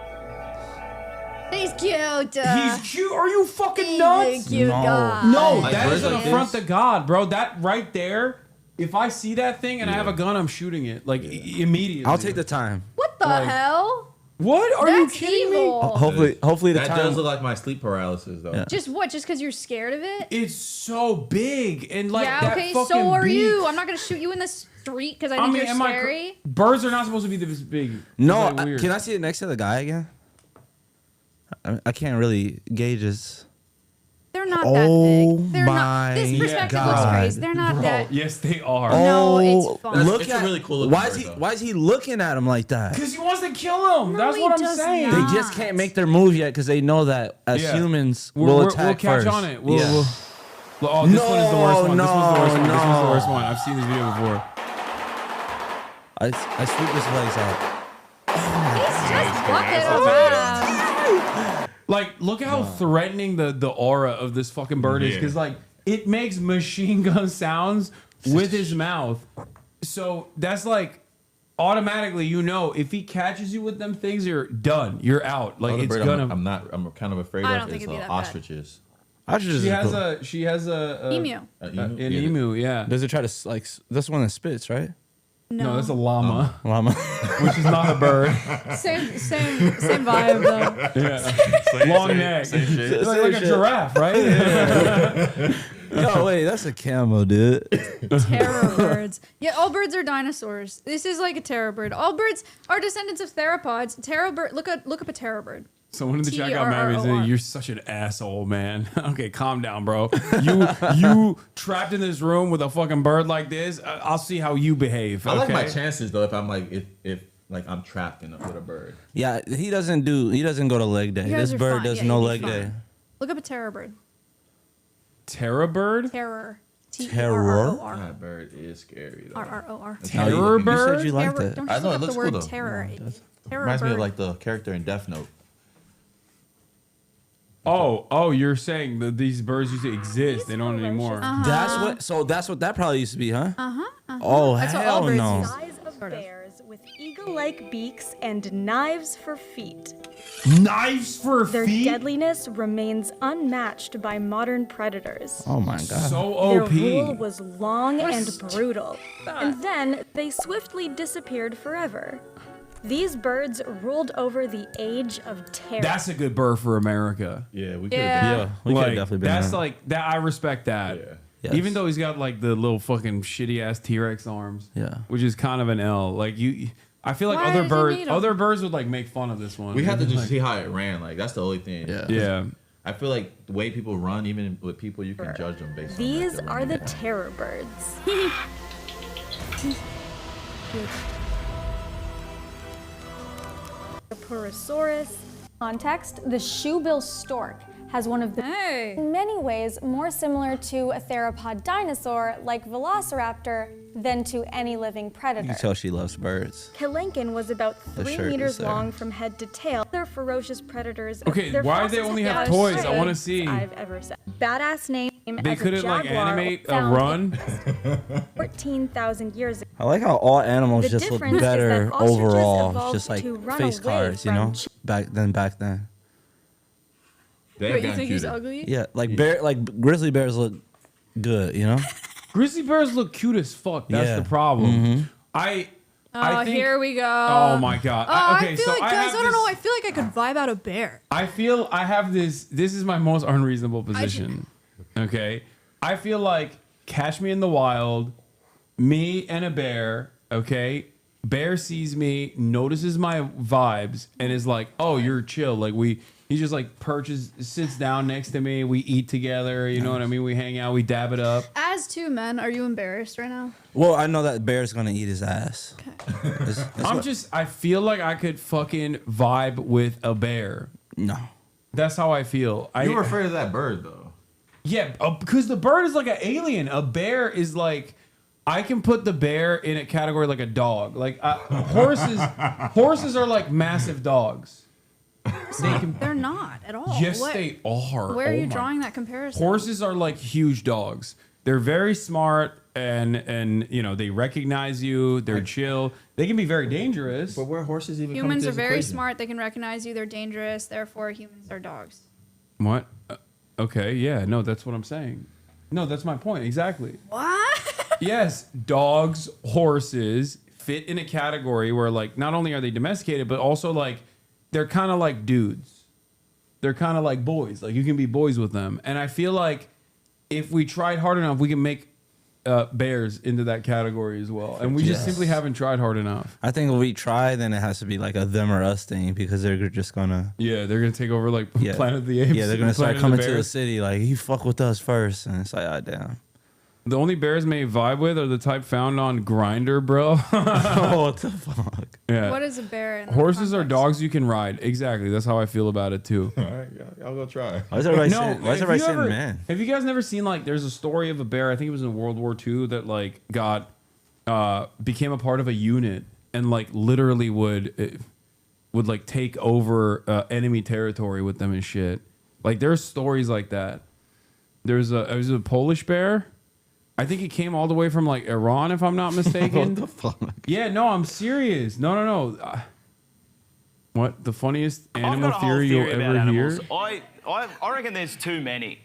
He's cute. He's cute. Are you fucking nuts? He's a cute No. guy. No, Like that is birds an like affront this? to God, bro. That right there. If I see that thing and I have a gun, I'm shooting it like immediately. I'll take the time. What the hell? What are That's you kidding evil. Hopefully the That time. does look like my sleep paralysis though. Yeah. Just what? Just because you're scared of it? me? It's so big and like yeah. that Okay. fucking So are beak. you? I'm not gonna shoot you in the street because I think you're am I scary. birds are not supposed to be this big. No, It's like weird. can I see it next to the guy again? I can't really gauge his. They're not that big. They're not. my This perspective God. looks crazy. They're not that. Yes, they are. No, it's fine. Look It's at a really cool looking why is bird, he though. why is he looking at him like that? Because he wants to kill him. That's he what I'm does saying. not. They just can't make their move yet because they know that as Yeah. humans We'll we'll attack catch first. on it. We'll, Yeah. oh, this one is the worst one. No, This was the worst one. This was the no. worst one. I've seen this video before. I sweep his legs out. He's just walking around. Like, look at how threatening the aura of this fucking bird is. Yeah. Because, like, it makes machine gun sounds with his mouth. So that's like, automatically, you know, if he catches you with them things, you're done. You're out. Like, Another it's bird gonna. I'm kind of afraid I don't of think is it'd be that bad. ostriches. Ostriches She are has cool. she has a Emu. an emu, yeah. Does it try to like this one that spits, right? No, that's a llama, Llama. which is not a bird. Same vibe though. Yeah, long neck. It's like a giraffe, right? No, wait, that's a camel, dude. Terror birds. Yeah, all birds are dinosaurs. This is like a terror bird. All birds are descendants of theropods. Terror bird. Look up a terror bird. Someone in the chat got mad at me and TRROR. said, "You're such an asshole, man." Okay, calm down, bro. You trapped in this room with a fucking bird like this. I'll see how you behave. I like my okay? chances though if I'm like if like I'm trapped with a bird. Yeah, he doesn't go to leg day. You guys This are bird fine. does Yeah, no you'll leg be fine. day. Look up a terror bird. Terror bird. Terror. Terror? That bird is scary though. R-R-O-R. Terror You bird. said you liked Terror. it. Don't I just know, look it up looks the word cool, though. terror. Terror Reminds me bird. of like the character in Death Note. Oh, you're saying that these birds used to exist. They don't anymore. That's what that probably used to be, huh? Uh-huh. Oh, That's what all hell birds no. use. Size of bears with eagle-like beaks and knives for feet. Knives for Their feet. deadliness remains unmatched by modern predators. Oh my god. So Their OP. rule was long and brutal, and then they swiftly disappeared forever. These birds ruled over the age of terror. That's a good bird for America. Yeah, we could have Yeah, we could Like, have definitely been. that's there. like that. I respect that. Yeah. Yes. Even though he's got like the little fucking shitty ass T-Rex arms. Yeah. Which is kind of an L. Like I feel like Why other does he birds, need 'em? other birds would like make fun of this one. We had to just Like, see how it ran. Like that's the only thing. Yeah. Yeah. I feel like the way people run, even with people, you can judge them based on These that. are the terror birds. The Purosaurus. Context, the shoebill stork has one of the in many ways more similar to a theropod dinosaur like Velociraptor than to any living You predator. can tell she loves birds. Kelenkin was about The 3 shirt is meters there. long from head to tail. They're ferocious predators. Okay, Their why do they fossils only have have toys? the I wanna most see. I've ever said. Badass name. They as a couldn't like jaguar animate a found run. 14,000 years ago. I like how all animals The just look difference is better that ostriches overall, evolved just like to run face away cards, you know, from back then. Wait, you think he's ugly? Yeah, like grizzly bears look good, you know. Grizzly bears look cute as fuck. That's Yeah. the problem. Mhm. I Oh, think, here we go. Oh my god. Oh, Okay, I feel so like, I guys, have I don't this- know. I feel like I could vibe out a bear. I feel I have this. This is my most unreasonable position. Okay, I feel like catch me in the wild, me and a bear. Okay, bear sees me, notices my vibes, and is like, "Oh, you're chill." Like he just like perches, sits down next to me. We eat together. You know what I mean? We hang out. We dab it up. As two men, are you embarrassed right now? Well, I know that bear's gonna eat his ass. That's I feel like I could fucking vibe with a bear. No. That's how I feel. You were afraid of that bird though. Yeah, because the bird is like an alien. A bear is like, I can put the bear in a category like a dog. Like horses are like massive dogs. They're not at all. Yes, What- they are. Where are Oh you my- drawing that comparison? Horses are like huge dogs. They're very smart and you know they recognize you. They're chill. They can be very dangerous. But where horses even Humans are very smart. They can recognize you. They're dangerous. Therefore, humans are dogs. What? Okay, yeah, no, that's what I'm saying. No, that's my point exactly. What? Yes, dogs, horses fit in a category where like not only are they domesticated, but also like they're kind of like dudes. They're kind of like boys. Like you can be boys with them. And I feel like if we tried hard enough, we can make bears into that category as well, and we just simply haven't tried hard enough. I think if we try, then it has to be like a them or us thing because they're just gonna. Yeah, they're gonna take over like Planet of the Apes. Yeah, they're gonna start Planet of coming the to the Bears. city like you fuck with us first, and it's like, ah, damn. The only bears may vibe with are the type found on Grindr, bro. What the fuck? Yeah. What is a bear? In Horses are dogs you can ride. Exactly. That's how I feel about it too. All right, I'll go try. Why is everybody No, saying, why is have everybody you saying ever- man? Have you guys never seen like there's a story of a bear, I think it was in World War II, that like got became a part of a unit and like literally would like take over enemy territory with them and shit. Like there's stories like that. There's a Polish bear. I think it came all the way from like Iran, if I'm not mistaken. What the fuck? Yeah, no, I'm serious. No. What the funniest animal theory you'll ever hear? I reckon there's too many.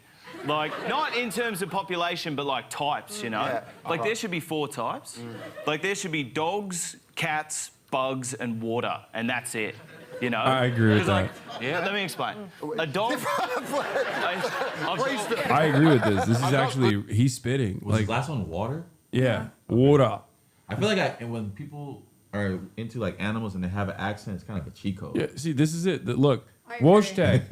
Like, not in terms of population, but like types, you know? Yeah. Like, there should be 4 types. Like, there should be dogs, cats, bugs, and water, and that's it. You know? I agree with 'Cause, like, that. yeah, let me explain. A dog... I agree with this. This is actually he's spitting. Was the last one water? Yeah, water. I feel like when people are into like animals and they have an accent, it's kind of like a cheat code. Yeah, see, this is it. Look, Wojtek.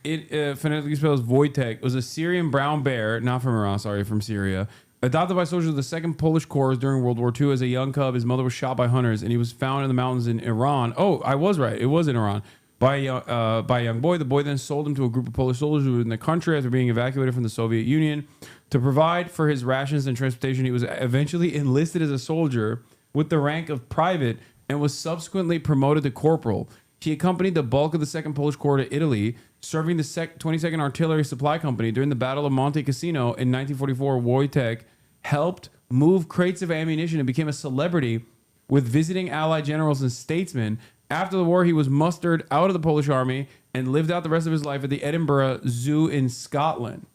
It phonetically spells Wojtek. Was a Syrian brown bear, not from Iran, sorry, from Syria. Adopted by soldiers of the 2nd Polish Corps during World War II as a young cub. His mother was shot by hunters, and he was found in the mountains in Iran. Oh, I was right. It was in Iran. By a young boy. The boy then sold him to a group of Polish soldiers who were in the country after being evacuated from the Soviet Union. To provide for his rations and transportation, he was eventually enlisted as a soldier with the rank of private and was subsequently promoted to corporal. He accompanied the bulk of the 2nd Polish Corps to Italy, serving the 22nd Artillery Supply Company during the Battle of Monte Cassino in 1944. Wojtek helped move crates of ammunition and became a celebrity with visiting Allied generals and statesmen. After the war, he was mustered out of the Polish army and lived out the rest of his life at the Edinburgh Zoo in Scotland.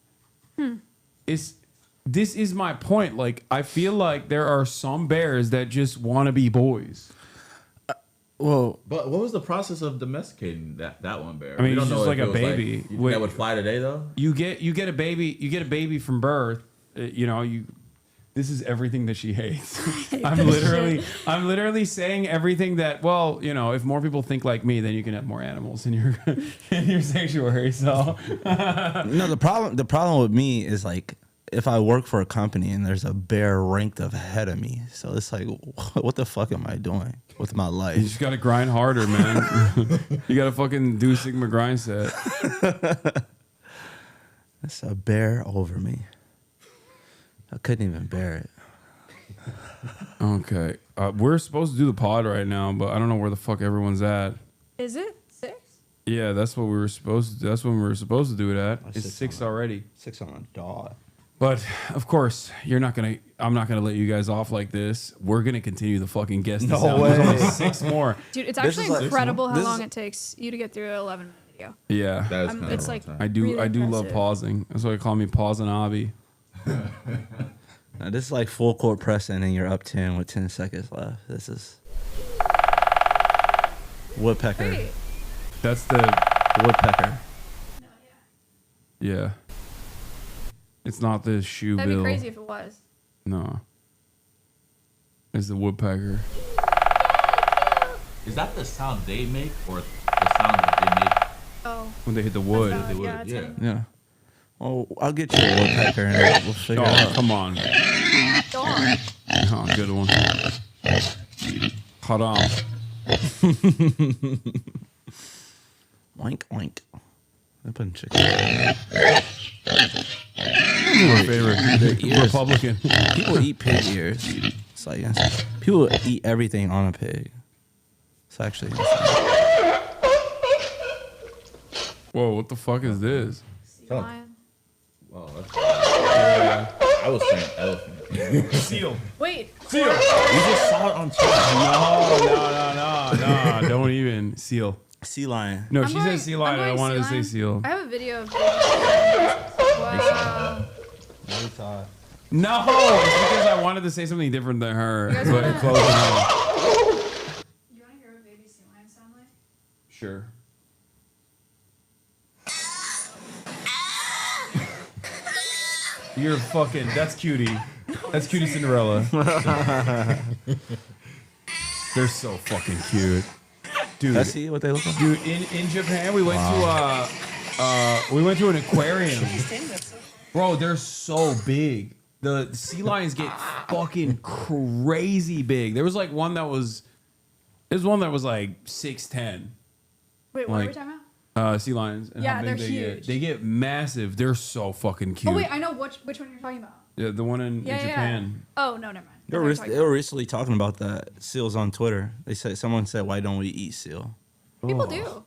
This is my point. Like, I feel like there are some bears that just want to be boys. Well, but what was the process of domesticating that one bear? I mean, We don't it's know just if like it a was baby. you think that would fly today though. You get a baby from birth. This is everything that she hates. I'm literally saying everything that, well, if more people think like me, then you can have more animals in your sanctuary. So No, the problem with me is like if I work for a company and there's a bear ranked ahead of me, so it's like, what the fuck am I doing with my life? you just gotta grind harder, man. You gotta fucking do Sigma grind set. That's a bear over me. I couldn't even bear it. Okay, we're supposed to do the pod right now, but I don't know where the fuck everyone's at. Is it 6? Yeah, that's what we were supposed to. That's when we were supposed to do it at. It's 6 already. 6 on a dot. But of course, I'm not gonna let you guys off like this. We're gonna continue the fucking guest. No There's way. only 6 more. Dude, it's actually incredible how long it takes you to get through an 11-minute video. Yeah, That is It's like I do really love impressive. pausing. That's why they call me HasanAbi. Now, this is like full court pressing and you're up 10 with 10 seconds left. This is woodpecker. Wait. That's the woodpecker. Yeah. It's not the shoe That'd bill. be crazy if it was. No. It's the woodpecker. Is that the sound they make or the sound that they make? Oh. When they hit the wood. That's valid. Yeah, it's Yeah. Oh, I'll get you a woodpecker and we'll figure it out. Come on. Dog. Oh, good one. Haram. Oink, oink. I put in chicken. My favorite. Ears. Republican. People eat pig ears. It's like people eat everything on a pig. It's actually insane. Whoa, what the fuck is this? Lion. Wow, that's I was saying elephant. Seal. Wait. Seal. You just saw it on No. Don't even. Seal. Sea lion. No, she said sea lion, and I wanted to say seal. I have a video of Wow. No, it's because I wanted to say something different than her. But close enough. You want to hear what baby sea lions sound like? Sure. You're fucking. That's cutie. That's Cutie Cinderella. They're so fucking cute. Dude. I see what they look like. Dude, in Japan, we went to an aquarium. Bro, they're so big. The sea lions get fucking crazy big. There was like one that was like 6'10". Wait, what are we talking about? Sea lions. And Yeah, how big they're they huge. Get. They get massive. They're so fucking cute. Oh wait, I know which one you're talking about. Yeah, the one in Japan. Oh no, never mind. They were recently talking about that seals on Twitter. Someone said, "Why don't we eat seal?" People do.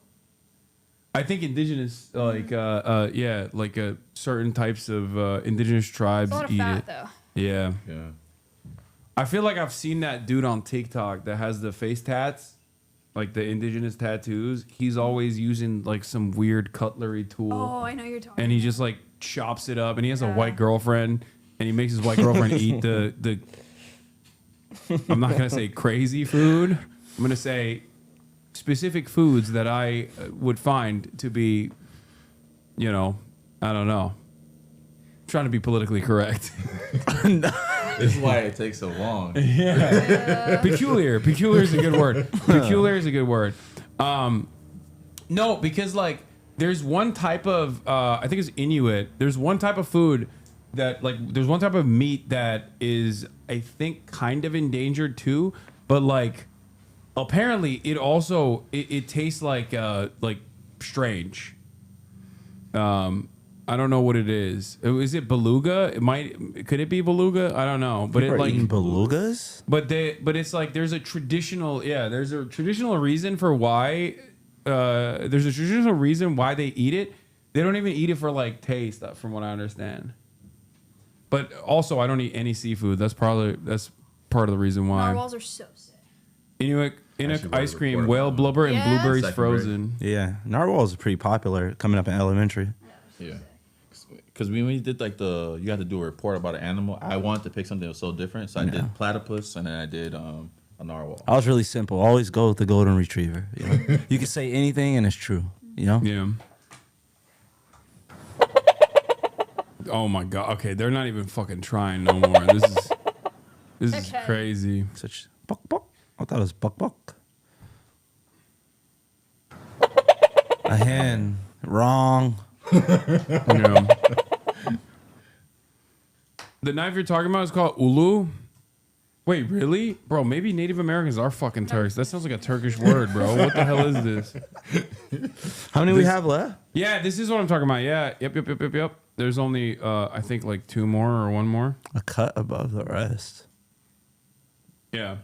I think indigenous, like certain types of indigenous tribes It's a lot of eat fat, it. though. Yeah. I feel like I've seen that dude on TikTok that has the face tats, like the indigenous tattoos. He's always using like some weird cutlery tool. Oh, I know you're talking. And he just like chops it up, and he has a white girlfriend, and he makes his white girlfriend eat the. I'm not gonna say crazy food. I'm gonna say specific foods that I would find to be, I don't know. I'm trying to be politically correct. This is why it takes so long. Yeah. Peculiar. Peculiar is a good word. Peculiar is a good word. No, because like there's one type of I think it's Inuit. There's one type of food that there's one type of meat that is I think kind of endangered too, but like apparently it also it tastes like strange. I don't know what it is. Is it beluga? Could it be beluga? I don't know. But People it are like eating belugas. But it's like there's a traditional reason for why there's a traditional reason why they eat it. They don't even eat it for like taste, from what I understand. But also I don't eat any seafood. That's part of the reason why. Narwhals are so sick. Inuit ice cream, whale blubber, and blueberries frozen. Yeah, narwhals are pretty popular coming up in elementary. Yeah. Because when we did you had to do a report about an animal. I wanted to pick something that was so different, so I did platypus, and then I did a narwhal. I was really simple. Always go with the golden retriever. You know? You can say anything and it's true. You know? Yeah. Oh my god. Okay, they're not even fucking trying no more. This is crazy. Such buck buck. I thought it was buck buck. A hen. Wrong. Yeah. The knife you're talking about is called ulu. Wait, really? Bro, maybe Native Americans are fucking Turks. That sounds like a Turkish word, bro. What the hell is this? How many we have left? Yeah, this is what I'm talking about. Yeah. Yep. There's only I think like 2 more or 1 more. A cut above the rest. Yeah.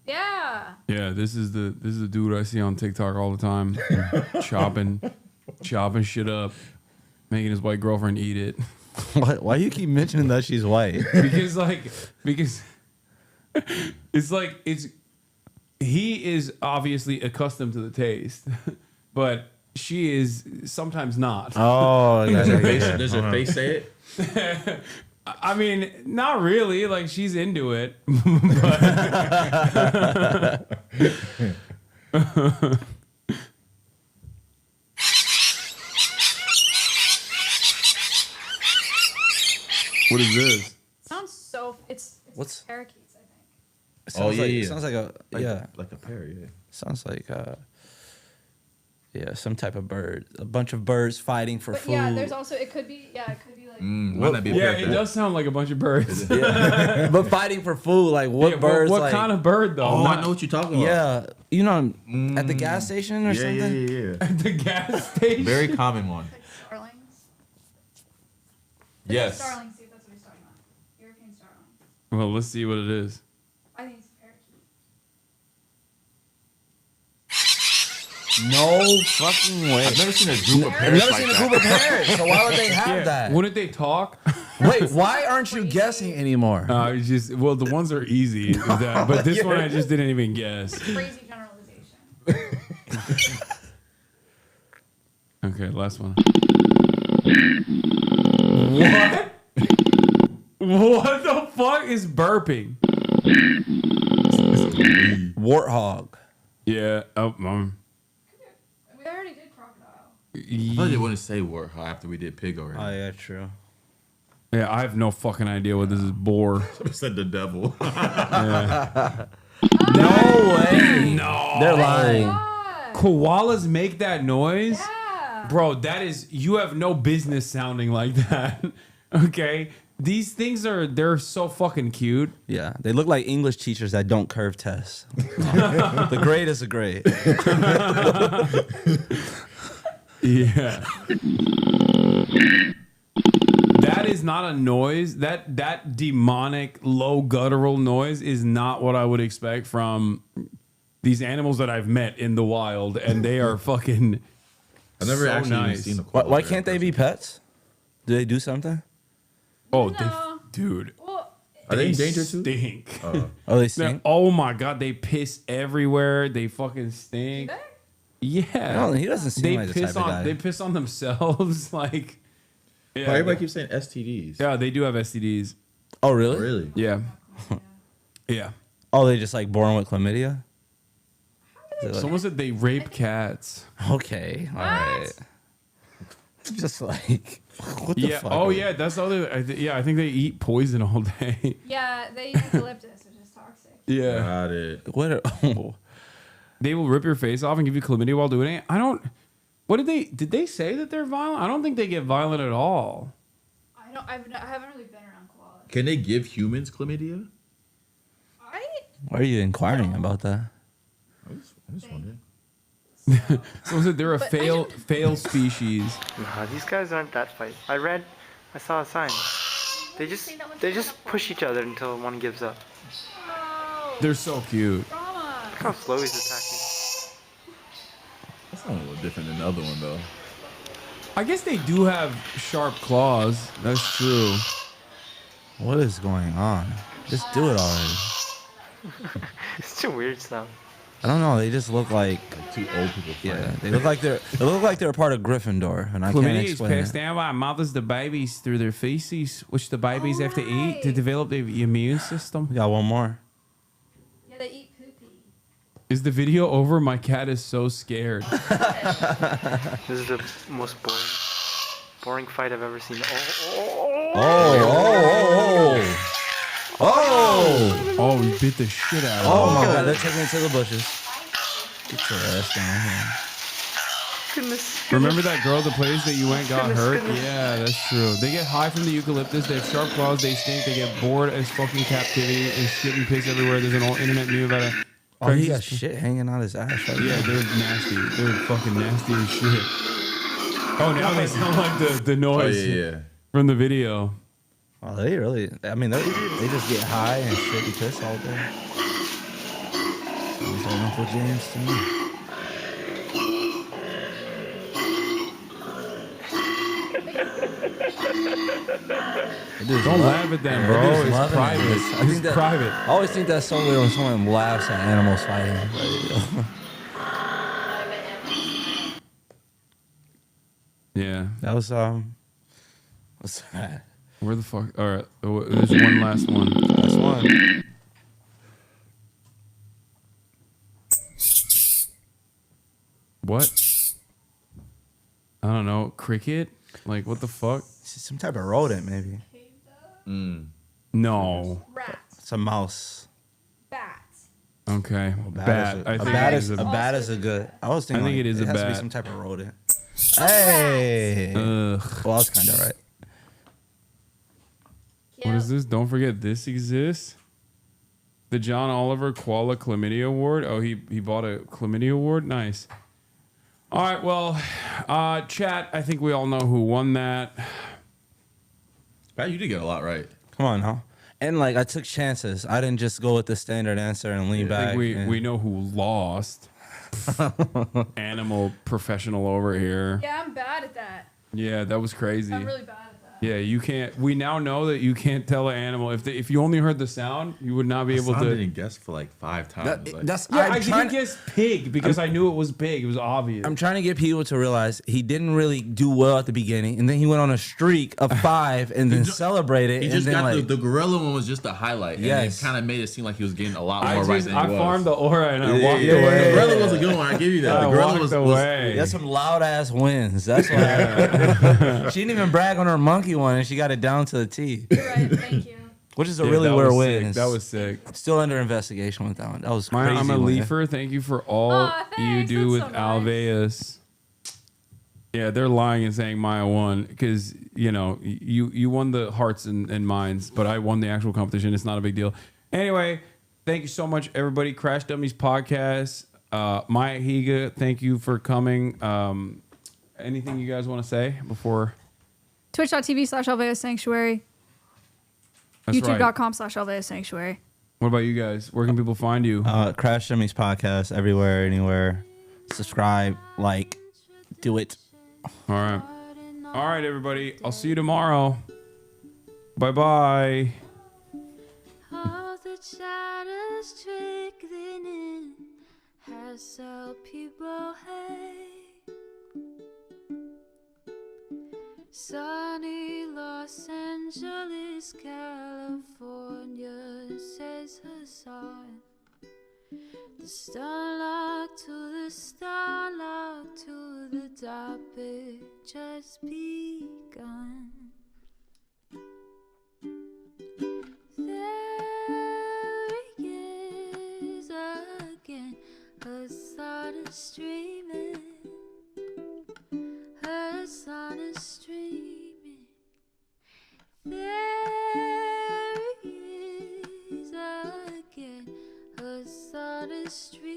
Yeah. Yeah, this is the dude I see on TikTok all the time. chopping shit up, making his white girlfriend eat it. Why you keep mentioning that she's white? because he is obviously accustomed to the taste, but she is sometimes not. Oh, does her face say it? I mean, not really. Like she's into it. What is this? Sounds so. It's What's parakeets, I think. It sounds yeah. It sounds like a like a parrot. Yeah. Sounds like some type of bird. A bunch of birds fighting for But food. yeah, there's also it could be like. Might not be a it does sound like a bunch of birds. But fighting for food, like what birds? What like, kind of bird though? Oh, I know what you're talking about. Yeah, you know, at the gas station or something. Yeah. At the gas station. Very common one. Starlings. Yes. Starlings, see if that's what he's talking about. European starling. Well, let's see what it is. I think it's a parakeet. No fucking way. I've never seen a group of I've parrots never like seen a that. group of parrots. So why would they have that? Wouldn't they talk? Wait, why aren't you guessing anymore? It's just the ones are easy, but this one I just didn't even guess. Crazy generalization. Okay, last one. What? What the fuck is burping? Warthog. Yeah. Oh, We already did crocodile. I thought they wouldn't say warthog after we did pig already. Oh yeah, true. Yeah, I have no fucking idea what this is. Boar. Somebody said the devil. Yeah. No way. No. They're lying. Koalas make that noise? Bro, that is, you have no business sounding like that. Okay? These things they're so fucking cute. Yeah, they look like English teachers that don't curve tests. The grade is a grade. Yeah. That is not a noise. That demonic, low guttural noise is not what I would expect from these animals that I've met in the wild, and they are fucking. I've never actually seen a koala. Why can't they be pets? Do they do something? Oh, dude. Are they in danger too? Stink. Oh, they stink? Oh my god, they piss everywhere. They fucking stink. Yeah. No, he doesn't seem like the type of guy. They piss on themselves. Like. Yeah, everybody keeps saying STDs. Yeah, they do have STDs. Oh, really? Really? Yeah. Yeah. Oh, they just like born with chlamydia? Someone said they rape cats. Okay, all right. Just like, what the fuck? Oh, yeah, that's the other. I think they eat poison all day. Yeah, they use eucalyptus, which is toxic. Yeah. Got it. They will rip your face off and give you chlamydia while doing it. What did they say that they're violent? I don't think they get violent at all. I haven't really been around koalas. Can they give humans chlamydia? Why are you inquiring about that? I just wondering. Someone said they're a fail species. Nah, these guys aren't that fight. I saw a sign. They just push each other until one gives up. They're so cute. Look how slow he's attacking. That's not a little different than the other one though. I guess they do have sharp claws. That's true. What is going on? Just do it already. It's too weird stuff. I don't know. They just look like two old people. Yeah, they look like they're a part of Gryffindor, and I can't Chlamydia is explain passed it. down by mothers to babies through their feces, which the babies have to eat to develop their immune system. We got one more. Yeah, they eat poopy. Is the video over? My cat is so scared. This is the most boring fight I've ever seen. Oh, he bit the shit out of him. Oh my god, they're taking it to the bushes. Get your ass down here. Goodness. Remember that girl at the place that you went got hurt? Yeah, that's true. They get high from the eucalyptus. They have sharp claws. They stink. They get bored as fucking captivity and shit and piss everywhere. There's an old internet meme about a. Oh, he got shit hanging out his ass right Yeah, now. they're nasty. They're fucking nasty as shit. Oh, now they sound like the noise from the video. Oh, they really? I mean, they just get high and shit and piss all day. Sounds like Uncle James to me. Don't laugh at them, bro. Dude's It's loving private. it. I think It's that- private. I always think that's so weird when someone laughs at animals fighting. Yeah. That was what's that? Where the fuck? All right. There's one last one. Last one. What? I don't know. Cricket? Like, what the fuck? Some type of rodent, maybe. No. It's a mouse. Bats. Okay. Bat. I think A bat it is is a bat is a good. I was thinking. I think like, it is a has to be bat. some type of rodent. Hey. Ugh. Well, I was kind of right. What is this? Don't forget this exists. The John Oliver Koala Chlamydia Award. Oh, he bought a Chlamydia Award. Nice. All right. Well, chat. I think we all know who won that. Pat, you did get a lot right. Come on, now. And like I took chances. I didn't just go with the standard answer and lean I back. think we know who lost. Animal professional over here. Yeah, I'm bad at that. Yeah, that was crazy. I'm really bad at that. Yeah, you can't. We now know that you can't tell an animal if you only heard the sound, you would not be able Hasan to. didn't guess for like 5 times. I didn't guess pig because I knew it was pig. It was obvious. I'm trying to get people to realize he didn't really do well at the beginning, and then he went on a streak of 5 and then celebrated. He and just then got like, the gorilla one was just the highlight. Yes. And it kind of made it seem like he was getting a lot I more right than he was. farmed the aura and I walked Yeah, away. the gorilla was a good one. I give you that. The gorilla was away. That's some loud ass wins. That's why she didn't even brag on her monkey. funky one, and she got it down to the T. Right, thank you. Which is a Yeah, really that weird was win. sick. That was sick. Still under investigation with that one. That was crazy. I'm a win. Leafer. Thank you for all you do with Alveus. Yeah, they're lying and saying Maya won because you won the hearts and minds, but I won the actual competition. It's not a big deal. Anyway, thank you so much, everybody. Crash Dummies podcast. MAYAHIGA, thank you for coming. Anything you guys want to say before? Twitch.tv/Alveus Sanctuary. That's right. YouTube.com/Alveus Sanctuary. What about you guys? Where can people find you? Crash Dummies podcast everywhere, anywhere. Subscribe, like, do it. All right, everybody. I'll see you tomorrow. Bye-bye. All the shadows trickling in has helped people hate. Sunny Los Angeles, California, says Hasan. The starlock to the starlock to the topic just begun. There he is again, Hasan is streaming. Hasan is streaming. There he is again, Hasan is streaming.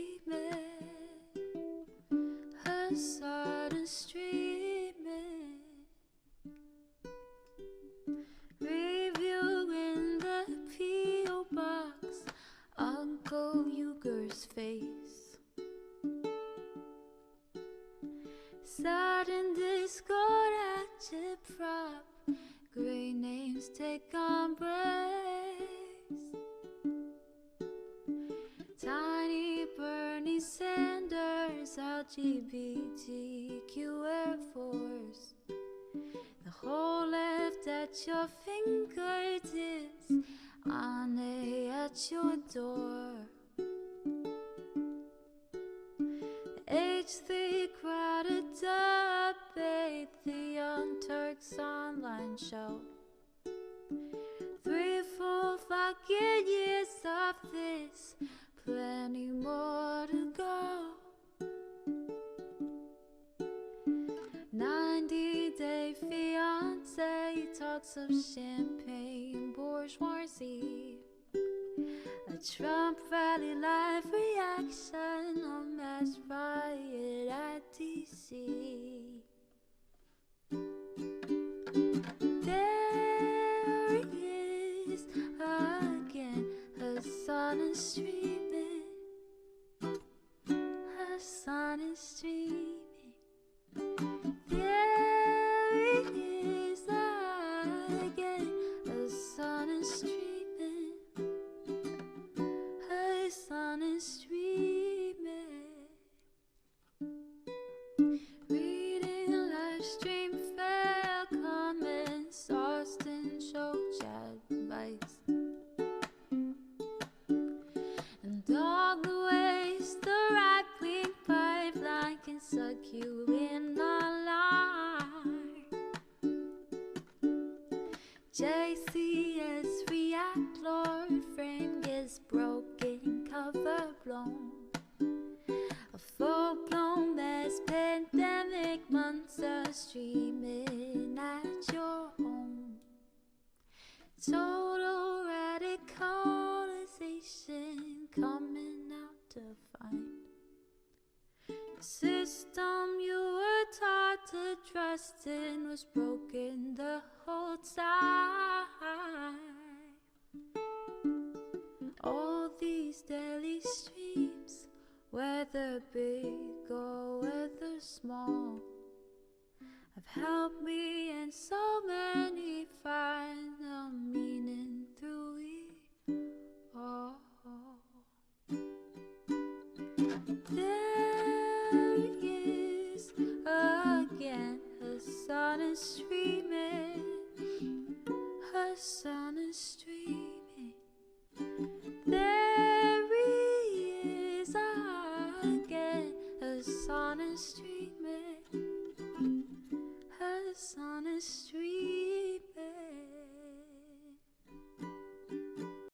Hasan is streaming. Reviewing the P.O. box, Uncle Uger's face. Sudden Discord agitprop, great names take embrace. Tiny Bernie Sanders, LGBTQ Air Force. The whole left at your fingertips, Ane at your door. H3 crowded debate, the Young Turks online show. 3 full fucking years of this, plenty more to go. 90-day fiance, talks of champagne bourgeoisie. A Trump rally live reaction, a mass riot at DC. There he is again, Hasan is streaming. Hasan is streaming. There he is again, Hasan is streaming. Hasan is streaming. Reading live stream fair comments, Austin show CHADVICE. And all the ways the right-wing pipeline can suck you in online. JCS react, Lord frame gets broken, cover blown. A full-blown mass pandemic, monster streaming at your home. Total radicalization coming out to find. The system you were taught to trust in was broken the whole time. All these daily streams, whether big or whether small, have helped me and so many find the meaning through it all. There he is again, Hasan is streaming. Hasan is streaming. There he is again, Hasan is streaming. Hasan is streaming.